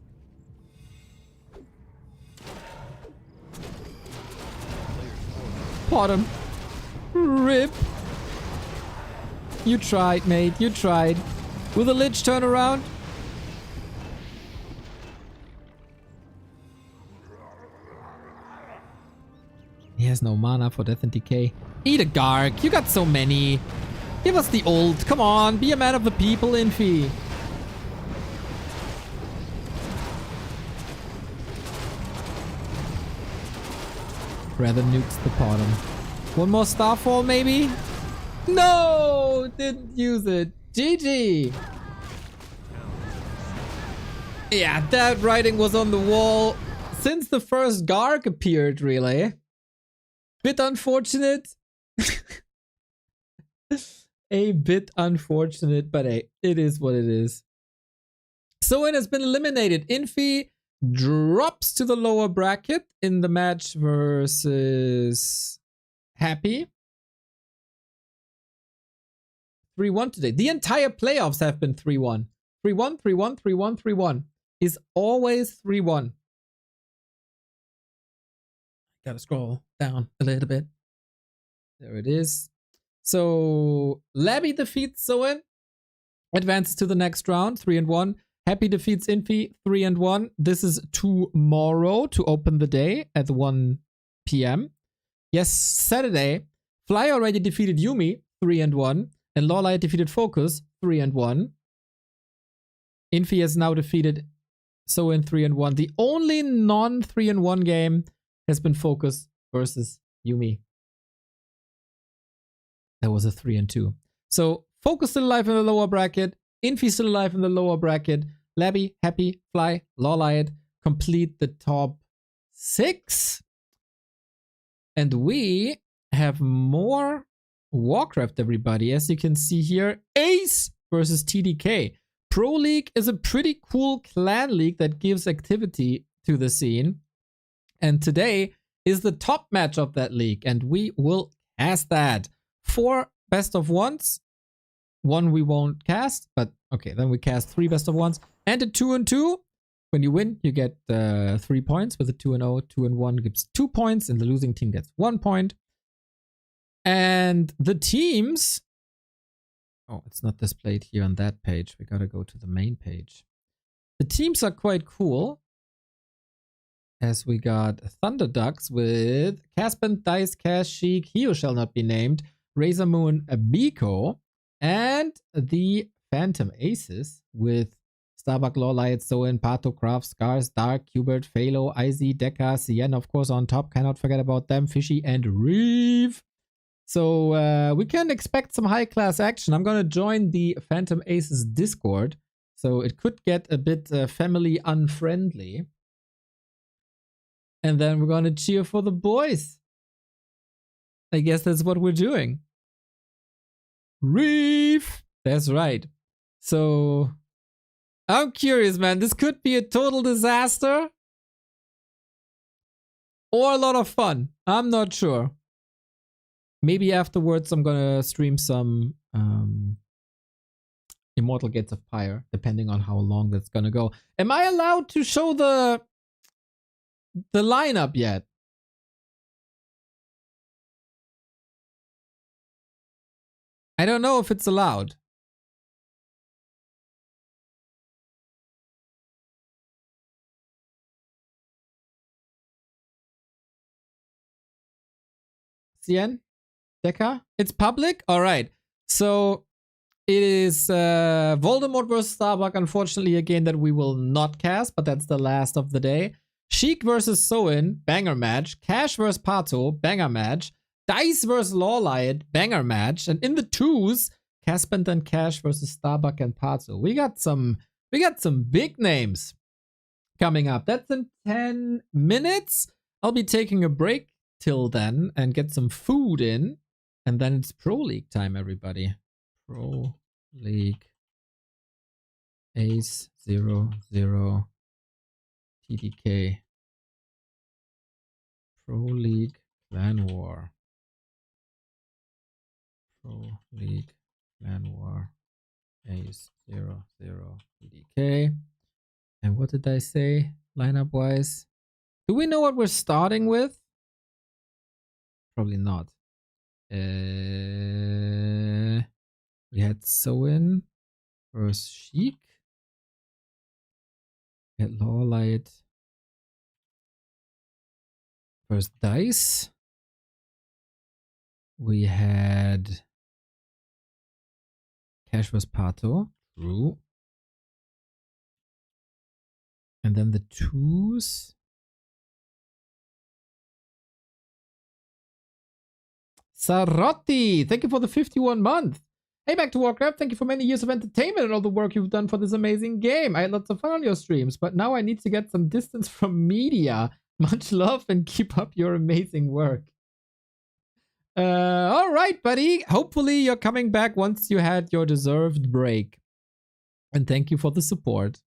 Pot him. RIP. You tried, mate. You tried. Will the Lich turn around? He has no mana for Death and Decay. Eat a Garg. You got so many. Give us the ult. Come on. Be a man of the people, Infi. Rather nukes the bottom. One more Starfall, maybe? No! Didn't use it. GG! Yeah, that writing was on the wall since the first Garg appeared, really. Bit unfortunate. A bit unfortunate, but hey, it is what it is. Soen has been eliminated. Infi drops to the lower bracket in the match versus Happy. 3-1 today. The entire playoffs have been 3-1. 3-1, 3-1, 3-1, 3-1. Is always 3-1. Gotta scroll down a little bit. There it is. So Labby defeats Soen, advances to the next round, 3-1. Happy defeats Infi, 3-1. This is tomorrow to open the day at 1 p.m. Yes, Saturday. Fly already defeated Yumi, 3-1. And Lawlight defeated Focus, 3-1. Infi has now defeated Soen, 3-1. The only non-3-1 game has been Focus versus Yumi. That was a 3-2. So Focus still alive in the lower bracket. Infi still alive in the lower bracket. Labby, Happy, Fly, Lawlight complete the top 6. And we have more Warcraft, everybody. As you can see here, Ace versus TDK. Pro League is a pretty cool clan league that gives activity to the scene. And today is the top match of that league. And we will cast that. 4 best of ones. 1 we won't cast, but okay, then we cast 3 best of ones. And a 2-2. When you win, you get 3 points. With a 2-0, 2-1 gives 2 points, and the losing team gets 1 point. And the teams... Oh, it's not displayed here on that page. We gotta go to the main page. The teams are quite cool. As we got Thunder Ducks with Caspin, Dice, Cash, Sheik, He Who Shall Not Be Named, Razor Moon, Biko, and the Phantom Aces with Starbuck, Lawlight, Soen, Pato, Craft, Scars, Dark, Hubert, Phalo, IZ, Dekka, Cien, of course, on top. Cannot forget about them, Fishy, and Reeve. So we can expect some high-class action. I'm going to join the Phantom Aces Discord, so it could get a bit family unfriendly. And then we're going to cheer for the boys. I guess that's what we're doing. Reef! That's right. So, I'm curious, man. This could be a total disaster. or a lot of fun. I'm not sure. Maybe afterwards I'm gonna stream some Immortal Gates of Pyre, depending on how long that's gonna go. Am I allowed to show the lineup yet? I don't know if it's allowed. Cien? Deca? It's public? Alright. So it is Voldemort versus Starbuck, unfortunately, again, that we will not cast, but that's the last of the day. Sheik versus Soin, banger match. Cash versus Pato, banger match. Dice versus Lawlight, banger match. And in the twos, Caspent and Cash versus Starbuck and Pato. We got some big names coming up. That's in 10 minutes. I'll be taking a break till then and get some food in. And then it's Pro League time, everybody. Pro League Ace 00 TDK. Pro League Clanwar. Pro League Clanwar Ace 00 TDK. And what did I say lineup wise? Do we know what we're starting with? Probably not. We had Soin versus Sheik. We had Lawlight versus Dice. We had Cash versus Pato. True. And then the twos. Sarotti, thank you for the 51 month. Hey, back to Warcraft. Thank you for many years of entertainment and all the work you've done for this amazing game. I had lots of fun on your streams, but now I need to get some distance from media. Much love and keep up your amazing work. All right, buddy. Hopefully you're coming back once you had your deserved break. And thank you for the support.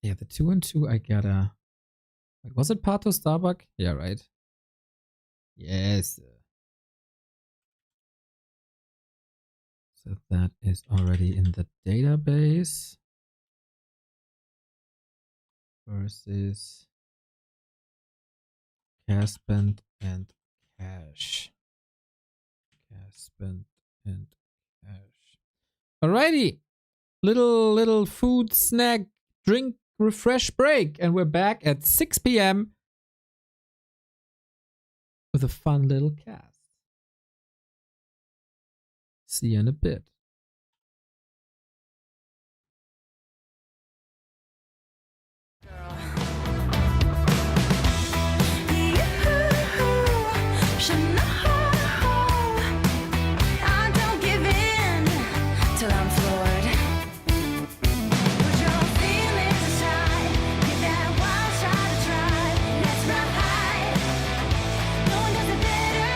Yeah, the 2 and 2 I gotta... Wait, was it Pato Starbuck? Yeah, right. Yes. So that is already in the database. Versus Caspent and Cash. Caspent and Cash. Alrighty. Little food, snack, drink, refresh break. And we're back at 6 p.m. with a fun little cast. See you in a bit. I don't give in till I'm floored. Put your feelings aside, give that wild shot a try. Let's ride. No one does it better.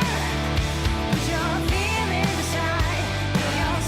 Put your feelings aside, feel your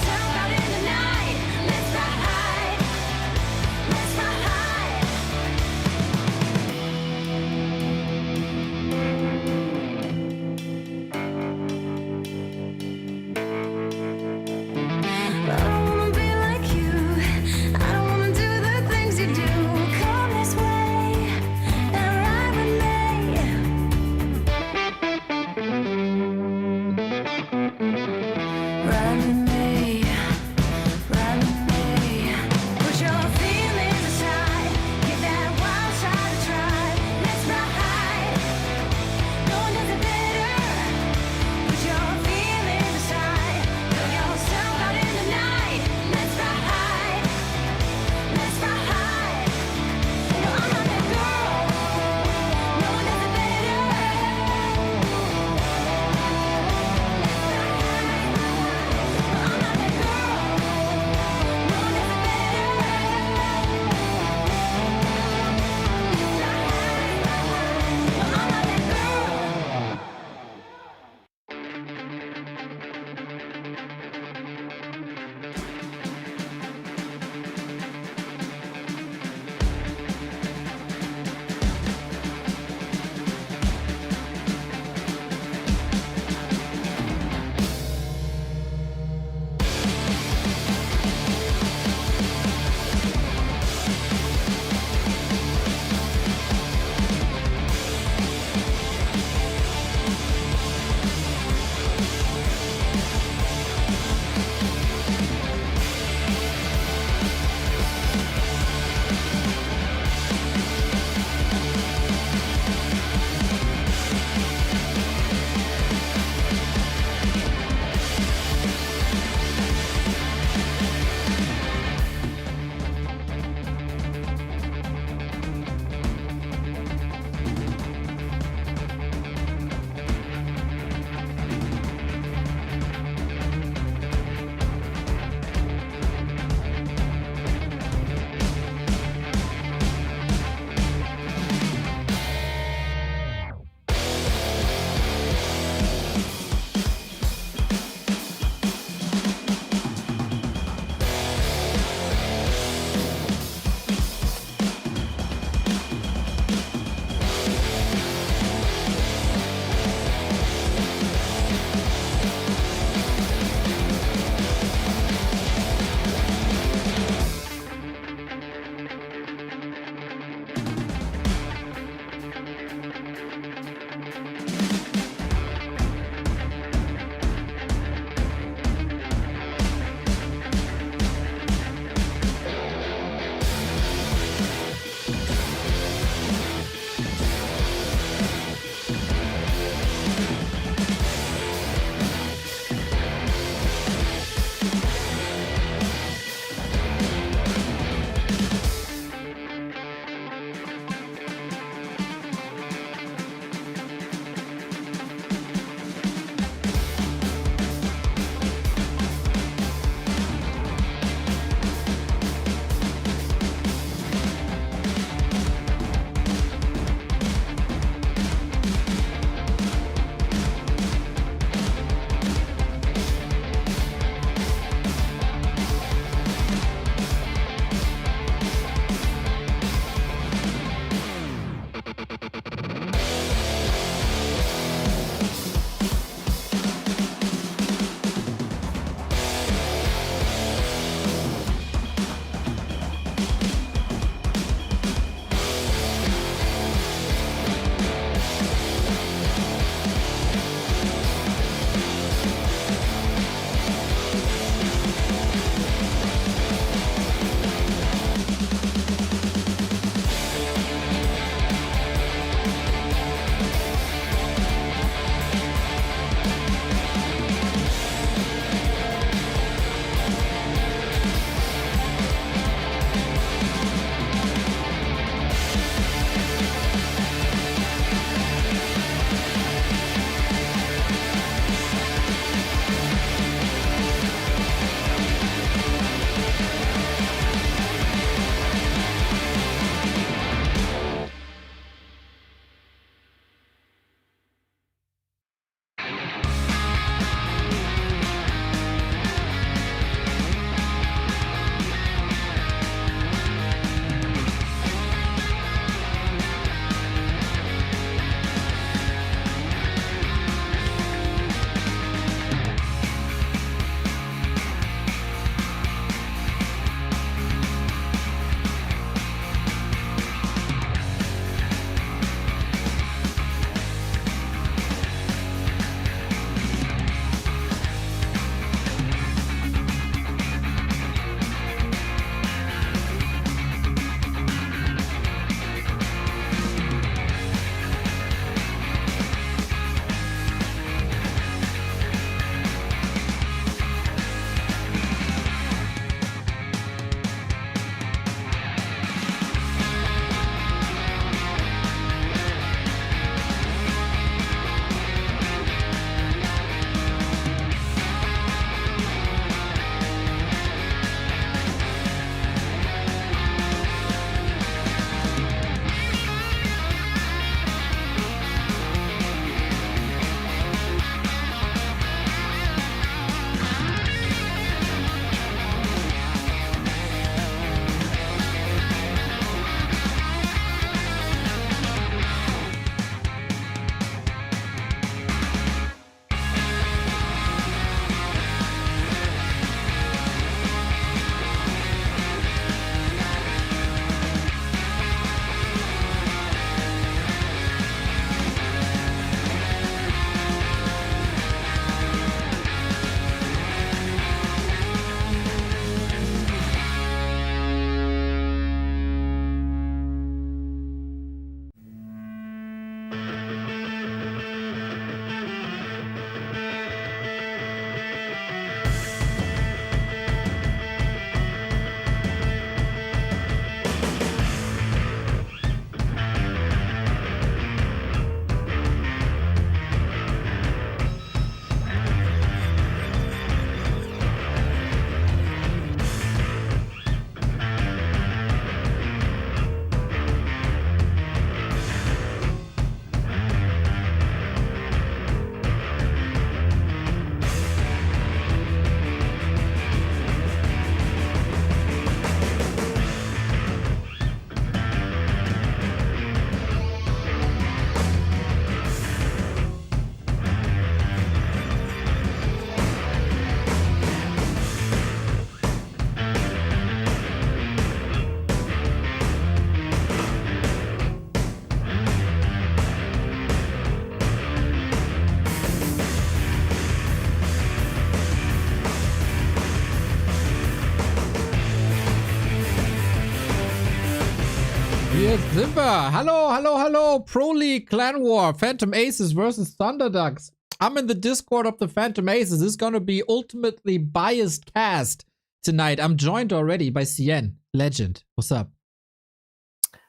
Yes, Simba. Hello. Pro League Clanwar. Phantom Aces versus Thunderducks. I'm in the Discord of the Phantom Aces. This is gonna be ultimately biased cast tonight. I'm joined already by Cien. Legend. What's up?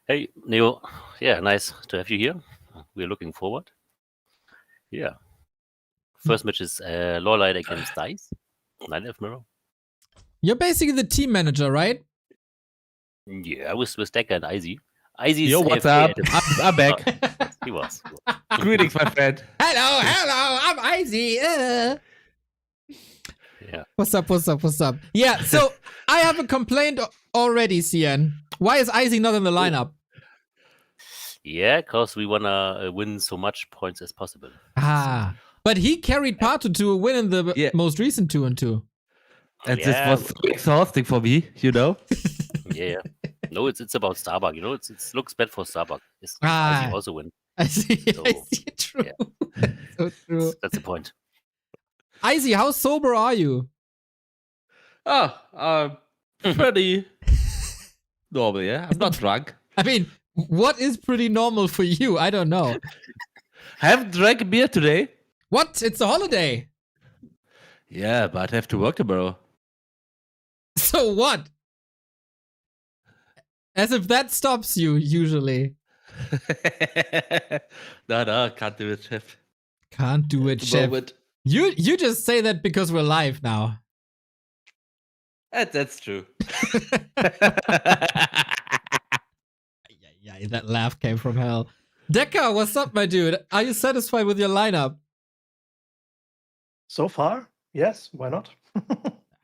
Hey, Neo. Yeah, nice to have you here. We're looking forward. Yeah. First match is Lawlight against Dice. 9F Mirror. You're basically the team manager, right? Yeah, with Decker and Izzy. Izzy's Yo, what's AFK up? at the- I'm back. He was. Greetings, my friend. Hello. I'm Izzy. Yeah. What's up? Yeah, so I have a complaint already, Cien. Why is Izzy not in the lineup? Yeah, because we want to win so much points as possible. Ah. But he carried Pato to a win in the Yeah. most recent 2-2. And Yeah. this was so exhausting for me, you know? Yeah. No, it's about Starbuck. You know, it looks bad for Starbuck. It's Ah. Izzy also win. I see. So, True. yeah. So true. That's the point. Izzy, how sober are you? Pretty normal, yeah? I'm not drunk. I mean, what is pretty normal for you? I don't know. Haven't drank a beer today. What? It's a holiday. Yeah, but I have to work tomorrow. So what? As if that stops you, usually. No, can't do it, chef. Can't do it, The chef. moment. You just say that because we're live now. That's true. Yeah, that laugh came from hell. Decker, what's up, my dude? Are you satisfied with your lineup? So far, yes. Why not?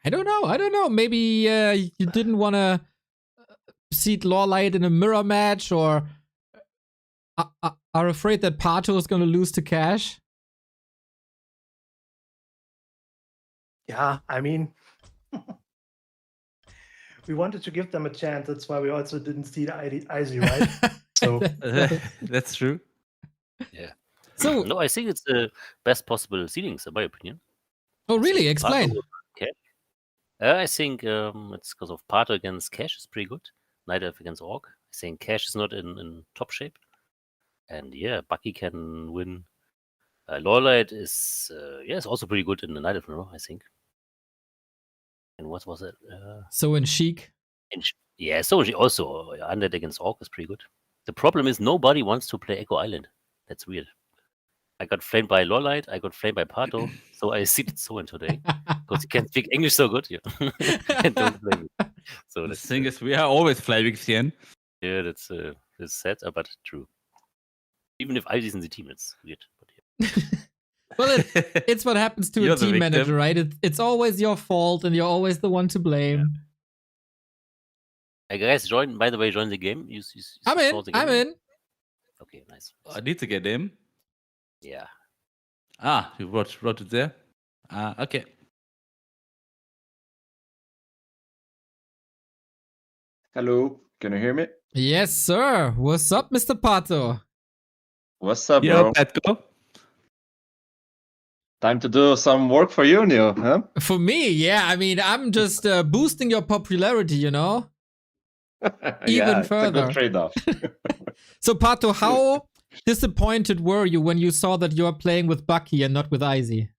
I don't know. Maybe you didn't want to seat Lawlight in a mirror match, or are afraid that Pato is going to lose to Cash. Yeah, I mean, we wanted to give them a chance. That's why we also didn't see the Izzy, right? So That's true. So, No, I think it's the best possible seedings, in my opinion. oh really? Explain. Pato, Cash. I think it's because of Pato against Cash is pretty good. Night Elf against Orc. I think Cash is not in top shape. And yeah, Bucky can win. Lawlight is also pretty good in the Night Elf Mirror, I think. And what was it? So in Chic. Yeah, so she also Undead against Orc is pretty good. The problem is nobody wants to play Echo Island. That's weird. I got flamed by Lawlight, I got flamed by Pato, so I seated Soen today. Because he can speak English so good. Yeah. And don't blame me. So The that's, thing is, we are always flaming, Cien. yeah, that's sad, but true. Even if Izzy's in the team, it's weird. But yeah. Well, it's what happens to You're a the team victim. manager, right? It's always your fault, and you're always the one to blame. Hey guys, by the way, join the game. You I'm in. saw the game? I'm in. Okay, nice. I need to get him. Yeah. You wrote it there? Okay. Hello, can you hear me? Yes, sir. What's up, Mr. Pato? What's up, Yo, bro? Petco. Time to do some work for you, Neil, huh? For me, yeah. I mean, I'm just boosting your popularity, you know? Yeah, it's a further. good trade-off. So, Pato, how disappointed were you when you saw that you're playing with Bucky and not with Izzy?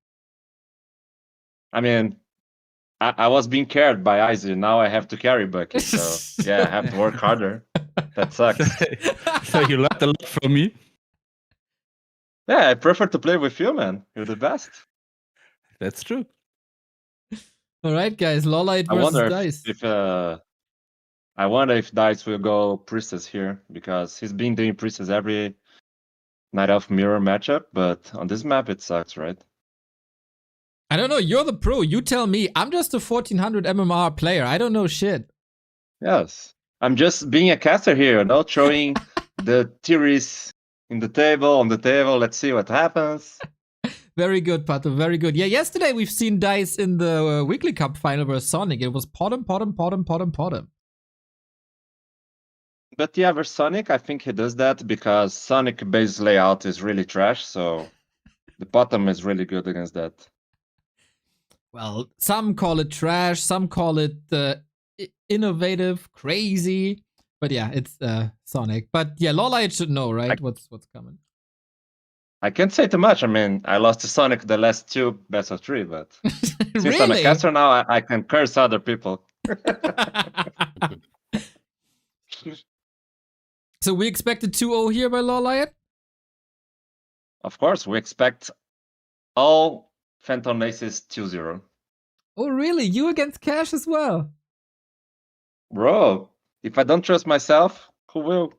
I mean, I was being carried by Izzy. Now I have to carry Bucky. So yeah, I have to work harder. That sucks. So you learned a lot from me. Yeah, I prefer to play with you, man. You're the best. That's true. All right, guys. Lawlight I versus wonder Dice. I wonder if Dice will go Priestess here, because he's been doing Priestess every Night Elf Mirror matchup, but on this map it sucks, right? I don't know. You're the pro. You tell me. I'm just a 1400 MMR player. I don't know shit. Yes. I'm just being a caster here, not throwing the theories on the table. Let's see what happens. Very good, Pato. Very good. Yeah, yesterday we've seen Dice in the Weekly Cup final versus Sonic. It was Potom. But yeah, versus Sonic, I think he does that because Sonic base layout is really trash, so the bottom is really good against that. Well, some call it trash, some call it innovative, crazy. But yeah, it's Sonic. But yeah, Lawlight should know, right? What's coming. I can't say too much. I mean, I lost to Sonic the last 2 best of 3, but since I'm a Really? caster now, I can curse other people. So we expected 2-0 here by Lawlight? Of course, we expect all Phantom Aces 2-0. Oh, really? You against Cash as well? Bro, if I don't trust myself, who will?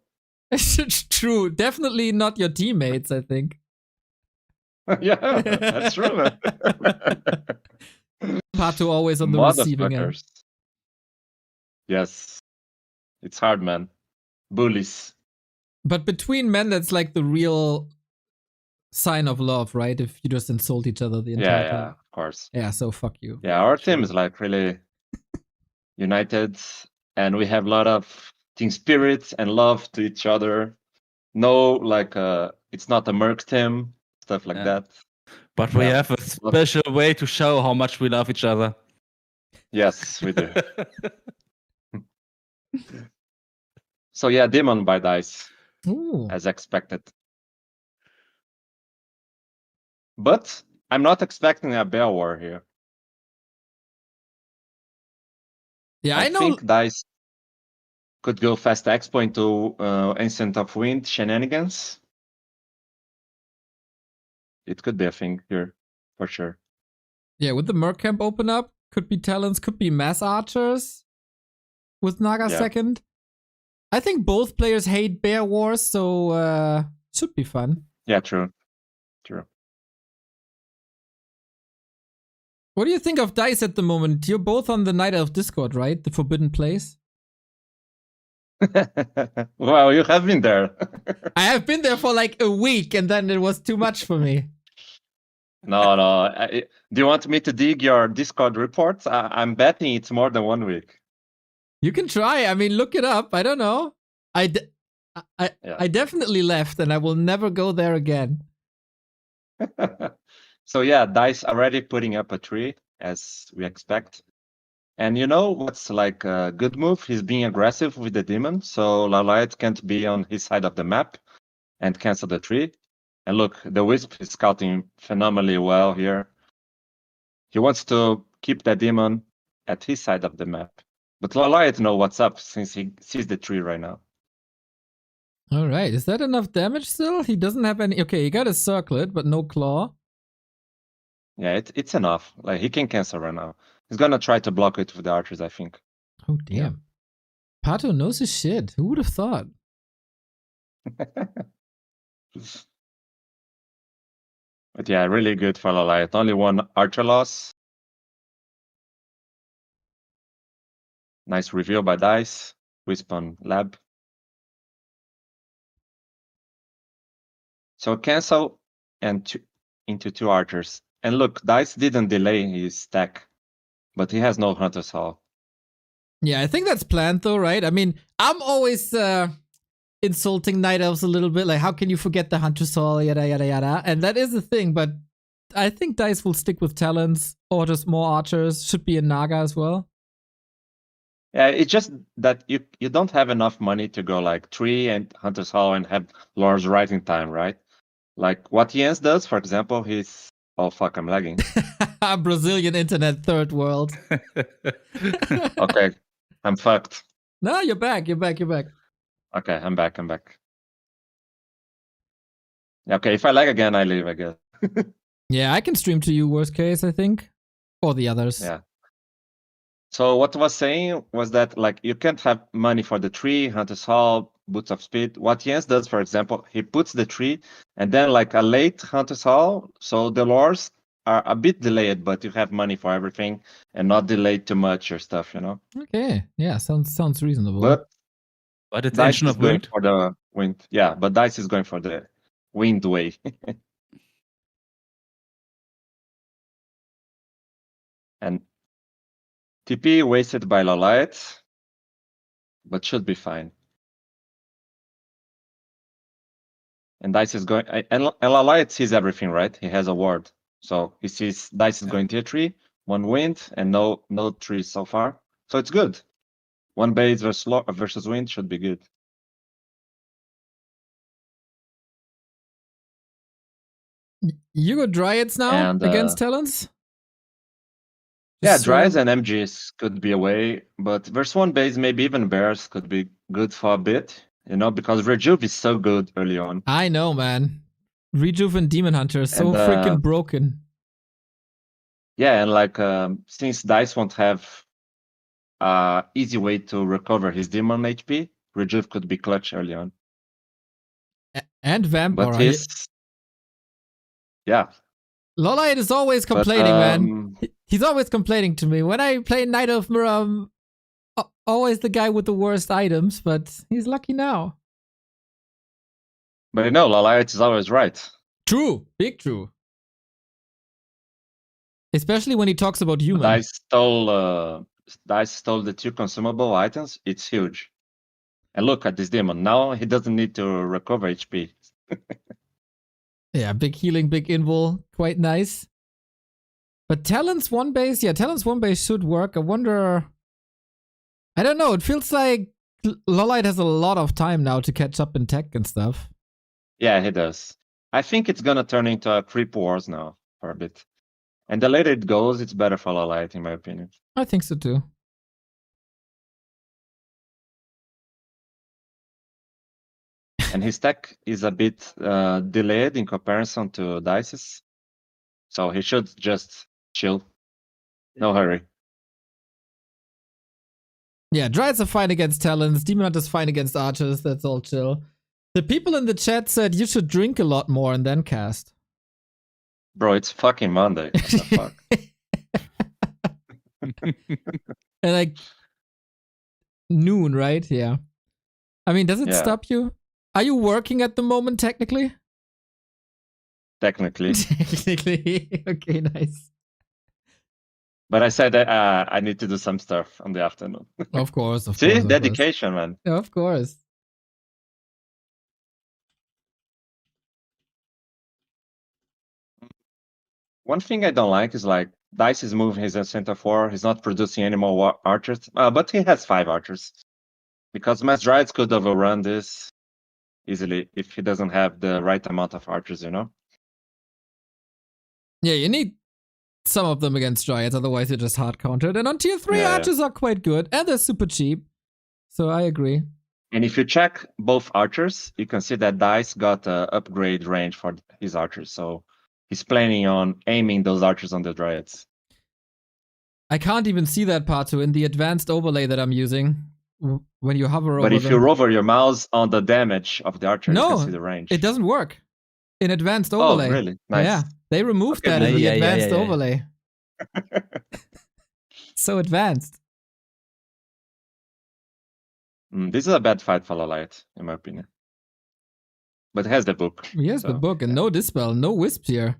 It's true. Definitely not your teammates, I think. Yeah, that's true, man. Pato always on the receiving end. Motherfuckers. Yes. It's hard, man. Bullies. But between men, that's like the real sign of love, right? If you just insult each other the entire Yeah, time. of course. Yeah, so fuck you. Yeah, our team is like really united, and we have a lot of team spirit and love to each other. No, like it's not a merc team, stuff like Yeah. that. But we Yeah. have a special way to show how much we love each other. Yes, we do. So yeah, Demon by Dice, Ooh. as expected. But I'm not expecting a Bear War here. Yeah, I I know. think Dice could go fast expo into Ancient of Wind shenanigans. It could be a thing here, for sure. Yeah, with the Merc camp open up, could be Talons, could be Mass Archers with Naga Yeah. second. I think both players hate Bear Wars, so should be fun. Yeah, true. True. What do you think of Dice at the moment? You're both on the Night Elf Discord, right? The Forbidden Place. Well, you have been there. I have been there for like a week, and then it was too much for me. No. Do you want me to dig your Discord reports? I'm betting it's more than 1 week. You can try. I mean, look it up. I don't know. I definitely left, and I will never go there again. So yeah, Dice already putting up a tree, as we expect. And you know what's like a good move? He's being aggressive with the demon, so Lalight can't be on his side of the map and cancel the tree. And look, the Wisp is scouting phenomenally well here. He wants to keep the demon at his side of the map. But Lalight knows what's up since he sees the tree right now. All right. Is that enough damage still? He doesn't have any. Okay, he got a circlet, but no claw. Yeah, it's enough. Like he can cancel right now. He's gonna try to block it with the archers, I think. Oh, damn. Pato knows his shit. Who would have thought? But yeah, really good for Lalight. Only 1 archer loss. Nice reveal by Dice. Wisp on lab. So cancel and into 2 archers. And look, Dice didn't delay his stack, but he has no Hunter's Hall. Yeah, I think that's planned though, right? I mean, I'm always insulting Night Elves a little bit. Like, how can you forget the Hunter's Hall, yada, yada, yada. And that is the thing, but I think Dice will stick with Talons or just more archers. Should be a Naga as well. Yeah, it's just that you don't have enough money to go like 3 and Hunter's Hall and have Lord's Rising time, right? Like what Jens does, for example, he's... Oh fuck, I'm lagging. Brazilian internet third world. Okay, I'm fucked. No, you're back. You're back. You're back. Okay, I'm back. Okay, if I lag again, I leave, I guess. Yeah, I can stream to you, worst case, I think. Or the others. Yeah. So what I was saying was that like you can't have money for the tree, Hunter's Hall, Boots of Speed. What Jens does, for example, he puts the tree and then like a late Hunter's Hall, so the lores are a bit delayed, but you have money for everything and not delayed too much or stuff, you know? Okay. Yeah, sounds reasonable. But But it's Dice Ancient is of going Wind. for the wind. Yeah, but Dice is going for the wind way. And TP wasted by Lalight, but should be fine. And Dice is going, and Lalight sees everything, right? He has a ward. So he sees Dice is going tier 3, 1 wind, and no tree so far. So it's good. One base versus wind should be good. You go Dryads now And, against Talons? Yeah, Just sort Dryads of- and MGs could be away, but versus one base, maybe even Bears could be good for a bit, you know, because Rejuve is so good early on. I know, man. Rejuve and Demon Hunter is so And, freaking broken. Yeah, and like since Dice won't have easy way to recover his demon HP, Rejuve could be clutch early on. And Vamp. But Alright. yeah. Lolite is always But, complaining, man. He's always complaining to me. When I play Knight of Muram, always the guy with the worst items, but he's lucky now. But you know, Lolite is always right. True. Big true. Especially when he talks about human. Dice stole the 2 consumable items. It's huge. And look at this demon. Now he doesn't need to recover HP. Yeah, big healing, big invul. Quite nice. But Talon's one base, yeah, Talon's one base should work. I wonder. I don't know. It feels like Lolite has a lot of time now to catch up in tech and stuff. Yeah, he does. I think it's gonna turn into a creep wars now for a bit. And the later it goes, it's better for Lolite, in my opinion. I think so too. And his tech is a bit delayed in comparison to Dice's. So he should just chill. No hurry. Yeah, Dryads are fine against Talons. Demon Hunters fine against Archers. That's all chill. The people in the chat said you should drink a lot more and then cast. Bro, it's fucking Monday. What the fuck? And like noon, right? Yeah. I mean, does it Yeah. stop you? Are you working at the moment, technically? Technically. Technically. Okay, nice. But I said that I need to do some stuff on the afternoon. Of course, of See? course. Of Dedication, man. course. Of course. One thing I don't like is like Dice is moving his center 4. He's not producing any more archers. But he has 5 archers. Because Mass Dryads could overrun this easily if he doesn't have the right amount of archers, you know? Yeah, you need some of them against Dryads, otherwise you're just hard countered. And on tier 3, Yeah, yeah. archers are quite good, and they're super cheap. So I agree. And if you check both archers, you can see that Dice got upgrade range for his archers. So he's planning on aiming those archers on the Dryads. I can't even see that part too in the advanced overlay that I'm using. When you hover over But if them. you hover your mouse on the damage of the archer, you No, can see the range. it doesn't work in advanced Oh, overlay. really? Nice. Yeah, they removed Okay, that in the yeah, advanced yeah. overlay. So advanced. This is a bad fight for Lolite, in my opinion. But it has the book. Here's the so, book and yeah. no dispel, no wisp here.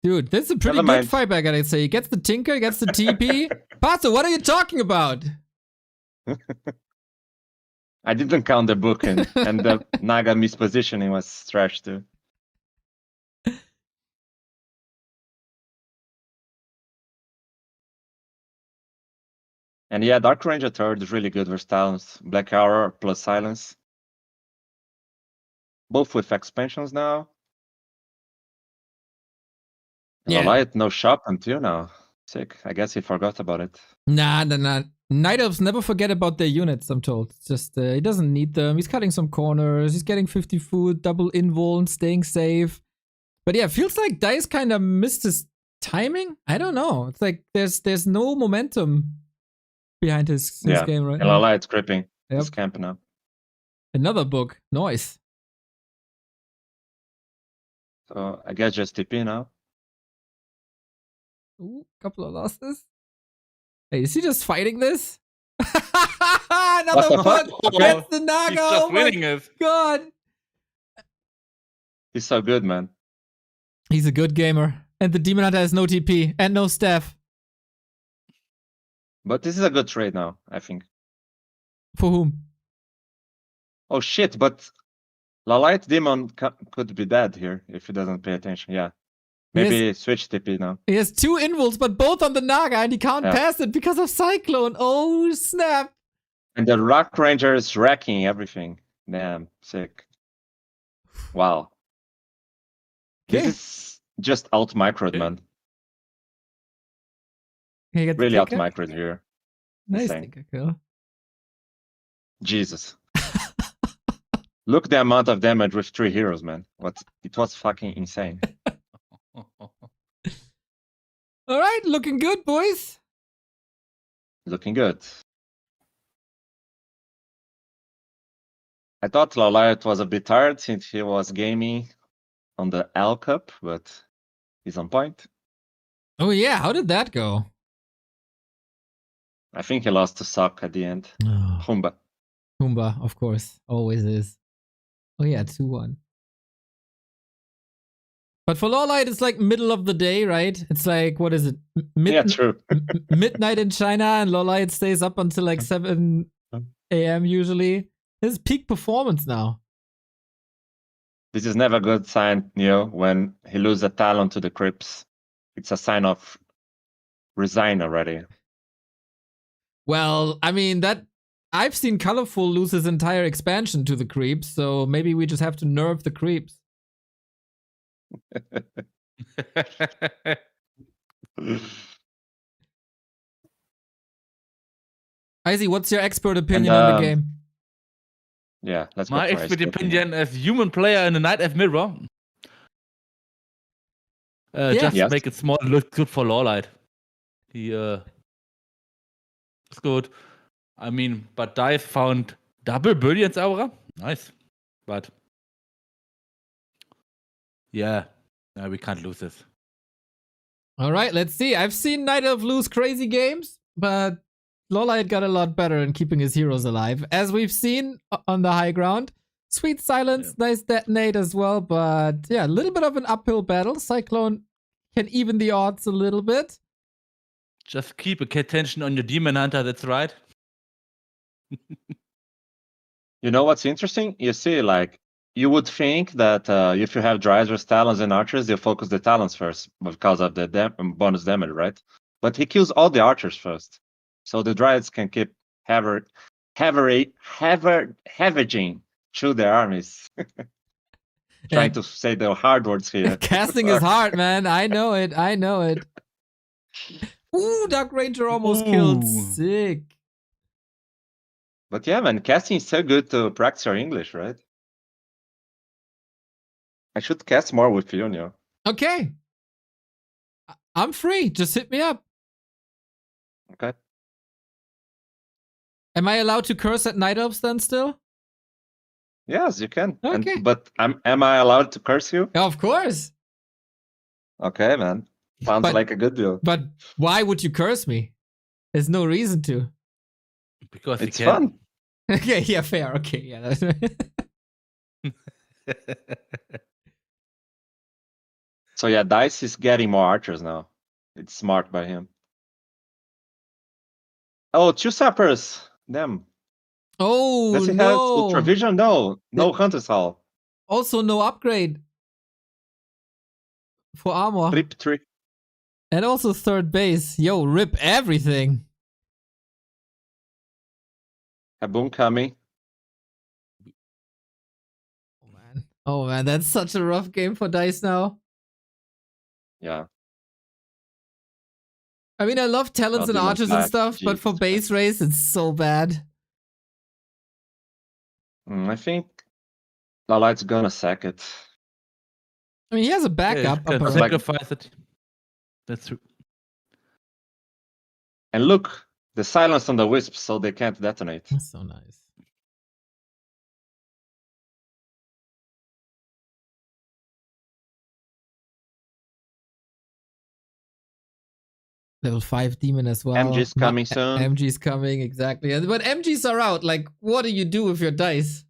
Dude, this is a pretty Never good mind. fight back, I gotta say. He gets the Tinker, gets the TP. Pato, what are you talking about? I didn't count the book, and the Naga mispositioning was trash too. And yeah, Dark Ranger 3rd is really good versus Talons. Black Arrow plus Silence. Both with expansions now. Yeah. Lolite, no shop until now. Sick. I guess he forgot about it. Nah. Night Elves never forget about their units, I'm told. It's just, he doesn't need them. He's cutting some corners. He's getting 50 food, double invul, and staying safe. But yeah, feels like Dice kind of missed his timing. I don't know. It's like there's no momentum behind his Yeah. game right And now. Lolite's gripping Yep. his camp now. Another book. Nice. So I guess just TP now. Ooh, couple of losses. Hey, is he just fighting this? Another What the fuck? book. That's the Naga. He's just Oh my winning it. god. He's so good, man. He's a good gamer. And the Demon Hunter has no TP and no staff. But this is a good trade now, I think. For whom? Oh shit, but Lolite Demon could be dead here if he doesn't pay attention. Yeah. Maybe switch TP now. He has 2 invuls, but both on the Naga, and he can't Yeah. pass it because of Cyclone. Oh, snap. And the Rock Ranger is wrecking everything. Damn, sick. Wow. This Okay. is just out microed, man. Can you get the Really out ticker? microed here. Nice Insane. ticker kill. Jesus. Look the amount of damage with 3 heroes, man. It was fucking insane. All right, looking good, boys. Looking good. I thought Lolliot was a bit tired since he was gaming on the L Cup, but he's on point. Oh yeah, how did that go? I think he lost to Sock at the end. Humba. Humba, of course, always is. Oh yeah, 2-1. But for Lawlight, it's like middle of the day, right? It's like, what is it? Yeah, true. Midnight in China, and Lawlight stays up until like 7 a.m. usually. This is peak performance now. This is never a good sign, when he loses a talent to the Crips. It's a sign of resign already. Well, I mean, that I've seen Colorful lose his entire expansion to the creeps, so maybe we just have to nerf the creeps. Izzy, what's your expert opinion on the game? Yeah, let's My go for expert expert opinion as human player in the Night F mirror. Just Yes. make it small, look good for Lawlight. He it's good. I mean, but Dive found double Brilliance Aura. Nice. But yeah, we can't lose this. All right, let's see. I've seen Night Elf lose crazy games, but Lawlight got a lot better in keeping his heroes alive, as we've seen on the high ground. Sweet Silence, nice detonate as well, but yeah, a little bit of an uphill battle. Cyclone can even the odds a little bit. Just keep attention on your Demon Hunter, that's right. You know what's interesting? You see, like, you would think that if you have Dryzers, Talons, and Archers, you focus the Talons first because of the bonus damage, right? But he kills all the Archers first. So the Dryads can keep havaging through their armies. Trying to say the hard words here. Casting is hard, man. I know it. I know it. Ooh, Dark Ranger almost killed. Sick. But yeah, man, casting is so good to practice your English, right? I should cast more with you, Okay. I'm free. Just hit me up. Okay. Am I allowed to curse at Night Elves then still? Yes, you can. Okay. But am I allowed to curse you? Of course. Okay, man. Sounds like a good deal. But why would you curse me? There's no reason to. Because it's fun. Okay, yeah, fair. Okay, yeah. That's So yeah, Dice is getting more archers now. It's smart by him. Oh, 2 sappers. Damn. Oh, Does he have no. Ultravision? No. No Hunter's Hall. Also, no upgrade for armor. Trip 3. And also third base. Yo, rip everything. Kaboom coming. Oh man, that's such a rough game for Dice now. Yeah. I mean, I love talents and Demon archers and Flash, stuff, but for Jesus base race, it's so bad. I think Lalight's gonna sack it. I mean, he has a backup. Can upper- sacrifice it. That's true. And look, the silence on the wisps so they can't detonate. That's so nice. Level 5 demon as well. MG's coming soon. MG's coming, exactly. But MGs are out. Like, what do you do with your dice?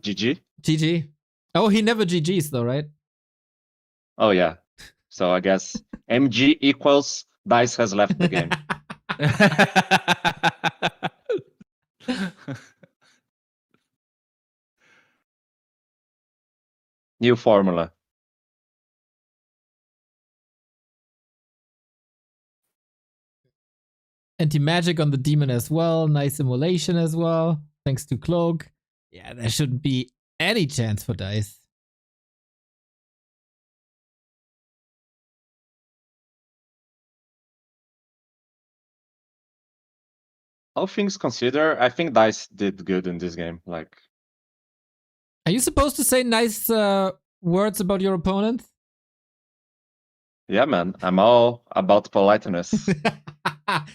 GG? GG. Oh, he never GGs though, right? Oh yeah. So I guess MG equals Dice has left the game. New formula. Anti-magic on the demon as well. Nice immolation as well. Thanks to Cloak. Yeah, there shouldn't be any chance for dice. All things considered, I think Dice did good in this game. Like, Are you supposed to say nice words about your opponent? yeah, man, I'm all about politeness.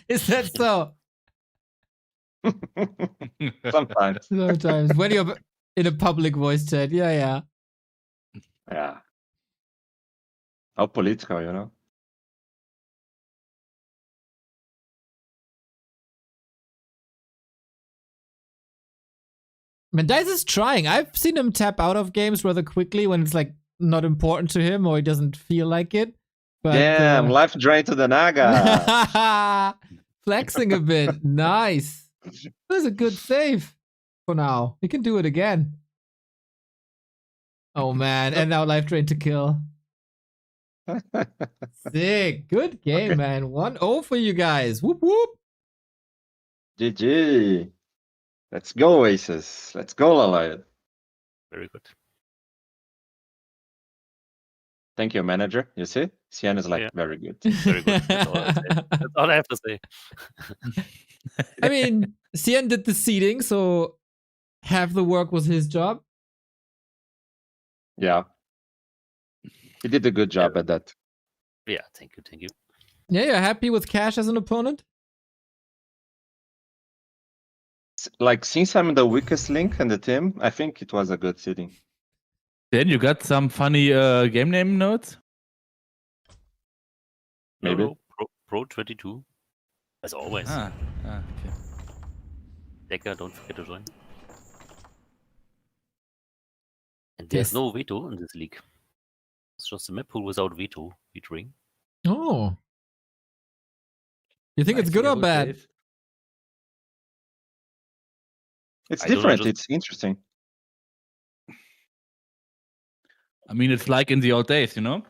Is that so? Sometimes. Sometimes when you're in a public voice chat, yeah. Yeah. How political, you know? Man, Dice is trying. I've seen him tap out of games rather quickly when it's like not important to him or he doesn't feel like it. But, Damn, life drain to the Naga. flexing a bit. Nice. That was a good save for now. He can do it again. Oh man, and now life drain to kill. Sick. Good game, Okay. man. 1-0 for you guys. Whoop whoop. GG. Let's go, Aces. Let's go, Lalai. Very good. Thank you, manager. You see? Cian is like Yeah. very good. Very good. That's all, That's all I have to say. I mean, Cien did the seeding, so half the work was his job. Yeah. He did a good job at that. Yeah, thank you, thank you. Yeah, you're happy with Cash as an opponent? Like, since I'm the weakest link in the team, I think it was a good seeding. Then you got some funny game name notes? Maybe. No, Pro 22. As always. Okay. Decker, don't forget to join. And there's Yes. no veto in this league. It's just a map pool without veto featuring. Oh. You think it's Nice, good yeah, or good bad? save. It's I don't know, different. just- It's interesting. I mean, it's like in the old days, you know?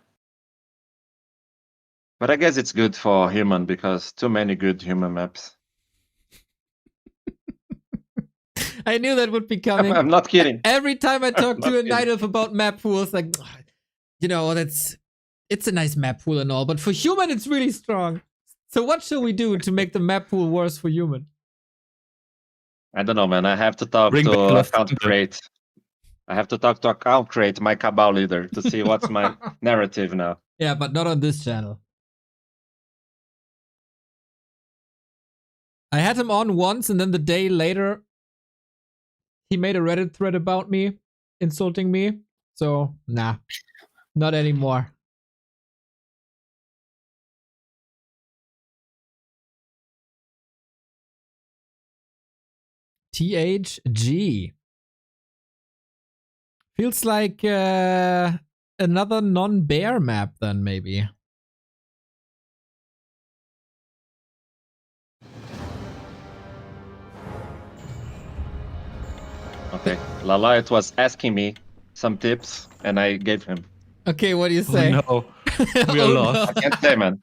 But I guess it's good for human because too many good human maps. I knew that would be coming. I'm not kidding. Every time I talk to a kidding. night elf about map pools, like, you know, it's a nice map pool and all, but for human, it's really strong. So what should we do to make the map pool worse for human? I don't know, man. I have to talk Bring to back Lost account Thunder. create. I have to talk to account create, my Cabal leader, to see what's my narrative now. Yeah, but not on this channel. I had him on once, and then the day later, he made a Reddit thread about me, insulting me. So, nah, not anymore. THG. Feels like another non-bear map then, maybe. Okay. Lalait was asking me some tips, and I gave him. Okay, what do you say? Oh, no. We are Oh, lost. I can't say, man.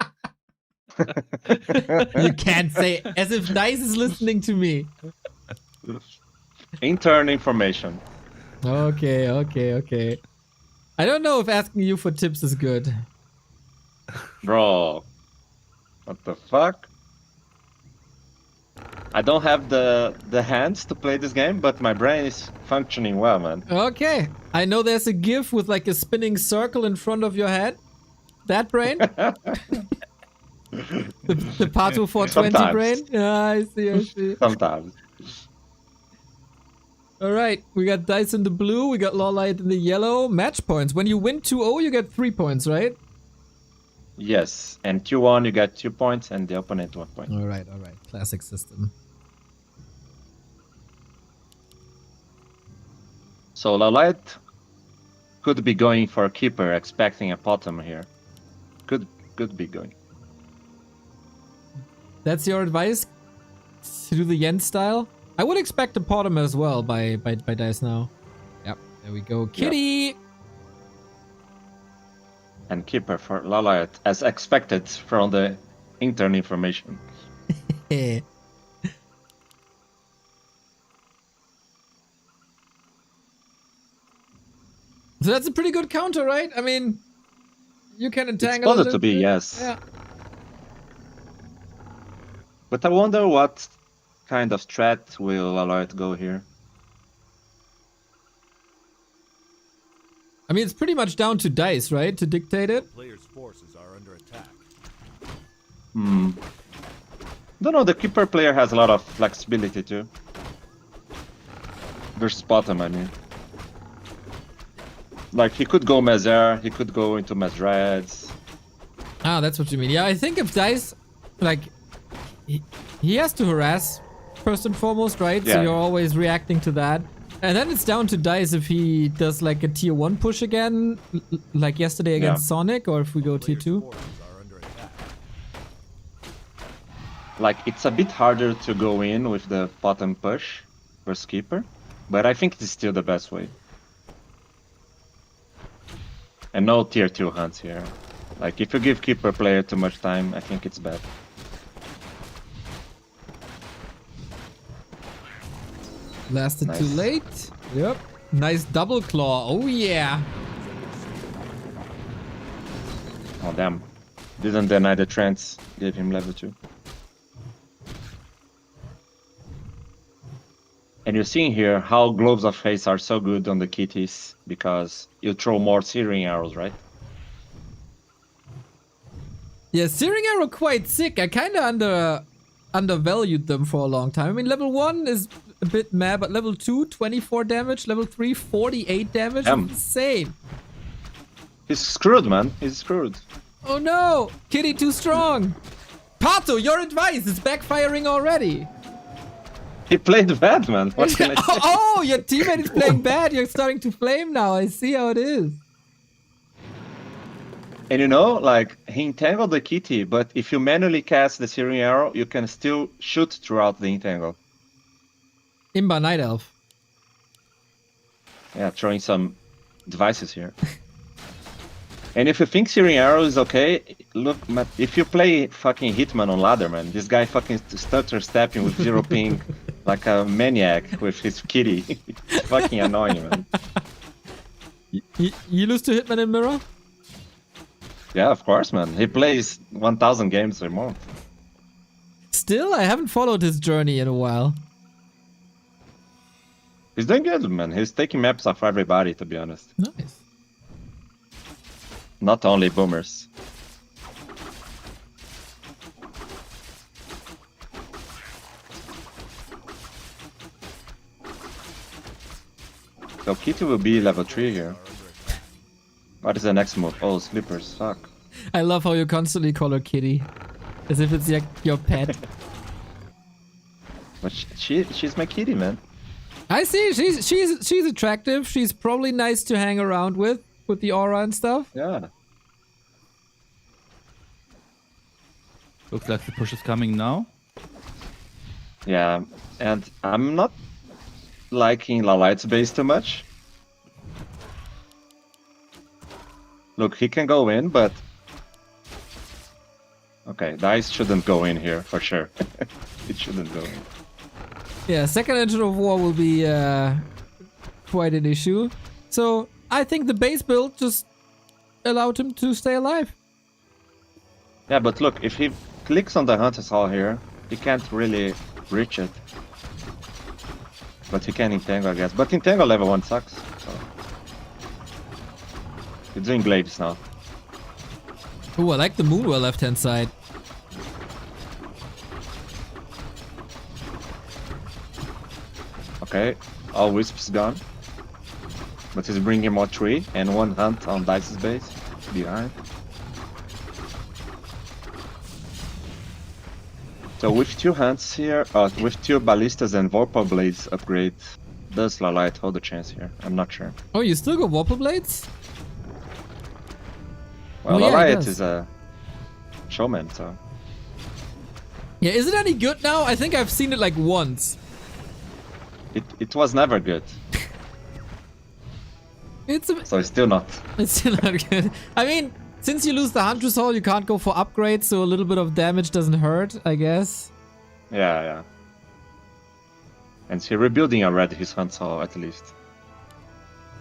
no. You can't say, as if Dice is listening to me. Intern information. Okay. I don't know if asking you for tips is good. Bro. What the fuck? I don't have the hands to play this game, but my brain is functioning well, man. Okay, I know there's a GIF with like a spinning circle in front of your head. That brain? the Pato 420 Sometimes. brain? Yeah, I see. Sometimes. Alright, we got Dice in the blue, we got Lawlight in the yellow. Match points. When you win 2-0, you get 3 points, right? Yes. And Q1, you get 2 points, and the opponent 1 point. Alright. Classic system. So Lalait could be going for a keeper, expecting a bottom here. Could be going. That's your advice? To do the Yen style? I would expect a bottom as well by Dice now. Yep, there we go. Kitty! And keeper for Lalait, as expected from the intern information. So that's a pretty good counter, right? I mean, you can It's entangle a supposed to little be, bit. yes. Yeah. But I wonder what kind of strat will allow it to go here. I mean, it's pretty much down to dice, right? To dictate it. Players' forces are under attack. Don't know, the keeper player has a lot of flexibility too. Versus bottom, I mean. Like, he could go Mazer, he could go into Mazdrads. Ah, that's what you mean. Yeah, I think if dice, like, he has to harass first and foremost, right? So Yeah. you're always reacting to that. And then it's down to dice if he does like a tier 1 push again, like yesterday against Sonic, or if we go tier 2. Forces are under attack. Like, it's a bit harder to go in with the bottom push versus keeper, but I think it's still the best way. And no tier 2 hunts here. Like, if you give keeper player too much time, I think it's bad. Lasted too Nice. late. Yep. Nice double claw. Oh yeah. Oh damn. Didn't deny the trance, gave him level 2. And you're seeing here how gloves of haste are so good on the kitties because you throw more searing arrows, right? Yeah, Searing Arrow quite sick. I kind of undervalued them for a long time. I mean, level 1 is a bit meh, but level 2, 24 damage. Level 3, 48 damage. Damn. Insane. He's screwed, man. He's screwed. Oh no! Kitty too strong! Pato, your advice is backfiring already! He played bad, man. What can I say? Oh, your teammate is playing bad. You're starting to flame now. I see how it is. And you know, like, he entangled the kitty, but if you manually cast the searing arrow, you can still shoot throughout the entangle. Imba Night Elf. Yeah, throwing some devices here. And if you think searing arrow is okay, look, man, if you play fucking Hitman on ladder, man, this guy fucking stutter stepping with 0 ping like a maniac with his kitty. It's fucking annoying, man. You lose to Hitman in Mirror? Yeah, of course, man. He plays 1,000 games a month. Still, I haven't followed his journey in a while. He's doing good, man. He's taking maps off everybody, to be honest. Nice. Not only boomers. So Kitty will be level 3 here. What is the next move? Oh, slippers. Fuck. I love how you constantly call her Kitty. As if it's your pet. But she's my kitty, man. I see. She's attractive. She's probably nice to hang around with the aura and stuff. Yeah. Looks like the push is coming now. Yeah, and I'm not liking Lalight's base too much. Look, he can go in, but... Okay, dice shouldn't go in here, for sure. It shouldn't go in. Yeah, second engine of war will be quite an issue. So I think the base build just allowed him to stay alive. Yeah, but look, if he clicks on the Hunter's Hall here, he can't really reach it. But he can entangle, I guess. But entangle level 1 sucks. So. He's doing glaives now. Ooh, I like the Moonwell left hand side. Okay, all Wisps gone. But he's bringing more 3 and 1 hunt on Dice's base behind. So with 2 hunts here, with 2 ballistas and Vorpal Blades upgrade, does Lalite hold a chance here? I'm not sure. Oh, you still got Warper Blades? Well, Oh, yeah, he Lalite does. is a showman, so... Yeah, is it any good now? I think I've seen it like once. It was never good, It's so it's still not. it's still not good. I mean, since you lose the Huntress Hall, you can't go for upgrades, so a little bit of damage doesn't hurt, I guess. Yeah. And he's rebuilding already his hunt hall at least.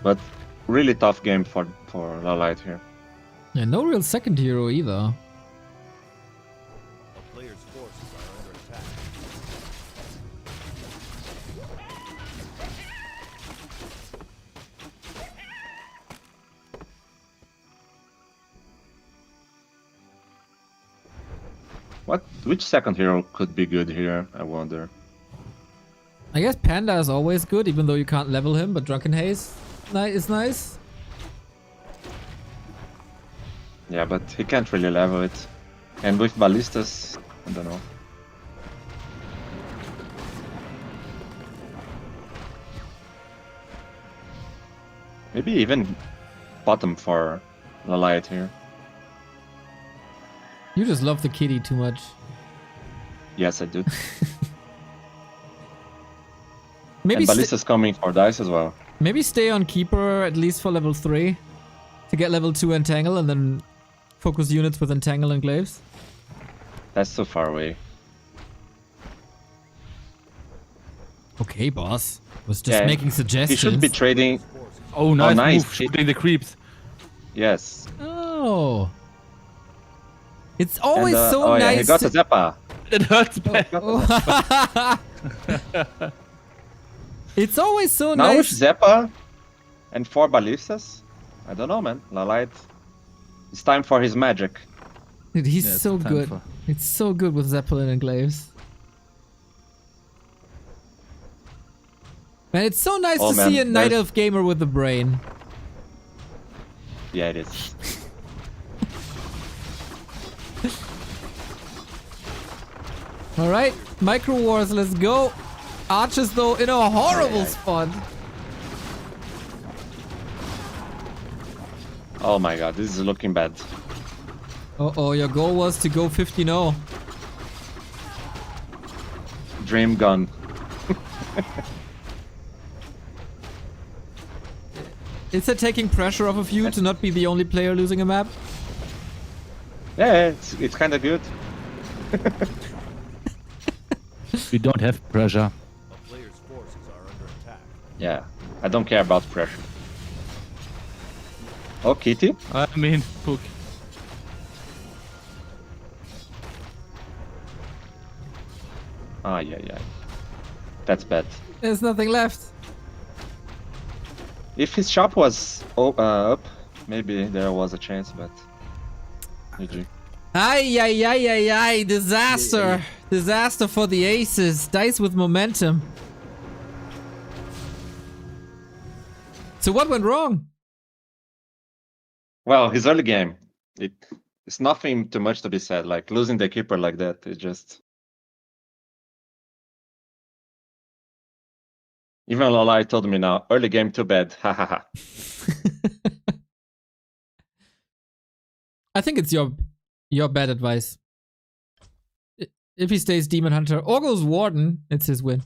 But really tough game for Lalite here. Yeah, no real second hero either. A player's forces are under attack. Which second hero could be good here? I wonder. I guess Panda is always good, even though you can't level him, but Drunken Haze is nice. Yeah, but he can't really level it. And with ballistas, I don't know. Maybe even bottom for Lalite here. You just love the kitty too much. Yes, I do. Maybe And ballistas coming for dice as well. maybe stay on Keeper at least for level 3 to get level 2 Entangle and then focus units with Entangle and Glaives. That's too far away. Okay, boss. Was just Yeah, making He suggestions. should be trading. Oh, nice, nice. move, shooting the creeps. Yes. Oh. It's always And, so yeah, he nice. got a Zeppa. That hurts bad. It's always so Now with nice. Zeppa and 4 ballistas, I don't know, man. Lalite, it's time for his magic. Dude, he's Yeah, it's so time good. for- It's so good with Zeppelin and Glaives. Man, it's so nice Oh, to man, see a Night there's- Elf gamer with a brain. Yeah, it is. Alright, Micro Wars, let's go. Archers, though, in a horrible spot. Oh my god, this is looking bad. Uh-oh, your goal was to go 15-0. Dream gun. Is it taking pressure off of you to not be the only player losing a map? Yeah, it's kind of good. We don't have pressure. A player's forces are under attack. Yeah, I don't care about pressure. Oh, Kitty? I mean, look. Ah, yeah. That's bad. There's nothing left. If his shop was up, maybe there was a chance, but... GG. Ay, disaster. Disaster for the aces. Dice with momentum. So what went wrong? Well, his early game, it's nothing too much to be said. Like losing the keeper like that, it just. Even Lalai told me now, early game too bad. Ha ha ha. I think it's your bad advice. If he stays Demon Hunter or goes Warden, it's his win.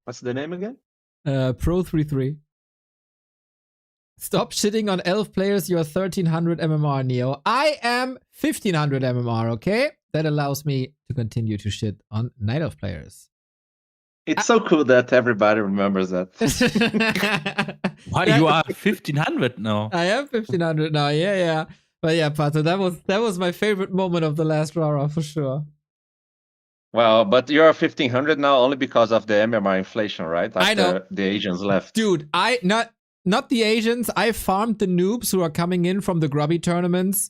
What's the name again? Pro 33. Stop shitting on elf players. You're 1300 MMR, Neo. I am 1500 MMR, okay? That allows me to continue to shit on Night Elf players. It's so cool that everybody remembers that. Why you are 1500 now? I am 1500 now, yeah. But yeah, Pato, that was my favorite moment of the last Rara for sure. Well, but you're 1500 now only because of the MMR inflation, right? After I know. The Asians left. Dude, not the Asians. I farmed the noobs who are coming in from the grubby tournaments.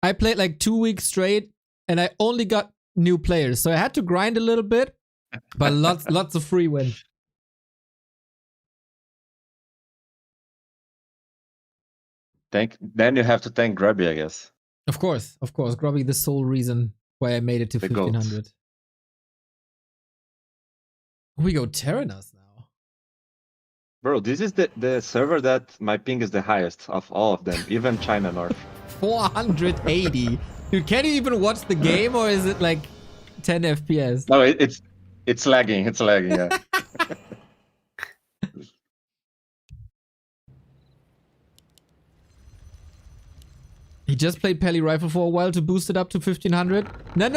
I played like 2 weeks straight, and I only got new players, so I had to grind a little bit, but lots of free win. Then you have to thank Grubby, I guess. Of course, grubby the sole reason why I made it to The goat. 1500. We go Terranas now. Bro, this is the server that my ping is the highest of all of them, even China North. 480. Dude, can you even watch the game, or is it like 10 FPS? No, it's lagging. It's lagging. Yeah. just played Pally Rifle for a while to boost it up to 1500? No.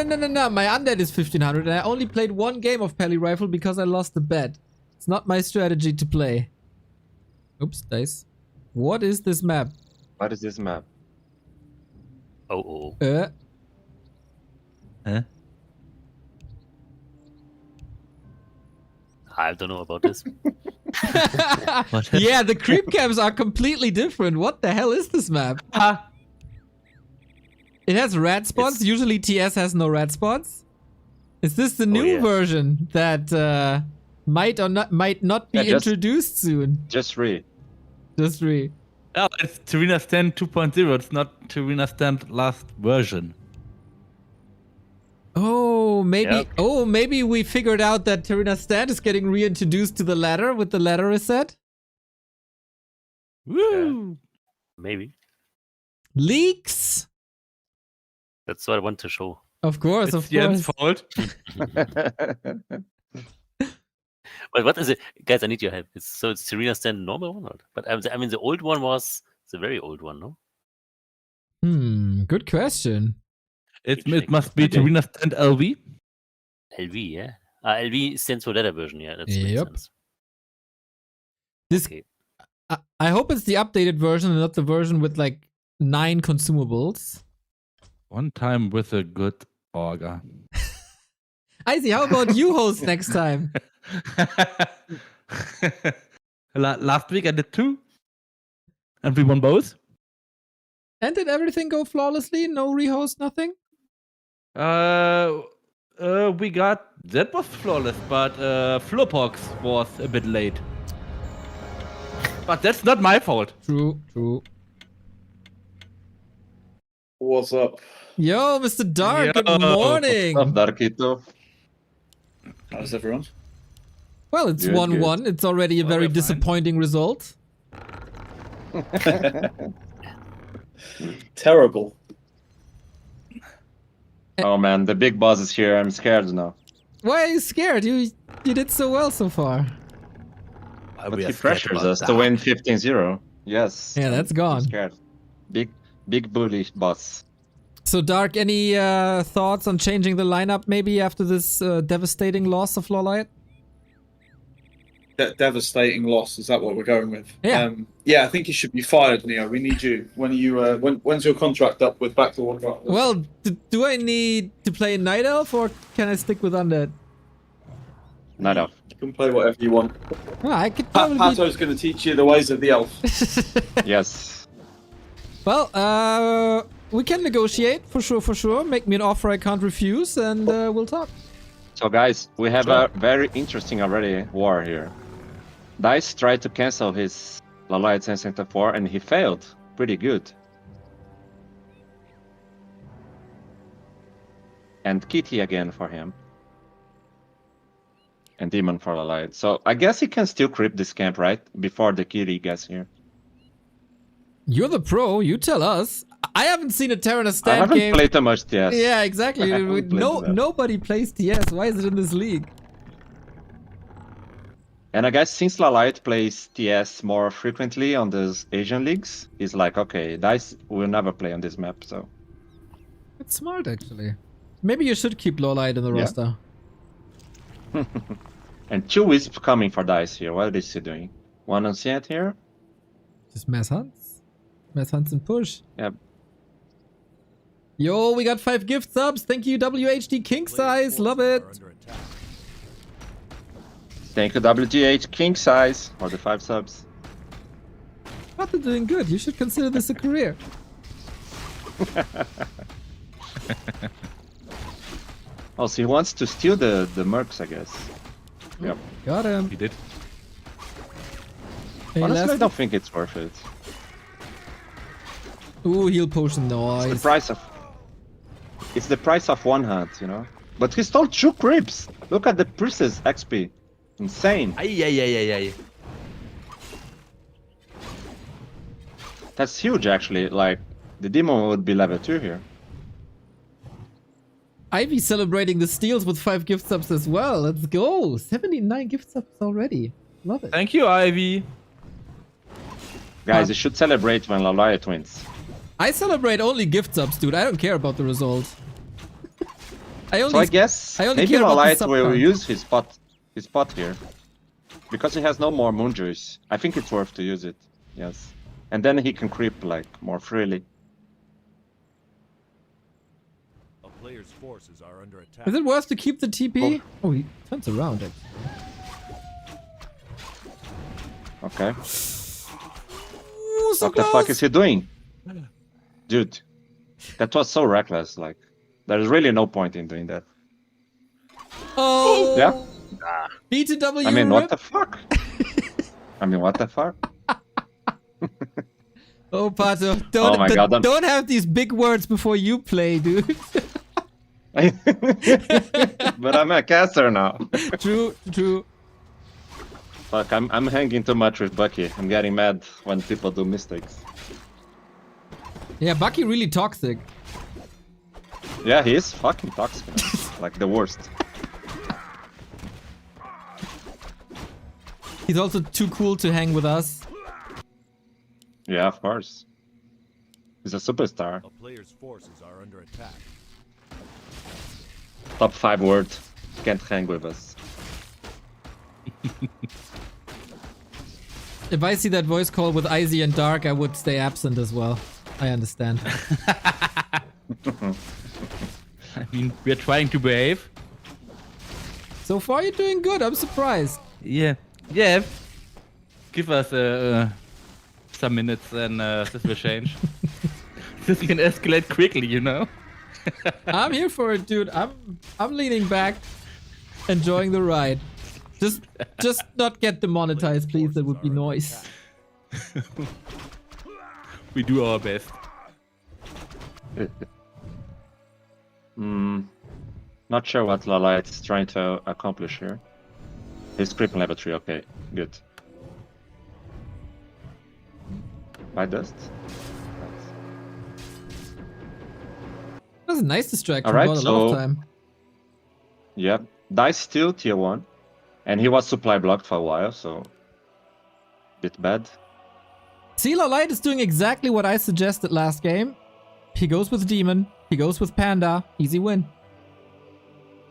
My undead is 1500 and I only played one game of Pally Rifle because I lost the bet. It's not my strategy to play. Oops, dice. What is this map? What is this map? Oh. Huh? I don't know about this. Yeah, the creep camps are completely different. What the hell is this map? It has red spots. Usually TS has no red spots. Is this the new yeah. version that might not be Yeah, introduced soon? Just read. Just read. Oh, it's Terina Stand 2.0. It's not Terina Stand last version. Oh, maybe. Yep. Oh, maybe we figured out that Terina Stand is getting reintroduced to the ladder with the ladder reset. Woo! Maybe. Leaks. That's what I want to show. Of course, It's of Jens' course. fault. But what is it? Guys, I need your help. It's Serena Stand normal one? But I mean, the old one was the very old one, no? Good question. It must be Terina Stand LV. LV, yeah. LV stands for ladder version, yeah. That makes Yep. sense. This Okay. I hope it's the updated version and not the version with like 9 consumables. One time with a good auger. Icy, how about you host next time? Last week I did 2. And we won both. And did everything go flawlessly? No rehost, nothing? We got... That was flawless, but Flowpox was a bit late. But that's not my fault. True. What's up? Yo, Mr. Dark, good Yo. morning. What's up, Darkito? How's everyone? Well, it's Good, 1-1. It's already a very we're fine. disappointing result. Terrible. Oh man, the big boss is here. I'm scared now. Why are you scared? You did so well so far. But he pressures us to win 15-0. Yes. Yeah, that's I'm gone. scared. Big bully boss. So, Dark, any thoughts on changing the lineup maybe after this devastating loss of Lolite? Devastating loss. Is that what we're going with? Yeah. Yeah, I think you should be fired, Neo. We need you. When's your contract up with Back to Warcraft? Well, do I need to play Night Elf or can I stick with Undead? Not up. You can play whatever you want. Well, I could probably be... Pato's going to teach you the ways of the elf. Yes. Well, we can negotiate for sure. Make me an offer I can't refuse, and we'll talk. So guys, we have a very interesting already war here. Dice tried to cancel his Lolite Center 4 and he failed. Pretty good. And Kitty again for him. And Demon for Lolite. So I guess he can still creep this camp, right? Before the Kitty gets here. You're the pro. You tell us. I haven't seen a Terran I Stand haven't game. played too much TS. Yeah, exactly. I haven't played that. Nobody plays TS. Why is it in this league? And I guess since Lolite plays TS more frequently on those Asian leagues, he's like, okay, Dice will never play on this map, so. It's smart, actually. Maybe you should keep Lolite in the Yeah. roster. And 2 Wisps coming for Dice here. What is he doing? 1 Ancient here? Just mass hunts. Mass hunts and push. Yep. Yo, we got 5 gift subs. Thank you, WHD King Size. Love it. Thank you, WGH King Size, for the 5 subs. But they're doing good. You should consider this a career. Oh, so he wants to steal the mercs, I guess. Yep. Got him. He did. Hey, Honestly, I last- don't think it's worth it. Ooh, heal potion It's the noise. price of... It's the price of 1 hunt, you know? But he stole 2 creeps! Look at the Priestess XP. Insane. Ay. That's huge, actually. Like, the demon would be level 2 here. Ivy celebrating the steals with 5 gift subs as well. Let's go. 79 gift subs already. Love it. Thank you, Ivy. Guys, you should celebrate when Lolite wins. I celebrate only gift subs, dude. I don't care about the result. So I guess I only maybe care about the Lolite sub will count. use his spot here. Because he has no more moon juice. I think it's worth to use it. Yes. And then he can creep like more freely. A player's forces are under attack. Is it worth to keep the TP? Oh, he turns around, actually. Okay. Ooh, so What the fuck is he doing? Dude. That was so reckless, like there's really no point in doing that. Oh! Yeah. B2W I mean, what rip. the fuck? I mean, what the fuck? Oh, Pato, Oh my God, don't have these big words before you play, dude. But I'm a caster now. True. Fuck, I'm hanging too much with Bucky. I'm getting mad when people do mistakes. Yeah, Bucky really toxic. Yeah, he is fucking toxic. Man. Like the worst. He's also too cool to hang with us. Yeah, of course. He's a superstar. A player's forces are under attack. Top 5 word. Can't hang with us. If I see that voice call with Icy and Dark, I would stay absent as well. I understand. I mean, we're trying to behave. So far, you're doing good. I'm surprised. Yeah. Give us some minutes and this will change. This can escalate quickly, you know? I'm here for it, dude. I'm leaning back, enjoying the ride. Just not get demonetized, please. That would be nice. We do our best. Not sure what Lolite is trying to accomplish here. He's creeping level 3, okay, good. By dust? That was a nice distraction. Alright, Bought a lot of so- time. Yep. Dice still tier 1. And he was supply blocked for a while, so... Bit bad. Sealer Light is doing exactly what I suggested last game. He goes with Demon. He goes with Panda. Easy win.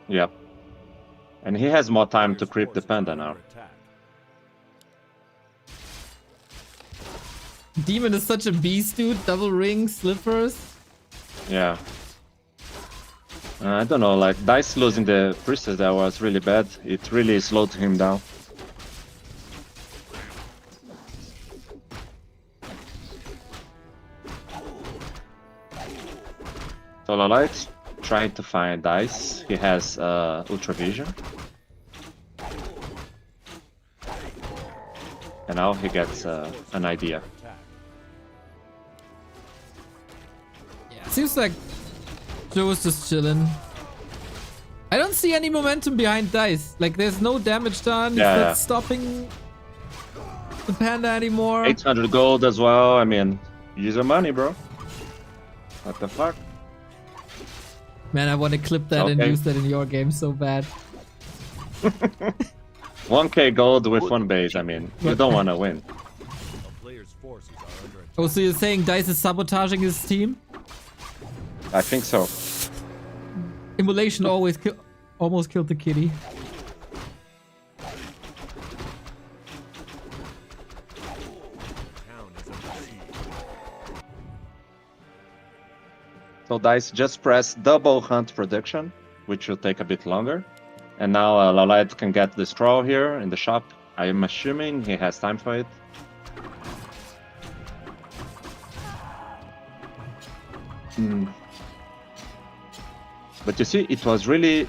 Yep. And he has more time to creep the panda now. Demon is such a beast, dude. Double ring, slippers. Yeah. I don't know, like Dice losing the priestess there was really bad. It really slowed him down. So Lolite trying to find Dice. He has Ultra Vision. And now he gets an idea. Seems like Joe is just chilling. I don't see any momentum behind Dice. Like, there's no damage done. Yeah, It's yeah. not stopping the Panda anymore. 800 gold as well. I mean, use your money, bro. What the fuck? Man, I want to clip that and Okay. use that in your game so bad. 1k gold with 1 base. I mean, you don't want to win. A player's forces are under attack. Oh, so you're saying Dice is sabotaging his team? I think so. Immolation almost killed the kitty. Town is under siege. So Dice just press double hunt production, which will take a bit longer. And now Lolite can get the scroll here in the shop. I am assuming he has time for it. But you see, it was really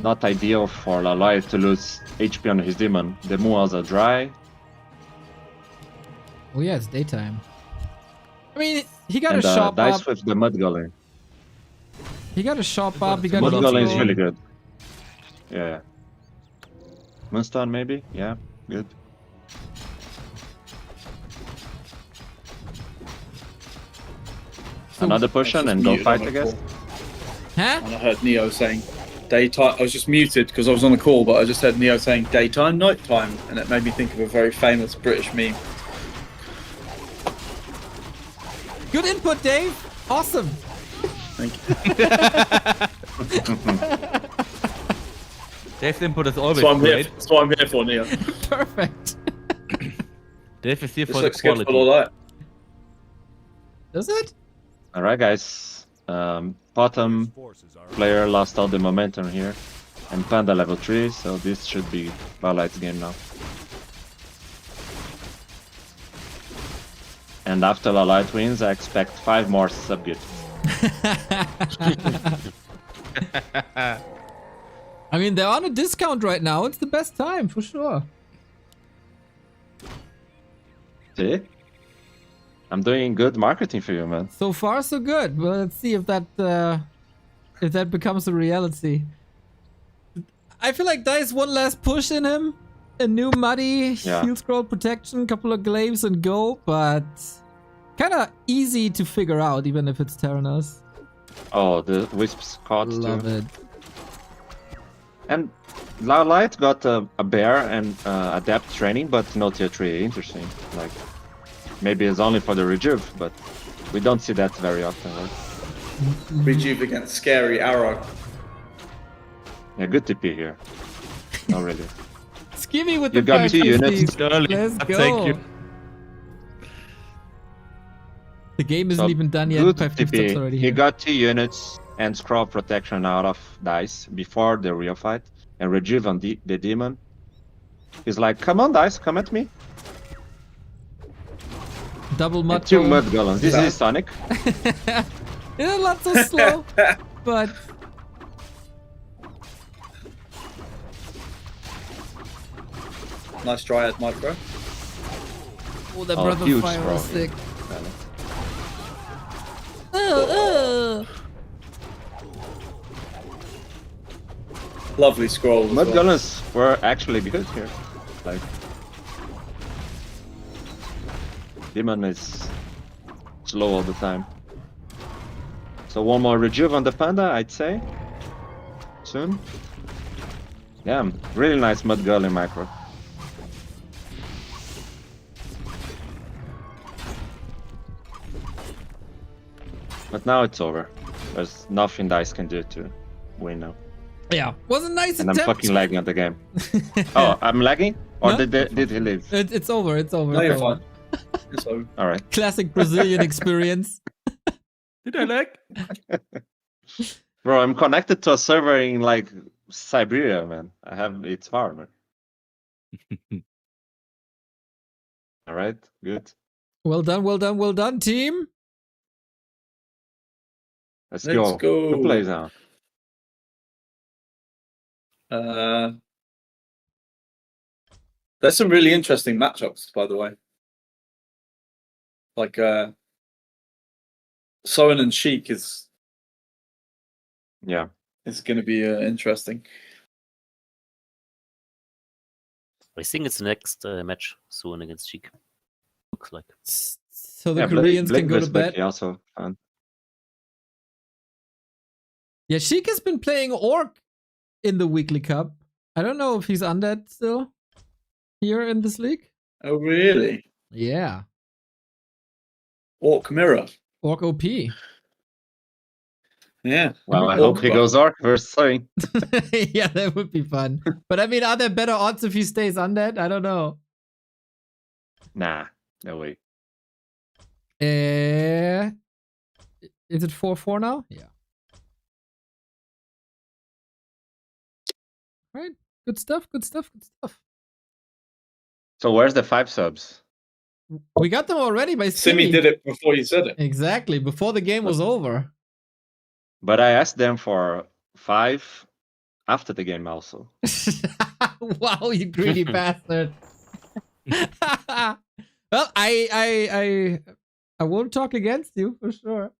not ideal for Lolite to lose HP on his demon. The moons are dry. Oh yeah, it's daytime. I mean, he got And a shop Dice up. with the mud golem. He got a shop up. He got Mud a golem is scroll. really good. Yeah. Moonstone maybe? Yeah, good. Another potion and go muted fight, on I the guess. call, Huh? And I heard Neo saying daytime. I was just muted because I was on the call, but I just heard Neo saying daytime, nighttime, and it made me think of a very famous British meme. Good input, Dave. Awesome. Thank you. Dave's input is always That's what I'm here. great. That's what I'm here for, Neo. Perfect. Dave is here This for the looks good for quality. all that. Does it? All right, guys. Bottom Forces are player lost all the momentum here, and Panda level 3, so this should be Valite's game now. And after Lalite wins, I expect 5 more sub-gifts. I mean, they're on a discount right now. It's the best time for sure. See? I'm doing good marketing for you, man. So far, so good. Well, let's see if that becomes a reality. I feel like Dice one last push in him. A new muddy Yeah. heal scroll protection, couple of glaives and go, but kind of easy to figure out, even if it's Terranos. Oh, the Wisps caught Love too. it. And Lalite got a bear and adept training, but no tier 3. Interesting. Like, maybe it's only for the rejuve, but we don't see that very often, right? Rejuve against Scary Arrow. Yeah, good TP here. Not really. Skimmy with You the got 2 fantasy. units. Early. Let's go. Thank you. The game isn't So, even done yet. Good 5 gift TP. subs already He here. got 2 units and scroll protection out of Dice before the real fight, and rejuve on the demon. He's like, come on, Dice, come at me. Double And mud 2 goal. mud golems. This is Sonic. Yeah, not so slow, but Nice Dryad micro. oh, that Oh, breath of huge fire throw was here. sick. Oh, Lovely scroll. as Mud well. golems were actually good here. Like, demon is slow all the time. So one more rejuve on the panda, I'd say. Soon. Yeah, really nice mud golem micro. But now it's over. There's nothing Dice can do to win now. yeah, was a nice And I'm attempt. fucking lagging on the game. Oh, I'm lagging? Or No. did he leave? It's over. It's over. No, it's you're over. fine. So, Alright. Classic Brazilian experience. Did I lag? Bro, I'm connected to a server in like Siberia, man. It's hard, man. Alright, good. Well done, well done, well done, team. Let's Let's go. go. Who plays now? there's some really interesting matchups, by the way. Like, Soen and Sheik is Yeah. going to be interesting. I think it's the next match soon against Cheek. Looks like. So the Yeah, Koreans can go to versus bed. Becky also fun. Yeah, Sheik has been playing Orc in the weekly cup. I don't know if he's undead still here in this league. Oh, really? Yeah, Orc Mirror. Orc OP. Yeah. Well, I Orc hope he buff. goes Orc versus Soin. Yeah, that would be fun. But I mean, are there better odds if he stays undead? I don't know. Nah, no way. Is it 4-4 now? Yeah. Right. Good stuff. Good stuff. Good stuff. So where's the 5 subs? We got them already by Simi Skimmy. did it before you said it. Exactly. Before the game was over. But I asked them for 5 after the game also. Wow, you greedy bastard. Well, I won't talk against you for sure.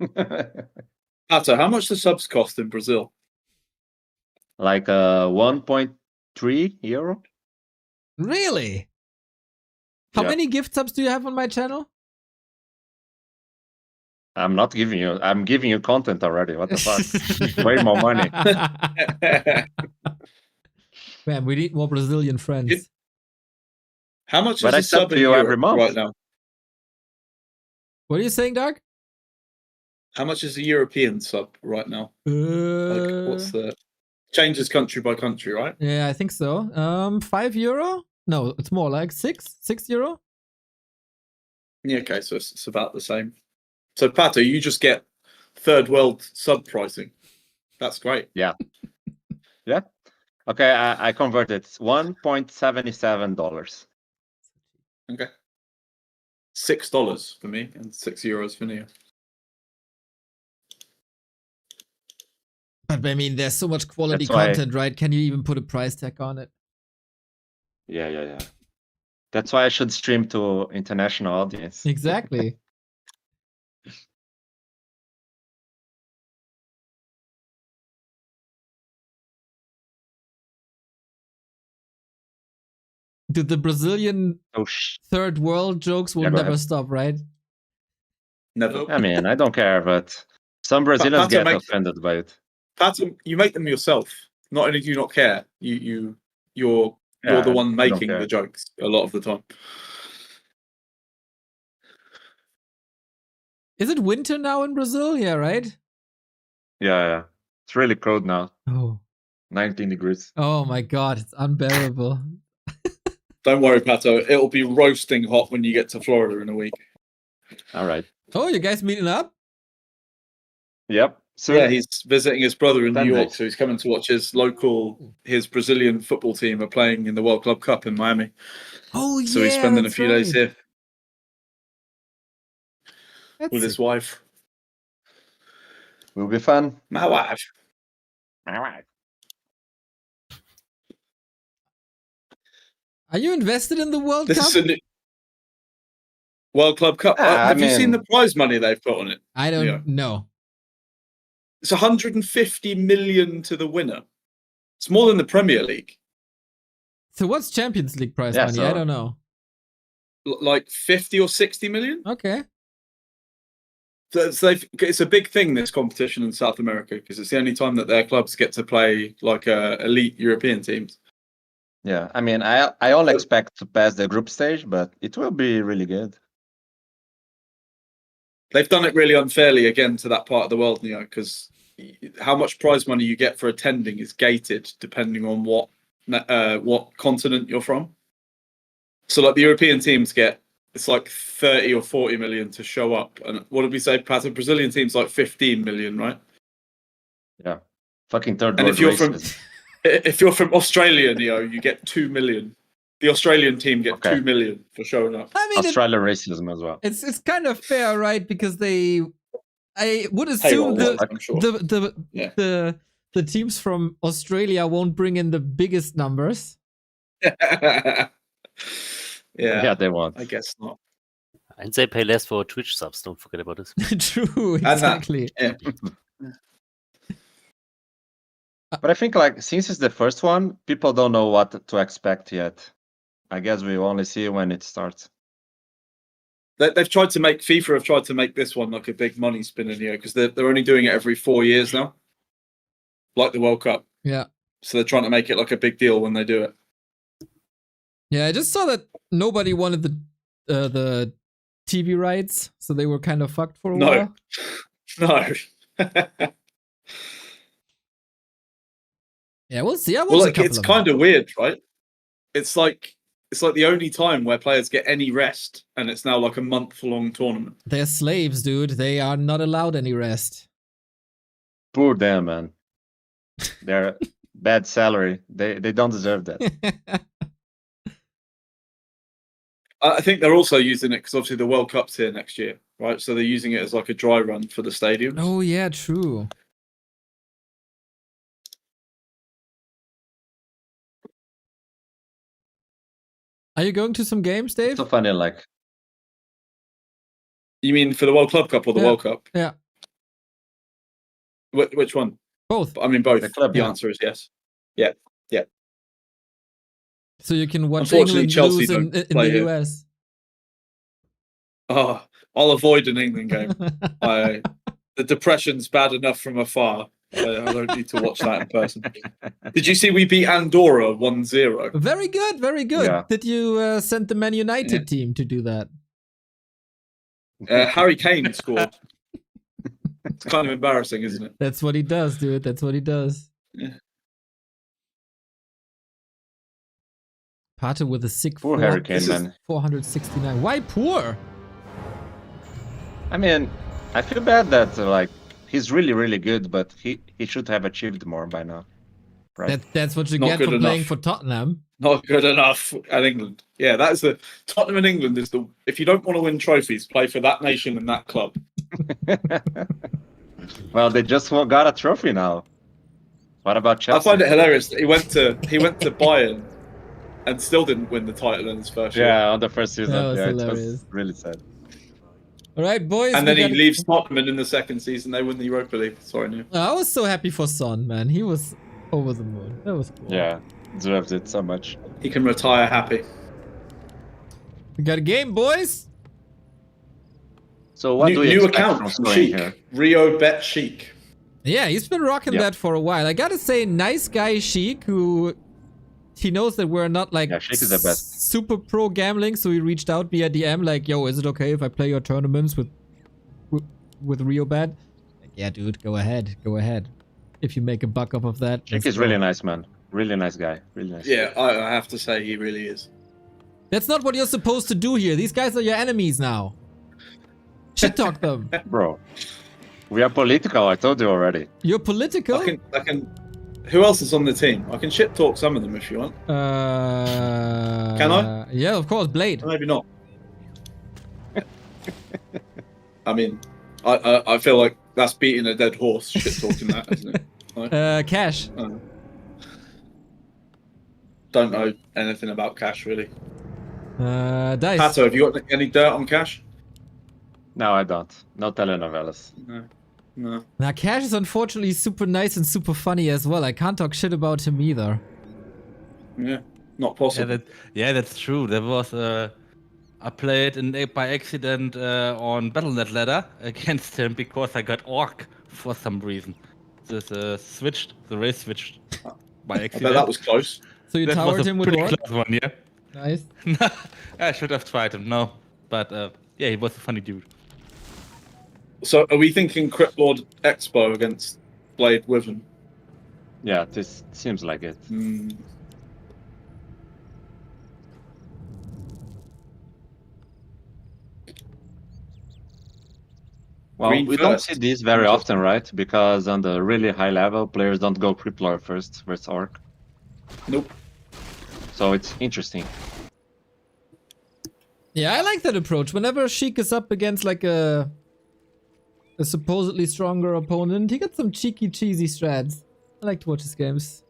Pato, how much do subs cost in Brazil? Like 1.3 euro. Really? How Yeah. many gift subs do you have on my channel? I'm not giving you. I'm giving you content already. What the fuck? Way more money. Man, we need more Brazilian friends. How much But is I a sub sub to in you Europe every month. right now? What are you saying, Doug? How much is a European sub right now? Like, what's the changes country by country, right? Yeah, I think so. €5? No, it's more like €6. Yeah, okay, so it's about the same. So Pato, you just get third world sub pricing. That's great. Yeah. Yeah. Okay, I converted. It's $1.77. Okay. $6 for me and €6 for Neo. But I mean, there's so much quality That's why- content, right? Can you even put a price tag on it? Yeah. That's why I should stream to international audience. Exactly. Dude, the Brazilian Oh, third world jokes will Yeah, go never ahead. stop, right? Never. I mean, I don't care, but some Brazilians Pato get makes- offended by it. Pato, you make them yourself. Not only do you not care, you're Yeah, the one I don't making care. the jokes a lot of the time. Is it winter now in Brazil? Yeah, right? Yeah. It's really cold now. Oh. 19 degrees. Oh my god, it's unbearable. Don't worry, Pato. It'll be roasting hot when you get to Florida in a week. All right. Oh, you guys meeting up? Yep. So Yeah, he's visiting his brother in New 10 York, days. so he's coming to watch his Brazilian football team are playing in the World Club Cup in Miami. Oh yeah. So he's spending a that's few days right. here That's with his wife. will be fun. My wife. All right. Are you invested in the World This Cup? is a new World Club Cup. Ah, I Have you seen mean- the prize money they've put on it? I don't Yeah. know. It's 150 million to the winner. It's more than the Premier League. So what's Champions League prize Yeah, money? I so- don't know. Like 50 or 60 million. Okay. So it's a big thing, this competition in South America, because it's the only time that their clubs get to play like elite European teams. Yeah. I mean, I only expect to pass the group stage, but it will be really good. They've done it really unfairly again to that part of the world, Neo, because how much prize money you get for attending is gated depending on what continent you're from. So, like the European teams get, it's like 30 or 40 million to show up, and what did we say, Pat? The Brazilian team's like 15 million, right? Yeah. Fucking third And world if you're from races. if you're from Australia, Neo, you get 2 million. The Australian team get Okay. 2 million for showing up. I mean, Australia racism as well. it's kind of fair, right? Because I would assume Payroll, the I'm sure. Yeah. the teams from Australia won't bring in the biggest numbers. Yeah, they want. I guess not. And they pay less for Twitch subs. Don't forget about this. True, that- exactly. Yeah. But I think like since it's the first one, people don't know what to expect yet. I guess we only see when it starts. They've tried to make FIFA have tried to make this one like a big money spinner, because they're only doing it every 4 years now, like the World Cup. Yeah. So they're trying to make it like a big deal when they do it. Yeah, I just saw that nobody wanted the TV rights, so they were kind of fucked for a while. No. Yeah, we'll see. I Well, watched a like couple it's of kind them. of weird, right? It's like the only time where players get any rest, and it's now like a month-long tournament. They're slaves, dude. They are not allowed any rest. Poor them, man. They're bad salary. They don't deserve that. I think they're also using it because obviously the World Cup's here next year, right? So they're using it as like a dry run for the stadiums. Oh yeah, true. Are you going to some games, Dave? It's so funny, like You mean for the World Club Cup or the Yeah. World Cup? Yeah. Which one? Both. I mean, both. The club, The yeah. answer is yes. Yeah. So you can watch Unfortunately, England Chelsea lose in don't the play here. US. Oh, I'll avoid an England game. The depression's bad enough from afar. I don't need to watch that in person. Did you see we beat Andorra 1-0? Very good, very good. Yeah. Did you send the Man United Yeah. team to do that? Harry Kane scored. It's kind of embarrassing, isn't it? That's what he does, dude. That's what he does. Yeah. Pate with a sick Poor four- Harry Kane, man. 469. Why poor? I mean, I feel bad that like he's really, really good, but he should have achieved more by now. Right? That's what you Not get good for playing enough. for Tottenham. Not good enough at England. Yeah, that's the Tottenham in England is the. If you don't want to win trophies, play for that nation and that club. Well, they just got a trophy now. What about Chelsea? I find it hilarious that he went to Bayern and still didn't win the title in his first year. Yeah, on the first season. That was Yeah, it hilarious. was really sad. All right, boys. And we then he gotta- leaves Tottenham, and in the second season they win the Europa League. Sorry, Neil. I was so happy for Son, man. He was over the moon. That was cool. Yeah, deserved it so much. He can retire happy. We got a game, boys. So what do you new expect account from from scoring Sheik. here? Rio Bet Sheik. Yeah, he's been rocking Yeah. that for a while. I gotta say, nice guy Sheik, who he knows that we're not like Yeah, Sheik is the best. super pro gambling, so he reached out via DM like, "Yo, is it okay if I play your tournaments with Rio Bet?" Like, yeah, dude, go ahead. If you make a buck off of that, Sheik let's is go. really nice, man. Really nice guy. Really nice. Yeah, I have to say he really is. That's not what you're supposed to do here. These guys are your enemies now. Shit talk them. Bro, we are political. I told you already. You're political. I can. Who else is on the team? I can shit talk some of them if you want. Can I? Yeah, of course, Blade. Maybe not. I mean, I feel like that's beating a dead horse. Shit talking that, isn't it? Like, Cash. don't know anything about Cash really. Dice. Pato, have you got any dirt on Cash? No, I don't. No telenovelas. No. Now, Cash is unfortunately super nice and super funny as well. I can't talk shit about him either. Yeah, not possible. That's true. There was I played by accident on Battle.net ladder against him because I got Orc for some reason. This the race switched by I accident. bet that was close. So you That towered was a him with pretty what? close one, yeah. Nice. I should have tried him, no. But yeah, he was a funny dude. So are we thinking Crypt Lord Expo against Blade Wyvern? Yeah, this seems like it. Well, Green we don't first. see these very often, right? Because on the really high level, players don't go Crippler first versus Orc. Nope. So it's interesting. Yeah, I like that approach. Whenever Sheik is up against like a supposedly stronger opponent, he got some cheeky, cheesy strats. I like to watch his games.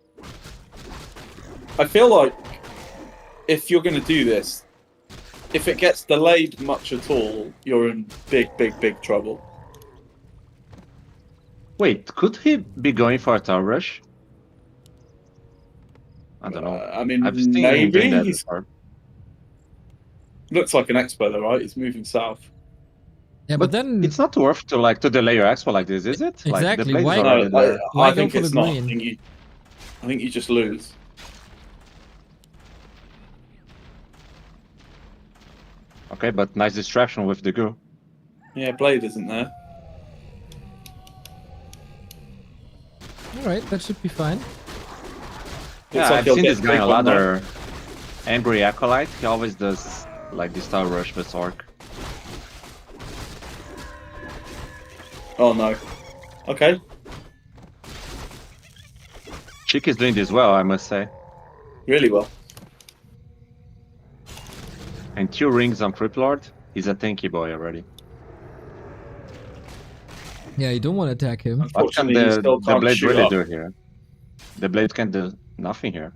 I feel like if you're going to do this, if it gets delayed much at all, you're in big trouble. Wait, could he be going for a tower rush? I don't know. I mean, I've seen him maybe doing that he's, before. looks like an expo though, right? He's moving south. Yeah, but then It's not worth to delay your expo like this, is it? Like, Exactly, the place why- is No, already there. Why I go think for the it's not. green? I think you just lose. Okay, but nice distraction with the goo. Yeah, Blade isn't there. all right, that should be fine. Yeah, like I've he'll seen get this guy a big lot. one, Or Angry Acolyte. He always does like this tower rush with Orc. Oh no. Okay. Chick is doing this well, I must say. Really well. And 2 rings on Crypt Lord. He's a tanky boy already. Yeah, you don't want to attack him. What can Unfortunately, you still the can't blade shoot really up. do here? The blade can do nothing here.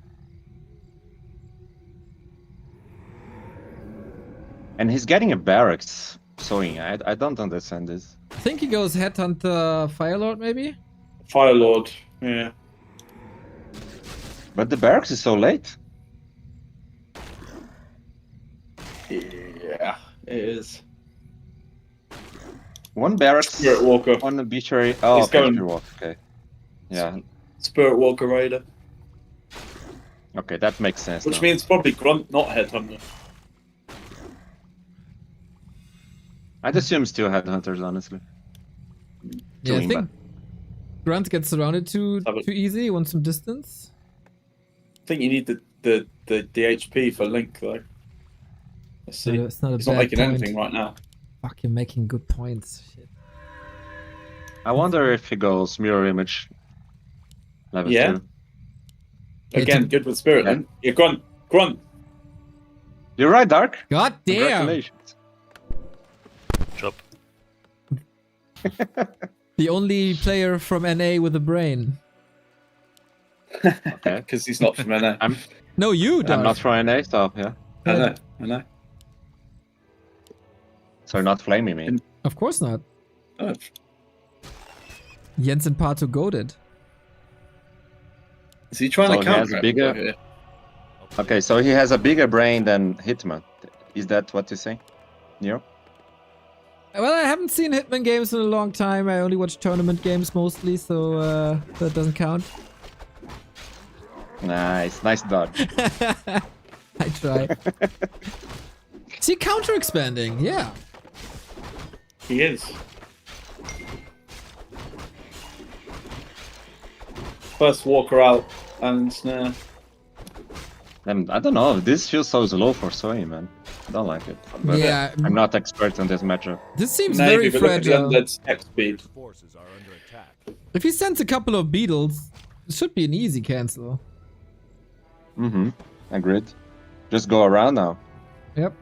And he's getting a barracks. Sewing. I don't understand this. I think he goes Headhunter Firelord, maybe? Fire Lord. Yeah. But the barracks is so late. Yeah, it is. One barracks, Spirit Walker. one obituary. Oh, He's okay, going- Spirit Walk. Okay. Yeah. Spirit Walker Raider. Okay, that makes sense. Which now. means probably Grunt, not Headhunter. I'd assume still headhunters, honestly. Yeah, I Doing think Grunt gets surrounded too Have it. easy. He wants some distance. I think you need the HP for Link though. Let's see. It's not a He's not bad making point. anything right now. Fuck, you're making good points. Shit. I wonder if he goes mirror image. Level Yeah. 2. Again, good with Spirit Yeah. Link. Yeah, Grunt. You're right, Dark. God damn! Congratulations. Job. The only player from NA with a brain. Okay. Because he's not from NA. No, you, I'm Dark. not from NA, so yeah. I know. So you're not flaming me. Of course not. Oh, Jens and Pato goaded. is he trying So to he has counter a it bigger- here? Okay, so he has a bigger brain than Hitman. Is that what you say? Nero? Well, I haven't seen Hitman games in a long time. I only watch tournament games mostly, so that doesn't count. Nice dodge. I try. See, counter expanding, yeah. He is. First walker out and snare. I don't know. This feels so slow for Soy, man. I don't like it. But Yeah, I'm not expert on this matchup. this seems Maybe, very but look at the fragile. undead's tech speed. Forces are under attack. If he sends a couple of beetles, it should be an easy cancel. Mm-hmm. Agreed. Just go around now. Yep.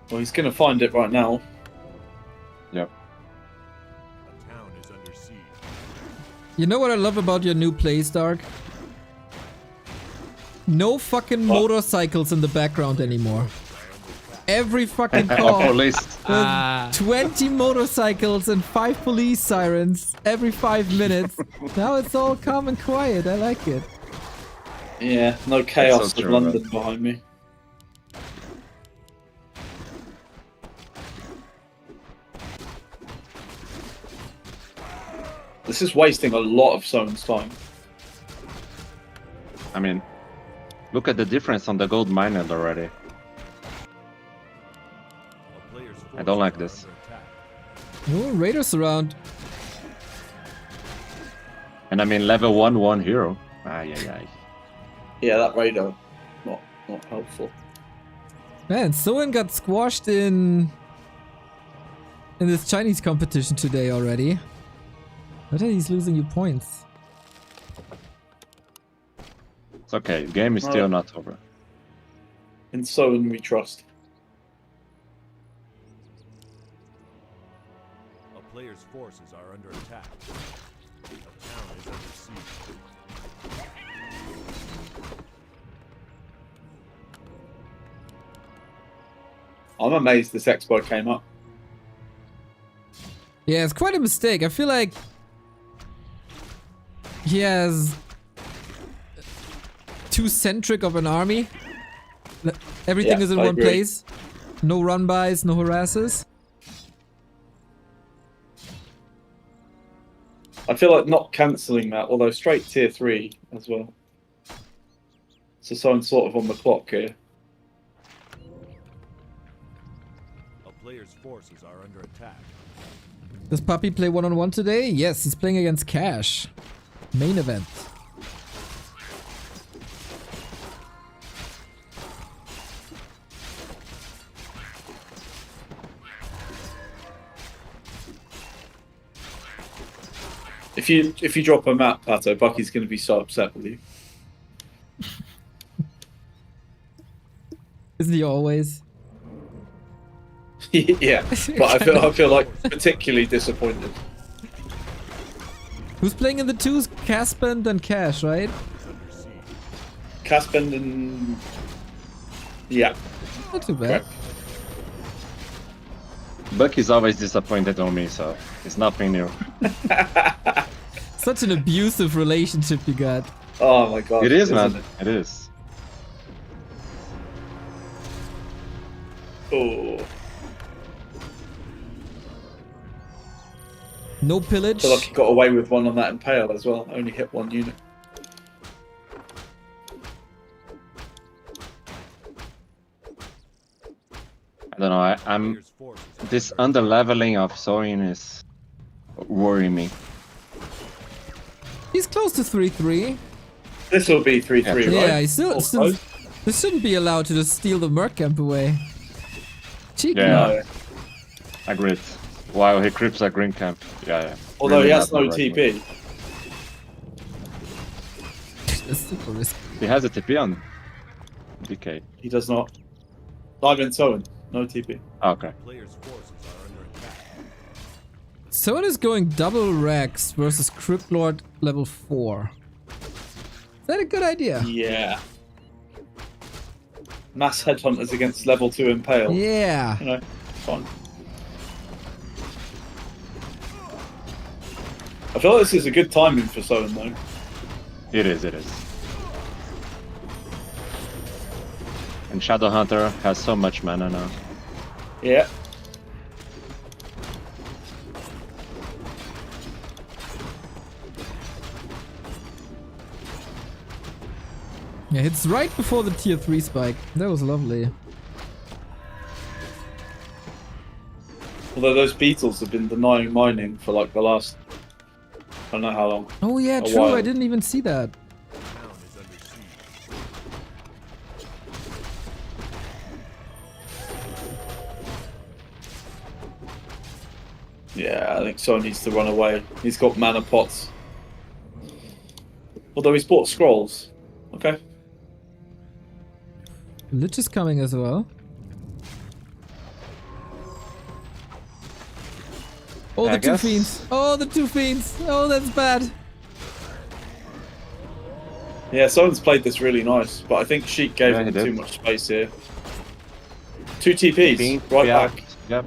Well, he's going to find it right now. Yep. A town is under siege. You know what I love about your new plays, Dark? No fucking motorcycles in the background anymore. Every fucking call. Police. With 20 motorcycles and 5 police sirens every 5 minutes. Now it's all calm and quiet. I like it. Yeah, no chaos so of true, London man. behind me. This is wasting a lot of Sone's time. I mean, look at the difference on the gold miner already. A player's I don't like forces this. are under attack. Oh, Raiders around. And I mean, level 1 hero. Ay. Yeah, that radar, not helpful. Man, someone got squashed in this Chinese competition today already. But he's losing you points. It's okay. Game is still not over. In Sone we trust. A player's forces are under attack. A town is under siege. I'm amazed this expo came up. Yeah, it's quite a mistake. I feel like he has too centric of an army. Everything Yeah, is in I one agree. place. No run-bys, no harasses. I feel like not cancelling that, although straight tier 3 as well. So Sone's sort of on the clock here. A player's forces are under attack. Does Puppy play one-on-one today? Yes, he's playing against Cash. Main event. If you drop a map, Pato, Bucky's going to be so upset with you. Isn't he always? Yeah, but I feel like particularly disappointed. Who's playing in the twos? Caspend and Cash, right? Caspend and yeah, Not too bad. correct. Bucky's always disappointed on me, so it's nothing new. Such an abusive relationship you got. Oh my god, It is, isn't man. It is. Oh, No I pillage. feel like he got away with one on that Impale as well. Only hit one unit. don't know. I'm Player's forces are this under under leveling of Soin is worrying me. He's close to 3-3. This will be 3-3, right? Yeah, he's still, Or still close? this shouldn't be allowed to just steal the Merc camp away. Cheeky. Yeah. No. Agreed. Wow, he creeps a green camp. Yeah. Although Really he has not no the right TP. move. That's super risky. He has a TP on DK. He does not. I'm in Soen. No TP. Okay. Player's forces are under attack. Someone is going double Rex versus Crypt Lord level 4. Is that a good idea? Yeah. Mass headhunters against level 2 Impale. Yeah. You know, fun. I feel like this is a good timing for Soen though. It is. And Shadowhunter has so much mana now. Yeah. Yeah, it's right before the tier 3 spike. That was lovely. Although those beetles have been denying mining for like the last, I don't know how long. Oh yeah, A true. while. I didn't even see that. Town is under siege. Yeah, I think Soen needs to run away. He's got mana pots. Although he's bought scrolls. Okay. Lich is coming as well. Oh, I the two guess. fiends. Oh, the two fiends. Oh, that's bad. Yeah, Soen's played this really nice, but I think Sheik gave Yeah, him he did. too much space here. 2 TPs, Ping, right yeah, back. Yep.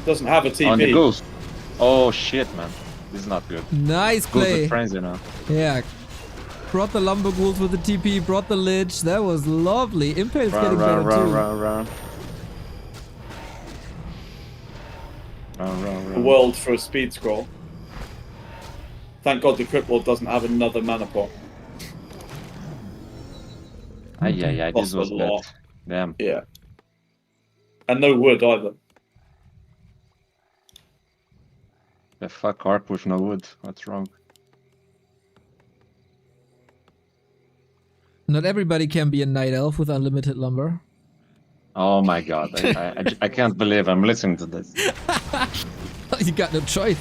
Doesn't have a TP. On the ghost. Oh shit, man. This is not good. Nice Good play. with friends, you know. Yeah. Brought the Lumber Ghouls with the TP, brought the Lich. That was lovely. Impale's getting better too. Run. The world for a speed scroll. Thank God the Crypt Lord doesn't have another mana pot. This Lost was a bad. lot. Damn. Yeah. And no wood either. The fuck arc with no wood. What's wrong? Not everybody can be a night elf with unlimited lumber. Oh my god. I can't believe I'm listening to this. You got no choice.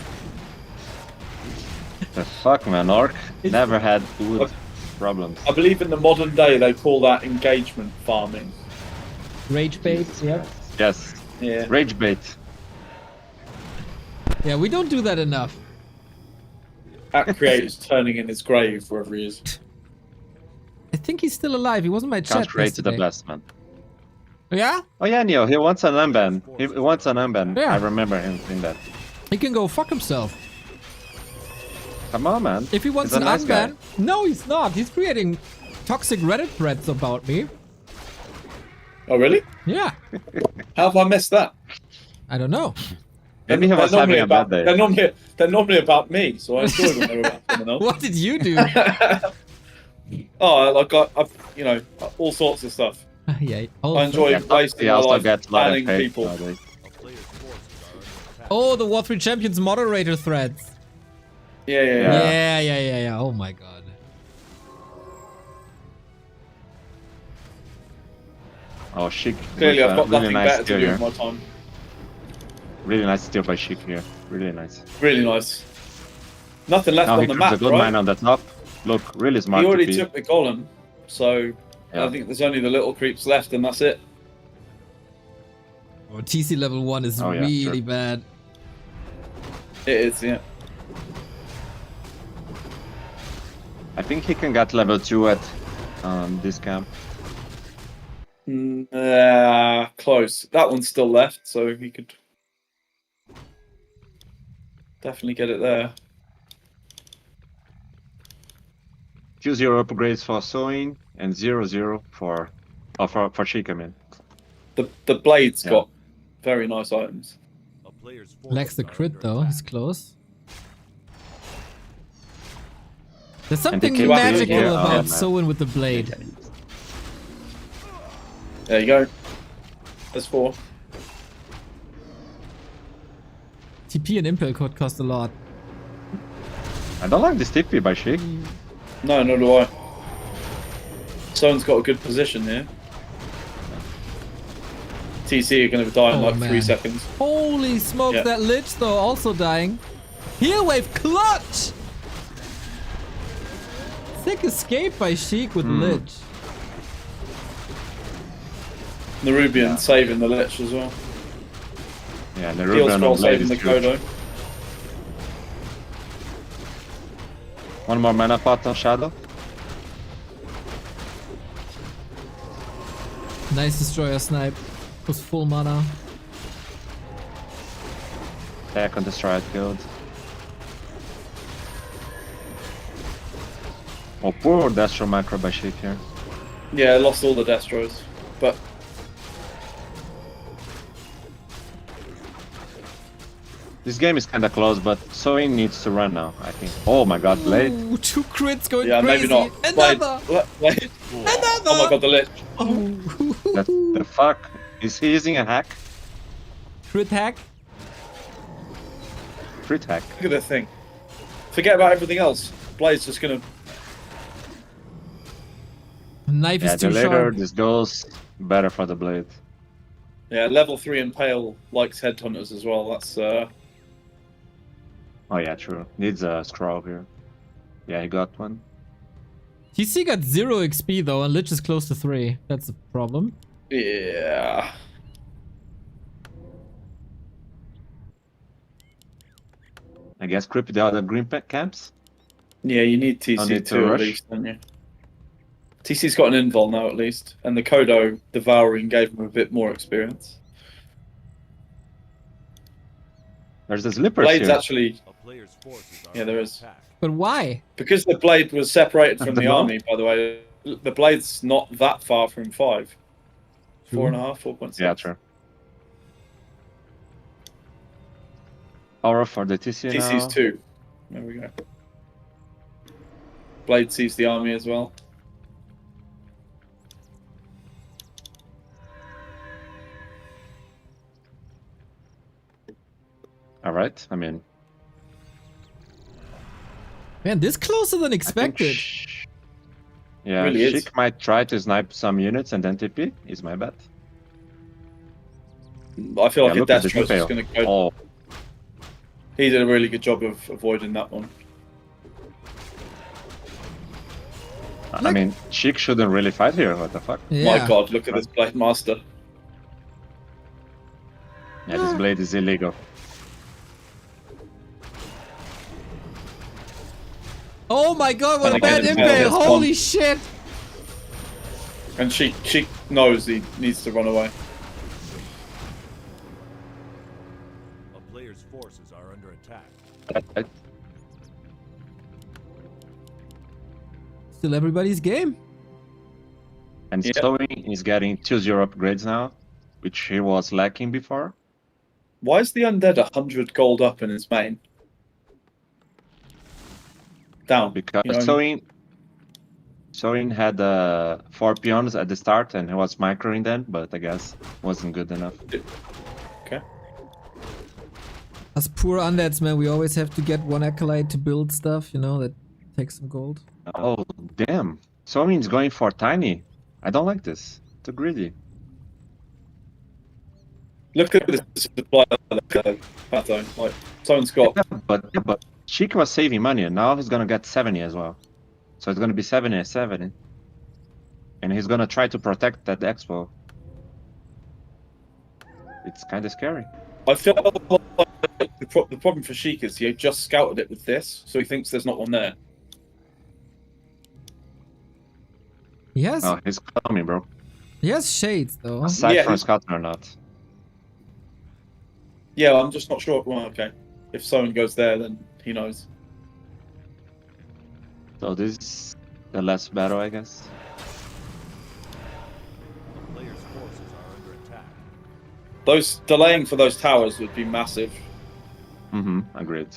The fuck, man. Orc never had wood problems. I believe in the modern day they call that engagement farming. Rage bait, yeah. Yes. Yeah. Rage bait. Yeah, we don't do that enough. That creator's turning in his grave wherever he is. I think he's still alive. He wasn't my chat Can't create the yesterday. blast, man. Yeah? Oh yeah, Neo, he wants an unban. He wants an unban. Yeah. I remember him saying that. He can go fuck himself. Come on, man. If he wants He's an a nice guy. unban... No, he's not. He's creating toxic Reddit threads about me. Oh really? Yeah. How have I missed that? I don't know. Maybe he was having a bad day. They're normally about me, so I enjoy when they're about someone else. What did you do? Oh, like you know, all sorts of stuff. Yeah. I enjoy Yeah, wasting he my also life gets a lot of banning hate people. nowadays. A player's forces are under attack. Oh, the War 3 Champions moderator threads. Yeah. Yeah. Oh my god. Oh, Chic. Clearly, with, I've got really nothing nice better to steal do here. with my time. Really nice steal by Chic here. Really nice. Really nice. Nothing left Now he on the took map, the gold right? mine on the top. Look, really smart. He already TP. took the golem, so Yeah. I think there's only the little creeps left, and that's it. Oh, TC level 1 is Oh, yeah, really sure. bad. It is, yeah. I think he can get level 2 at this camp. Close. That one's still left, so he could definitely get it there. 2-0 upgrades for Soin and 0-0 for Chic, I mean. The blade's Yeah. got very nice items. A player's Lacks forces the are crit under though. attack. He's close. There's And they something keep magical doing it. about Oh, man. Soen with the blade. There you go. There's 4. TP and Impel code cost a lot. I don't like this TP by Sheik. No, nor do I. Someone's got a good position here. TC are going to die in Oh, like 3 man. seconds. Holy smoke, Yeah. that Lich though also dying. Heal wave clutch! Sick escape by Sheik with Lich. Nerubian saving the Lich as well. Yeah, the Heal Ruben on scroll Blade saving is the good. Kodo. One more mana pot on Shadow. Nice destroyer snipe. Was full mana. Attack on Destroyer killed. Oh, poor Destro macro by Sheik here. Yeah, lost all the Destros. But This game is kinda close, but Soin needs to run now, I think. Oh my god, Blade. Ooh, 2 crits going yeah, crazy. maybe not. Another! Blade. Another! Oh my god, the Lich. That, the fuck? Is he using a hack? Crit hack. Crit hack. Look at that thing. Forget about everything else. Blade's just going to... Knife Yeah, is the too later sharp. this goes, better for the Blade. Yeah, level 3 Impale likes headhunters as well. That's... Oh yeah, true. Needs a scroll here. Yeah, he got one. TC got 0 XP though, and Lich is close to 3. That's a problem. Yeah. I guess creep the other green camps. Yeah, you need Don't need TC2 to at rush. least, don't you? TC's got an invul now at least, and the Kodo devouring gave him a bit more experience. There's the slippers Blade's here. actually... A player's forces are Yeah, there under is. attack. But why? Because the Blade was separated I from don't the know. army, by the way, the Blade's not that far from 5. True. 4.5, 4.6. Yeah, true. Aura for the TC now. TC's 2. There we go. Blade sees the army as well. Alright, I mean... Man, this closer than I think expected. Yeah, Really is. Sheik might try to snipe some units and then TP, is my bet. I feel like Yeah, a look at the Destro's just detail. going to go. Oh, He did a really good job of avoiding that one. I mean, Sheik shouldn't really fight here, what the fuck? Yeah. My god, look at this Blade Master. Yeah, this blade is illegal. Oh my god, what a And bad again, impale! it's Holy gone. shit! And she knows he needs to run away. A player's forces are under attack. Still everybody's game. And Yeah. Zoe is getting 2-0 upgrades now, which he was lacking before. Why is the Undead 100 gold up in his main? Down. Because you know what I mean? Soin had 4 peons at the start and he was microing them, but I guess wasn't good enough. Okay. Us poor undeads, man, we always have to get one acolyte to build stuff, you know, that takes some gold. Oh, damn. Soin's going for tiny. I don't like this. Too greedy. Look at this supply pattern. Like, someone's got. But Sheik was saving money and now he's gonna get 70 as well. So it's gonna be 70 and 70. And he's gonna try to protect that expo. It's kinda scary. I feel like the problem for Sheik is he just scouted it with this, so he thinks there's not one there. Yes, Oh, he's coming, bro. he has shades though. Aside Yeah, from he- scouting or not. Yeah, I'm just not sure. Well, okay. If someone goes there, then he knows. So this is the last battle, I guess. A player's forces are under attack. Those delaying for those towers would be massive. Mm-hmm, agreed.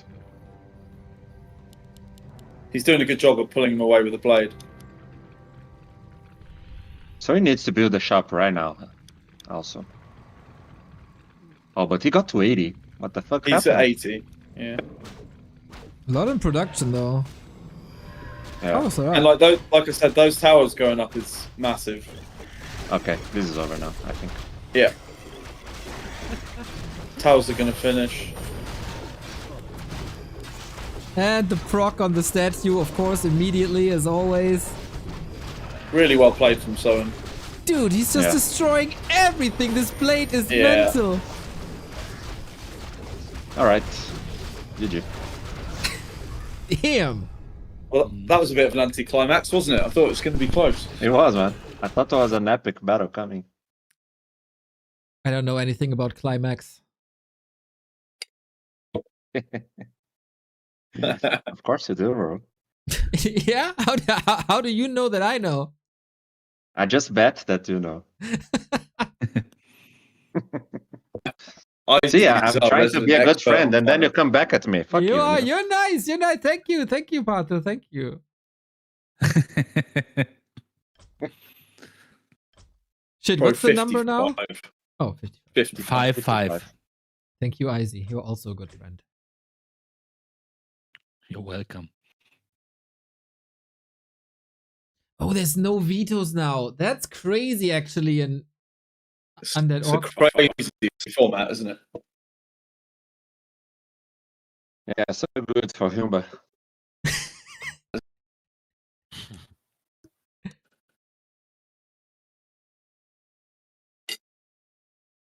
He's doing a good job of pulling him away with the blade. So he needs to build a shop right now, also. Oh, but he got to 80. What the fuck He's at happened? 80. Yeah. A lot in production though. Yeah. Oh, so And like I said, those towers going up is massive. Okay, this is over now, I think. Yeah. Towers are going to finish. and the proc on the statue, of course, immediately as always. Really well played from Soen. Dude, he's just Yeah. destroying everything. This blade is Yeah. mental. Alright. GG. Damn. Well, that was a bit of an anticlimax, wasn't it? I thought it was going to be close. It was, man. I thought there was an epic battle coming. I don't know anything about climax. Of course you do, bro. Yeah? How do you know that I know? I just bet that you know. See, I'm trying to be a good friend, and then you come back at me. Fuck you. You are. you know? You're nice. You're nice. Thank you. Thank you, Pato. Thank you. Shit, what's the number now? Oh, 50. 55. 5-5. Thank you, Izzy. You're also a good friend. You're welcome. Oh, there's no vetoes now. That's crazy, actually. And Undead It's a Orc. crazy format, isn't it? Yeah, so good for Humba.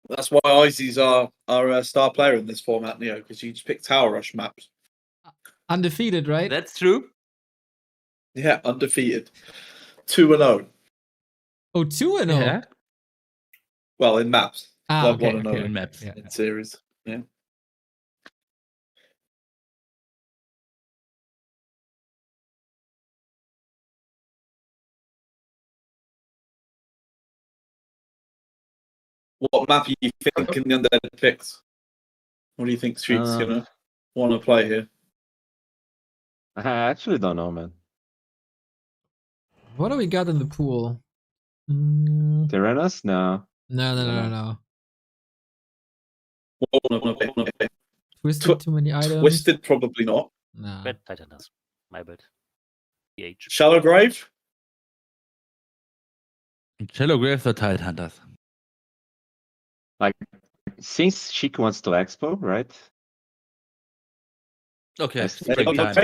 That's why Izzy's our star player in this format, Neo, because you just pick Tower Rush maps. Undefeated, right? That's true. Yeah, undefeated. 2-0. Oh, 2-0. Yeah. Well, in maps. Ah, Like okay, 1-0 okay. In maps. Yeah. in series. Yeah. What map are you thinking the Undead picks? What do you think Street's gonna want to play here? I actually don't know, man. What do we got in the pool? Tyrannus? No. No. What do you wanna play? Twisted, too many items. Twisted, probably not. Nah. Red Titanus. My bad. PH. Shallow Grave? Shallow Graves or Tide Hunters? Like, since Sheik wants to expo, right? Okay. Yes. Springtime.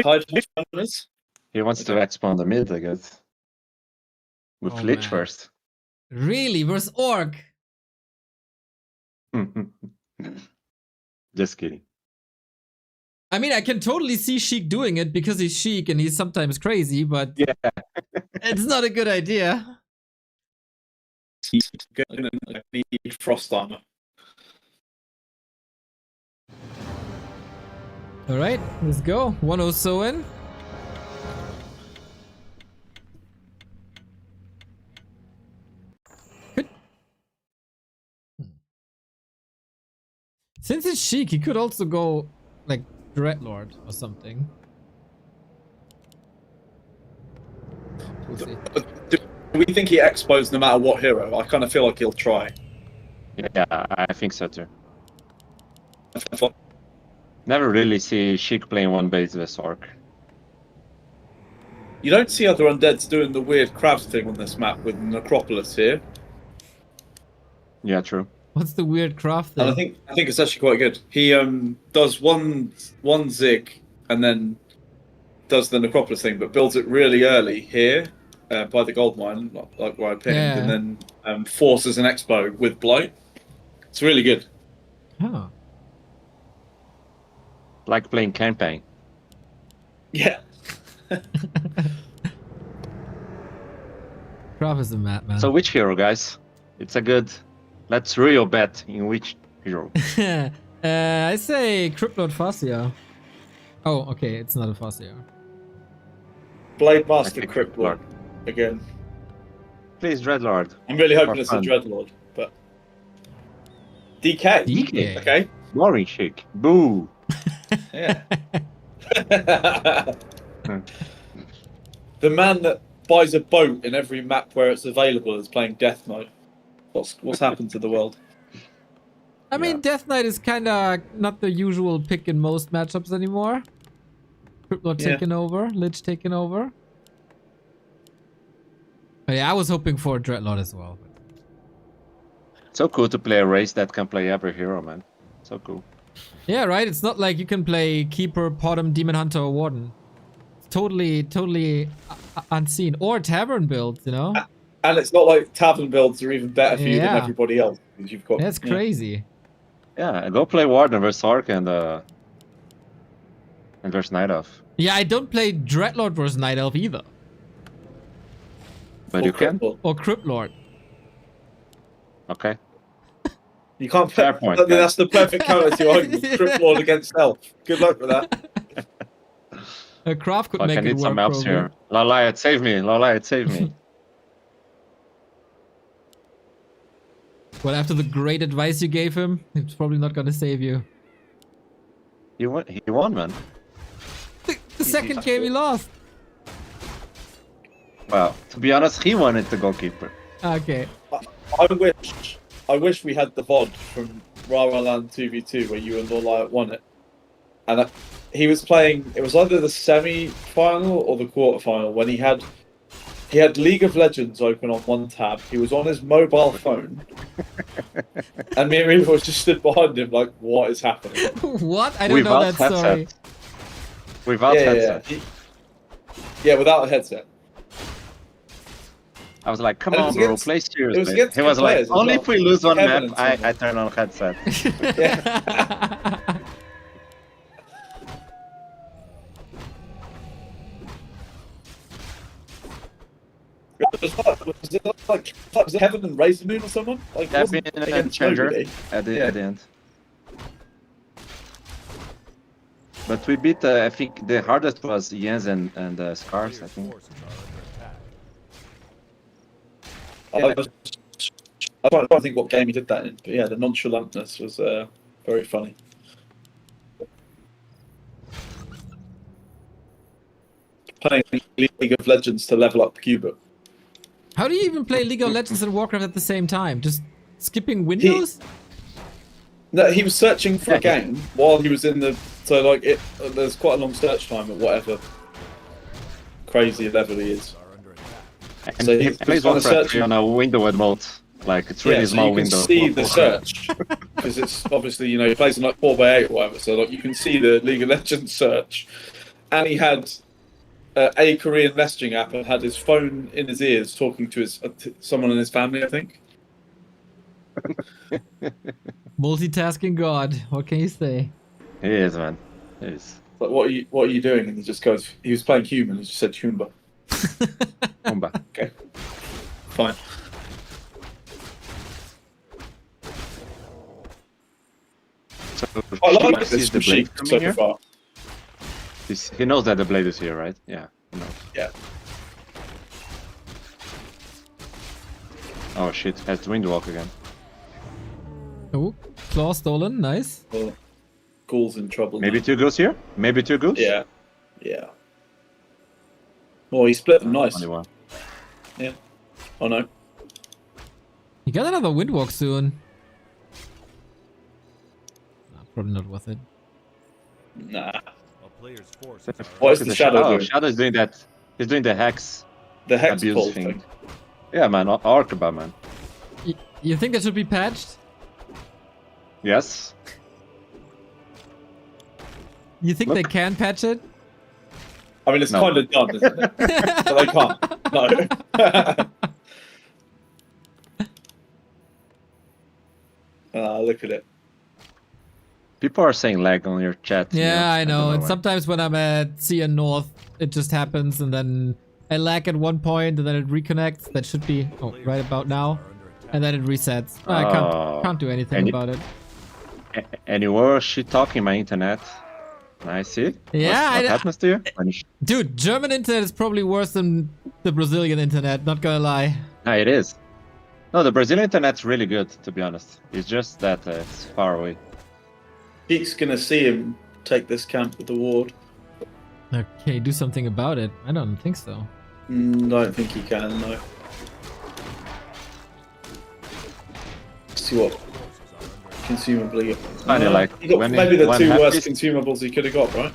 He wants to expo on the mid, I guess. With Oh, Lich man. first. Really? Versus Orc? Just kidding. I mean, I can totally see Sheik doing it because he's Sheik and he's sometimes crazy, but Yeah. it's not a good idea. He's gonna need Frost Armor. All right, let's go. 1-0 Soen. Could... Since it's Sheik, he could also go like Dreadlord or something. We'll see. Do we think he expos no matter what hero? I kind of feel like he'll try. Yeah, I think so too. Never really see Sheik playing one base with Orc. You don't see other undeads doing the weird crabs thing on this map with Necropolis here. Yeah, true. What's the weird craft And thing? I think it's actually quite good. He does one zig and then does the Necropolis thing, but builds it really early here by the gold mine, like where I pinged, Yeah. and then forces an expo with Blight. It's really good. Oh. Like playing campaign. Yeah. Craft is a mad man. So which hero, guys? It's a good... Let's real bet in which hero. I say Cryptlord Fascia. Oh, okay, it's not a Fascia. Blade Master I think Crypt Lord again. Please, Dreadlord. I'm really hoping For it's a fun. Dreadlord, but DK. DK. Okay. Boring Sheik. Boo. Yeah. The man that buys a boat in every map where it's available is playing Death Mode. What's happened to the world? I mean, Death Knight is kind of not the usual pick in most matchups anymore. Cryptlord taking over, Lich taking over. Oh, yeah, I was hoping for Dreadlord as well. So cool to play a race that can play every hero, man. So cool. Yeah, right? It's not like you can play Keeper, Potom, Demon Hunter, or Warden. It's totally unseen. Or Tavern builds, you know? And it's not like Tavern builds are even better for you than Yeah. everybody else. Because you've got, That's crazy. Yeah, go play Warden versus Ark and versus Night Elf. Yeah, I don't play Dreadlord versus Night Elf either. But you can? Or Cryptlord. Okay. You can't Fair play. point, That's the perfect counter to your argument. Cryptlord against Elf. Good luck with that. Craft could Fuck, make I it need work. some helps probably. here. Laliat, save me. Laliat, save me. Well, after the great advice you gave him, he's probably not gonna save you. He won, man. The second game he lost. Well, to be honest, he wanted the goalkeeper. Okay. I wish we had the VOD from Rara Land 2v2 where you and Lorlight won it. And he was playing, it was either the semi-final or the quarter-final when he had League of Legends open on one tab. He was on his mobile phone. And me and Riva just stood behind him like, what is happening? What? I don't know that story. Without headset. Yeah, without a headset. I was like, come And it on, was bro, against- play it was seriously. against He was good like, players as only well. if we lose one Kevin map, and I turn on headset. Was it Heaven and Razor Moon or someone? Like, Yeah, wasn't been a against changer nobody. at the end. But we beat, I think the hardest was Jens and Scars, I think. I don't think what game he did that in, but yeah, the nonchalantness was very funny. Playing League of Legends to level up Cuba. How do you even play League of Legends and Warcraft at the same time? Just skipping windows? No, he was searching for a game while he was in the. So like there's quite a long search time at whatever crazy level he is. And So he he's plays trying to Warcraft search- on a window mode. Like, it's really so small you can window. see the search because it's obviously he plays in like 4x8 or whatever. So like you can see the League of Legends search, and he had a Korean messaging app and had his phone in his ears talking to his someone in his family, I think. Multitasking god. What can you say? He is, man. He is. Like, what are you doing? And he just goes. He was playing human. He just said Humba. Humba. Okay, fine. So, I like Sheik this sees the from blade Sheik coming so here. far. He knows that the blade is here, right? Yeah, he knows. Yeah. Oh shit, has to windwalk again. Oh, claw stolen. Nice. Well, Ghoul's in trouble. Maybe now. 2 goes here? Maybe 2 goes? Yeah. Yeah. Oh, he split them nice. Only one. Yeah. Oh no. You got another windwalk soon. Nah, probably not worth it. Nah. A player's forces are What is Look the at shadow Oh, doing? Shadow's doing that. He's doing the hex The hex abuse pull thing. thing. Yeah, man, Arkaba, man. You think that should be patched? Yes. You think they can patch it? I mean, it's No. kind of done, isn't it? But they can't. No. Look at it. People are saying lag on your chat. Yeah, I know. don't And why. sometimes when I'm at CN North, it just happens, and then I lag at one point, and then it reconnects. That should be right about now, and then it resets. I Oh. can't do anything And about it. And you were shit talking my internet. I see. Yeah, What I- happens to you? When you Dude, German internet is probably worse than the Brazilian internet. Not gonna lie. No, it is. No, the Brazilian internet's really good, to be honest. It's just that it's far away. Pete's gonna see him take this camp with the ward. Okay, do something about it. I don't think so. I don't think he can, no. Let's see what consumably. Funny, like, he got when maybe the when two worst Happy's- consumables he could have got, right?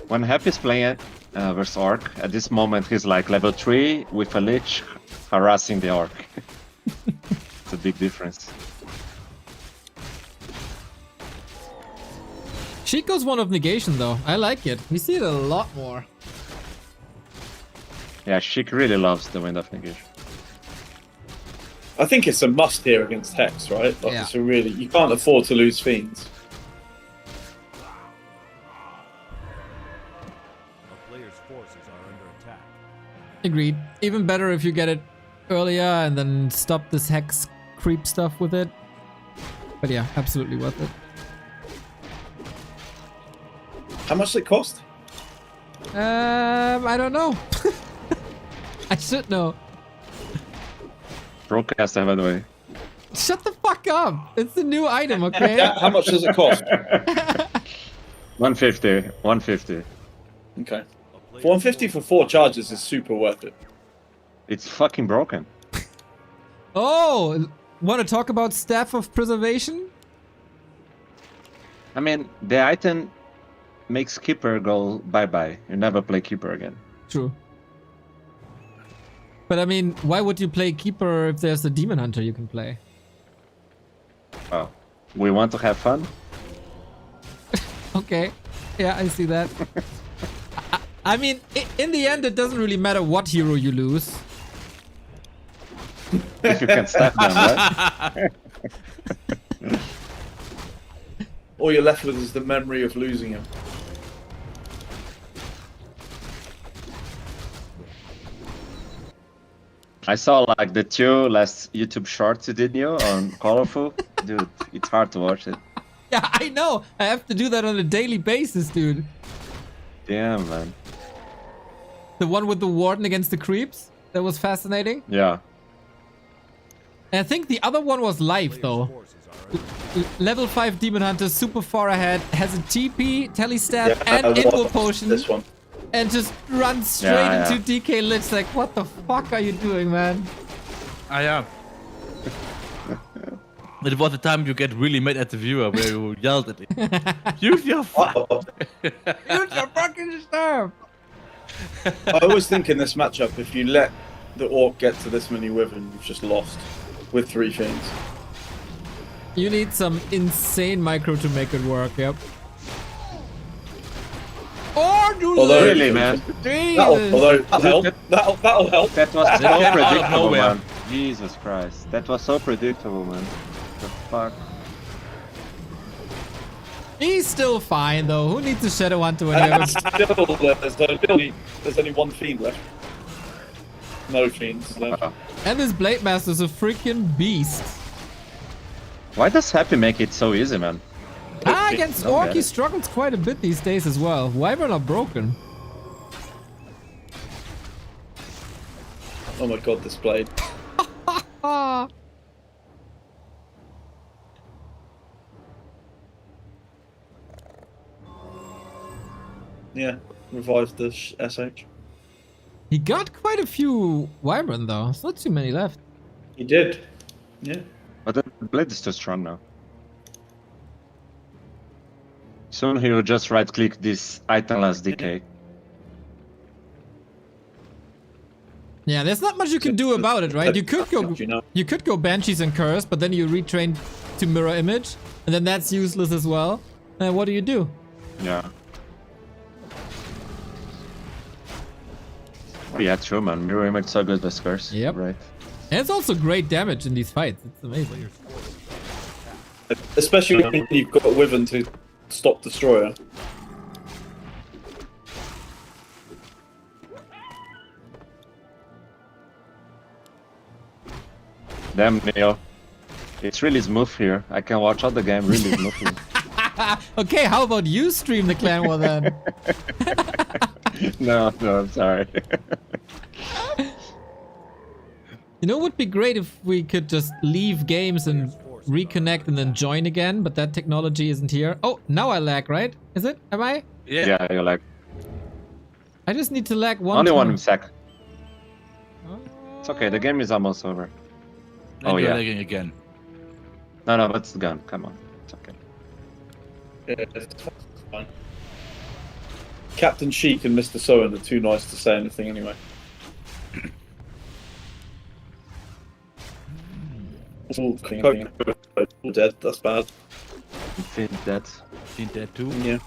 When Happy's playing versus Orc, at this moment he's like level 3 with a Lich harassing the Orc. It's a big difference. Chico's one of negation though. I like it. We see it a lot more. Yeah, Sheik really loves the Wind of Negation. I think it's a must here against Hex, right? Like, Yeah. it's a really, you can't afford to lose Fiends. A player's forces are under attack. Agreed. Even better if you get it earlier and then stop this hex creep stuff with it. But yeah, absolutely worth it. How much does it cost? I don't know. I should know. Broadcaster, by the way. Shut the fuck up. It's the new item, okay? Yeah, how much does it cost? 150. 150. Okay. 150 for 4 charges is super worth it. It's fucking broken. Oh, want to talk about Staff of Preservation? I mean, the item makes Keeper go bye-bye. You never play Keeper again. True. But I mean, why would you play Keeper if there's a Demon Hunter you can play? Oh. We want to have fun? Okay. Yeah, I see that. I mean, in the end, it doesn't really matter what hero you lose. If you can staff them, right? All you're left with is the memory of losing him. I saw like the 2 last YouTube shorts you did, Neo, on Colorful. Dude, it's hard to watch it. Yeah, I know. I have to do that on a daily basis, dude. Damn, man. The one with the Warden against the creeps? That was fascinating. Yeah. And I think the other one was live, though. Forces are under Level 5 Demon Hunter, super far ahead, has a TP, telestat, Yeah, and Invo what- Potion, This one. and just runs straight Yeah, into DK Lich. Like, what the fuck are you doing, man? Ah, yeah. It was the time you get really mad at the viewer where you yelled at it. Use your Use your fucking stuff! I always think in this matchup, if you let the Orc get to this many Wyvern, you've just lost with 3 Fiends. You need some insane micro to make it work, yep. Or do Although- Really, man. Although that'll help. That was so Out of predictable, nowhere. man. Jesus Christ. That was so predictable, man. The fuck? He's still fine, though. Who needs a Shadow Hunter when you have a... There's only 1 Fiend left. No Fiends left. And this Blade Master's a freaking beast. Why does Happy make it so easy, man? Against Don't Orc, get he it. struggles quite a bit these days as well. Wyvern are broken. Oh my god, this blade. Ah. Yeah, revived the SH. He got quite a few Wyvern, though. It's not too many left. He did. Yeah. But the blade is too strong now. Soon he will just right click this itemless decay. Yeah, there's not much you can do about it, right? You could go, You know. you could go Banshees and Curse, but then you retrain to Mirror Image, and then that's useless as well. And what do you do? Yeah. Oh, yeah, true, man. Mirror image so good with curse. Yep. Right. And it's also great damage in these fights. It's amazing. Especially when you've got a Wyvern to stop Destroyer. Damn, Neo. It's really smooth here. I can watch all the game really smoothly. Okay, how about you stream the Clanwar then? No, I'm sorry. You know, it would be great if we could just leave games and reconnect and then join again, but that technology isn't here. Oh, now I lag, right? Is it? Am I? Yeah, you're like, I just need to lag one only time. 1 sec. It's okay, the game is almost over. And Oh, you're yeah. lagging again. No, that's the gun. Come on. It's okay. Yeah, it's fine. Captain Sheik and Mr. Sowen are too nice to say anything anyway. Ooh, dead. That's bad. Finn dead. Seen that too. Yeah.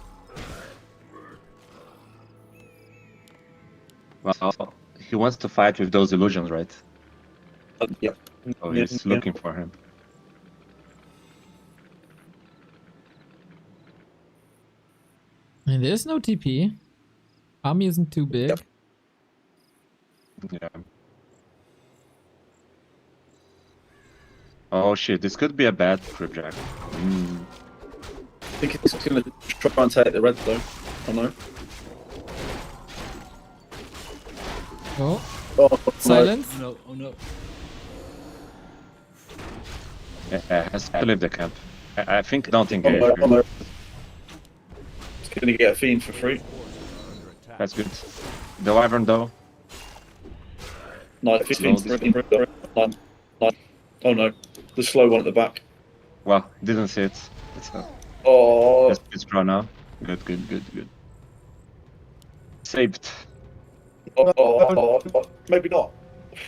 Well, he wants to fight with those illusions, right? Yeah. Oh, he's looking for him. I mean, there's no TP. Army isn't too big. Yep. Yeah. Oh shit, this could be a bad Cripjack. I think it's going to try and take the red though. I know. Oh, Oh, silence. No, oh no. Yeah, has to leave the camp. I think don't No. engage. Oh, no. It's going to get a fiend for free. That's good. The Wyvern though. No, 15 for nine. Oh no, the slow one at the back. Well, didn't see it. Oh, It's draw now. Good. Saved. Maybe not.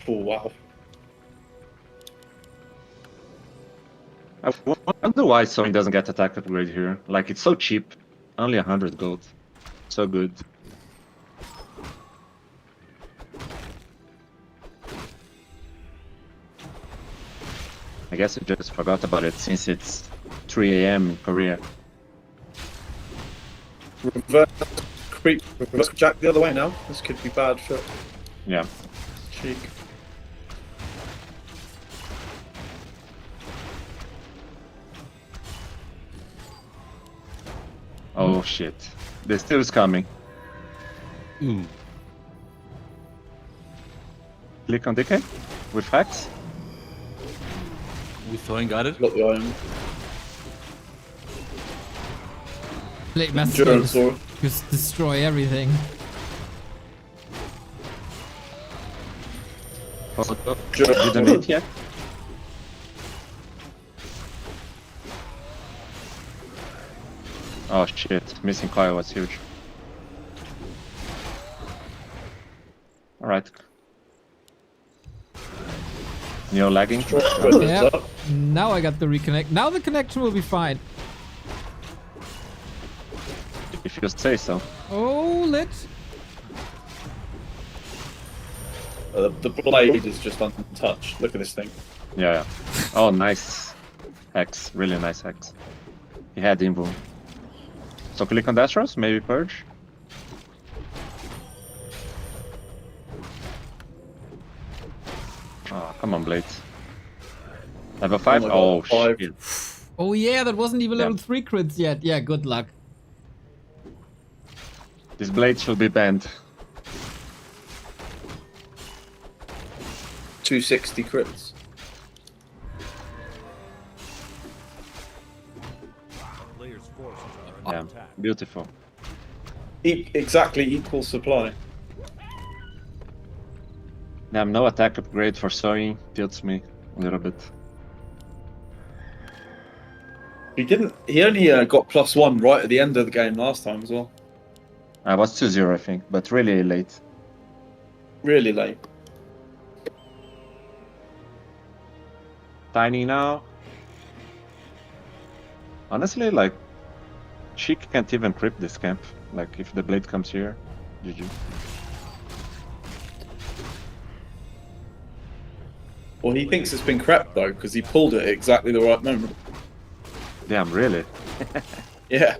Oh wow. I wonder why Sony doesn't get attack upgrade here. Like, it's so cheap. Only 100 gold. So good. I guess I just forgot about it since it's 3 AM in Korea. Reverse creep, reverse jack the other way now. This could be bad for Yeah. Cheek. Oh shit. The still is coming. Ooh. Click on DK with hacks. We saw and got it. Got the iron. Blade Master Endurance or just destroy everything. Oh, didn't hit yet. Oh shit, missing coil was huge. Alright. Neo lagging. Yeah. Now I got the reconnect. Now the connection will be fine. If you say so. Oh, lit. the blade is just untouched. Look at this thing. Yeah. Oh, nice hex. Really nice hex. He had Invo. So click on Dastros, maybe Purge. Oh, come on, Blade. Level 5? my God, Oh, 5. shit. Oh yeah, that wasn't even Yeah. level 3 crits yet. Yeah, good luck. This Blade should be banned. 260 crits. Player's forces are under Yeah, attack. beautiful. Exactly equal supply. Damn, no attack upgrade for Zoe tilts me a little bit. He didn't. He only got +1 right at the end of the game last time as well. I was 2-0, I think, but really late. Really late. Tiny now. Honestly, like, Sheik can't even creep this camp. Like, if the Blade comes here, GG. Well, he thinks it's been crept though because he pulled it at exactly the right moment. Damn, really? Yeah.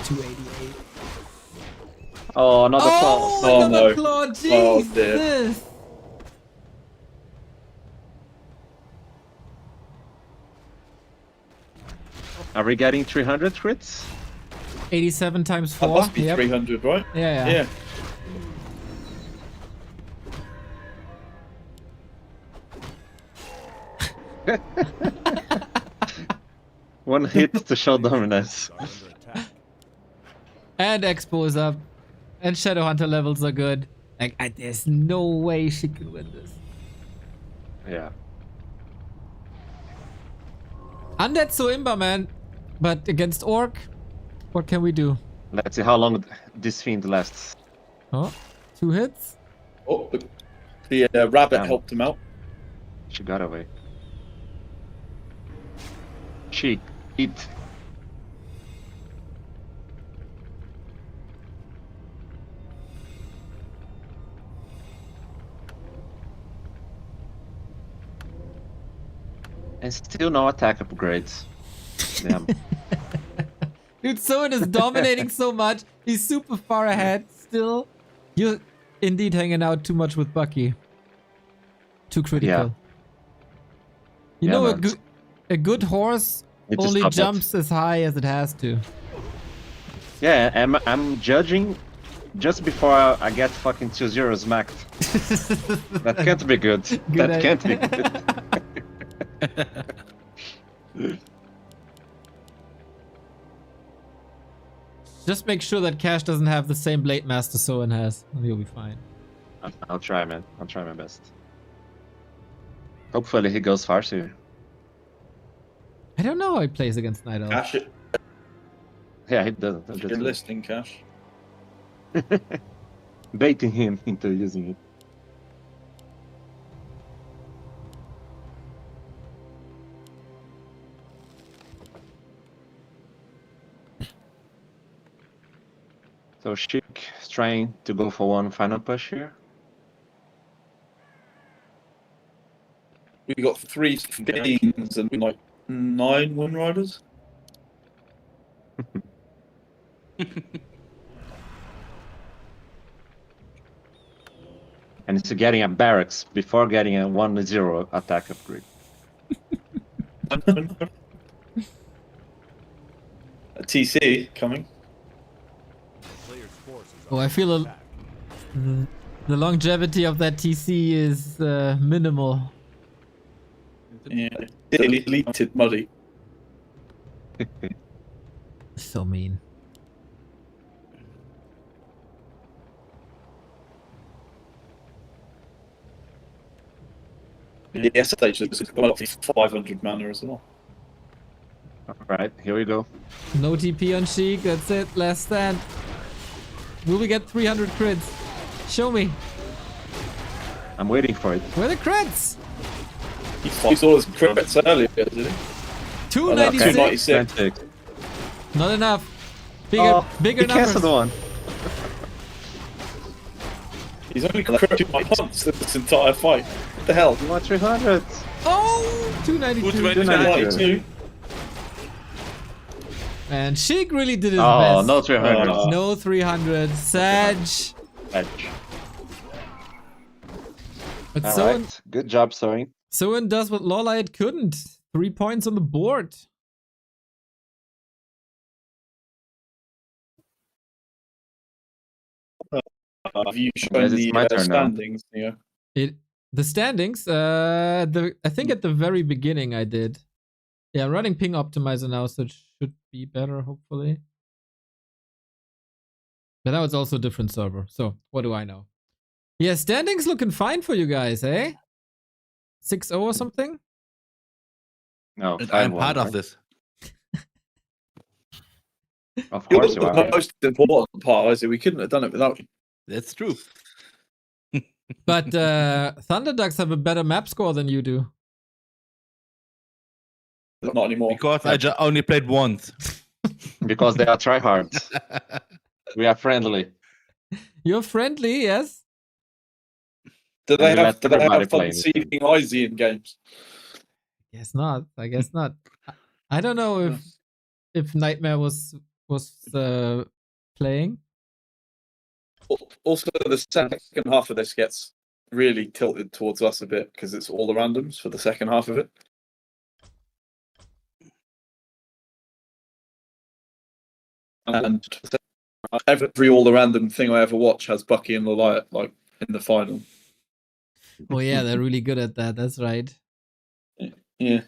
288. Oh, another Oh, Oh, another no. claw. Oh, dear. Jesus. Are we getting 300 crits? 87 times That 4. must be Yep. 300, right? Yeah. Yeah. One hit to show dominance. Are under attack. And Expo is up. And Shadowhunter levels are good. Like, there's no way she can win this. Yeah. Undead so imba, man. But against Orc, what can we do? Let's see how long this fiend lasts. Oh, 2 hits. Oh, the rabbit Damn. helped him out. She got away. She eat. And still no attack upgrades. Damn. Dude, Soen is dominating so much. He's super far ahead still. You're indeed hanging out too much with Bucky. Too critical. Yeah. You Yeah, know, man. a good horse Need to only stop that. jumps as high as it has to. Yeah, I'm judging just before I get fucking 2-0 smacked. That can't be good. Good That can't be good. Just make sure that Cash doesn't have the same Blade Master Soen has. And he'll be fine. I'll try, man. I'll try my best. Hopefully he goes faster. I don't know how he plays against Night Elf. Cash it. Yeah, he doesn't. I'm You're just listening, Cash. baiting him into using it. So Sheik is trying to go for one final push here. We got 3 fiends and like 9 Wind Riders. And it's getting a barracks before getting a 1-0 attack upgrade. A TC coming. Player's forces Oh, are I feel under a, attack. the longevity of that TC is minimal. Yeah. Deleted Muddy. So mean. The stage is got 500 mana as well. Alright, here we go. No TP on Sheik. That's it. Last stand. Will we get 300 crits? Show me. I'm waiting for it. Where are the crits? He saw his crits earlier, did he? 296. 296. 26. Not enough. Bigger, bigger he numbers. canceled one. He's only crit once this entire fight. What the hell? You want 300? Oh, 292. 292. And Sheik really did his Oh, best. no 300. No 300. Sag. Edge. But Alright, good job, Soen. Soen does what Lawlight couldn't. 3 points on the board. Have you shown Guys, it's the my turn now. standings? Yeah. The standings, I think at the very beginning I did. Yeah, I'm running ping optimizer now, so it should be better, hopefully. But now it's also a different server, so what do I know? Yeah, standings looking fine for you guys, eh? 6-0 or something? No, And I'm 5-1, part of right? this. Of You're course you the are. most important part, Isaac. We couldn't have done it without you. That's true. But Thunderducks have a better map score than you do. Not anymore. Because I only played once. Because they are tryhards. We are friendly. You're friendly, yes? Do they And have, let do they everybody have fun play. seeding Izzy in games? Guess not. I guess not. I don't know if Nightmare was playing. Also, the second half of this gets really tilted towards us a bit because it's all the randoms for the second half of it. And every all the random thing I ever watch has Bucky and Loliot like in the final. Oh yeah, they're really good at that. That's right. Yeah.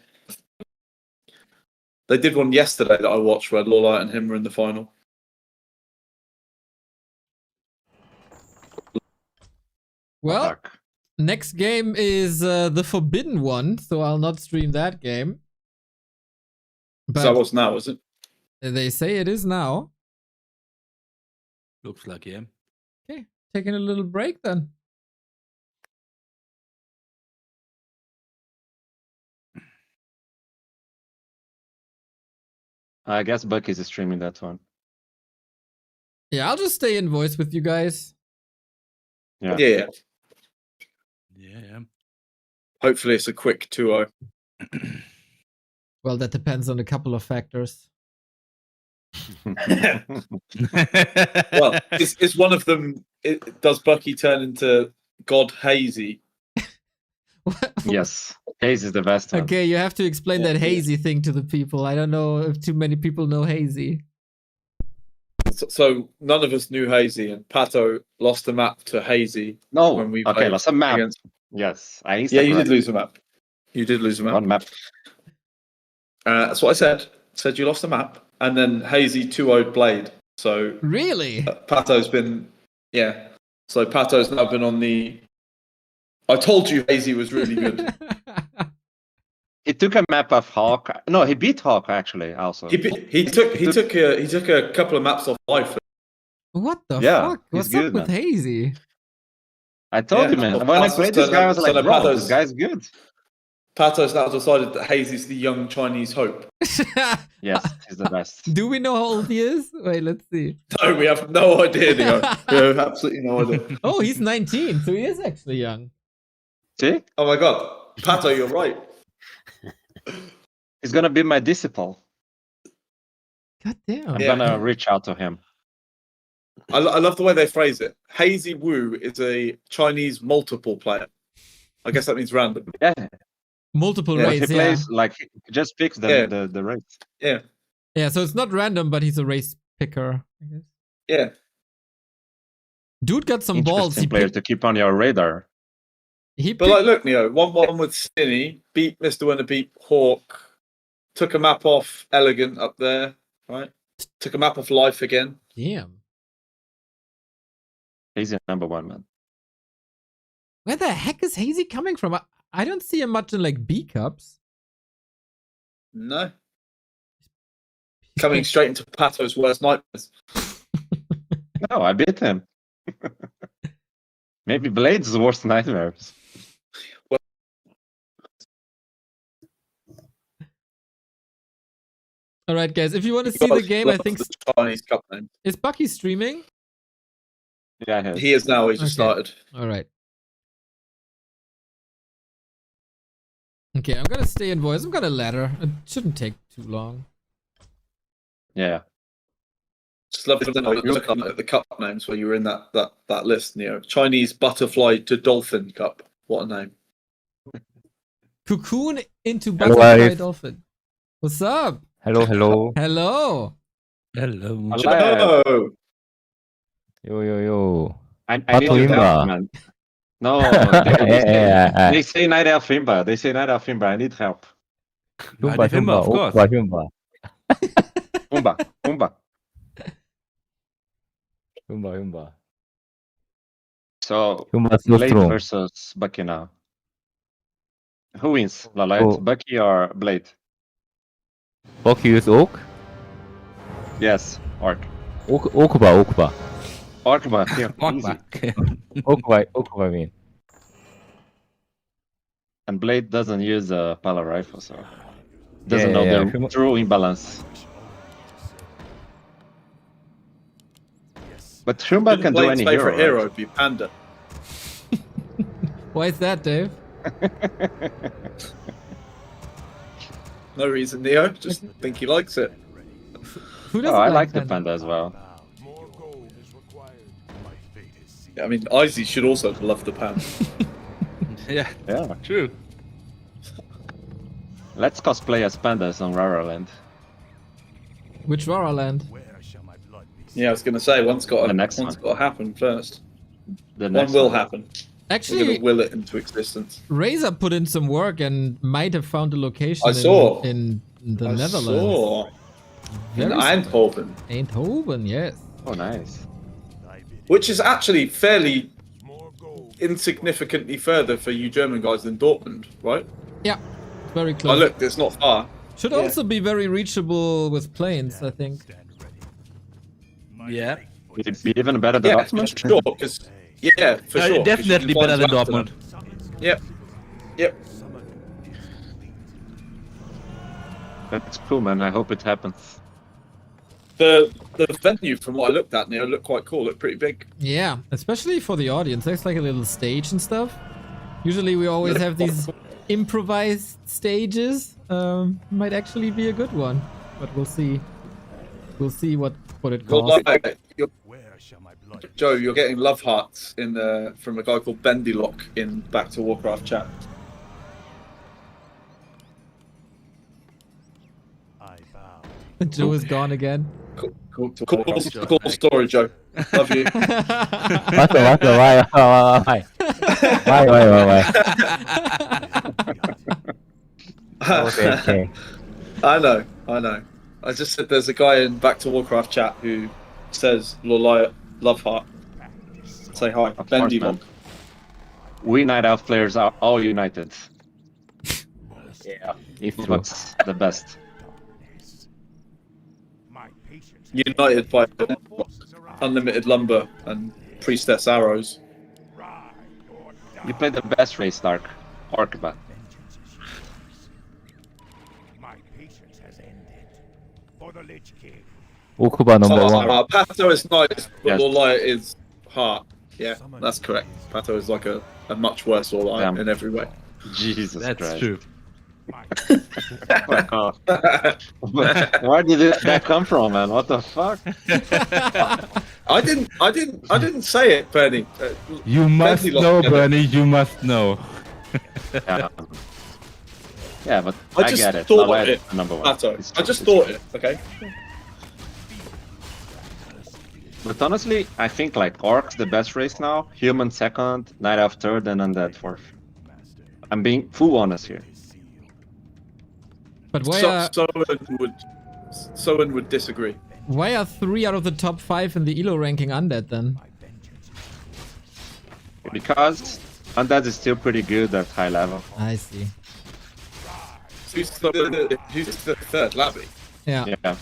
They did one yesterday that I watched where Loliot and him were in the final. Well, Fuck. next game is the Forbidden One, so I'll not stream that game. So that But was now, is it? they say it is now. Looks like, yeah. Okay, taking a little break then. I guess Bucky's streaming that one. Yeah, I'll just stay in voice with you guys. Yeah. Yeah. Yeah. Hopefully it's a quick 2-0. Well, that depends on a couple of factors. Well, is one of them? Does Bucky turn into God Hazy? Yes. Haze is the best one. Okay, you have to explain Yeah, that yeah. hazy thing to the people. I don't know if too many people know hazy. So none of us knew Hazy, and Pato lost the map to Hazy. No. When we Okay, played lost a map. against- Yes. I Yeah, you did Instagram. lose a map. You did lose a map. One map. That's what I said. Said you lost a map, and then Hazy 2-0'd Blade. So Really? Pato's been, yeah. So Pato's now been on the. I told you Hazy was really good. He took a map of Hawk. No, he beat Hawk actually. Also. he took a couple of maps off life. What the Yeah, fuck? he's What's good, up with man. hazy? I told Yeah. you, man. When I So played this guy, I was so like, the bro, Patos- this guy's good. Pato's now decided that Hazy's the young Chinese hope. Yes, he's the best. Do we know how old he is? Wait, let's see. No, we have no idea, Neo. We have absolutely no idea. Oh, he's 19, so he is actually young. See? Oh my god. Pato, you're right. He's gonna be my disciple. God damn. I'm Yeah. gonna reach out to him. I love the way they phrase it. Hazy Wu is a Chinese multiple player. I guess that means random. Yeah. Multiple Yeah, But he race, yeah. plays like he just picks the race. Yeah. Yeah, so it's not random, but he's a race picker, I guess. Yeah. Dude got some balls. Interesting player to keep on your radar. He But like, look, Neo, 1-1 with Stinny, beat Mr. Winner, beat Hawk, took a map off Elegant up there, right? Took a map off Life again. Damn. He's number one, man. Where the heck is Hazy coming from? I don't see him much in like B cups. No. Coming straight into Pato's worst nightmares. No, I beat him. Maybe Blade's worst nightmares. All right, guys. If you want to see the game, I think the Chinese Cup name. is Bucky streaming. Yeah, He is now. He just Okay. started. All right. Okay, I'm gonna stay in voice. I'm gonna ladder. It shouldn't take too long. Yeah. Just love the cup names where you were in that list, Neo. Chinese butterfly to dolphin cup. What a name. Cocoon into Hello, butterfly guys. dolphin. What's up? Hello, hello. Hello. Hello. Hello. Yo, yo, yo. I Pato need your Imba. help, man. No, they say Night Elf Imba. They say Night Elf Imba. I need help. Humba, Humba, of course. Humba, Umba, Umba. Humba. So, Humba so Blade strong. versus Bucky now. Who wins, Lalite? Oh. Bucky or Blade? Bucky use Oak? Yes, Orc. Okuba. Orc, but here, easy. Okuba, I mean. And Blade doesn't use a Pala rifle, so doesn't know Yeah, the yeah. true imbalance. But Shumba can do Blade's any favorite hero. hero Right? would be Panda. Why is that, Dave? No reason, Neo. Just think he likes it. Who Oh, doesn't I like the Panda? panda as well. More gold is required. My fate is sealed. I mean, Izzy should also love the Panda. Yeah, Yeah. true. Let's cosplay as pandas on Rara Land. Which Rara land? Where shall my blood be Yeah, I was going to say, one's got The next to one. happen first. The One next will one. happen. We're Actually, going to will it into existence. Razor put in some work and might have found a location I saw. in the I Netherlands. saw. In Very Eindhoven. Eindhoven, yes. Oh, nice. thy bid. Which is actually fairly More gold. insignificantly further for you German guys than Dortmund, right? Yeah, very I close. looked, it's not far. Should also be very reachable with planes, I think. Yeah. Would it be even better than Yeah, Dortmund? for sure. Because yeah, for sure. 'cause you Definitely can better than fly to Dortmund. Amsterdam. Yep. Yep. That's cool, man. I hope it happens. The venue, from what I looked at, Neo, looked quite cool. Looked pretty big. Yeah, especially for the audience. There's like a little stage and stuff. Usually we always have these improvised stages. Might actually be a good one, but we'll see. We'll see what it You're costs. like, Joe, you're getting love hearts in from a guy called Bendylock in Back to Warcraft chat. Joe is gone again. Cool story, Joe. Love you. 맞어, why? Okay. I know. I just said there's a guy in Back to Warcraft chat who says Lolaya love heart. Say hi, Of course, Bendylock. man. We Night Elf players are all united. Yeah, it's true. What's the best? United by unlimited lumber and priestess arrows. You play the best race, Dark. Orkba. Okuba number one. Pato is nice, but Yes. Lolaya is heart. Yeah, that's correct. Pato is like a much worse Lolaya Damn. in every way. Jesus That's Christ. true. Where did that come from, man? What the fuck? I didn't say it, Bernie. You must Bendylock know, said it. Bernie. You must know. Yeah, but I I just get it. thought Lolaya it, is number one. Pato. It's I true, just it's thought true. it. Okay. But honestly, I think like Orc's the best race now, Human second, Night Elf third, and Undead fourth. I'm being full honest here. But why Someone would disagree. are 3 out of the top 5 in the ELO ranking undead then? Because Undead is still pretty good at high level. I see. Who's the third? Labby. Yeah. Yeah.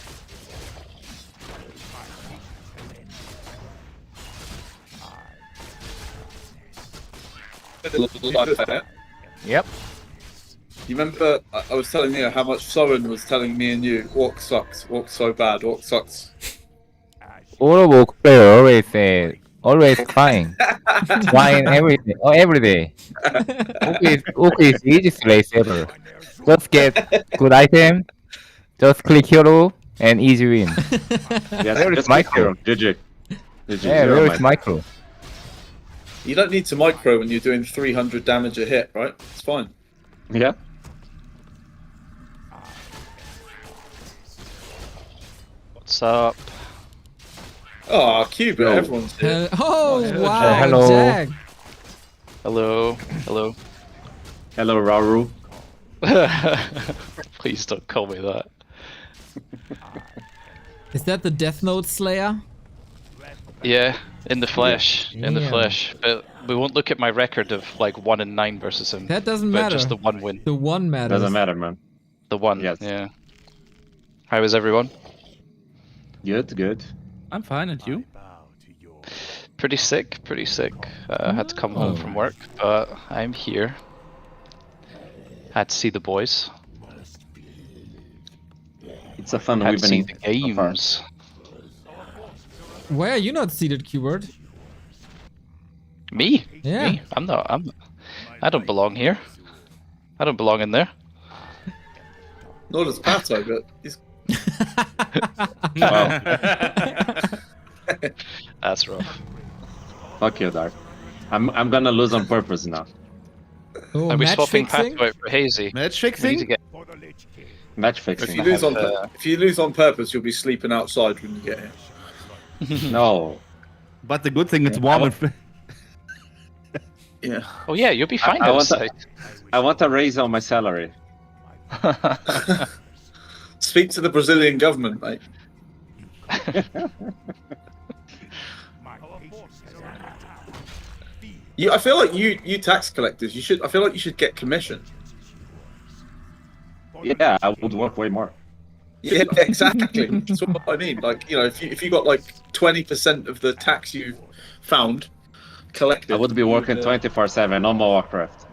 Yep. You remember I was telling you how much Soren was telling me and you, Orc sucks, Orc so bad, Orc sucks. All of Oak player always say, always fine. Fine every day. Oak is easiest race ever. Just get good item, just click hero, and easy win. Yeah, Where is just micro? GG. Yeah, Zero where is mic. micro? You don't need to micro when you're doing 300 damage a hit, right? It's fine. Yeah. What's up? Oh, Cuba, Yo. everyone's here. Oh, wow, hello. Jack. Hello. Hello. Hello, Rauru. Please don't call me that. Is that the Death Note Slayer? Yeah, in the flesh. In the Damn. flesh. But we won't look at my record of like 1-9 versus him. That doesn't but matter. just the one win. The one matters. Doesn't matter, man. The one. Yes. Yeah. How is everyone? Good, good. I'm fine, and you? Pretty sick. Had to come home from work, but I'm here. Had to see the boys. It's a fun Had to see evening. the so far. games. Why are you not seated, Qbert? Me? Yeah. Me? I don't belong here. I don't belong in there. Nor does Pato, but he's Wow. That's rough. Fuck you, Dark. I'm gonna lose on purpose now. Oh, Are we match swapping fixing? Pato out for Hazy? Match We need to fixing? get Match if fixing. you lose on purpose, you'll be sleeping outside when you get here. No. But the good thing, it's warm and Yeah. Oh yeah, you'll be fine I want outside. I want a raise on my salary. Speak to the Brazilian government, mate. I feel like you tax collectors. I feel like you should get commission. Yeah, I would work way more. Yeah, exactly. That's what I mean. Like, you know, if you got like 20% of the tax you found collected, I would be working 24/7 on my Warcraft.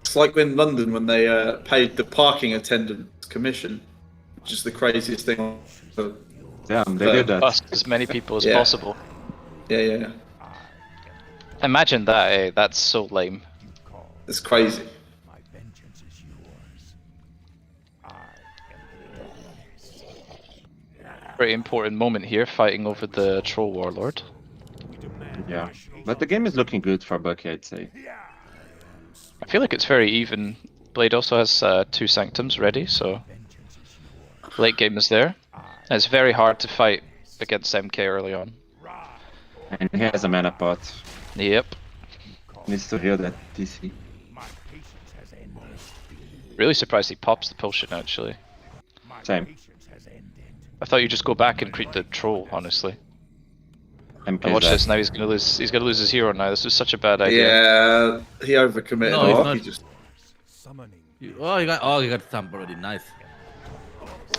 It's like in London when they paid the parking attendants commission, which is the craziest thing. Damn, they did that. Bust as many people as Yeah. possible. Yeah. Imagine that, eh? That's so lame. It's crazy. Very important moment here, fighting over the troll warlord. Yeah, but the game is looking good for Bucky, I'd say. I feel like it's very even. Blade also has 2 sanctums ready, so late game is there. And it's very hard to fight against MK early on. And he has a mana pot. Yep. Needs to heal that DC. Really surprised he pops the potion actually. Same. I thought you just go back and create the troll, honestly. MK And watch that. this, now he's gonna lose his hero now. This was such a bad idea. Yeah, he overcommitted. No, he's Oh, not. he just You got thump already. Nice.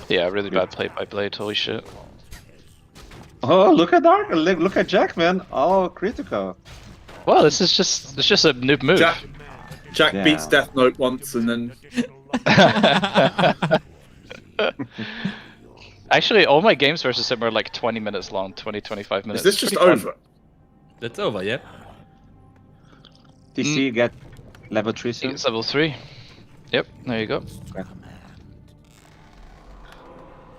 Yeah, really bad play by Blade, holy shit. Oh, look at Dark! Look at Jack, man! Oh, critical. Well, this is just a noob move. Jack Yeah. beats Death Note once and then Actually, all my games versus him are like 20 minutes long, 20-25 minutes. is this just Pretty fun. over? That's over, yeah. DC get level 3 He soon. gets level 3. Yep, there you go.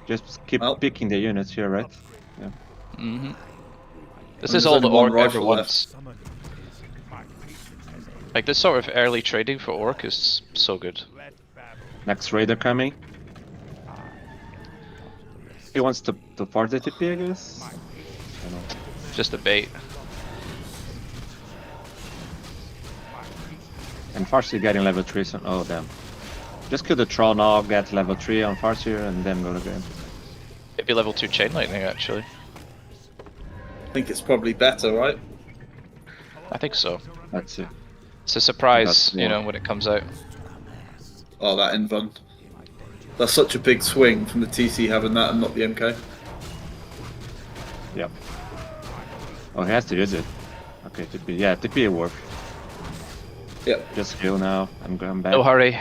Just keep Well. picking the units here, right? Yeah. hmm This And is there's all the only one Orc ever rifle wants. Like, this sort of early trading for Orc is so good. Next raider coming. He wants to force the TP, I guess. I don't know. Just a bait. And Farseer getting level 3 soon. Oh, damn. Just kill the troll now, get level 3 on Farseer, and then go to game. Maybe level 2 chain lightning, actually. I think it's probably better, right? I think so. Let's see. It's a surprise, That's you know, more. when it comes out. Oh, that invuln. That's such a big swing from the TC having that and not the MK. Yep. Oh, he has to use it. Okay, TP. Yeah, TP work. Yep. Just heal now. I'm going back. No hurry.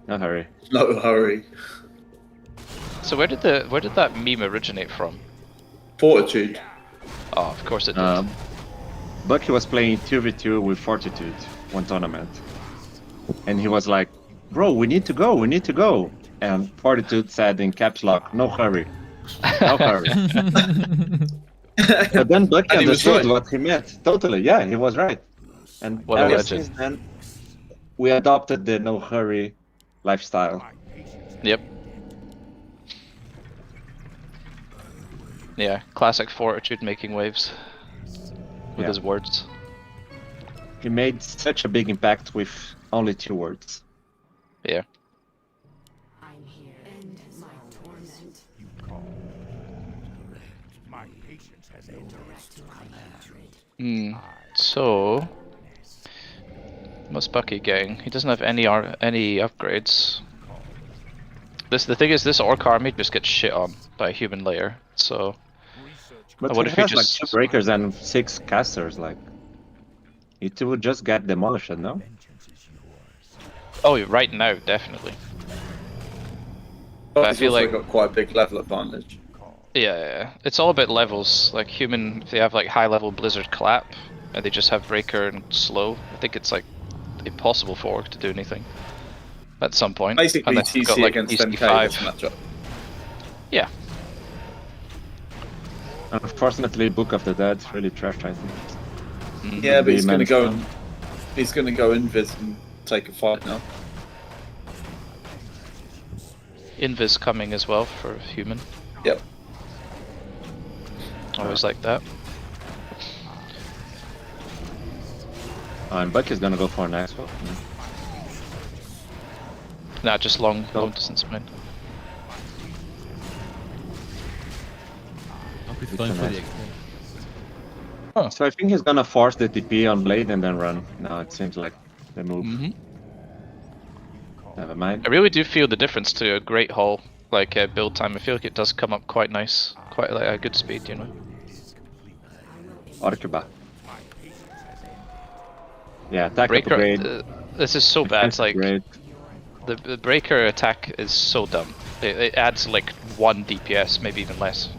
No hurry. No hurry. So where did that meme originate from? Fortitude. Oh, of course it did. Bucky was playing 2v2 with Fortitude one tournament. And he was like, bro, we need to go. And Fortitude said in caps lock, no hurry. No hurry. But then Bucky And he was understood right. what he meant. Totally, yeah, he was right. And What a ever legend. since then, we adopted the no hurry lifestyle. Yep. Yeah, classic Fortitude making waves. With Yeah. his words. He made such a big impact with only 2 words. Yeah. So what's Bucky getting? He doesn't have any upgrades. The thing is, this Orc army just gets shit on by a human layer. So But what he if he has just- like 2 breakers and 6 casters, like it would just get demolished, no? oh, right now definitely. But I he's feel also like- got quite a big level advantage. Yeah, it's all about levels. Like human, if they have like high level Blizzard clap, and they just have breaker and slow, I think it's like impossible for Orc to do anything at some point. Basically, Unless you've TC got, like, against EC5. MK this matchup. Yeah, Unfortunately, Book of the Dead really trashed, I think. Yeah, but he's The gonna immense go. one. He's gonna go invis and take a fight now. Invis coming as well for human. Yep. Always like that. And Bucky's gonna go for an axe swap. Nah, just long distance mine. He's going for the XP. So I think he's gonna force the TP on Blade and then run. Now it seems like the move. Mm-hmm. Never mind. I really do feel the difference to a Great Hall, like build time. I feel like it does come up quite nice, quite like a good speed, you know. Orkiba. Yeah, attack Breaker. upgrade. This is so bad. defense Like upgrade. the breaker attack is so dumb. It adds like 1 DPS, maybe even less.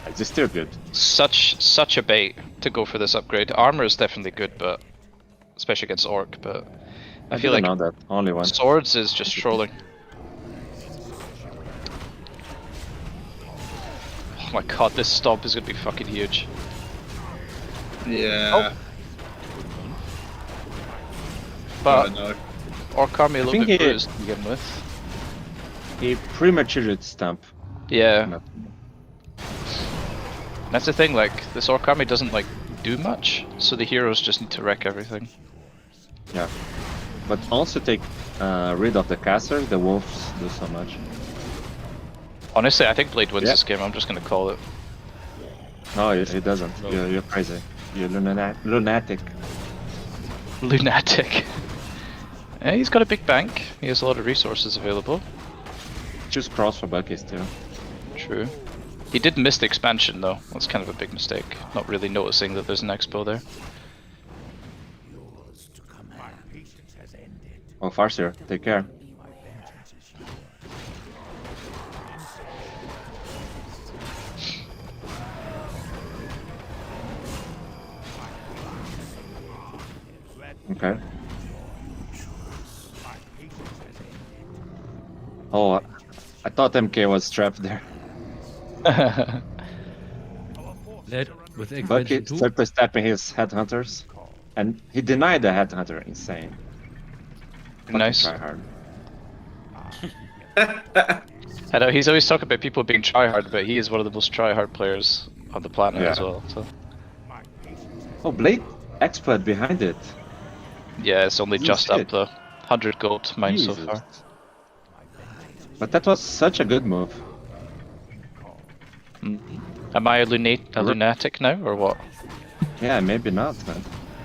It's still good. Such a bait to go for this upgrade. Armor is definitely good, but especially against Orc. But I feel like know that. Only one. swords is just trolling. Oh my god, this stomp is gonna be fucking huge. Yeah. But no. Orc army a little think bit he- bruised to begin with. He premature stamp. Yeah. That's the thing, like, this Orc army doesn't, like, do much, so the heroes just need to wreck everything. Yeah. But also take rid of the caster, the wolves do so much. Honestly, I think Blade wins Yeah. this game, I'm just gonna call it. No, it doesn't. You're crazy. You're lunatic. Lunatic. Yeah, he's got a big bank, he has a lot of resources available. Choose cross for Bucky's too. True. He did miss the expansion though, that's kind of a big mistake, not really noticing that there's an expo there. Oh, Farseer, take care. Okay. Oh, I thought MK was trapped there. Led with Bucky expansion 2. super stepping his headhunters, and he denied the headhunter. Insane. Fucking Nice. Try hard. I know, he's always talking about people being tryhard, but he is one of the most tryhard players on the planet as Yeah. well, so. Oh, Blade expert behind it. Yeah, it's only Holy just up shit. though. 100 gold mine so Jesus. far. But that was such a good move. Am I a lunatic now, or what? Yeah, maybe not, man.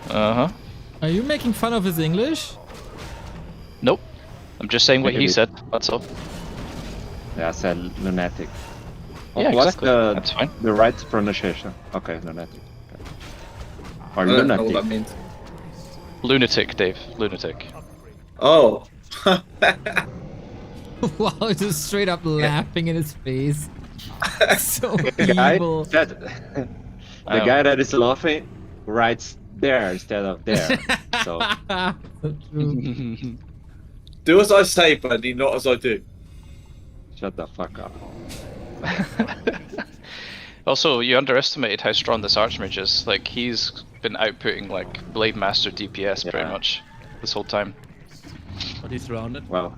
Uh-huh. Are you making fun of his English? Nope. I'm just saying what he Maybe. said, that's all. Yeah, I said lunatic. Yeah, What's exactly. That's fine. the right pronunciation? Okay, lunatic. Okay. Or I don't know what lunatic. that means. Lunatic, Dave. Lunatic. Oh. Wow, just straight up laughing in his face. So The guy evil. said, the guy that is laughing writes there instead of there. So So true. Do as I say, buddy, not as I do. shut the fuck up. Also, you underestimated how strong this Archmage is. Like, he's been outputting, like, Blade Master DPS pretty Yeah. much this whole time. But he's surrounded. Well,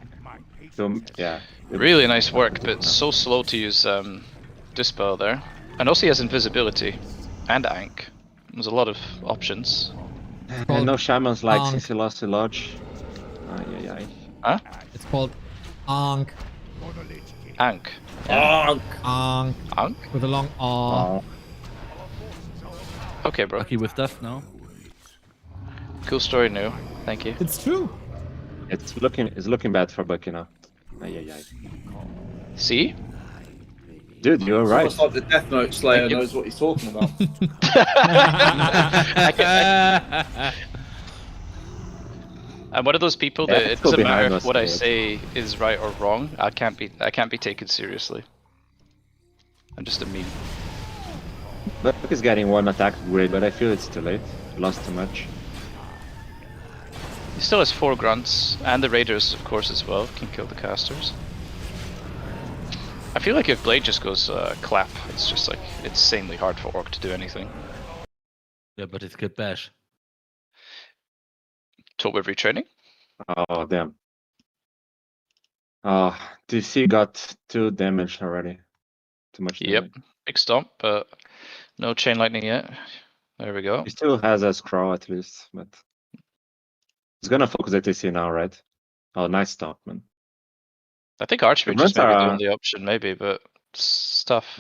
yeah. Really nice work, but so slow to use Dispel there. And also he has invisibility. And Ankh. There's a lot of options. And no shamans like Ankh. since he lost the lodge. Ay, ay, ay. Huh? It's called Ankh. Ankh. Oh, Ankh. Ankh? With a long A. Oh, Okay, bro. Lucky with stuff now. Cool story, new. Thank you. It's true. it's looking bad for Bucky now. Ay, ay, ay. See? Dude, you're it's right. almost like the Death Note Slayer Thank you. knows what he's talking about. I'm one of those people Yeah, that it it's still doesn't matter behind if us, what I dude. say is right or wrong. I can't be taken seriously. I'm just a meme. Bucky's getting one attack upgrade, but I feel it's too late. Lost too much. He still has 4 grunts, and the raiders, of course, as well, can kill the casters. I feel like if Blade just goes clap, it's just like insanely hard for Orc to do anything. Yeah, but it's good bash. Total retraining? Oh, damn. Oh, DC got 2 damage already. Too much Yep. damage. Big stomp, but no chain lightning yet. There we go. He still has a scroll at least, but he's gonna focus at DC now, right? Oh, nice stomp, man. I think Archmage grunts is maybe the are- only option, maybe, but it's tough.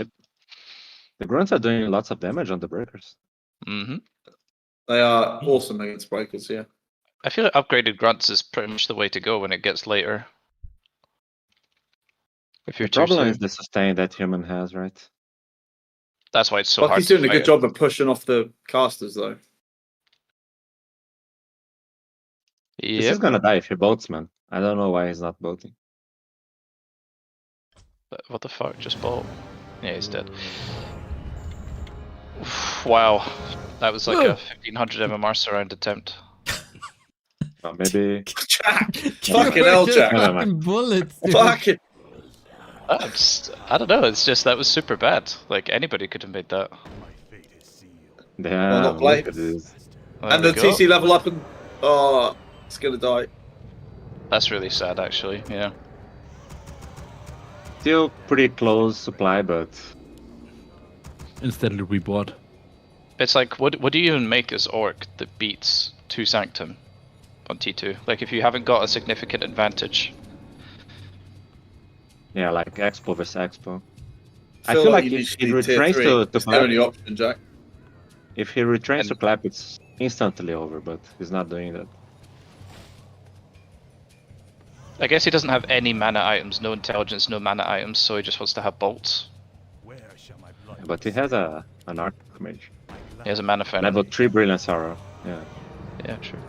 The grunts are doing lots of damage on the breakers. Mm-hmm. They are awesome against breakers, yeah. I feel like upgraded grunts is pretty much the way to go when it gets later. If you're The too problem soon. is the sustain that human has, right? That's why it's so hard Bucky's to doing a good fight job of pushing off the casters, though. it. This is gonna die if he boats, man. I don't know why he's not boating. What the fuck? Just bolt. Yeah, he's dead. Wow. That was like a 1500 MMR surround attempt. Maybe. Jack! Fucking hell, Just Jack! Never mind. fucking bullets, dude. Fucking. I don't know, it's just that was super bad. Like anybody could have made that. Damn, not look played. at this. There And we the go. TC level up and. Oh, it's gonna die. That's really sad actually, yeah. Still pretty close supply, but Instantly rebought. It's like what do you even make as orc that beats 2 Sanctum on T2? Like if you haven't got a significant advantage. yeah, like Expo versus Expo. I Feel feel like you if need he to be tier retrains three. to It's the clap, only option, Jack. if he retrains to And- clap, it's instantly over, but he's not doing that. I guess he doesn't have any mana items, no intelligence, no mana items, so he just wants to have bolts. But he has an Archmage. He has a mana fountain. Level 3 Brilliant Sorrow. Yeah. Yeah, true.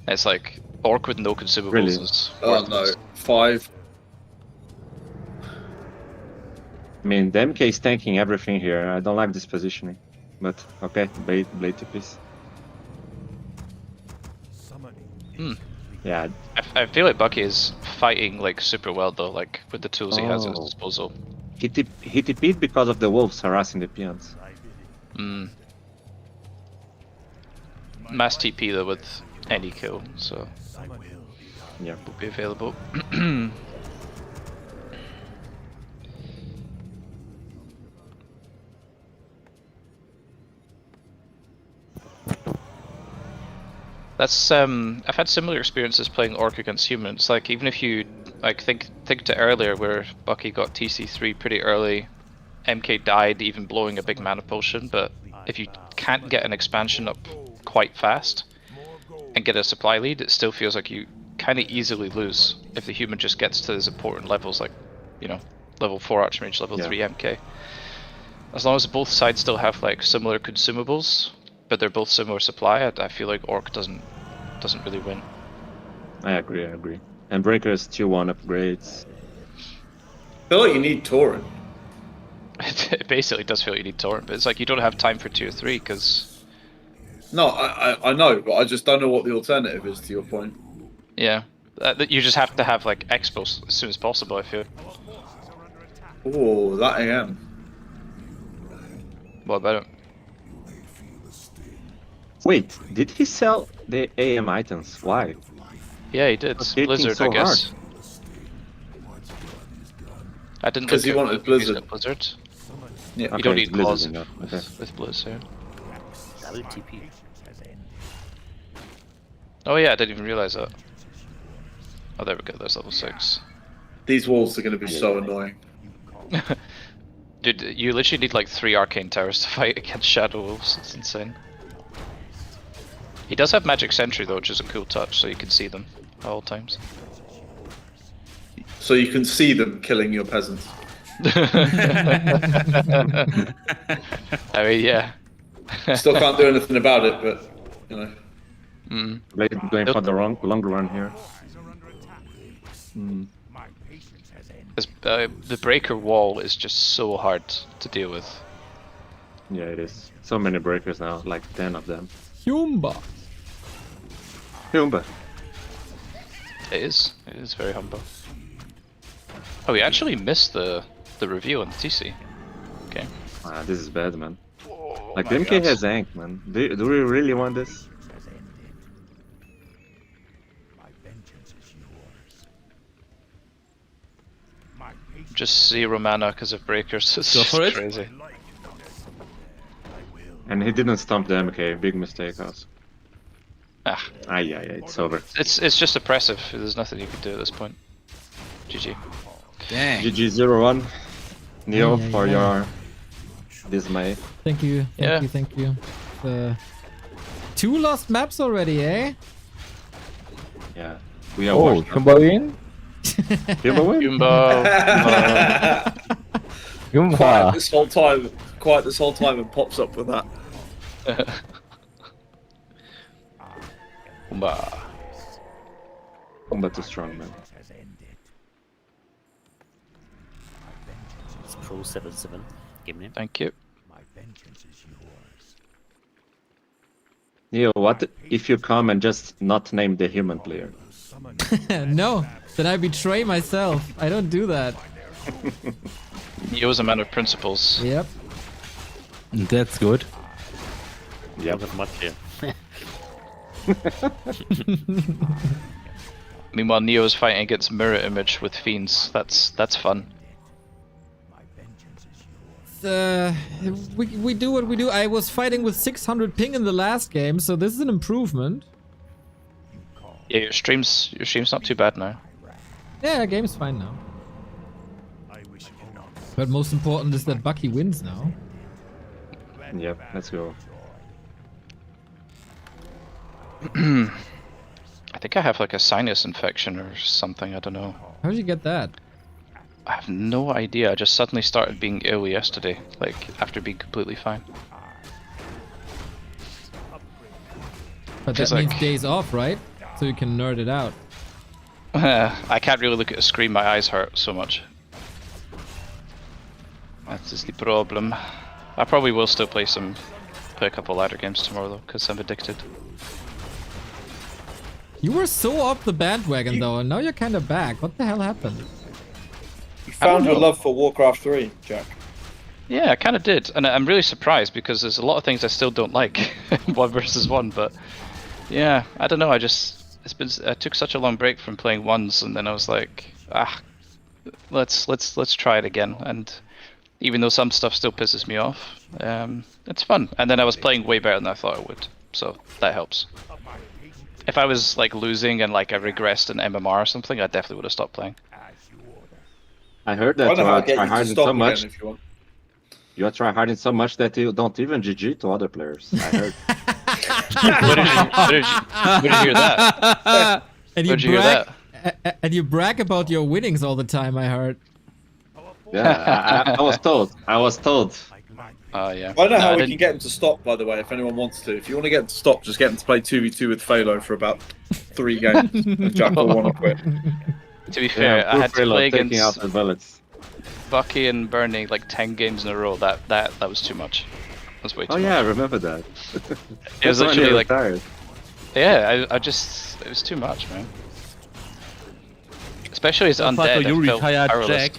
It's like orc with no consumables Really? is Oh no, worthless. 5. I mean, the MK is tanking everything here. I don't like this positioning. But okay, blade to piece. Hmm. Yeah, I feel like Bucky is fighting like super well though, like with the tools he has at his Oh. disposal. he TP'd because of the wolves harassing the peons. Mm. Mass TP though with any kill, so Yeah. will be available. That's I've had similar experiences playing orc against humans. Like even if you like think to earlier where Bucky got TC3 pretty early, MK died even blowing a big mana potion, but if you can't get an expansion up quite fast and get a supply lead, it still feels like you kind of easily lose if the human just gets to those important levels like, you know, level 4 Archmage, level Yeah. 3 MK. As long as both sides still have like similar consumables, but they're both similar supply, I feel like Orc doesn't really win. I agree. And Breakers tier 1 upgrades. I feel like you need Tauren. It basically does feel like you need Torrent, but it's like you don't have time for tier 3 because No, I know, but I just don't know what the alternative is to your point. yeah, you just have to have like expos as soon as possible. I feel. Oh, that AM. What about it? Wait, did he sell the AM items? Why? Yeah, he did. What's hitting Blizzard, so I guess. I didn't. 'Cause look he at wanted what he used Blizzard. at Blizzard. Yeah. You don't Okay, it's need claws Blizzard enough, okay. with Blizz here. WTP. Oh yeah, I didn't even realize that. Oh, there we go. There's level 6. These walls are going to be so annoying. Dude, you literally need like 3 arcane towers to fight against Shadow Wolves. It's insane. He does have Magic Sentry though, which is a cool touch, so you can see them at all times. So you can see them killing your peasants. I mean, yeah. Still can't do anything about it, but you know. Mm. Blade going for the long run here. The breaker wall is just so hard to deal with. Yeah, it is. So many breakers now, like 10 of them. Humba. Humba. It is very humble. Oh, we actually missed the review on the TC. Okay. Ah, this is bad, man. Oh Like, my MK God. has Ank, man. Do we really want this? Just 0 mana because of breakers. It's Go for it. crazy. And he didn't stomp the MK. Big mistake, also. Ah, Yeah, it's over. it's just oppressive. There's nothing you can do at this point. GG. Dang. GG 0-1. Neo, Yeah, for yeah. your dismay. Thank you. Yeah. Thank you. 2 lost maps already, eh? Yeah. We are Oh, washed up. Shumba win? Humor win? Jumbo. Yumba. Quiet this whole time, and pops up with that. Umba. Combat too strong, man. It's Pro 77. Game name. Thank you. Neo, what if you come and just not name the human player? No, then I betray myself. I don't do that. Neo's a man of principles. Yep. That's good. Yep. Not much here. Meanwhile, Neo's fighting against mirror image with fiends. That's fun. We do what we do. I was fighting with 600 ping in the last game, so this is an improvement. Yeah, your stream's not too bad now. Yeah, game's fine now. But most important is that Bucky wins now. Yep, let's go. I think I have like a sinus infection or something. I don't know. How did you get that? I have no idea. I just suddenly started being ill yesterday, like after being completely fine. But Feels that means like- days off, right? So you can nerd it out. I can't really look at a screen. My eyes hurt so much. That's just the problem. I probably will still play a couple ladder games tomorrow though, because I'm addicted. You were so off the bandwagon though, and now you're kind of back. What the hell happened? You found your love for Warcraft 3, Jack. Yeah, I kind of did, and I'm really surprised because there's a lot of things I still don't like in 1 versus 1. But yeah, I don't know. I took such a long break from playing ones, and then I was like, let's try it again. And even though some stuff still pisses me off, it's fun. And then I was playing way better than I thought I would, so that helps. If I was like losing and like I regressed in MMR or something, I definitely would have stopped playing. I heard that you are tryharding so much. If you want. You are tryharding so much that you don't even GG to other players. I heard. Where did you hear that? And Where'd you hear that? And you brag about your winnings all the time, I heard. Yeah, I was told. I was told. Yeah. I don't know how I we didn't- can get him to stop, by the way, if anyone wants to. If you want to get him to stop, just get him to play 2v2 with Phalo for about 3 games. If Jack will want to quit. To be fair, I had to play taking out against the bullets. Bucky and Bernie like 10 games in a row. That was too much. That was way too Oh much. yeah, I remember that. It was That's when literally you like, retired. yeah, it was too much, man. Especially as So far, undead. so you I felt retired, powerless. Jack.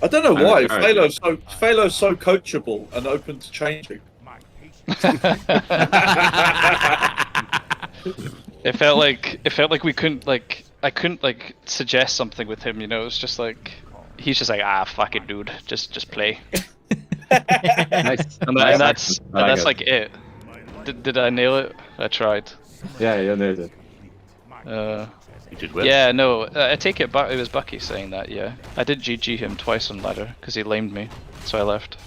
I don't know I why. retired. Phalo's so coachable and open to changing. It felt like we couldn't like I couldn't like suggest something with him, you know. It's just like he's just like fuck it, dude, just play. Nice. And Nice that's accent. I that's like like it. Did I nail it? I tried. Yeah, you nailed it. You did well. Yeah, no, I take it back. It was Bucky saying that. Yeah, I did GG him twice on ladder because he lamed me, so I left.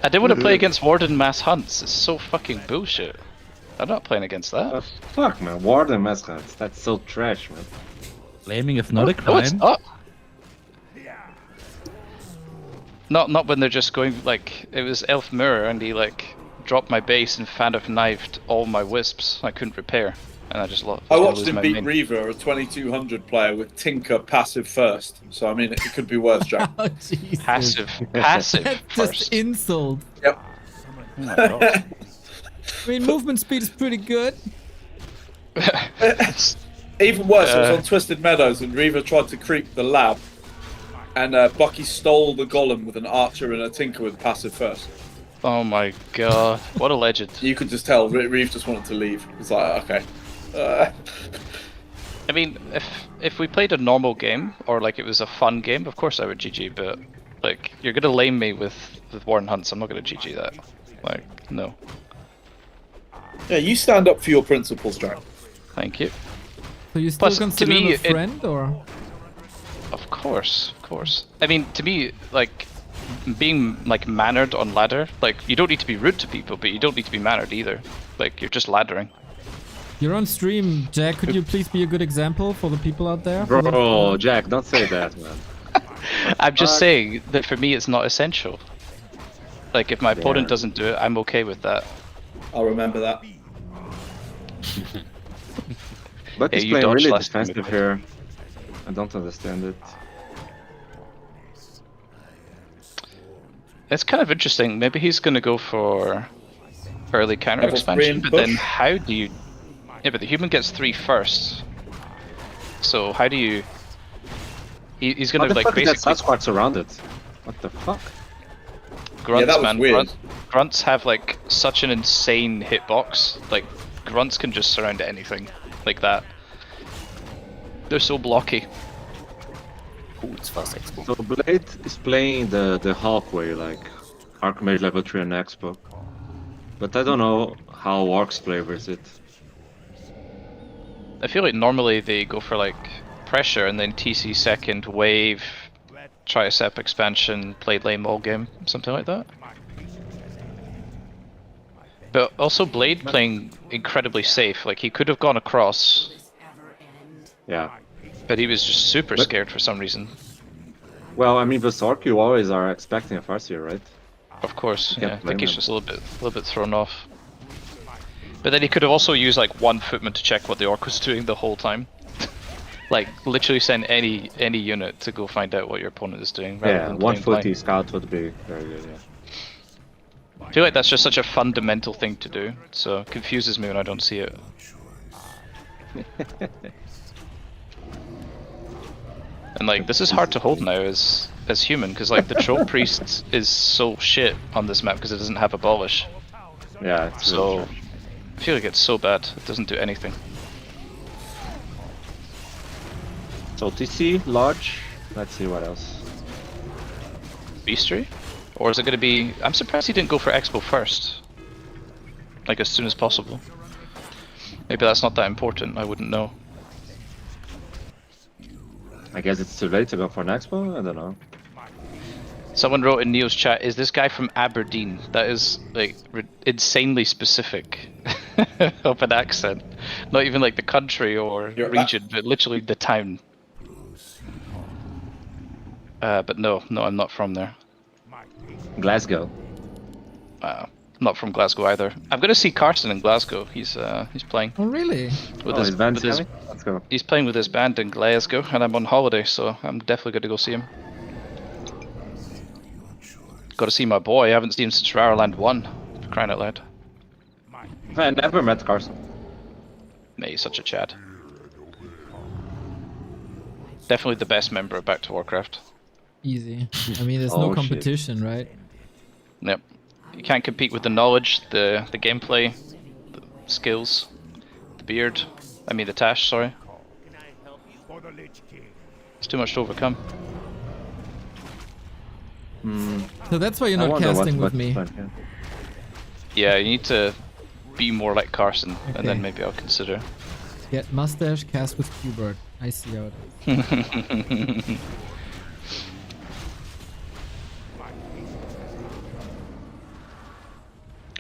I didn't want to play against Warden Mass Hunts. It's so fucking bullshit. I'm not playing against that. Fuck, man. Warden mascots. That's so trash, man. Blaming is not a No, it's crime. not. Not when they're just going like it was Elf Mirror and he like dropped my base and fan of knifed all my wisps. I couldn't repair, and I just lost. I watched lose him my beat main. Reaver, a 2200 player, with Tinker passive first. So, I mean, it could be worse, Jack. Oh, Jesus. Passive That's first. just insult. Yep. Oh my god. I mean, movement speed is pretty good. Even worse, it was on Twisted Meadows, and Reaver tried to creep the lab, and Bucky stole the golem with an archer and a tinker with passive first. Oh my god, what a legend. You could just tell Reeve just wanted to leave. It's like, okay. I mean, if we played a normal game, or like it was a fun game, of course I would GG, but like, you're gonna lame me with Warren Hunts, I'm not gonna GG that. Like, no. Yeah, you stand up for your principles, Jack. Thank you. So you still Plus, to consider me, him a friend, or? Of course, of course. I mean, to me, like, being like mannered on ladder. Like you don't need to be rude to people, but you don't need to be mannered either. Like you're just laddering. You're on stream, Jack. Could you please be a good example for the people out there? For the- Bro, Jack, don't say that, man. I'm just saying that for me it's not essential. Like if my opponent Yeah. doesn't do it, I'm okay with that. I'll remember that. But he's you playing dodged really last time, defensive here. I don't understand it. It's kind of interesting. Maybe he's gonna go for early counter Level 3 expansion, and but then push. how do you? Yeah, but the human gets 3 first. So how do you? He's How gonna the like fuck is that basically Sasquatch around it? What the fuck? grunts, that was man. weird. Grunts have like such an insane hitbox. Like grunts can just surround anything like that. They're so blocky. Ooh, it's fast expo. So Blade is playing the Hawkway, like Archmage level 3 and Expo. But I don't know how Orcs play with it. I feel like normally they go for like pressure and then TC second, wave, tricep expansion, play lame all game, something like that. But also Blade playing incredibly safe. Like he could have gone across, Yeah. but he was just super But- scared for some reason. Well, I mean, with Orc, you always are expecting a Farseer, right? Of course, You can't yeah. I blame think he's him. just a little bit thrown off. But then he could have also used like one footman to check what the orc was doing the whole time. Like literally send any unit to go find out what your opponent is doing. Rather Yeah, than one playing blind. footy scout would be very good, yeah. I feel like that's just such a fundamental thing to do, so it confuses me when I don't see it. And like this is hard to hold now as human because like the troll priest is so shit on this map because it doesn't have abolish. Yeah, it's So really true. I feel like it's so bad it doesn't do anything. So TC, Lodge, let's see what else. Beastry? Or is it going to be... I'm surprised he didn't go for Expo first. Like as soon as possible. Maybe that's not that important, I wouldn't know. I guess it's too late to go for an Expo? I don't know. Someone wrote in Neo's chat, is this guy from Aberdeen? That is like insanely specific of an accent. Not even like the country or You're region, but literally the town. But no, I'm not from there. Glasgow. Not from Glasgow either. I'm gonna see Carson in Glasgow. He's playing Oh, really? with His band's with his coming? Let's go. he's playing with his band in Glasgow, and I'm on holiday, so I'm definitely going to go see him. Got to see my boy. I haven't seen him since Raraland 1. For crying out loud. I never met Carson. Mate, he's such a Chad. Definitely the best member of Back to Warcraft. Easy. I mean, there's Oh, no shit. competition, right? Yep. You can't compete with the knowledge, the gameplay, the skills, the beard. I mean the Tash, sorry. It's too much to overcome. So that's why you're I not wonder casting what- with me. what- yeah. Yeah, you need to be more like Carson, and Okay. then maybe I'll consider. Get mustache, cast with Qbert. I see how it is.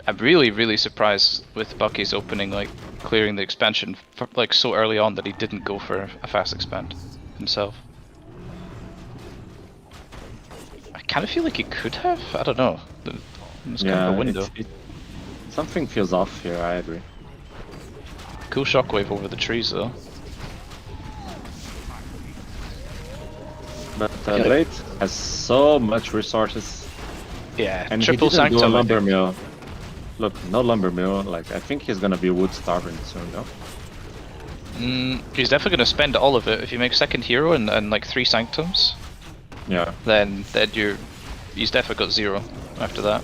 I'm really surprised with Bucky's opening, like clearing the expansion for, like so early on that he didn't go for a fast expand himself. I kind of feel like he could have. I don't know. It's kind of a window. Something feels off here, I agree. Cool shockwave over the trees though. But Yeah. Blade has so much resources. Yeah, And triple he didn't do a sanctum. I lumber think. mill. Look, no lumber mill. Like, I think he's gonna be wood starving soon, no? He's definitely gonna spend all of it. If you make second hero and like 3 sanctums, Yeah. then he's definitely got 0 after that.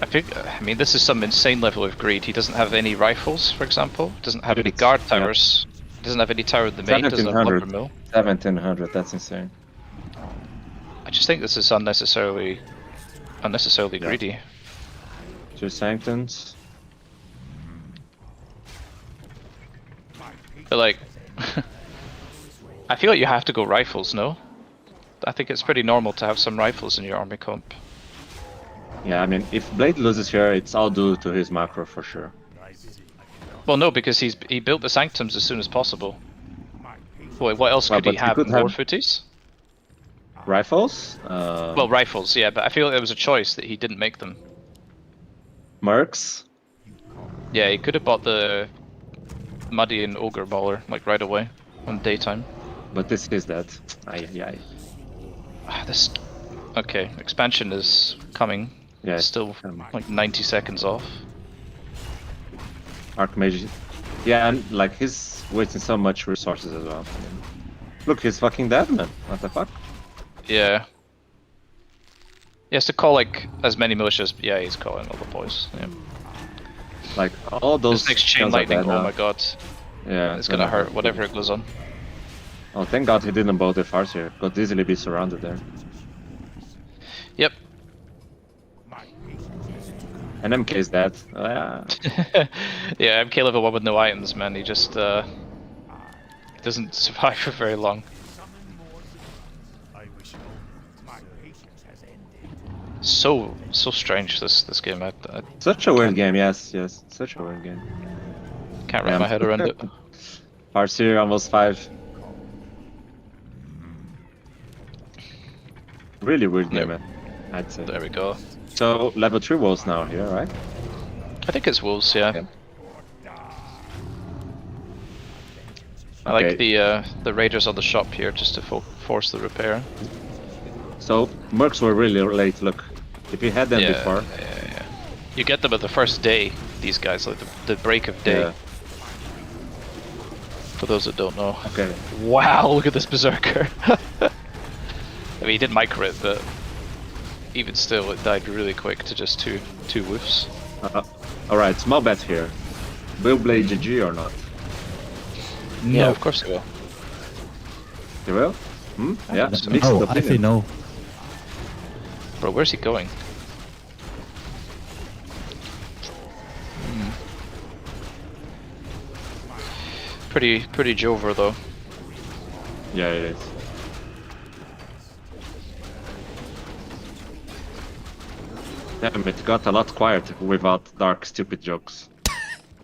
I mean, this is some insane level of greed. He doesn't have any rifles, for example. Doesn't have any guard towers. Doesn't have any tower in the main. Doesn't have lumber 1700. mill. 1700, that's insane. I just think this is unnecessarily greedy. 2 sanctums. But like, I feel like you have to go rifles. No, I think it's pretty normal to have some rifles in your army comp. Yeah, I mean, if Blade loses here, it's all due to his macro for sure. Well, no, because he built the Sanctums as soon as possible. Wait, what else Well, could he but he have? could More have- footies? Rifles? Well, rifles, yeah, but I feel like there was a choice that he didn't make them. Mercs? Yeah, he could have bought the Muddy and Ogre Baller, like right away, on daytime. But this is that. Aye. This... Okay, expansion is coming. Yeah, Still coming. like 90 seconds off. Archmage. Yeah, and like he's wasting so much resources as well. I mean, look, he's fucking dead, man. What the fuck? Yeah. He has to call like as many militias. Yeah, he's calling all the boys. Yeah. Like all those. This next chain guns are lightning, dead oh now. my god. Yeah, It's gonna hurt, whatever it goes on. Oh, thank God he didn't bow the farce here. Could easily be surrounded there. Yep. And MK is dead. Yeah. Yeah, MK level 1 with no items, man. He just doesn't survive for very long. So strange this game. I Such a weird game, yes. Such a weird game. can't wrap my head around it. Farseer almost 5. Really weird game, man. I'd say. There we go. So level 3 walls now here, right? I think it's wolves, yeah. Okay. I like the raiders on the shop here just to force the repair. So mercs were really late. Look, if you had them before, Yeah. You get them at the first day. These guys, like the break of day. Yeah. For those that don't know. Okay. Wow, look at this berserker. I mean, he did micro it, but even still, it died really quick to just two woofs. All right, small bet here. Will Blade GG or not? Yeah, of course it will. You will? Hmm? Yeah. so. Mixed No, I say opinion. no. Bro, where's he going? Pretty Jover though. Yeah, it is. Damn, it got a lot quieter without dark, stupid jokes.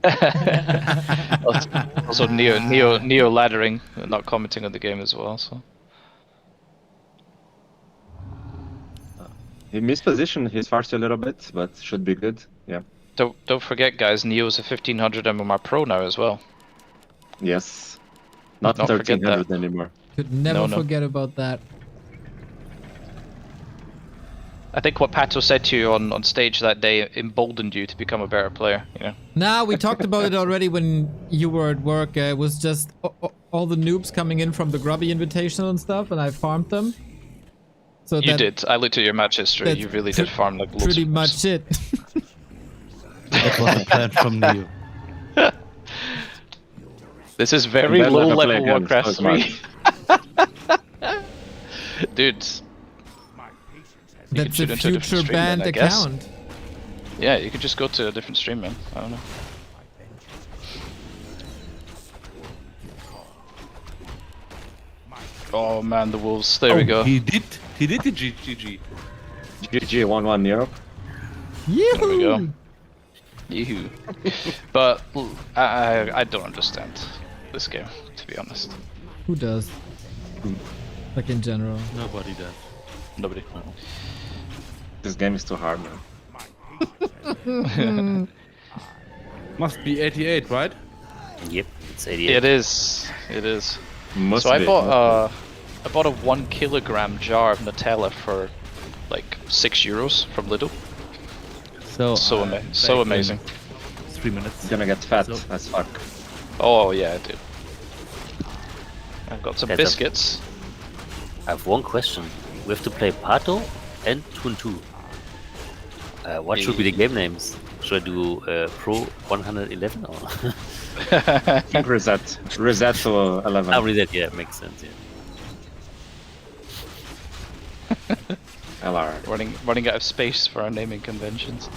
Also Neo laddering, not commenting on the game as well. So He mispositioned his farce a little bit, but should be good. Yeah. don't forget, guys. Neo's a 1500 MMR Pro now as well. Yes. Not Don't forget 1300 anymore. Could never No. forget about that. I think what Pato said to you on stage that day emboldened you to become a better player. You know. Nah, we talked about it already when you were at work. It was just all the noobs coming in from the Grubby Invitational and stuff, and I farmed them. So You did. I looked at your match history. that's You really did farm like loads pretty of much it. That was a plan from Neo. This is very then low never play level again, Warcraft so 3. Dude. You That's could a tune into different future stream then, banned I guess. account. Yeah, you could just go to a different stream, man. I don't know. Oh man, the wolves. There we go. He did the GG. GG 1-1 Europe. There we go. Yoo-hoo. But I don't understand this game, to be honest. Who does? Like in general. Nobody does. Nobody. This game is too hard, man. Must be 88, right? Yep, it's 88. It is. It is. Must So be. I bought a 1 kilogram jar of Nutella for like €6 from Lidl. So So back amazing. in 3 minutes. It's gonna get fat So- as fuck. Oh yeah, dude. I've got some That's a- biscuits. I have one question. We have to play Pato and Tuntu. What should be the game names? Should I do Pro 111 or? I think reset to 11. I'll read that, yeah, makes sense, yeah. LR. Running out of space for our naming conventions.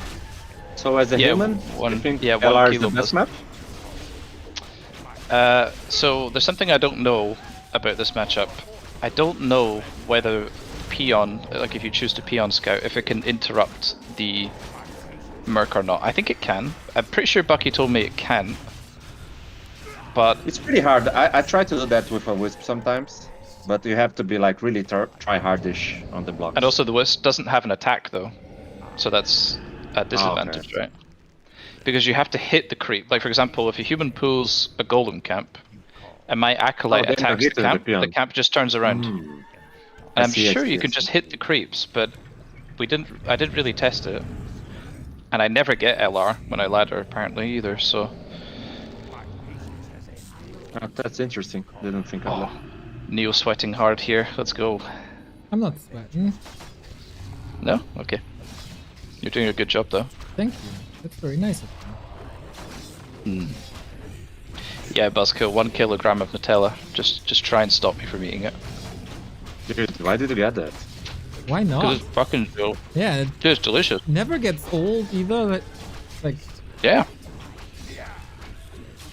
So as a Yeah, human, one- you think yeah, 1 LR is the kilo best plus- map? So there's something I don't know about this matchup. I don't know whether peon, like if you choose to peon scout, if it can interrupt the merc or not. I think it can. I'm pretty sure Bucky told me it can. But It's pretty hard. I try to do that with a wisp sometimes, but you have to be like really try hardish on the blocks. and also the wisp doesn't have an attack though, so that's a disadvantage, right? Because you have to hit the creep. Like for example, if a human pulls a golem camp, and my acolyte then attacks you the hit camp, the camp just turns around. Hmm. And I'm see, I sure see, you I can see. just hit the creeps, but I didn't really test it. And I never get LR when I ladder apparently either, so That's interesting. Didn't think of that. Neo sweating hard here. Let's go. I'm not sweating. No? Okay. You're doing a good job though. Thank you. That's very nice of you. Yeah, Buzzkill, 1 kilogram of Nutella. Just try and stop me from eating it. Dude, why did you get that? Why not? Because it's fucking cool. Yeah, it It's delicious. never gets old either. Like, Yeah.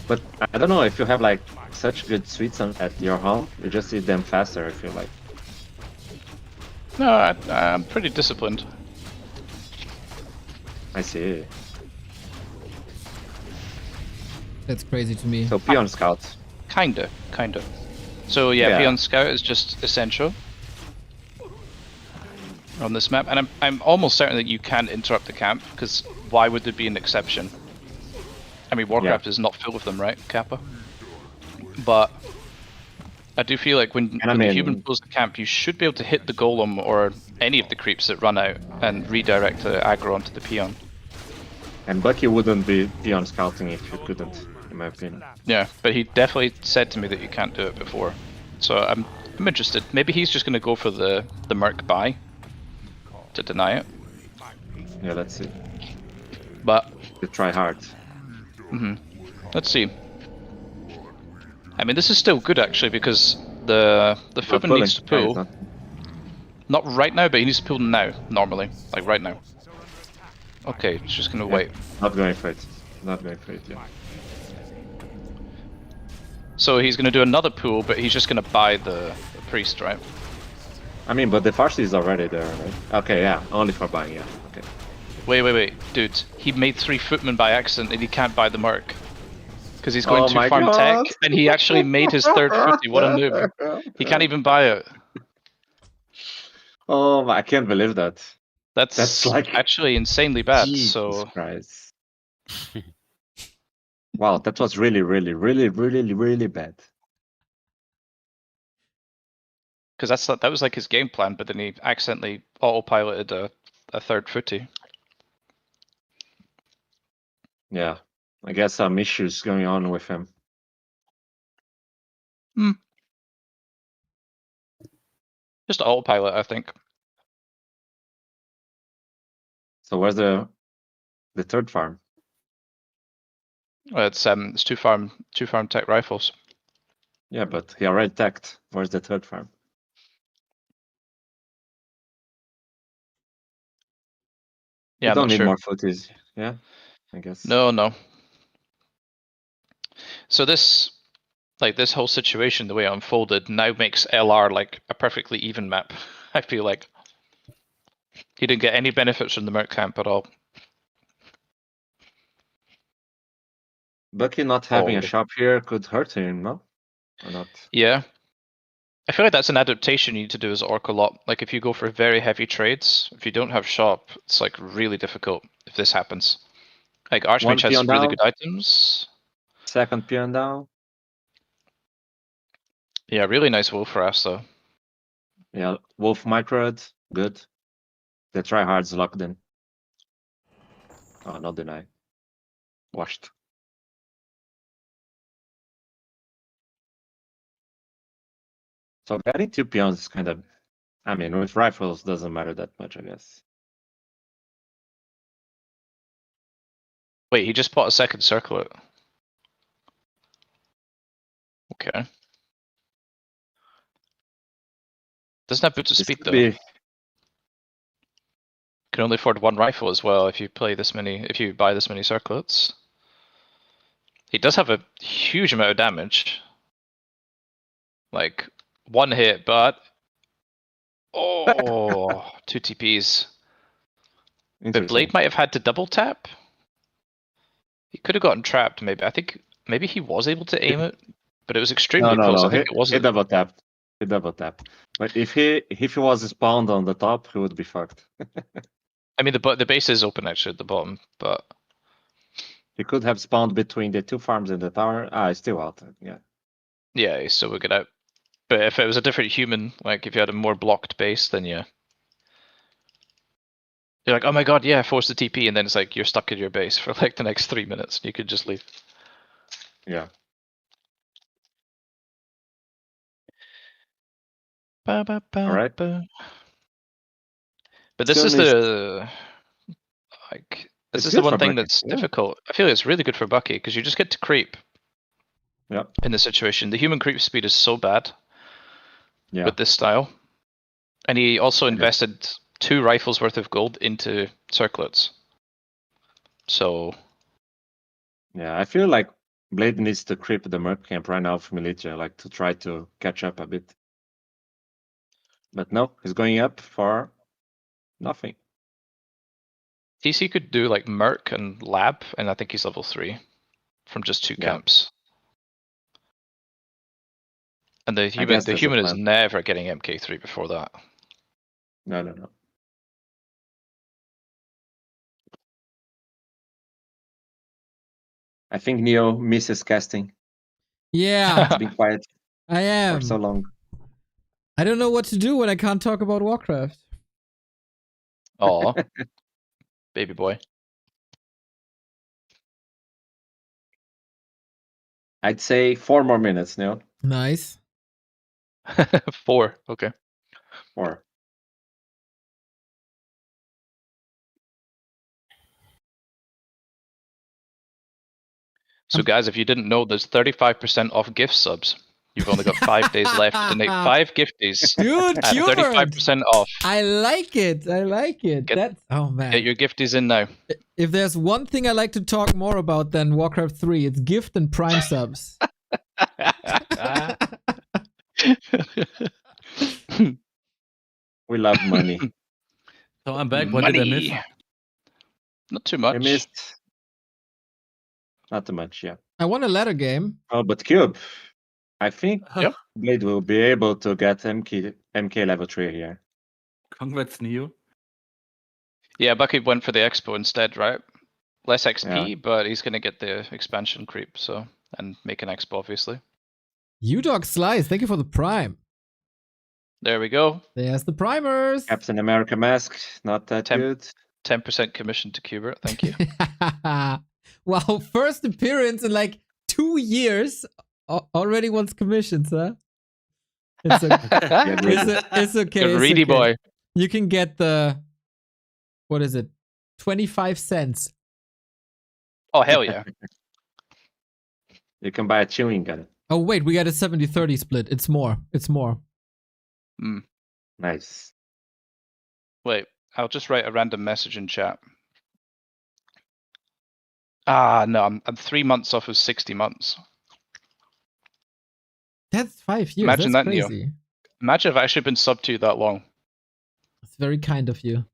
But I don't know if you have like such good sweets at your home, you just eat them faster. I feel like. No, I'm pretty disciplined. I see. that's crazy to me. So peon scouts. Kinda. So yeah, Yeah. Peon Scout is just essential on this map, and I'm almost certain that you can interrupt the camp, because why would there be an exception? I mean, Warcraft is not filled with them, right, Kappa? But I do feel like when I the mean- human pulls the camp, you should be able to hit the golem or any of the creeps that run out and redirect the aggro onto the peon. And Bucky wouldn't be peon scouting if you couldn't, in my opinion. Yeah, but he definitely said to me that you can't do it before. So I'm interested. Maybe he's just going to go for the merc buy to deny it. Yeah, let's see. But You try hard. let's see. I mean, this is still good actually, because the footman needs to pull. Not right now, but he needs to pull now, normally. Like right now. Okay, he's just gonna wait. Not going for it. Not going for it, yeah. So he's gonna do another pull, but he's just gonna buy the priest, right? I mean, but the Farsi is already there, right? Okay, yeah, only for buying, yeah. Okay. Wait. Dude, he made 3 footmen by accident and he can't buy the merc. Because he's going Oh to my farm God. tech, and he actually made his 3rd footy. What a noob. He can't even buy it. Oh, I can't believe that. That's like actually insanely bad, Jesus so... Christ. Wow, that was really, really, really, really, really bad. Because that was like his game plan, but then he accidentally autopiloted a 3rd footy. Yeah, I guess some issues going on with him. Just autopilot, I think. So where's the 3rd farm? It's 2 farm tech rifles. Yeah, but he already teched. Where's the 3rd farm? Yeah, you I'm don't not need sure. more footies, yeah? I guess. No. So this whole situation, the way it unfolded, now makes LR like a perfectly even map. I feel like he didn't get any benefits from the merc camp at all. Bucky not having Oh. a shop here could hurt him, no? Or not? Yeah. I feel like that's an adaptation you need to do as Orc a lot. Like if you go for very heavy trades, if you don't have shop, it's like really difficult if this happens. Like Archmage has peon really down. good items. 2nd peon down. Yeah, really nice wolf for us though. Yeah, Wolf microed, good. The tryhards locked in. Oh, not deny. Washed. So getting 2 peons is kind of, I mean, with rifles doesn't matter that much, I guess. Wait, he just bought a 2nd circlet. Okay. Doesn't have boots of This speed could though. be- Can only afford 1 rifle as well if you buy this many circlets. He does have a huge amount of damage. Like One hit, but oh, 2 TPs. But Interesting. Blade might have had to double tap. He could have gotten trapped. Maybe I think maybe he was able to aim it, but it was extremely close. I think it He wasn't. double tapped. He double tapped. But if he was spawned on the top, he would be fucked. I mean, the base is open actually at the bottom, but He could have spawned between the two farms in the tower. Ah, he's still out. Yeah. yeah, he's still good out. But if it was a different human, like if you had a more blocked base, then yeah. You're like, oh my god, yeah, force the TP, and then it's like you're stuck in your base for like the next 3 minutes. You could just leave. Yeah. Ba, ba, ba, All right. ba. But this Still is needs- the like this It's is the good one for thing Bucky, that's yeah. difficult. I feel it's really good for Bucky because you just get to creep Yeah. in this situation. The human creep speed is so bad Yeah. with this style, and he also It is. invested 2 rifles worth of gold into circlets. So Yeah, I feel like Blade needs to creep the Merc camp right now from Militia, like to try to catch up a bit. But no, he's going up for nothing. TC could do like Merc and Lab, and I think he's level 3 from just 2 Yeah. camps. And the guess human that's the is plan. never getting MK3 before that. No. I think Neo misses casting. Yeah, It's been quiet I for so am. long. I don't know what to do when I can't talk about Warcraft. Oh, baby boy. I'd say 4 more minutes, Neo. Nice. 4. Okay. 4. So guys, if you didn't know, there's 35% off gift subs. You've only got 5 days left to donate 5 gifties Dude, at Cubert! 35% off. I like it. I like it. Get- That's oh man. Get your gifties in now. If there's one thing I like to talk more about than Warcraft 3, it's gift and prime subs. We love money. So I'm back. What did I miss? Money. Not too We much. missed not too much, yeah. I won a ladder game. Oh, but Cube, I think Yep. Blade will be able to get MK level 3 here. Congrats, Neo. Yeah, Bucky went for the expo instead, right? Less XP, but he's gonna get the expansion creep, so and make an expo obviously. U-Dog Slice, thank you for the prime. There we go. There's the primers. Captain America mask, not that good. 10% commission to Cubert, thank you. Wow, first appearance in like 2 years. Already wants commissions, huh? It's okay. It's okay. Good it's greedy okay. boy. You can get the, what is it? 25 cents. Oh hell yeah. You can buy a chewing gun. Oh wait, we got a 70-30 split. It's more. It's more. Nice. Wait, I'll just write a random message in chat. Ah no, I'm 3 months off of 60 months. That's 5 years. Imagine That's that, Neo. crazy. Imagine if I actually been sub to you that long. It's very kind of you.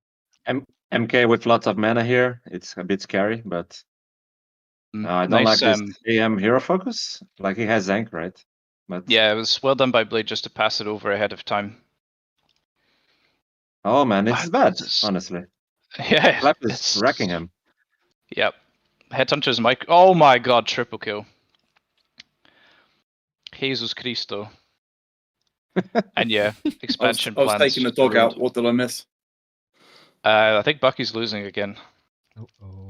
MK with lots of mana here. It's a bit scary, but I don't Nice, like this AM hero focus. Like he has Zank, right? But Yeah, it was well done by Blade just to pass it over ahead of time. oh man, it's bad, This is- honestly. Yeah, Clap is it's wrecking him. Yep. Headhunter's mic. Oh my god, triple kill. Jesus Cristo. And yeah, expansion I was plans. taking the dog ruined. out. What did I miss? I think Bucky's losing again.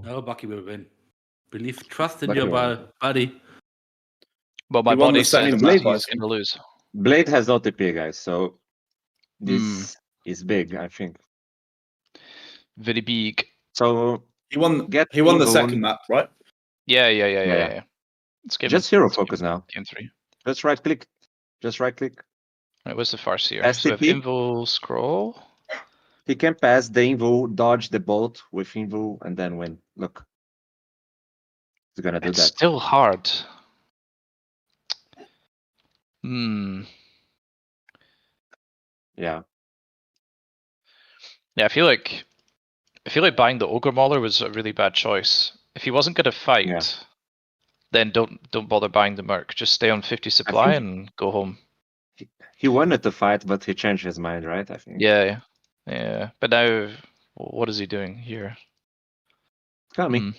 Oh, Bucky will win. Believe, trust in Bucky your will body. But my He won body the says second that map, I he's going to lose. Blade has no TP, guys, so this is big, I think. Very big. So He won. Get He won the Evil. second map, right? Yeah. It's game, just hero focus now. game 3. Just right click. Just right click. Right, what's the farce here? So we have STP. Invul scroll. He can pass the Invul, dodge the bolt with Invul, and then win. Look. He's gonna do It's that. still hard. Hmm. Yeah. Yeah, I feel like buying the Ogre Mauler was a really bad choice. If he wasn't gonna fight, Yeah. then don't bother buying the Merc. Just stay on 50 supply and go home. He wanted to fight, but he changed his mind, right? I think. Yeah. But now, what is he doing here? Coming.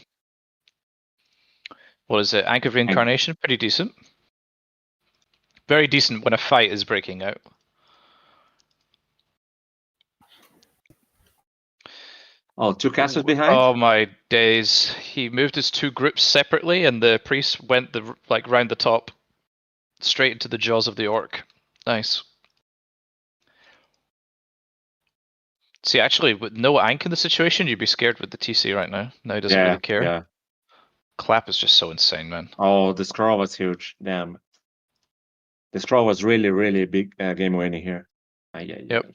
What is it? Anchor of Reincarnation? Pretty decent. Very decent when a fight is breaking out. Oh, 2 casters behind? Oh my days. He moved his 2 groups separately and the priest went round the top. Straight into the jaws of the orc. Nice. See, actually, with no Ank in the situation, you'd be scared with the TC right now. Now he doesn't really care. Yeah. Clap is just so insane, man. Oh, the scroll was huge. Damn. The scroll was really, really big game winning here. Yep.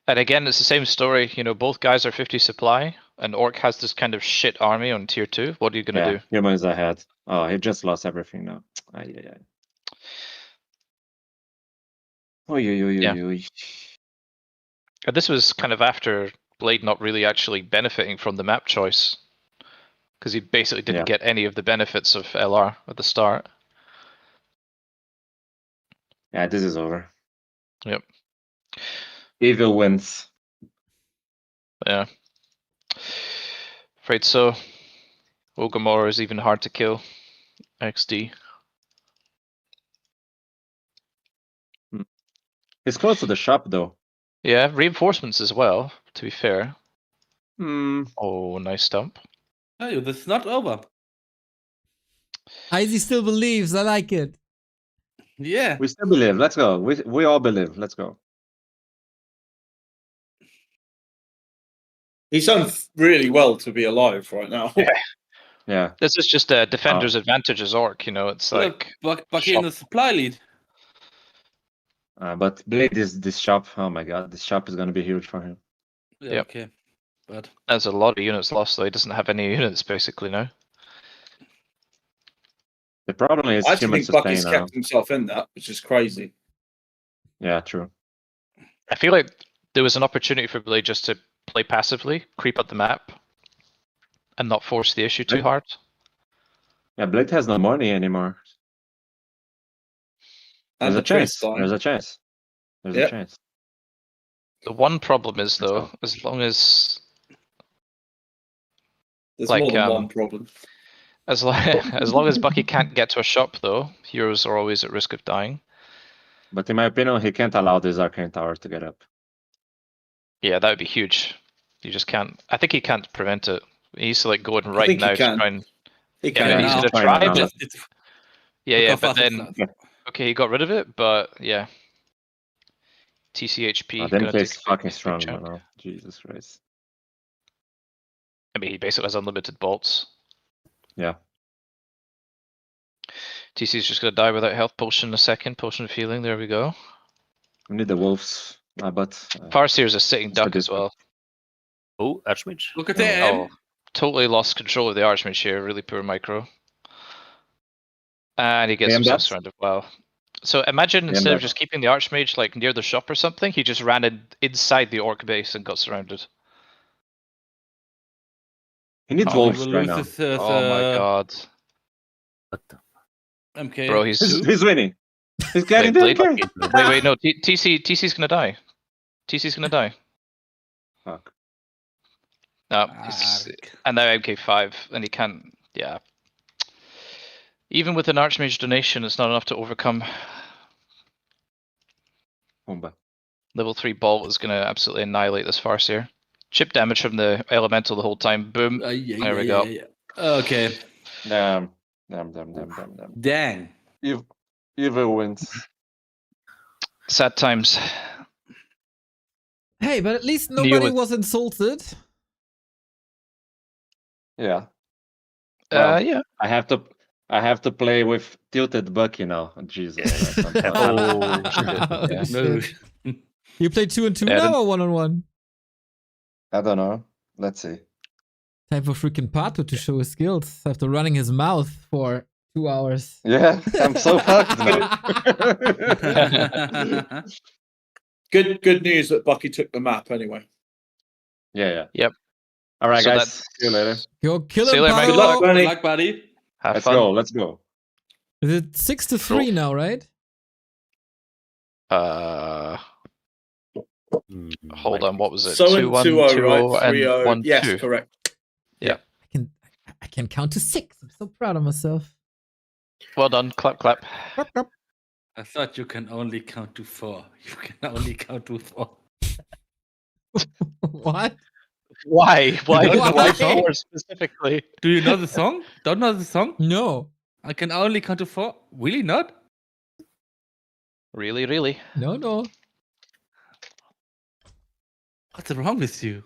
And again, it's the same story. You know, both guys are 50 supply, and Orc has this kind of shit army on tier 2. What are you gonna do? Humans ahead. Oh, he just lost everything now. Oy. And this was kind of after Blade not really actually benefiting from the map choice, because he basically didn't get any of the benefits of LR at the start. Yeah, this is over. Yep. Evil wins. Yeah. Afraid so. Ogre is even hard to kill. XD. He's close to the shop though. Yeah, reinforcements as well, to be fair. Hmm. Oh, nice stump. Hey, this is not over. Izzy still believes. I like it. Yeah. We still believe. Let's go. We all believe. Let's go. He's done really well to be alive right now. Yeah. This is just a defender's advantage as Orc, you know, it's like... Bucky in the supply lead. But Blade is this shop. Oh my god, this shop is gonna be huge for him. Yeah, Yep. okay. But There's a lot of units lost, though. He doesn't have any units, basically, now. The problem is I actually human think Bucky's sustain now. kept himself in that, which is crazy. Yeah, true. I feel like there was an opportunity for Blade just to play passively, creep up the map, and not force the issue too hard. Yeah, Blade has no money anymore. There's And a the priest chance. dying. There's a chance. There's Yep. a chance. The one problem is, though, as long as... There's like, more than one problem. As long as Bucky can't get to a shop, though, heroes are always at risk of dying. But in my opinion, he can't allow this arcane tower to get up. Yeah, that would be huge. You just can't... I think he can't prevent it. He needs to, like, go in I right think now he to can. try and... He Yeah, can. he's now. gonna Fine, try, now. but... Yeah, look how but fast it then... starts. Okay, he got rid of it, but yeah. TCHP. Oh, then gonna plays take fucking big strong, chunk. man. Jesus Christ. I mean, he basically has unlimited bolts. Yeah. TC's just gonna die without health potion in a second. Potion of healing, there we go. We need the wolves. But Farseer's a sitting duck this as well. Oh, Archmage. look at No. them. Oh, totally lost control of the Archmage here. Really poor micro. And he gets Damn, himself that's- surrounded. Wow. So imagine Damn, instead of that's- just keeping the Archmage like near the shop or something, he just ran inside the Orc base and got surrounded. He needs Oh, He wolves will right lose now. his Oh my god. What the? MK. Bro, he's... He's winning. He's getting Wait, the Blade- MK. Wait, no. TC's gonna die. TC's gonna die. Fuck. No, and now MK5, and he can't. Yeah. Even with an Archmage donation, it's not enough to overcome. Humba. Level 3 Bolt is gonna absolutely annihilate this Farseer. Chip damage from the elemental the whole time. Boom. There we go. Okay. Damn. Dang. Evil wins. Sad times. Hey, but at least Neo nobody with- was insulted. Yeah. Well, Yeah. I have to play with tilted Bucky now. Jesus. Christ, I'm Oh, shit. Oh, Yeah. shit. You play 2 and 2 Yeah, now then- or 1-on-1? I don't know. Let's see. Time for freaking Pato to show his skills after running his mouth for 2 hours. Yeah, I'm so fucked now. Good news that Bucky took the map anyway. Yeah. Yep. All right, So guys. that's- See you later. Yo, kill See him, you later, mate. Paolo. Good luck, Good Bernie. luck, buddy. Have Let's fun. go. Let's go. Is it 6-3 now, right? Hold on. What was it? So 2-1, 2-0, right? 2-0, 3-0. and 1-2. Yes, correct. I can count to 6. I'm so proud of myself. Well done. Clap, clap. Clap, clap. I thought you can only count to 4. You can only count to 4. What? Why? Why? Why? Why 4 specifically? Do you know the song? Don't know the song? No. I can only count to 4. Really not? Really, really? No. What's wrong with you?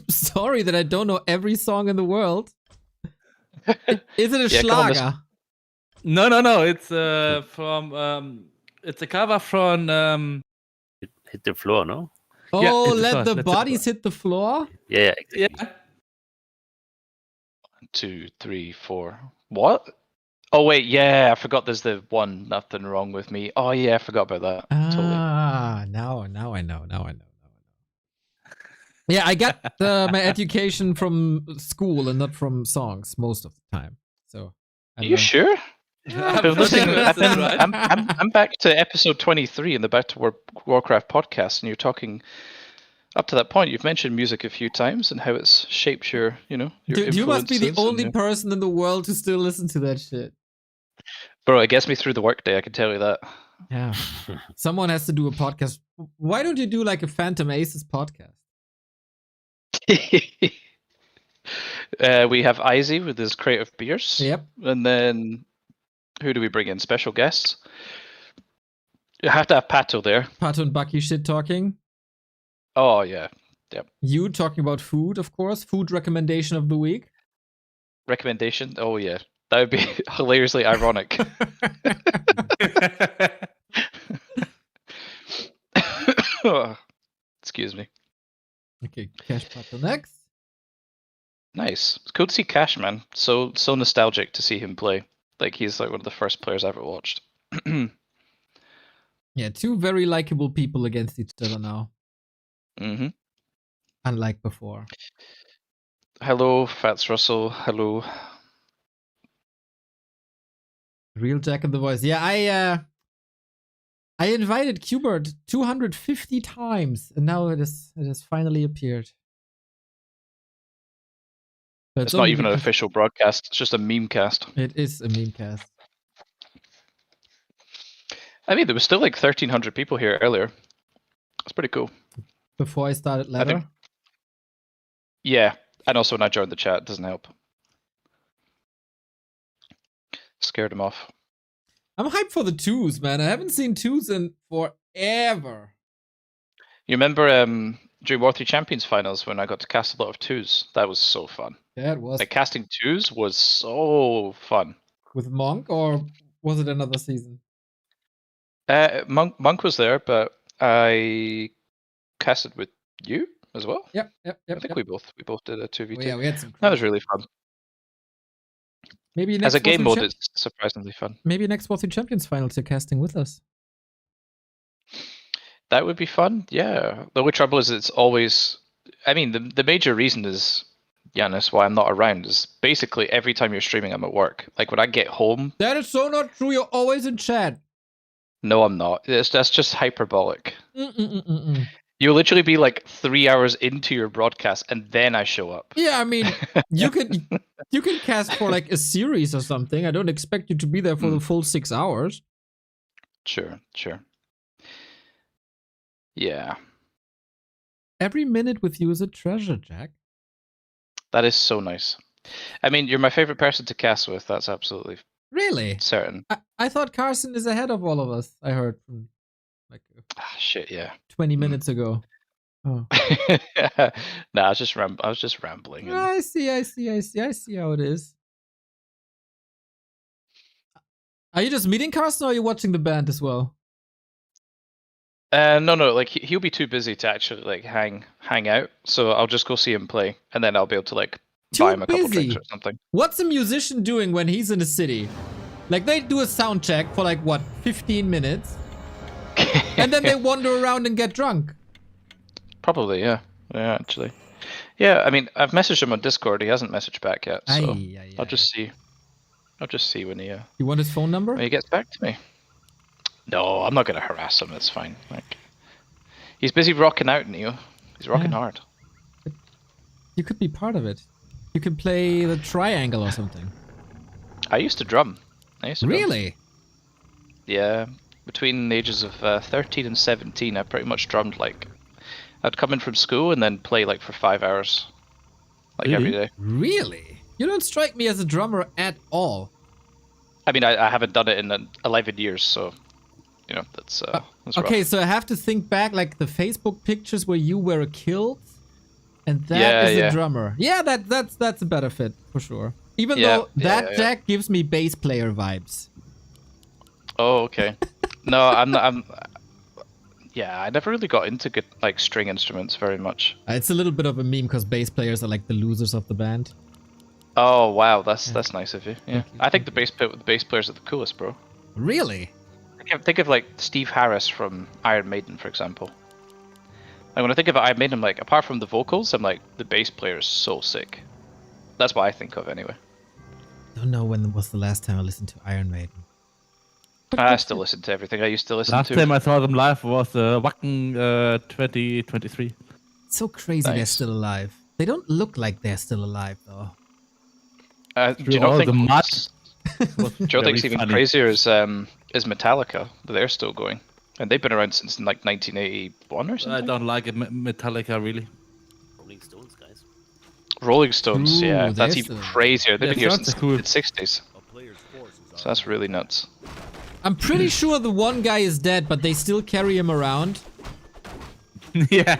Sorry that I don't know every song in the world. Is it a Yeah, come on, Schlager? No. It's from it's a cover from Hit the floor, no? Yeah, Oh, it's the let first, the that's the bodies hit the floor? Yeah, exactly. yeah. 2, 3, 4. What? Oh wait, yeah, I forgot. There's the one. Nothing wrong with me. Oh yeah, I forgot about that. Totally. Ah, now I know. Yeah, I got my education from school and not from songs most of the time. So. I Are don't you know. sure? I've been listening. That's right. I'm back to episode 23 in the Back to Warcraft podcast, and you're talking. Up to that point, you've mentioned music a few times and how it's shaped your, your Dude, you must be the influences and only your- person in the world to still listen to that shit. Bro, it gets me through the workday. I can tell you that. Yeah. Someone has to do a podcast. Why don't you do like a Phantom Aces podcast? We have Izzy with his crate of beers. Yep. And then who do we bring in? Special guests? You have to have Pato there. Pato and Bucky shit talking. Oh yeah. Yep. You talking about food, of course. Food recommendation of the week. Recommendation? Oh yeah. That would be hilariously ironic. Excuse me. Okay, Cash Pato next. Nice. It's cool to see Cash, man. So nostalgic to see him play. Like he's like one of the first players I ever watched. Yeah, two very likable people against each other now. Mm-hmm. Unlike before. Hello, Fats Russell. Hello. Real Jack in the Voice. Yeah, I invited Qbert 250 times, and now it has finally appeared. But It's not only even an because official broadcast. It's just a meme cast. It is a meme cast. I mean, there was still like 1,300 people here earlier. That's pretty cool. Before I started I ladder. think- Yeah, and also when I joined the chat, it doesn't help. Scared him off. I'm hyped for the twos, man. I haven't seen twos in forever. You remember during War 3 Champions finals when I got to cast a lot of twos? That was so fun. That was Like casting twos was so fun. with Monk, or was it another season? Monk was there, but I casted with you as well. Yep. I think we both did a 2v2. Oh, yeah, we had some. That was really fun. Maybe next As a game War 3 mode, it's surprisingly fun. Maybe next War 3 Champions finals you're casting with us. That would be fun. Yeah. The only trouble is it's always. I mean, the major reason is, Giannis, why I'm not around is basically every time you're streaming, I'm at work. Like when I get home, That is so not true. You're always in chat. no, I'm not. That's just hyperbolic. Mm-mm-mm-mm. You'll literally be like 3 hours into your broadcast, and then I show up. Yeah, I mean, you can cast for like a series or something. I don't expect you to be there for the full 6 hours. Sure. Yeah, Every minute with you is a treasure, Jack. that is so nice. I mean, you're my favorite person to cast with. That's absolutely Really? certain. I thought Carson is ahead of all of us. I heard from like Ah, shit, yeah. 20 minutes ago. Oh. Nah, I was just rambling. and- I see how it is. Are you just meeting Carson, or are you watching the band as well? No, like he'll be too busy to actually like hang out. So I'll just go see him play, and then I'll be able to like buy him a couple drinks or something. What's a musician doing when he's in the city? Like they do a sound check for like what, 15 minutes? And then they wander around and get drunk. Probably, yeah. Yeah, actually. Yeah, I mean, I've messaged him on Discord. He hasn't messaged back yet, so I'll just see. I'll just see when he You want his phone number? when he gets back to me. No, I'm not gonna harass him. It's fine. Like, he's busy rocking out, Neo. He's rocking hard. You could be part of it. You could play the triangle or something. I used to drum. Really? Yeah, between the ages of 13 and 17, I pretty much drummed like. I'd come in from school and then play like for 5 hours, like every day. Really? You don't strike me as a drummer at all. I mean, I haven't done it in 11 years, so you know that's okay, rough. so I have to think back, like the Facebook pictures where you were a kilt, and that is a drummer. Yeah, that's a better fit for sure. Even though that Jack gives me bass player vibes. Oh, okay. No, I'm. Yeah, I never really got into like string instruments very much. It's a little bit of a meme because bass players are like the losers of the band. Oh wow, that's nice of you. Yeah, I think the bass players are the coolest, bro. Really? Think of like Steve Harris from Iron Maiden, for example. Like when I think of Iron Maiden, I'm like, apart from the vocals, I'm like, the bass player is so sick. That's what I think of anyway. I don't know when was the last time I listened to Iron Maiden. I still listen to everything I used to listen Last to. time I saw them live was Wacken 2023. It's so crazy they're still alive. They don't look like they're still alive though. Do you not think the mud? Joe thinks even crazier is Metallica. They're still going, and they've been around since like 1981 or something. I don't like it, Metallica really. Rolling Stones, guys. Rolling Stones, Ooh, yeah, that's they're even still- crazier. They've Yeah, been here sounds since cool. the 60s, so that's really nuts. I'm pretty sure the one guy is dead, but they still carry him around. Yeah.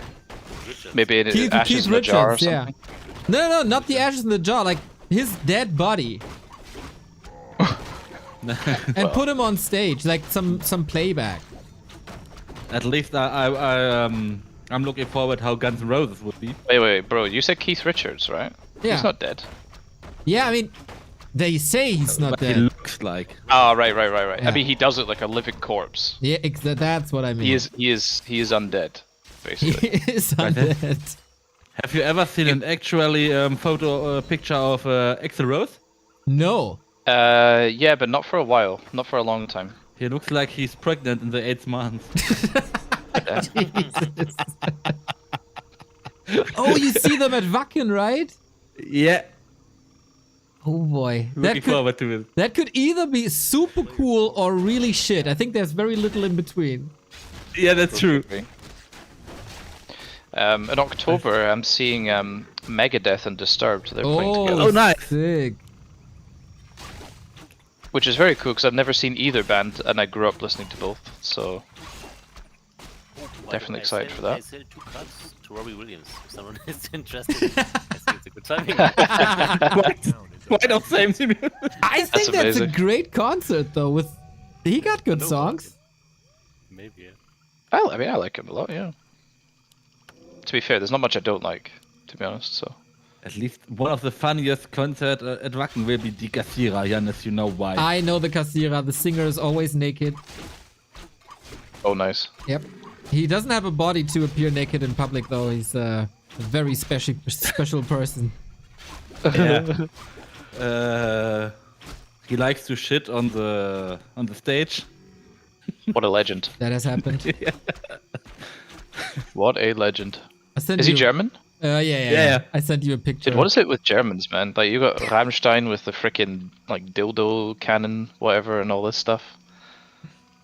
Maybe in Keith ashes in a jar or Richards, yeah. something. No, not the ashes in the jar, like his dead body. And put him on stage, like some playback. At least I'm looking forward how Guns N' Roses would be. Wait, bro, you said Keith Richards, right? Yeah. He's not dead. Yeah, I mean, they say he's not What he dead. looks like. Oh, right. Yeah. I mean, he does look like a living corpse. Yeah, that's what I mean. He is undead, basically. He is undead. Have you ever seen an actually picture of Axl Rose? No. Yeah, but not for a while, not for a long time. He looks like he's pregnant in the 8th month. Jesus. Oh, you see them at Wacken, right? Yeah. Oh boy. Looking forward to it. That could either be super cool or really shit. I think there's very little in between. Yeah, that's true. In October, I'm seeing Megadeth and Disturbed. They're playing together. Oh, nice. Sick. Which is very cool because I've never seen either band and I grew up listening to both. So definitely excited for I that. sell 2 cards to Robbie Williams. If someone is interested, I think it's a good timing. Why not same to me? I think that's a amazing. great concert though. With he got good songs. Maybe, yeah. I mean, I like him a lot, yeah. To be fair, there's not much I don't like, to be honest, so. At least one of the funniest concerts at Wacken will be Die Kassierer, Jannis, you know why. I know the Kassierer. The singer is always naked. Oh, nice. Yep. He doesn't have a body to appear naked in public though. He's a very special person. Yeah. He likes to shit on the stage. What a legend. That has happened. What a legend. I sent Is he you- German? Yeah. I sent you a picture. Dude, what is it with Germans, man? Like, you got Rammstein with the freaking, like, dildo cannon, whatever, and all this stuff.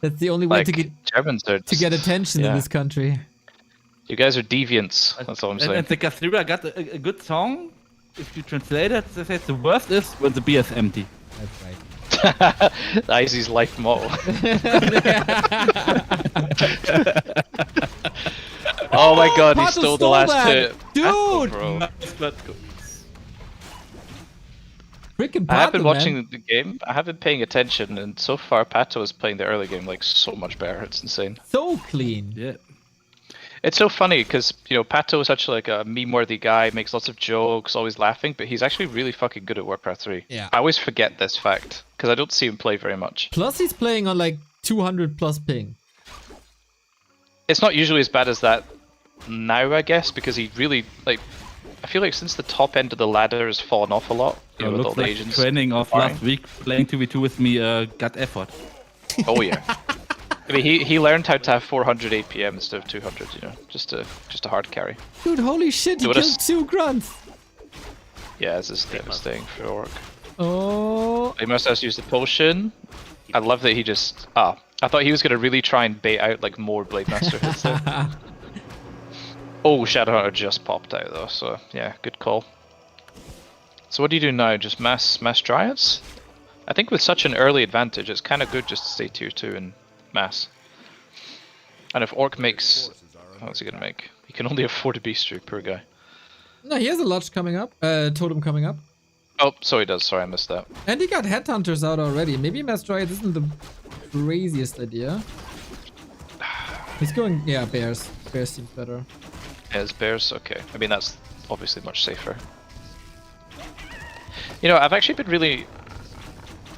That's the only way Like, to get Germans are to get just- attention in yeah. this country. You guys are deviants, that's all I'm saying. And the Kassierer got a good song. If you translate it, they say the worst is when the beer is empty. That's right. Izzy's life motto. Oh my god, he Pato stole the stole last that! hit. Dude! Bro. Freaking I have been Pato, watching man. the game, I have been paying attention, and so far Pato is playing the early game like so much better, it's insane. So clean. Yeah. It's so funny because, you know, Pato is such like a meme-worthy guy, makes lots of jokes, always laughing, but he's actually really fucking good at Warcraft 3. Yeah. I always forget this fact because I don't see him play very much. Plus he's playing on like 200 plus ping. It's not usually as bad as that now, I guess, because he really like. I feel like since the top end of the ladder has fallen off a lot, you know, with all looks the like agents. training of firing. last week playing 2v2 with me got effort. Oh yeah. I mean, he learned how to have 400 APM instead of 200. You know, just a hard carry. Dude, holy shit, he Dude, what a killed 2 grunts. Yeah, this is devastating for Orc. Oh. He must have used the potion. I love that he just. I thought he was gonna really try and bait out like more Blade Master hits there. Oh, Shadowhunter just popped out though, so yeah, good call. So what do you do now? Just mass Dryads? I think with such an early advantage, it's kind of good just to stay tier 2 and mass. And if Orc makes... What's he gonna make? He can only afford a Beastry, poor guy. No, he has a lodge coming up. Totem coming up. Oh, so he does, sorry I missed that. And he got Headhunters out already. Maybe Mass Droid isn't the craziest idea. He's going... Yeah, Bears. Bears seems better. Yeah, it's Bears, okay. I mean, that's obviously much safer. You know, I've actually been really...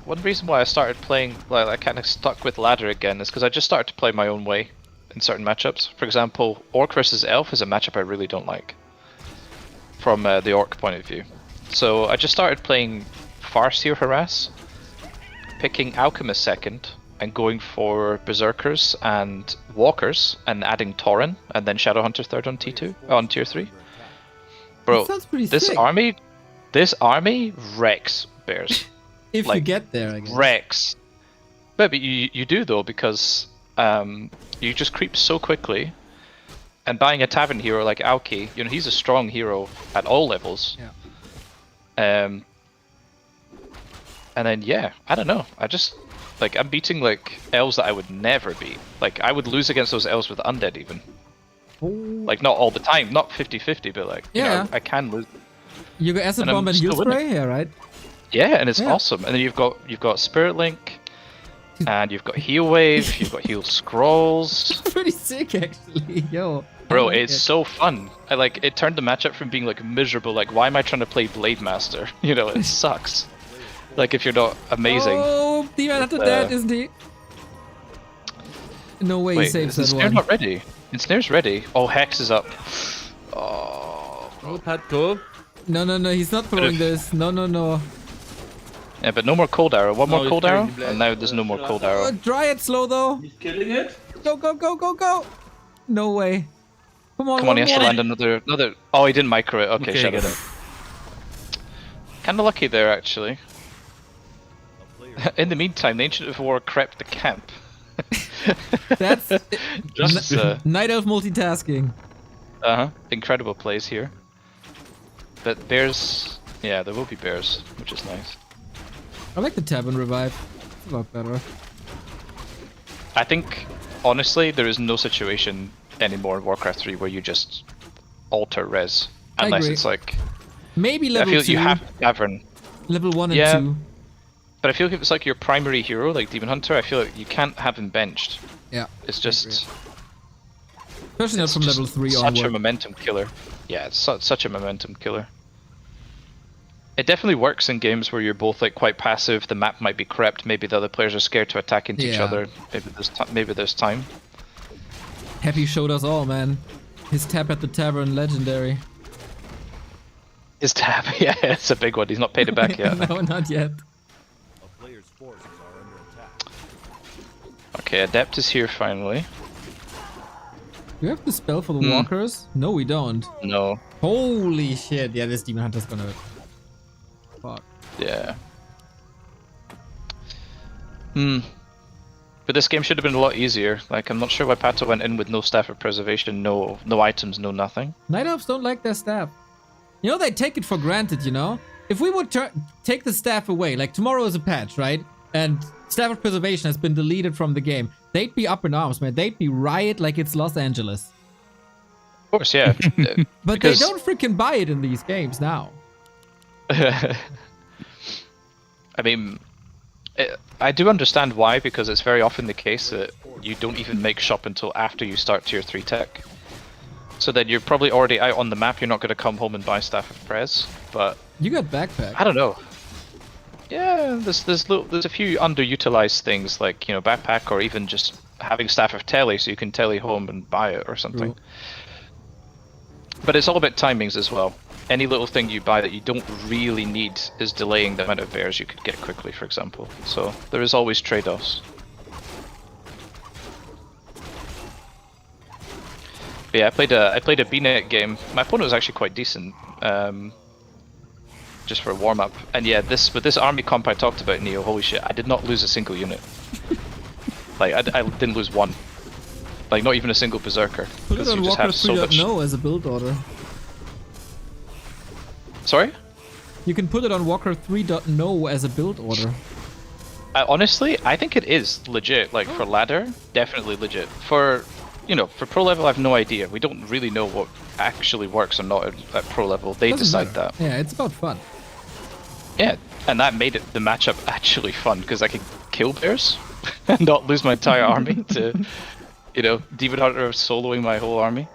One reason why I started playing, like, I kind of stuck with ladder again is because I just started to play my own way in certain matchups. For example, Orc versus Elf is a matchup I really don't like from the Orc point of view. So I just started playing Farseer Harass, picking Alchemist second, and going for Berserkers and Walkers, and adding Tauren, and then Shadowhunter third on T2, on tier 3. Bro, That sounds pretty this sick. army wrecks Bears. If you like, get there, I guess. Wrecks. But you do though, because you just creep so quickly, and buying a Tavern hero like Aoki, you know, he's a strong hero at all levels. Yeah. And then yeah, I don't know. I just like I'm beating like elves that I would never beat. Like I would lose against those elves with undead even. Oh. Like not all the time, not 50-50, but like you Yeah. know, I can lose. You go Acid And I'm Bomb and Heal still winning. Spray? Yeah, right? Yeah, and it's Yeah. awesome. And then you've got Spirit Link, and you've got Heal Wave, you've got Heal Scrolls. Pretty sick, actually. Yo. I Bro, like it's it. so fun. I like it turned the matchup from being like miserable, like why am I trying to play Blade Master? You know, it sucks. Like if you're not amazing. Oh, Demon Hunter dead, isn't he? No way he Wait, saves is the that snare one. not ready? The snare's ready. Oh, Hex is up. Oh. Oh, Pat, go. No, he's not throwing this. No. Yeah, but no more Cold Arrow. One No, more he's Cold carrying Arrow, the blade. and now there's no more Cold Oh, Arrow. Dryad slow though. He's killing it. Go. No way. Come on, Come on, he has to more. land another. Oh, he didn't micro it. Okay, Okay, shut get up. it. Kinda lucky there, actually. In the meantime, the Ancient of War crept the camp. That's Just Night Elf multitasking. incredible plays here. But bears, yeah, there will be bears, which is nice. I like the Tavern Revive. It's a lot better. I think, honestly, there is no situation anymore in Warcraft 3 where you just alter res, I unless agree. it's like. Maybe I level feel 2. you have to Tavern. Level 1 and Yeah. 2. But I feel like if it's like your primary hero, like Demon Hunter, I feel like you can't have him benched. Yeah. It's just Especially not it's from just level 3 such a onward. momentum killer. Yeah, it's such a momentum killer. It definitely works in games where you're both like quite passive. The map might be crept. Maybe the other players are scared to attack into each Yeah. other. Maybe there's time. Happy showed us all, man. His tap at the Tavern, legendary. His tab, yeah, it's a big one. He's not paid it back yet. No, not yet. A player's forces are under attack. Okay, Adept is here finally. Do we have the spell for the walkers? No, we don't. No. Holy shit. Yeah, this Demon Hunter's gonna... Fuck. Yeah. But this game should have been a lot easier. Like, I'm not sure why Pato went in with no Staff of Preservation, no items, no nothing. Night Elves don't like their staff. You know, they take it for granted, you know? If we would take the staff away, like tomorrow is a patch, right? And Staff of Preservation has been deleted from the game, they'd be up in arms, man. They'd be riot like it's Los Angeles. Of course, yeah. But they don't freaking buy it in these games now. I mean, I do understand why, because it's very often the case that you don't even make shop until after you start tier 3 tech. So then you're probably already out on the map, you're not going to come home and buy Staff of Prez, but... You got backpack. I don't know. Yeah, there's a few underutilized things, like, you know, backpack, or even just having Staff of Tele, so you can tele home and buy it or something. True. But it's all about timings as well. Any little thing you buy that you don't really need is delaying the amount of bears you could get quickly, for example. So there is always trade-offs. But yeah, I played a B-net game. My opponent was actually quite decent, just for a warm-up. And yeah, with this army comp I talked about, Neo, holy shit, I did not lose a single unit. Like, I didn't lose one. Like, not even a single berserker. Put it on you just Walker have so much... 3.0 as a build order. Sorry? You can put it on Walker 3.0 as a build order. Honestly, I think it is legit. Like, for ladder, definitely legit. For, you know, for pro level, I have no idea. We don't really know what actually works or not at pro level. They Doesn't decide matter. that. Yeah, it's about fun. Yeah, and that made the matchup actually fun, because I could kill bears and not lose my entire army to, you know, Demon Hunter soloing my whole army.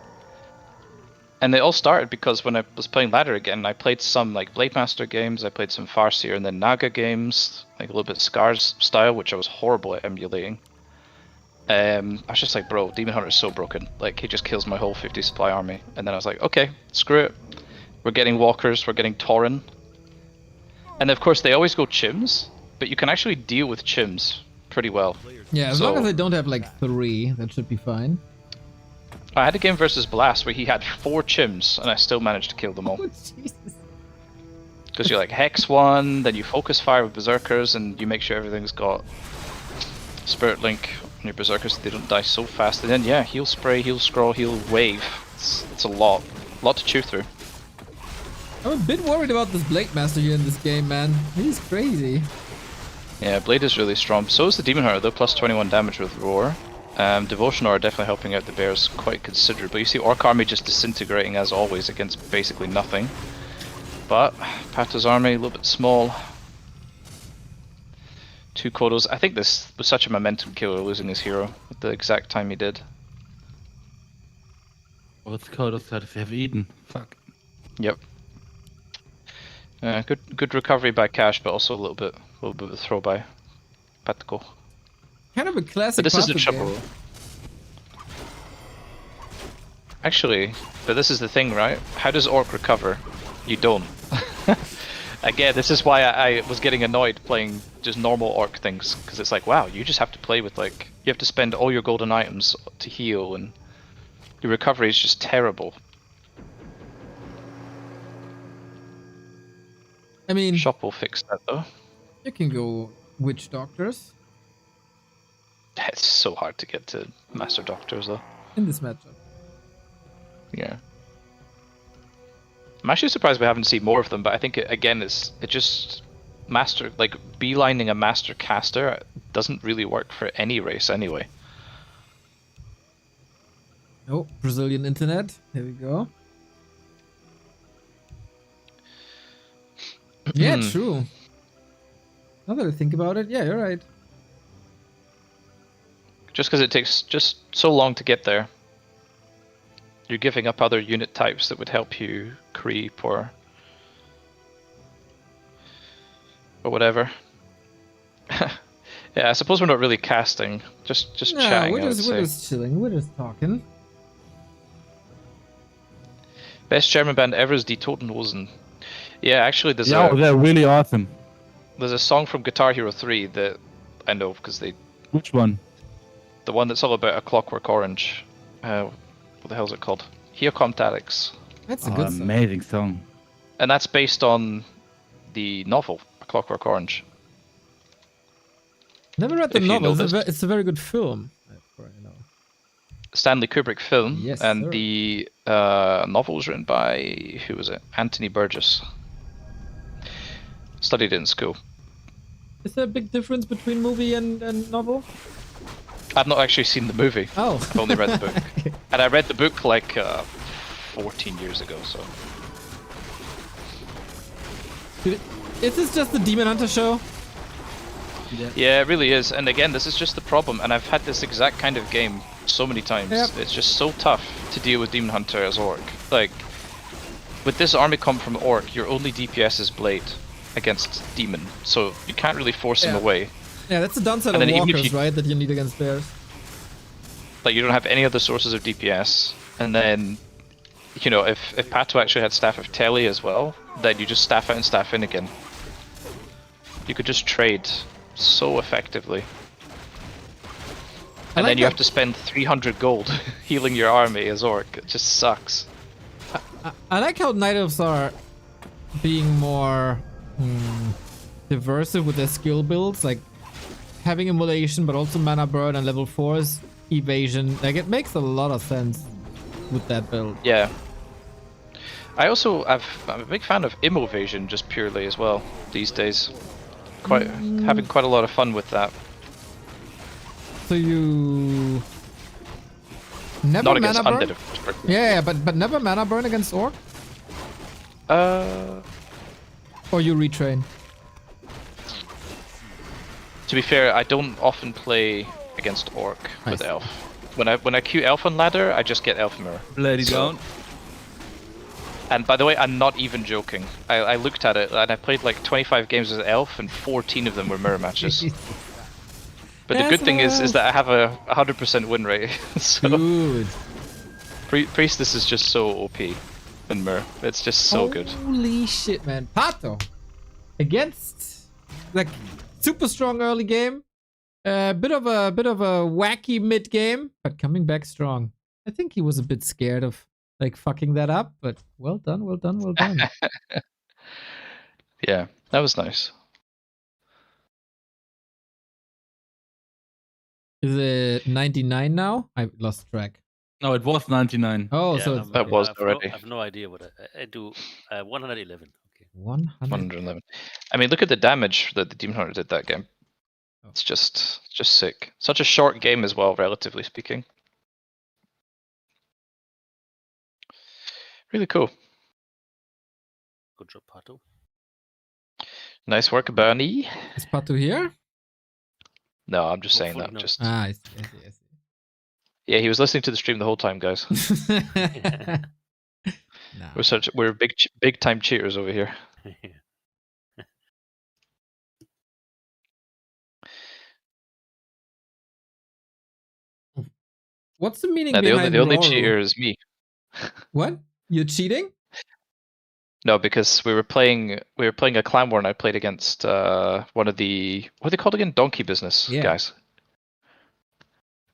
And it all started because when I was playing ladder again, I played some like Blade Master games, I played some Farseer and then Naga games, like a little bit Scars style, which I was horrible at emulating. I was just like, bro, Demon Hunter is so broken. Like, he just kills my whole 50 supply army. And then I was like, okay, screw it. We're getting walkers, we're getting Tauren. And of course, they always go chims, but you can actually deal with chims pretty well. Yeah, as long as they don't have like 3, that should be fine. I had a game versus Blast where he had 4 chims, and I still managed to kill them all. Oh, Jesus. Because you like hex one, then you focus fire with berserkers, and you make sure everything's got Spirit Link on your berserkers so they don't die so fast. And then yeah, heal spray, heal scroll, heal wave. It's a lot to chew through. I'm a bit worried about this Blade Master here in this game, man. He's crazy. Yeah, Blade is really strong. So is the Demon Hunter, though, plus 21 damage with Roar. Devotion are definitely helping out the bears quite considerably. You see Orc army just disintegrating as always against basically nothing. But Pato's army a little bit small. 2 Kodos. I think this was such a momentum killer, losing his hero at the exact time he did. What's Kodos got if you have Eden? Fuck. Yep. Good recovery by Cash, but also a little bit of a throw by Patko. Kind of a classic. But this is the Pato trouble. game. Actually, but this is the thing, right? How does Orc recover? You don't. Again, this is why I was getting annoyed playing just normal Orc things, because it's like, wow, you just have to play with like, you have to spend all your golden items to heal, and your recovery is just terrible. I mean, Shop will fix that though. you can go Witch Doctors It's so hard to get to Master Doctors though. in this matchup. Yeah. I'm actually surprised we haven't seen more of them, but I think it just master, like beelining a master caster doesn't really work for any race anyway. Oh, Brazilian internet. Here we go. Yeah, true. Now that I think about it, yeah, you're right. Just because it takes just so long to get there, you're giving up other unit types that would help you creep or whatever. Yeah, I suppose we're not really casting, just No, chatting. we're just chilling. We're just talking. Best German band ever is Die Totenhosen. Yeah, actually, there's they're really awesome. there's a song from Guitar Hero 3 that I know because Which one? the one that's all about a Clockwork Orange. What the hell is it called? Here Kommt Alex. That's a good song. Amazing song. And that's based on the novel, A Clockwork Orange. Never read the If you novel. know It's a very good film. Stanley Kubrick film, Yes, and sir. the novel was written by, who was it? Anthony Burgess. Studied it in school. Is there a big difference between movie and novel? I've not actually seen the movie. Oh. I've only read the book. And I read the book like 14 years ago, so. Is this just the Demon Hunter show? Yeah, it really is. And again, this is just the problem. And I've had this exact kind of game so many times. Yep. It's just so tough to deal with Demon Hunter as Orc. Like, with this army comp from Orc, your only DPS is Blade against Demon. So you can't really force him away. Yeah, that's the downside And of then even if walkers, you- right? That you need against bears. Like you don't have any other sources of DPS, and then, you know, if Pato actually had Staff of Telly as well, then you just staff out and staff in again. You could just trade so effectively. And then you have to spend 300 gold healing your army as Orc. It just sucks. I like how Night Elves are being more diversive with their skill builds, like having Immolation, but also Mana Burn and level 4's Evasion. Like, it makes a lot of sense with that build. Yeah. I'm a big fan of Immovasion just purely as well these days. Having quite a lot of fun with that. So you never Not against Mana Burn? Undead, of course. Yeah, but never Mana Burn against Orc? Or you retrain? To be fair, I don't often play against Orc with Elf. When I queue Elf on ladder, I just get Elf Mirror. Bloody don't. And by the way, I'm not even joking. I looked at it and I played like 25 games as Elf and 14 of them were mirror matches. But the good thing is that I have a 100% win rate. So good. Priestess is just so OP in mirror. It's just so good. Holy shit, man. Pato against like super strong early game. Bit of a wacky mid game, but coming back strong. I think he was a bit scared of like fucking that up, but well done, well done, well done. Yeah, that was nice. Is it 99 now? I lost track. No, it was 99. Oh, Yeah, so it's that was already. I have no idea what I do. 111. Okay. 111. I mean, look at the damage that the Demon Hunter did that game. It's just sick. Such a short game as well, relatively speaking. Really cool. Good job, Pato. Nice work, Bernie. Is Pato here? No, I'm just saying Hopefully that. not. Just I see. yeah, he was listening to the stream the whole time, guys. No. We're big time cheaters over here. What's the meaning No, behind the only Roru? cheater is me. What? You're cheating? No, because we were playing a Clanwar and I played against one of the what are they called again? Donkey business guys.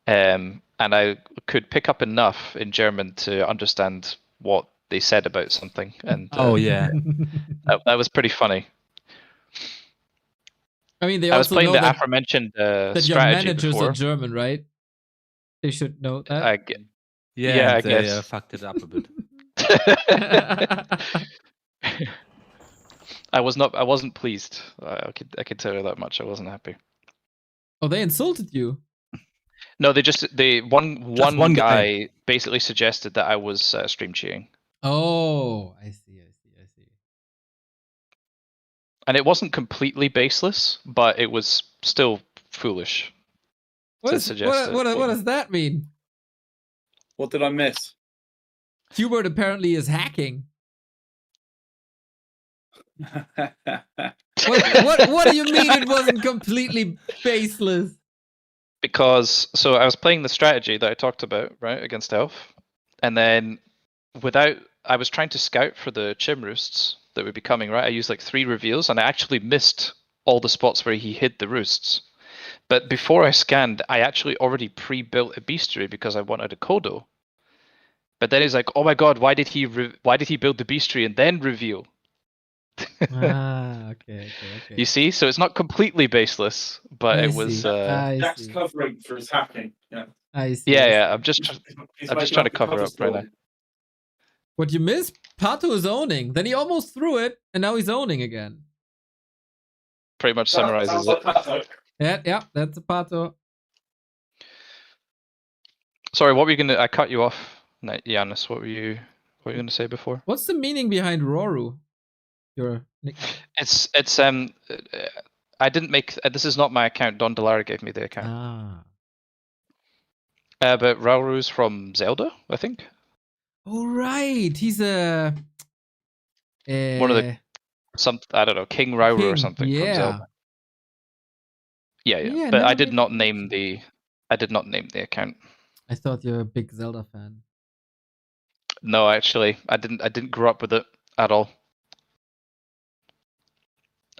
And I could pick up enough in German to understand what they said about something. And Oh yeah. that was pretty funny. I mean, they I was also playing know the that, aforementioned that your strategy managers before. are German, right? They should know that. I Yeah, I they guess. fucked it up a bit. I wasn't pleased. I could tell you that much. I wasn't happy. Oh, they insulted you. No, one one guy basically suggested that I was stream cheating, Oh, I see. and it wasn't completely baseless, but it was still foolish. What to is- suggest what it. does that mean? What did I miss? Hubert apparently is hacking. What do you mean it wasn't completely baseless? Because I was playing the strategy that I talked about, right, against Elf, and then I was trying to scout for the chim roosts that would be coming, right? I used like 3 reveals, and I actually missed all the spots where he hid the roosts. But before I scanned, I actually already pre-built a bestiary because I wanted a Kodo. But then he's like, "Oh my god, why did he build the bestiary and then reveal?" Okay. You see, so it's not completely baseless, but it was. Jack's covering for his hacking. Yeah. I see. Yeah. I'm just He's trying making to cover up right now. What you miss? Pato is owning. Then he almost threw it, and now he's owning again. Pretty much summarizes it. Yeah, that's a Pato. Sorry, what were you gonna? I cut you off, Giannis. What were you gonna say before? What's the meaning behind Roru? Your nickname. It's I didn't make. This is not my account. Don Delara gave me the account. Ah. But Rauru's from Zelda, I think. Oh right, he's a. One of the I don't know, King Rauru or something from Zelda. Yeah. Yeah, But I never did made not the name the account. I thought you're a big Zelda fan. No, actually, I didn't grow up with it at all.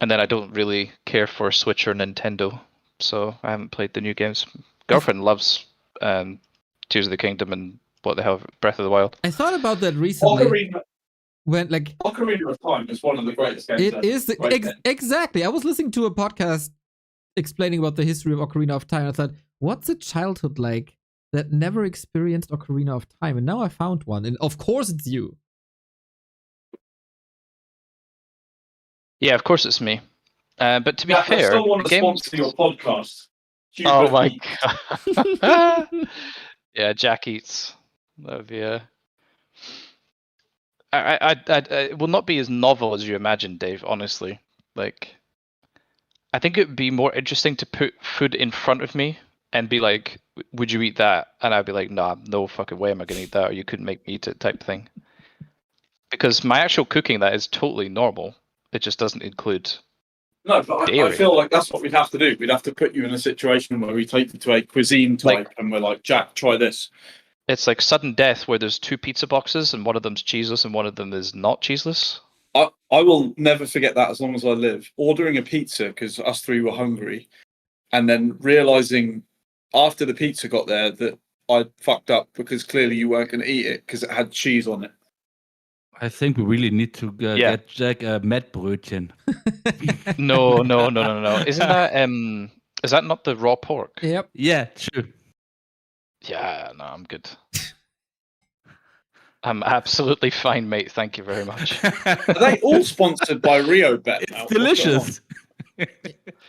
And then I don't really care for Switch or Nintendo, so I haven't played the new games. Girlfriend loves Tears of the Kingdom and what the hell, Breath of the Wild. I thought about that recently. When like Ocarina of Time is one of the greatest games. it is exactly. I was listening to a podcast explaining about the history of Ocarina of Time. And I thought, what's a childhood like that never experienced Ocarina of Time? And now I found one, and of course it's you. Yeah, of course it's me. But to be I fair, still want to games... sponsor your podcast. Oh Hubert my Eats. god. Yeah, Jack Eats. That would be it will not be as novel as you imagine, Dave, honestly. Like, I think it would be more interesting to put food in front of me and be like, would you eat that? And I'd be like, nah, no fucking way am I going to eat that, or you couldn't make me eat it type thing. Because my actual cooking, that is totally normal. It just doesn't include... No, but I feel like that's what we'd have to do. We'd have to put you in a situation where we take you to a cuisine type and we're like, Jack, try this. It's like sudden death where there's 2 pizza boxes and one of them's cheeseless and one of them is not cheeseless. I will never forget that as long as I live. Ordering a pizza because us 3 were hungry, and then realizing after the pizza got there that I fucked up because clearly you weren't going to eat it because it had cheese on it. I think we really need to get Jack a Mettbrötchen. No. Isn't that is that not the raw pork? Yep. Yeah, true. Yeah, no, I'm good. I'm absolutely fine, mate. Thank you very much. Are they all sponsored by Rio Bet? It's delicious.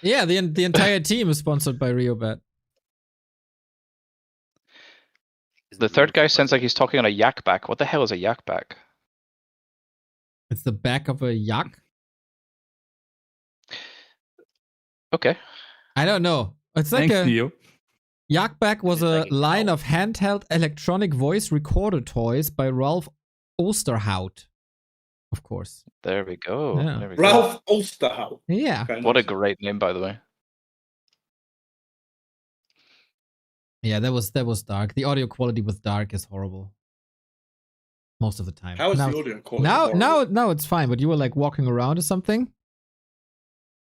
Yeah, the entire team is sponsored by RioBet. The third guy sounds like he's talking on a yak back. What the hell is a yak back? It's the back of a yak. Okay. I don't know. It's like Thanks, Neo. Yakback was a line of handheld electronic voice recorder toys by Ralph Osterhout. Of course. There we go. Yeah. There we go. Ralph Osterhout. Yeah. Okay, What a great name, by the way. Yeah, that was dark. The audio quality with dark is horrible. Most of the time. How is now, the audio quality? now it's fine, but you were like walking around or something?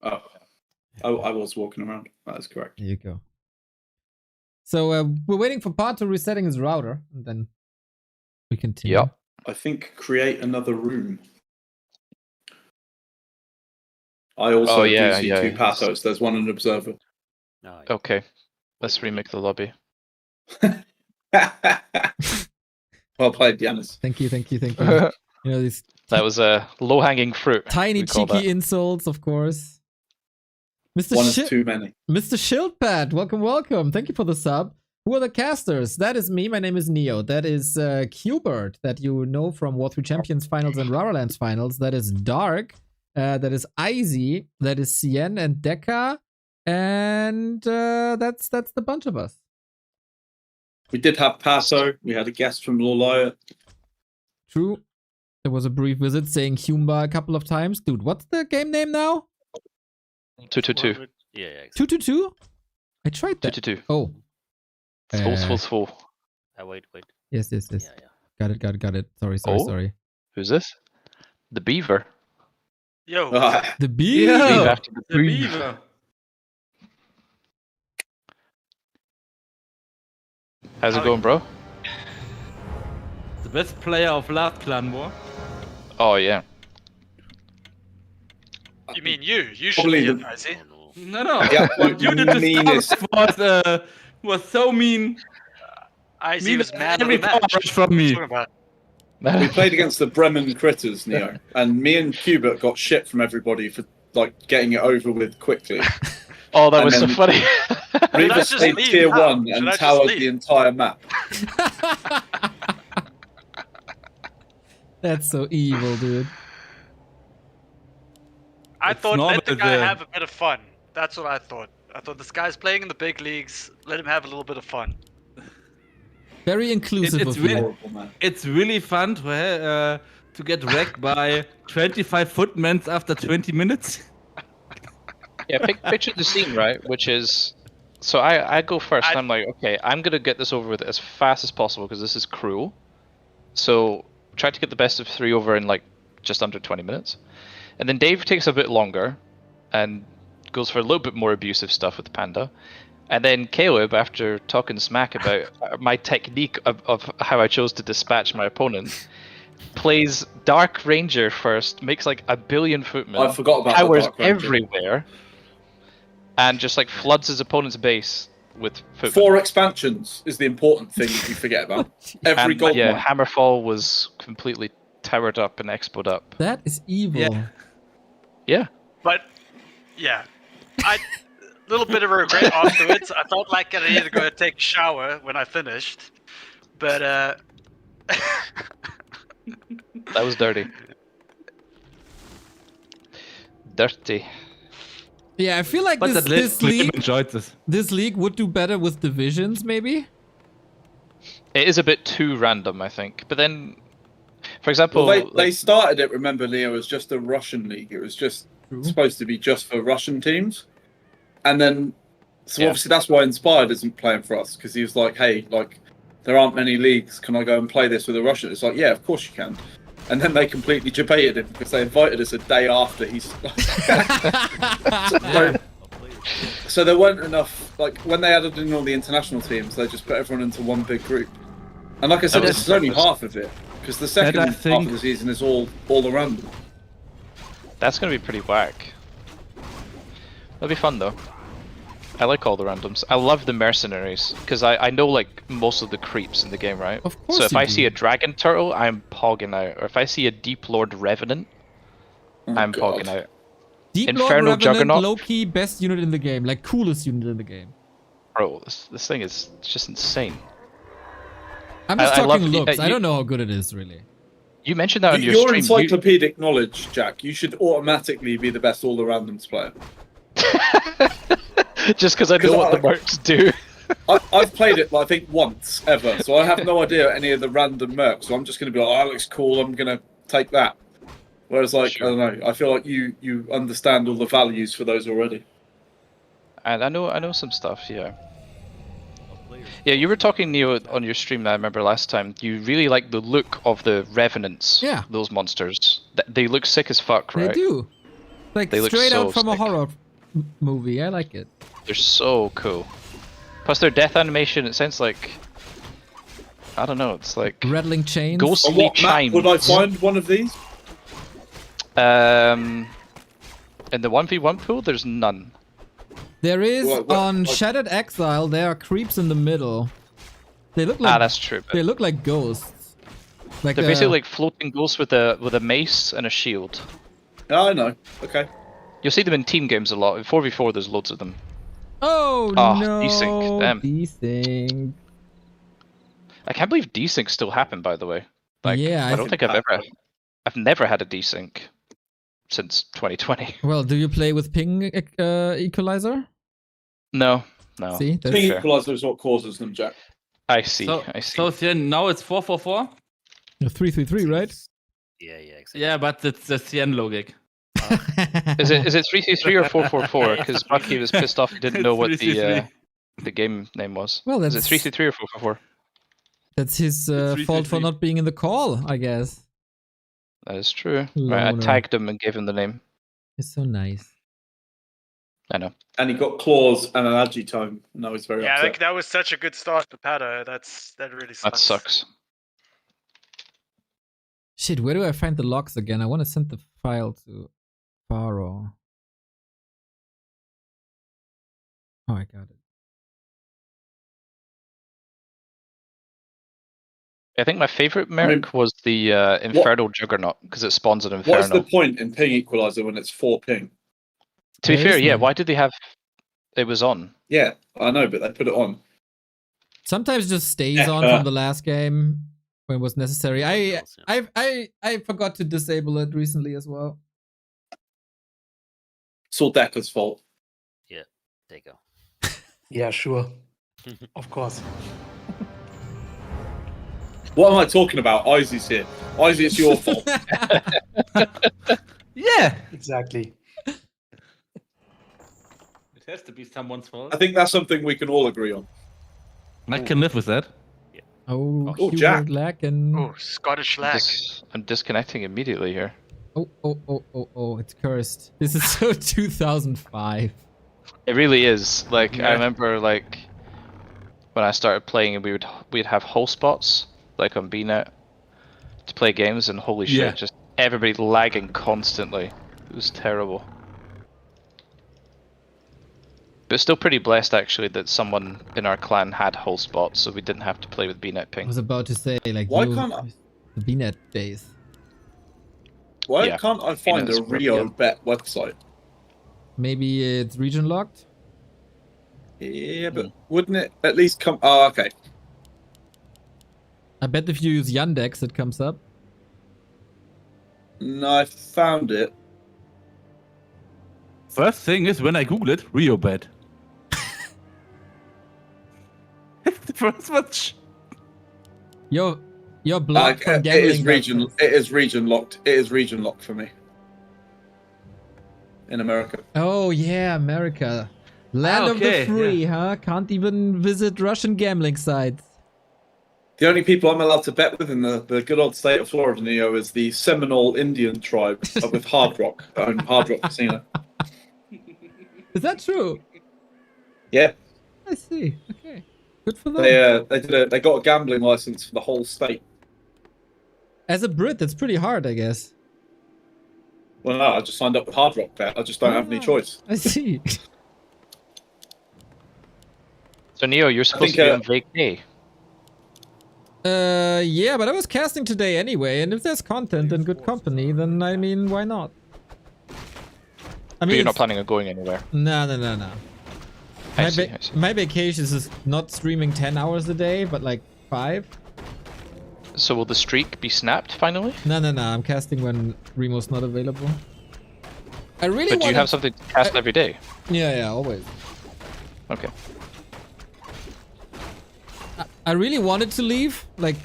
Oh, I was walking around. That is correct. There you go. So we're waiting for Pato resetting his router, and then we continue. Yep. I think create another room. I also do see 2 Patos. There's one in Observer. Okay. Let's remake the lobby. Well played, Giannis. Thank you. You know, these That was a low-hanging fruit. tiny we call cheeky that. insults, of course. Mr. One is too many. Mr. Schildpad, welcome. Thank you for the sub. Who are the casters? That is me. My name is Neo. That is Qbert, that you know from W3 Champions Finals and Raralands Finals. That is Dark. That is Izzy. That is Cien and Deca. And that's the bunch of us. We did have Paso. We had a guest from Lawliot. True. There was a brief visit saying Humba a couple of times. Dude, what's the game name now? 222. Yeah, exactly. 222? I tried that. 222. Oh. Full. Wait. Yes. Yeah. Got it. Sorry. Who's this? The Beaver. Yo. The Beaver. Beaver after the The Beaver. How's it going, bro? The best player of last Clanwar. Oh, yeah. You mean you? You should Probably be the- in, Izzy. No. Yeah, You did the meanest. stuff was so mean. Izzy was mad at Every the match. part from me. Talking about- We played against the Bremen Critters, Neo, and me and Qbert got shit from everybody for like getting it over with quickly. Oh, that was so then- funny. Reva just stayed leave tier now? 1 Should and I just towered leave? the entire map. That's so evil, dude. I It's thought let the normal guy to- have a bit of fun. That's what I thought. I thought this guy's playing in the big leagues. Let him have a little bit of fun. Very inclusive It's of you. really- Horrible, man. It's really fun to get wrecked by 25 footmans after 20 minutes. Yeah, picture the scene, right? Which is So I go first. And I'm like, okay, I'm gonna get this over with as fast as possible because this is cruel. So try to get the best of 3 over in like just under 20 minutes, and then Dave takes a bit longer, and goes for a little bit more abusive stuff with Panda, and then Caleb, after talking smack about my technique of how I chose to dispatch my opponent, plays Dark Ranger first, makes like a billion footmen, I forgot about the towers Dark Ranger. everywhere, and just like floods his opponent's base with footmen. 4 expansions is the important thing you forget about. Every And, gold yeah, mine. Hammerfall was completely towered up and expoed up. That is evil. Yeah. But yeah, I little bit of a regret afterwards. I felt like I needed to go take a shower when I finished, but That was dirty. Dirty. Yeah, I feel like But this, at least this Liam league, enjoyed this. this league would do better with divisions, maybe. It is a bit too random, I think. But then, for example, Well, they started it, remember, Leo, as just a Russian league. It was just supposed to be just for Russian teams. And then, so Yeah. obviously that's why Inspired isn't playing for us, because he was like, hey, like, there aren't many leagues. Can I go and play this with a Russian? It's like, yeah, of course you can. And then they completely debated him because they invited us a day after he's. So there weren't enough. Like when they added in all the international teams, they just put everyone into one big group. And like I said, That this was is only purpose. half of it because the second I half think- of the season is all around them. that's going to be pretty whack. That'll be fun, though. I like all the randoms. I love the mercenaries, because I know, like, most of the creeps in the game, right? Of course So if you I do. see a dragon turtle, I'm pogging out. Or if I see a Deep Lord Revenant, I'm God. pogging out. Deep Lord Infernal Revenant, Juggernaut. low-key best unit in the game, like coolest unit in the game. Bro, this thing is just insane. I'm just I talking love- looks. I you- don't know how good it is, really. You mentioned that on your Your stream. encyclopedic knowledge, Jack, you should automatically be the best all-the-randoms player. Just because I know 'Cause what the mercs do. I've played it, I think, once ever, so I have no idea any of the random mercs. So I'm just going to be like, oh, that looks cool. I'm going to take that. Whereas, like, Sure. I don't know. I feel like you understand all the values for those already. And I know some stuff, yeah. Yeah, you were talking, Neo, on your stream, I remember last time. You really like the look of the Revenants. Yeah. Those monsters. They look sick as fuck, right? They do. Like They look straight so out from a sick. horror movie. I like it. They're so cool. Plus their death animation, it sounds like... I don't know, it's like... Rattling chains. On Ghostly what map chimes. would I find one of these? In the 1v1 pool, there's none. There is What- on what- Shattered Exile. There are creeps in the middle. They look like That's true. But they look like ghosts. Like they're basically like floating ghosts with a mace and a shield. Yeah, I know. Okay. You'll see them in team games a lot. In 4v4, there's loads of them. Oh Oh, no! desync, damn. Desync. I can't believe desync still happened, by the way. Like, Yeah, I don't think I've never had a desync since 2020. Well, do you play with ping equalizer? No. See, that's Ping fair. equalizer is what causes them, Jack. I see. So, I see. so Cien, now it's 4-4-4? 3-3-3, right? Yeah, exactly. Yeah, but it's the Cien logic. Is it 3-3-3 or 4-4-4? Because Bucky was pissed off and didn't know what 3-3-3. the game name was. Well, Is it that's 3-3-3 or 4-4-4? That's his It's fault for 3-3-3. not being in the call, I guess. That is true. Right, I Loner. tagged him and gave him the name. It's so nice. I know. And he got claws and an agitome. Now he's very yeah, I upset. think that was such a good start for Pado. That really sucks. That sucks. Shit, where do I find the logs again? I want to send the file to Faro. Oh, I got it. I think my favorite merc was the Infernal Juggernaut because it spawns an Inferno. What is the point in ping equalizer when it's 4 ping? To be There fair, is yeah, none. why did they have... It was on. Yeah, I know, but they put it on. Sometimes just stays on from the last game when it was necessary. I forgot to disable it recently as well. It's all Decker's fault. Yeah, there you go. Yeah, sure. Of course. What am I talking about? Izzy's here. Izzy, it's your fault. Yeah! Exactly. It has to be someone's fault. I think that's something we can all agree on. I can live with that. Oh, Oh, Jack. Hubert Lacken. Oh, Scottish lag. I'm disconnecting immediately here. Oh, it's cursed. This is so 2005. It really is. Like Yeah. I remember, like when I started playing, and we'd have whole spots like on BNet to play games, and holy shit, Yeah. just everybody lagging constantly. It was terrible. But still pretty blessed actually that someone in our clan had whole spots, so we didn't have to play with BNet I ping. was about to say, like, Why you, can't I- the BNet days. Why Yeah. can't I find Venus a group, Rio yeah. bet website? Maybe it's region locked? Yeah, but wouldn't it at least come? Oh, okay. I bet if you use Yandex, it comes up. No, I found it. First thing is when I Google it, Rio bet. The first much. You're blocked from It gambling. is region. websites. It is region locked. It is region locked for me. In America. Oh yeah, America. Land of the okay, free, huh? Can't even visit Russian gambling sites. The only people I'm allowed to bet with in the good old state of Florida, Neo, is the Seminole Indian tribe with Hard Rock, that own Hard Rock Casino. Is that true? Yeah, I see. Okay. Good for them. they got a gambling license for the whole state. As a Brit, that's pretty hard, I guess. Well, no, I just signed up with Hard Rock Bet. I just don't have any choice. I see. So Neo, you're supposed think, to be on vacay. Yeah, but I was casting today anyway, and if there's content and good company, then I mean, why not? I But mean, you're not planning on going anywhere. No. I see. My vacation is not streaming 10 hours a day, but like 5. So will the streak be snapped finally? No. I'm casting when Remo's not available. I really But do you wanna- have something to cast every day? Yeah, always. Okay. I really wanted to leave, like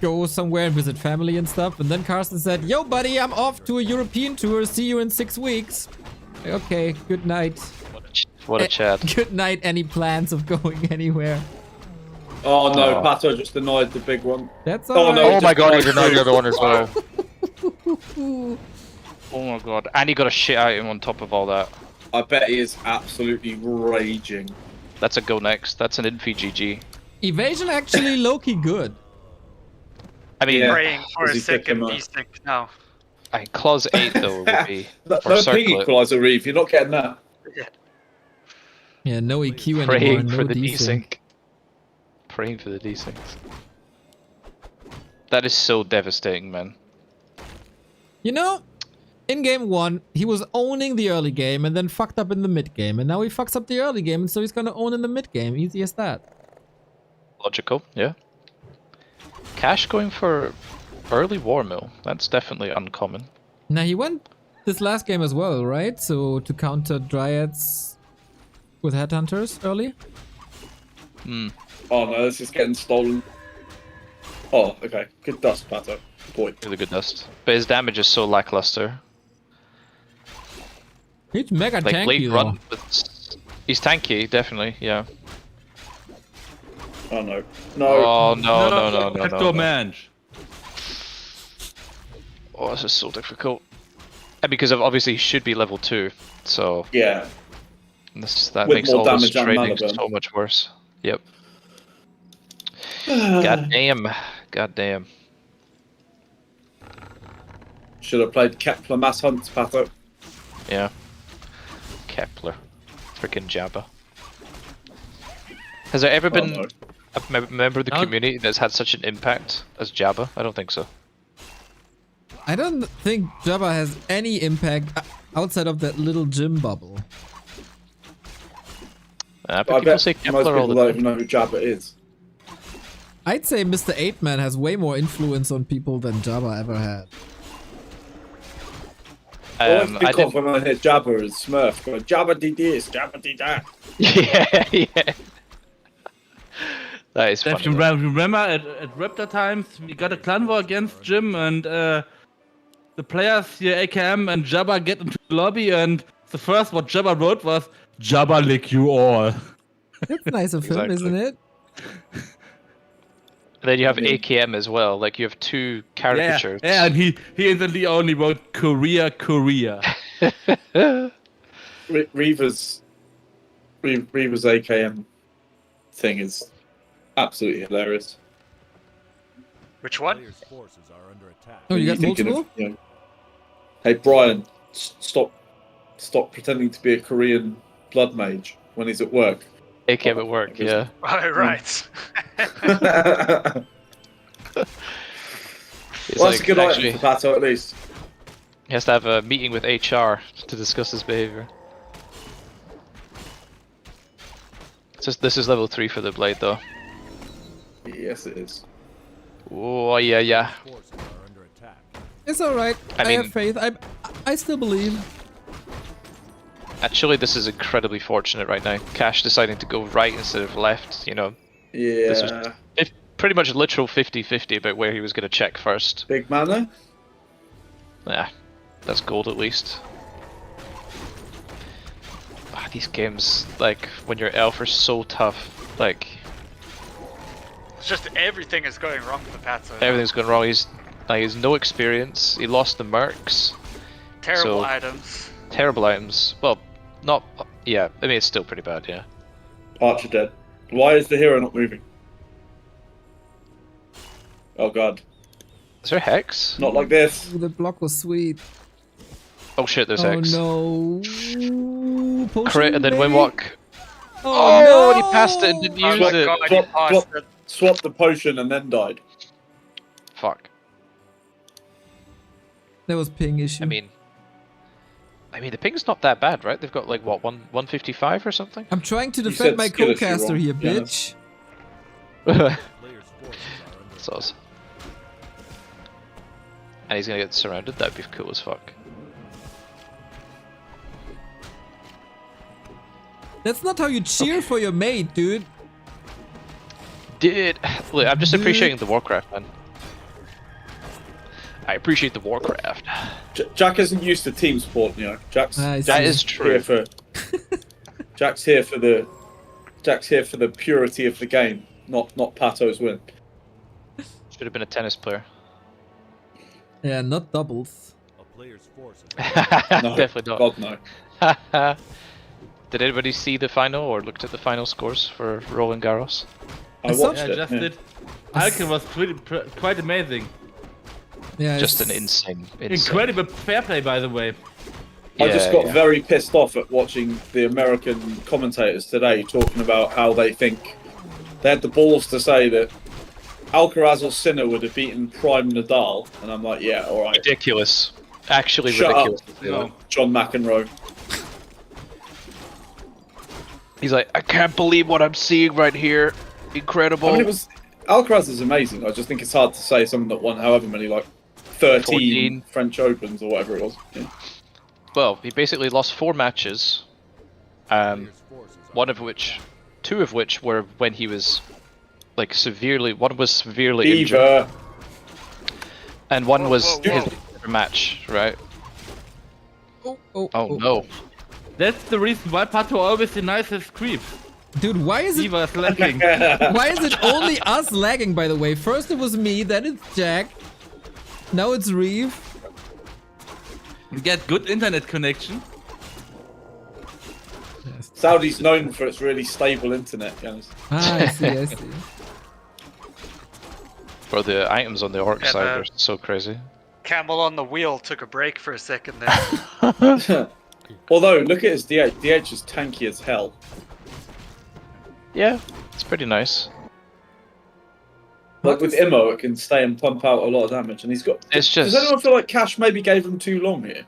go somewhere and visit family and stuff, and then Carsten said, "Yo, buddy, I'm off to a European tour. See you in 6 weeks." Okay, good night. What a chat. Good night. Any plans of going anywhere? Oh no, Oh. Pato just denied the big one. That's Oh, all no, right. Oh my just god, he denied denied two. the other one as well. Oh my god. And he got a shit item on top of all that. I bet he is absolutely raging. That's a go next. That's an Infi GG. Evasion actually low-key good. I mean, Yeah. Praying for a Does he pick second him up? desync now. clause 8 though would be. No or ping circlet. equalizer, Reeve. You're not getting that. Yeah, no EQ anymore. Praying No for the desync. desync. Praying for the desyncs. That is so devastating, man. You know, in game 1, he was owning the early game and then fucked up in the mid game, and now he fucks up the early game, and so he's gonna own in the mid game. Easy as that. Logical, yeah. Cash going for early war mill. That's definitely uncommon. Now he went this last game as well, right? So to counter dryads with headhunters early. Hmm. Oh no, this is getting stolen. Oh, okay. Good dust, Pato. Good boy. Really good dust. But his damage is so lackluster. He's mega Like tanky late though. run, but he's tanky, definitely, yeah. Oh no. No. Oh no. Hector Mange. Oh, this is so difficult. And because of obviously he should be level 2, so Yeah. that With makes more all this damage and trading mana burn. so much worse. Yep. God damn. Should have played Kepler Mass Hunt, Pato. Yeah. Kepler. Freaking Jabba. Has there ever been no. a member of the No. community that's had such an impact as Jabba? I don't think so. I don't think Jabba has any impact outside of that little gym bubble. But I people bet say most Kepler all people the don't time. even know who Jabba is. I'd say Mr. 8-Man has way more influence on people than Jabba ever had. All I I think didn't... of when I hear Jabba is Smurf going, Jabba did this, Jabba did that. yeah. That is If funny. you remember at Raptor times, we got a Clanwar against Jim, and the players here, AKM and Jabba, get into the lobby, and the first what Jabba wrote was Jabba lick you all. That's nice of him, Exactly. isn't it? And then you have I mean- AKM as well. Like you have two Yeah, caricatures. yeah, and he instantly only wrote Korea. Reaver's AKM thing is absolutely hilarious. Which one? Player's forces are under attack. Oh, you got Thinking of, multiple? you know, hey Brian, stop pretending to be a Korean blood mage when he's at work. AKM at work, yeah. Oh, right. It's Well, that's like a good actually, item for Pato, at least. he has to have a meeting with HR to discuss his behavior. This is level 3 for the blade, though. Yes, it is. Oh yeah. Forces are under attack. It's alright. I I mean- have faith. I still believe. Actually, this is incredibly fortunate right now. Cash deciding to go right instead of left. You know, Yeah. This was pretty much literal 50-50 about where he was going to check first. Big mana. Yeah, that's gold at least. These games, like when you're elf, are so tough. Like It's just everything is going wrong for Pato. everything's going wrong. He's no experience. He lost the mercs. Terrible so- items. Terrible items. Well, not yeah. I mean, it's still pretty bad. Yeah. Archer dead. Why is the hero not moving? Oh god. Is there hex? Not like this. Ooh, the block was sweet. Oh shit, there's Oh hex. no. Potion Crit and then maybe? windwalk. Oh, Oh, no! he passed it and didn't use Swap, it. God, he passed it. swap the potion and then died. Fuck. That was ping issue. I mean, the ping's not that bad, right? They've got like what 155 or something. I'm trying to You defend said my skill issue co-caster wrong. here, Yeah. bitch. Player's forces are under Sauce. And he's gonna get surrounded. That'd be cool as fuck. That's not how you cheer for your mate, dude. Dude, look, I'm just Dude. appreciating the Warcraft, man. I appreciate the Warcraft. Jack isn't used to team sport, you know. Jack's I see. That is true. here for Jack's here for the purity of the game, not Pato's win. Should have been a tennis player. Yeah, not doubles. a player's forces. No, Definitely not. God no. Did anybody see the final or looked at the final scores for Roland Garros? I saw- watched Yeah, it. just yeah. did. Alken was quite amazing. Yeah, Just an it's- insane. Incredible fair play, by the way. I just Yeah, got yeah. very pissed off at watching the American commentators today talking about how they think they had the balls to say that Alcaraz or Sinner would have beaten Prime Nadal, and I'm like, yeah, all right. Ridiculous. Actually Shut ridiculous. up, John McEnroe. He's like, I can't believe what I'm seeing right here. Incredible. I mean, Alcaraz is amazing. I just think it's hard to say someone that won however many, like 13 14. French Opens or whatever it was. Yeah. Well, he basically lost 4 matches. Player's forces are Two of which were when he was like severely. One was severely injured, Diva. and one was whoa, his match, right? Oh, Oh no. That's the reason why Pato always denies his creeps. Dude, why is it Diva is lacking. why is it only us lagging, by the way? First it was me, then it's Jack. Now it's Reeve. We get good internet connection. Saudi's known for its really stable internet, Janice. Ah, I see, I see. Bro, the items on the orc Yeah, side man. are so crazy. Camel on the wheel took a break for a second there. Although, look at his DH. DH is tanky as hell. Yeah, it's pretty nice. Like with Immo, it can stay and pump out a lot of damage, and he's got. It's just Does anyone feel like Cash maybe gave him too long here?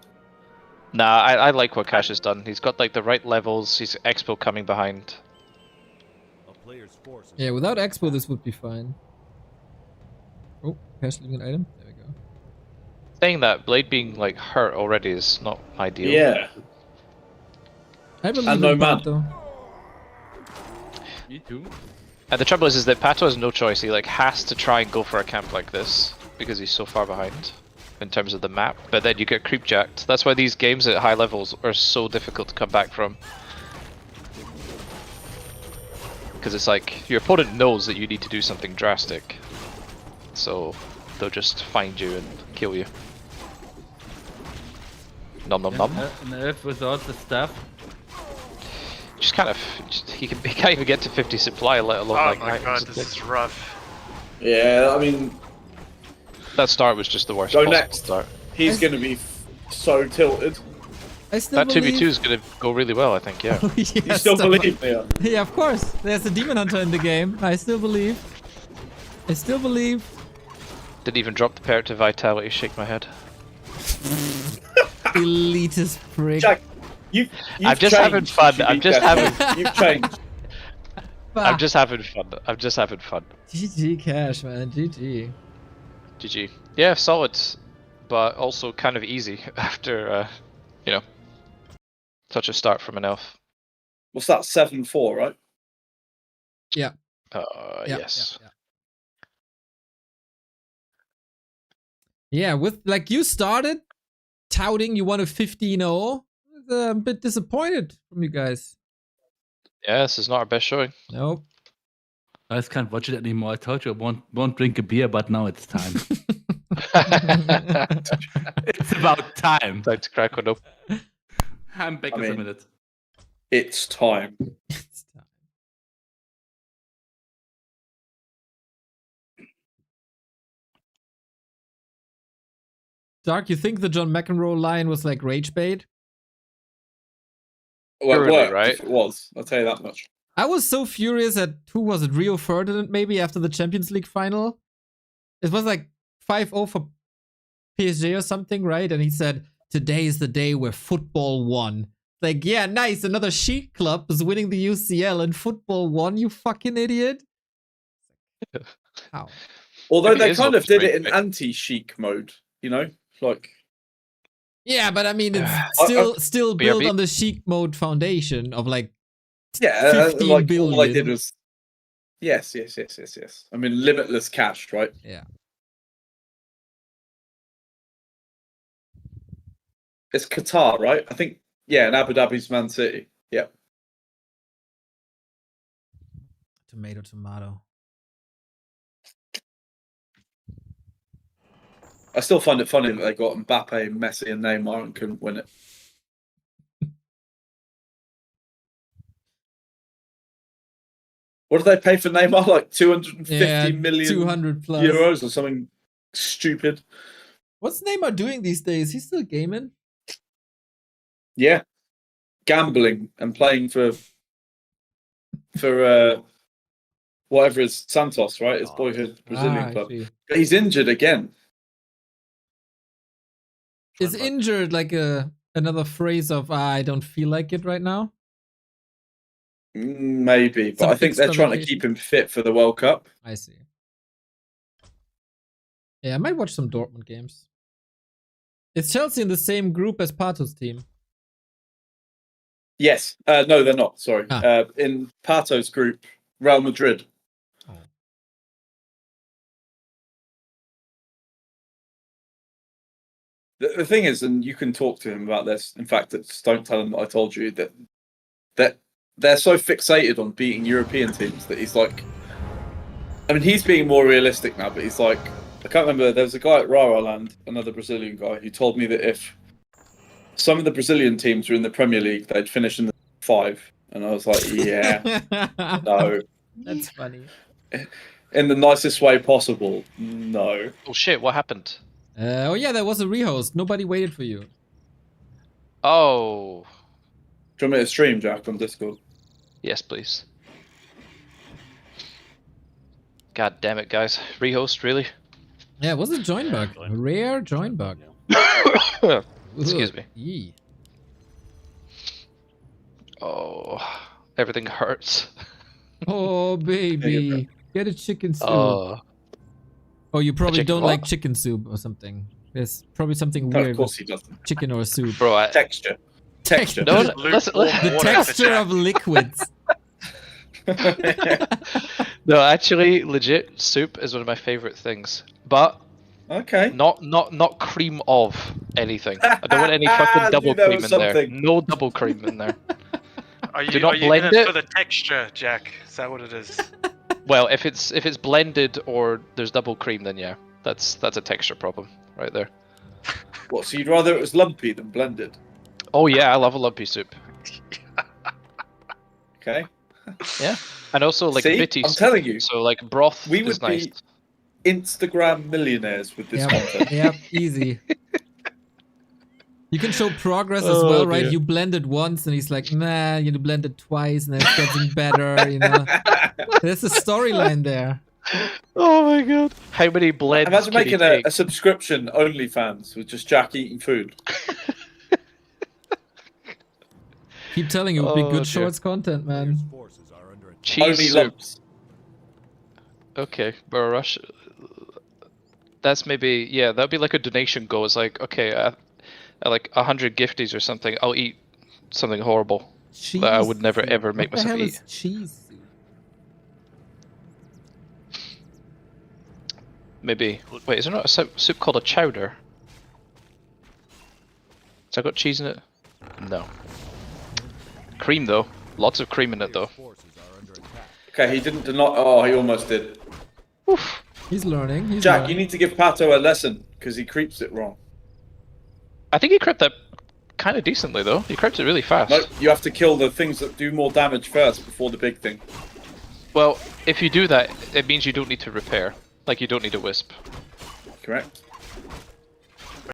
nah. I like what Cash has done. He's got like the right levels. He's Expo coming behind. a player's forces. Yeah, without Expo this would be fine. Oh, Cash leaving an item. There we go. Saying that, Blade being like hurt already is not ideal. Yeah. I believe And no in man. Pato. Me too. And the trouble is that Pato has no choice. He like has to try and go for a camp like this because he's so far behind. in terms of the map, but then you get creep jacked. That's why these games at high levels are so difficult to come back from. Because it's like, your opponent knows that you need to do something drastic. So they'll just find you and kill you. Nom nom nom. And if without the stuff, Just kind of, he can't even get to 50 supply, let alone Oh like my god, items. this is rough. Yeah, I mean, That start was just the worst Go possible next. start. he's going to be so tilted. I still That believe. 2v2 is going to go really well, I think, yeah. Yes, You still believe me? Yeah, of course. There's a demon hunter in the game. I still believe. I still believe. Didn't even drop the parrot to vitality, shake my head. Elitist prick. Jack, you've I'm just changed having fun. since you I'm beat just Death. having. You've changed. I'm just having fun. I'm just having fun. GG Cash, man. GG. GG. Yeah, solid, but also kind of easy after, you know, such a start from an elf. What's that? 7-4, right? Yeah. Yeah, Yes. Yeah, with like you started touting you won a 15-0. I'm a bit disappointed from you guys. Yeah, this is not our best showing. Nope. I just can't watch it anymore. I told you I won't drink a beer, but now it's time. It's about time. Time to crack one open. I'm back I in a mean- minute. It's time. It's time. Dark, you think the John McEnroe line was like rage bait? Well, it Surely, worked right? if it was. I'll tell you that much. I was so furious at who was it, Rio Ferdinand maybe after the Champions League final. It was like 5-0 for PSG or something, right? And he said, "Today is the day where football won." Like, yeah, nice. Another chic club is winning the UCL and football won. You fucking idiot. How? Although Maybe it they is kind of all did it straight, in right? anti-chic mode, you know, like Yeah, but I mean, it's I- still BRB? built on the chic mode foundation of like yeah, 15 like billion. all I did was yes. I mean, limitless cash, right? Yeah. It's Qatar, right? I think, yeah, and Abu Dhabi's Man City. Yeah. Tomato. I still find it funny that they got Mbappe, Messi, and Neymar and couldn't win it. What did they pay for Neymar? Like 250 Yeah, million 200 plus. euros or something stupid. What's Neymar doing these days? He's still gaming. Yeah, gambling and playing for whatever is Santos, right? His boyhood Brazilian I club. see. But he's injured again. Is injured like another phrase of I don't feel like it right now? Maybe, but Some I think they're trying to exclamation. keep him fit for the World Cup. I see. Yeah, I might watch some Dortmund games. Is Chelsea in the same group as Pato's team? Yes. No, they're not. Sorry. Ah. In Pato's group, Real Madrid. The thing is, and you can talk to him about this. In fact, don't tell him that I told you that they're so fixated on beating European teams that he's like. I mean, he's being more realistic now, but he's like, I can't remember. There was a guy at Rara Land, another Brazilian guy, who told me that if some of the Brazilian teams were in the Premier League, they'd finish in the 5, and I was like, yeah, no, That's funny. in the nicest way possible, no. Oh shit, what happened? Oh yeah, there was a rehost. Nobody waited for you. Oh. Do you want me to stream, Jack, on Discord? Yes, please. God damn it, guys. Rehost, really? Yeah, it was a join bug. A rare join bug. Excuse me. Yee. Oh, everything hurts. Oh baby, get a chicken soup. Oh. Oh, you probably chicken don't what? like chicken soup or something. There's probably something No, weird of course with he doesn't. chicken or soup. Bro, I... Texture. Texture. No, The let's, The texture of liquids. No, actually, legit, soup is one of my favorite things. But Okay. Not cream of anything. I don't want any fucking I double knew there cream was in there. something. No double cream in there. Are you, Do not are you blend in it it. for the texture, Jack? Is that what it is? Well, if it's blended or there's double cream, then yeah, that's a texture problem right there. What? So you'd rather it was lumpy than blended? Oh yeah, I love a lumpy soup. Okay. Yeah, and also like See? bitty I'm soup. telling you. So like broth We is would nice. be Instagram millionaires with this Yep, content. yep, easy. You can show progress as Oh, well, right? dear. You blend it once, and he's like, "Nah, you blend it twice, and it's getting better." You know, there's a storyline there. Oh my god! How many blends? Imagine can he making take? a subscription OnlyFans with just Jack eating food. Keep telling you, it would be Oh, good dear. shorts content, man. Forces are under attack. Cheese Only soup. lumps. Okay, Burr Rush. That's maybe yeah. That'd be like a donation goal. It's like okay, at like 100 gifties or something, I'll eat something horrible Cheese that I would never soup. ever make What the myself hell eat. is cheese soup? Maybe. Wait, is there not a soup called a chowder? Has that got cheese in it? No. Cream though. Lots of cream in it though. Forces are under attack. Okay, he didn't not. Oh, he almost did. Oof. He's learning. He's Jack, learning. you need to give Pato a lesson because he creeps it wrong. I think he crept that kind of decently though. He crept it really fast. No, you have to kill the things that do more damage first before the big thing. Well, if you do that, it means you don't need to repair. Like you don't need a wisp. Correct.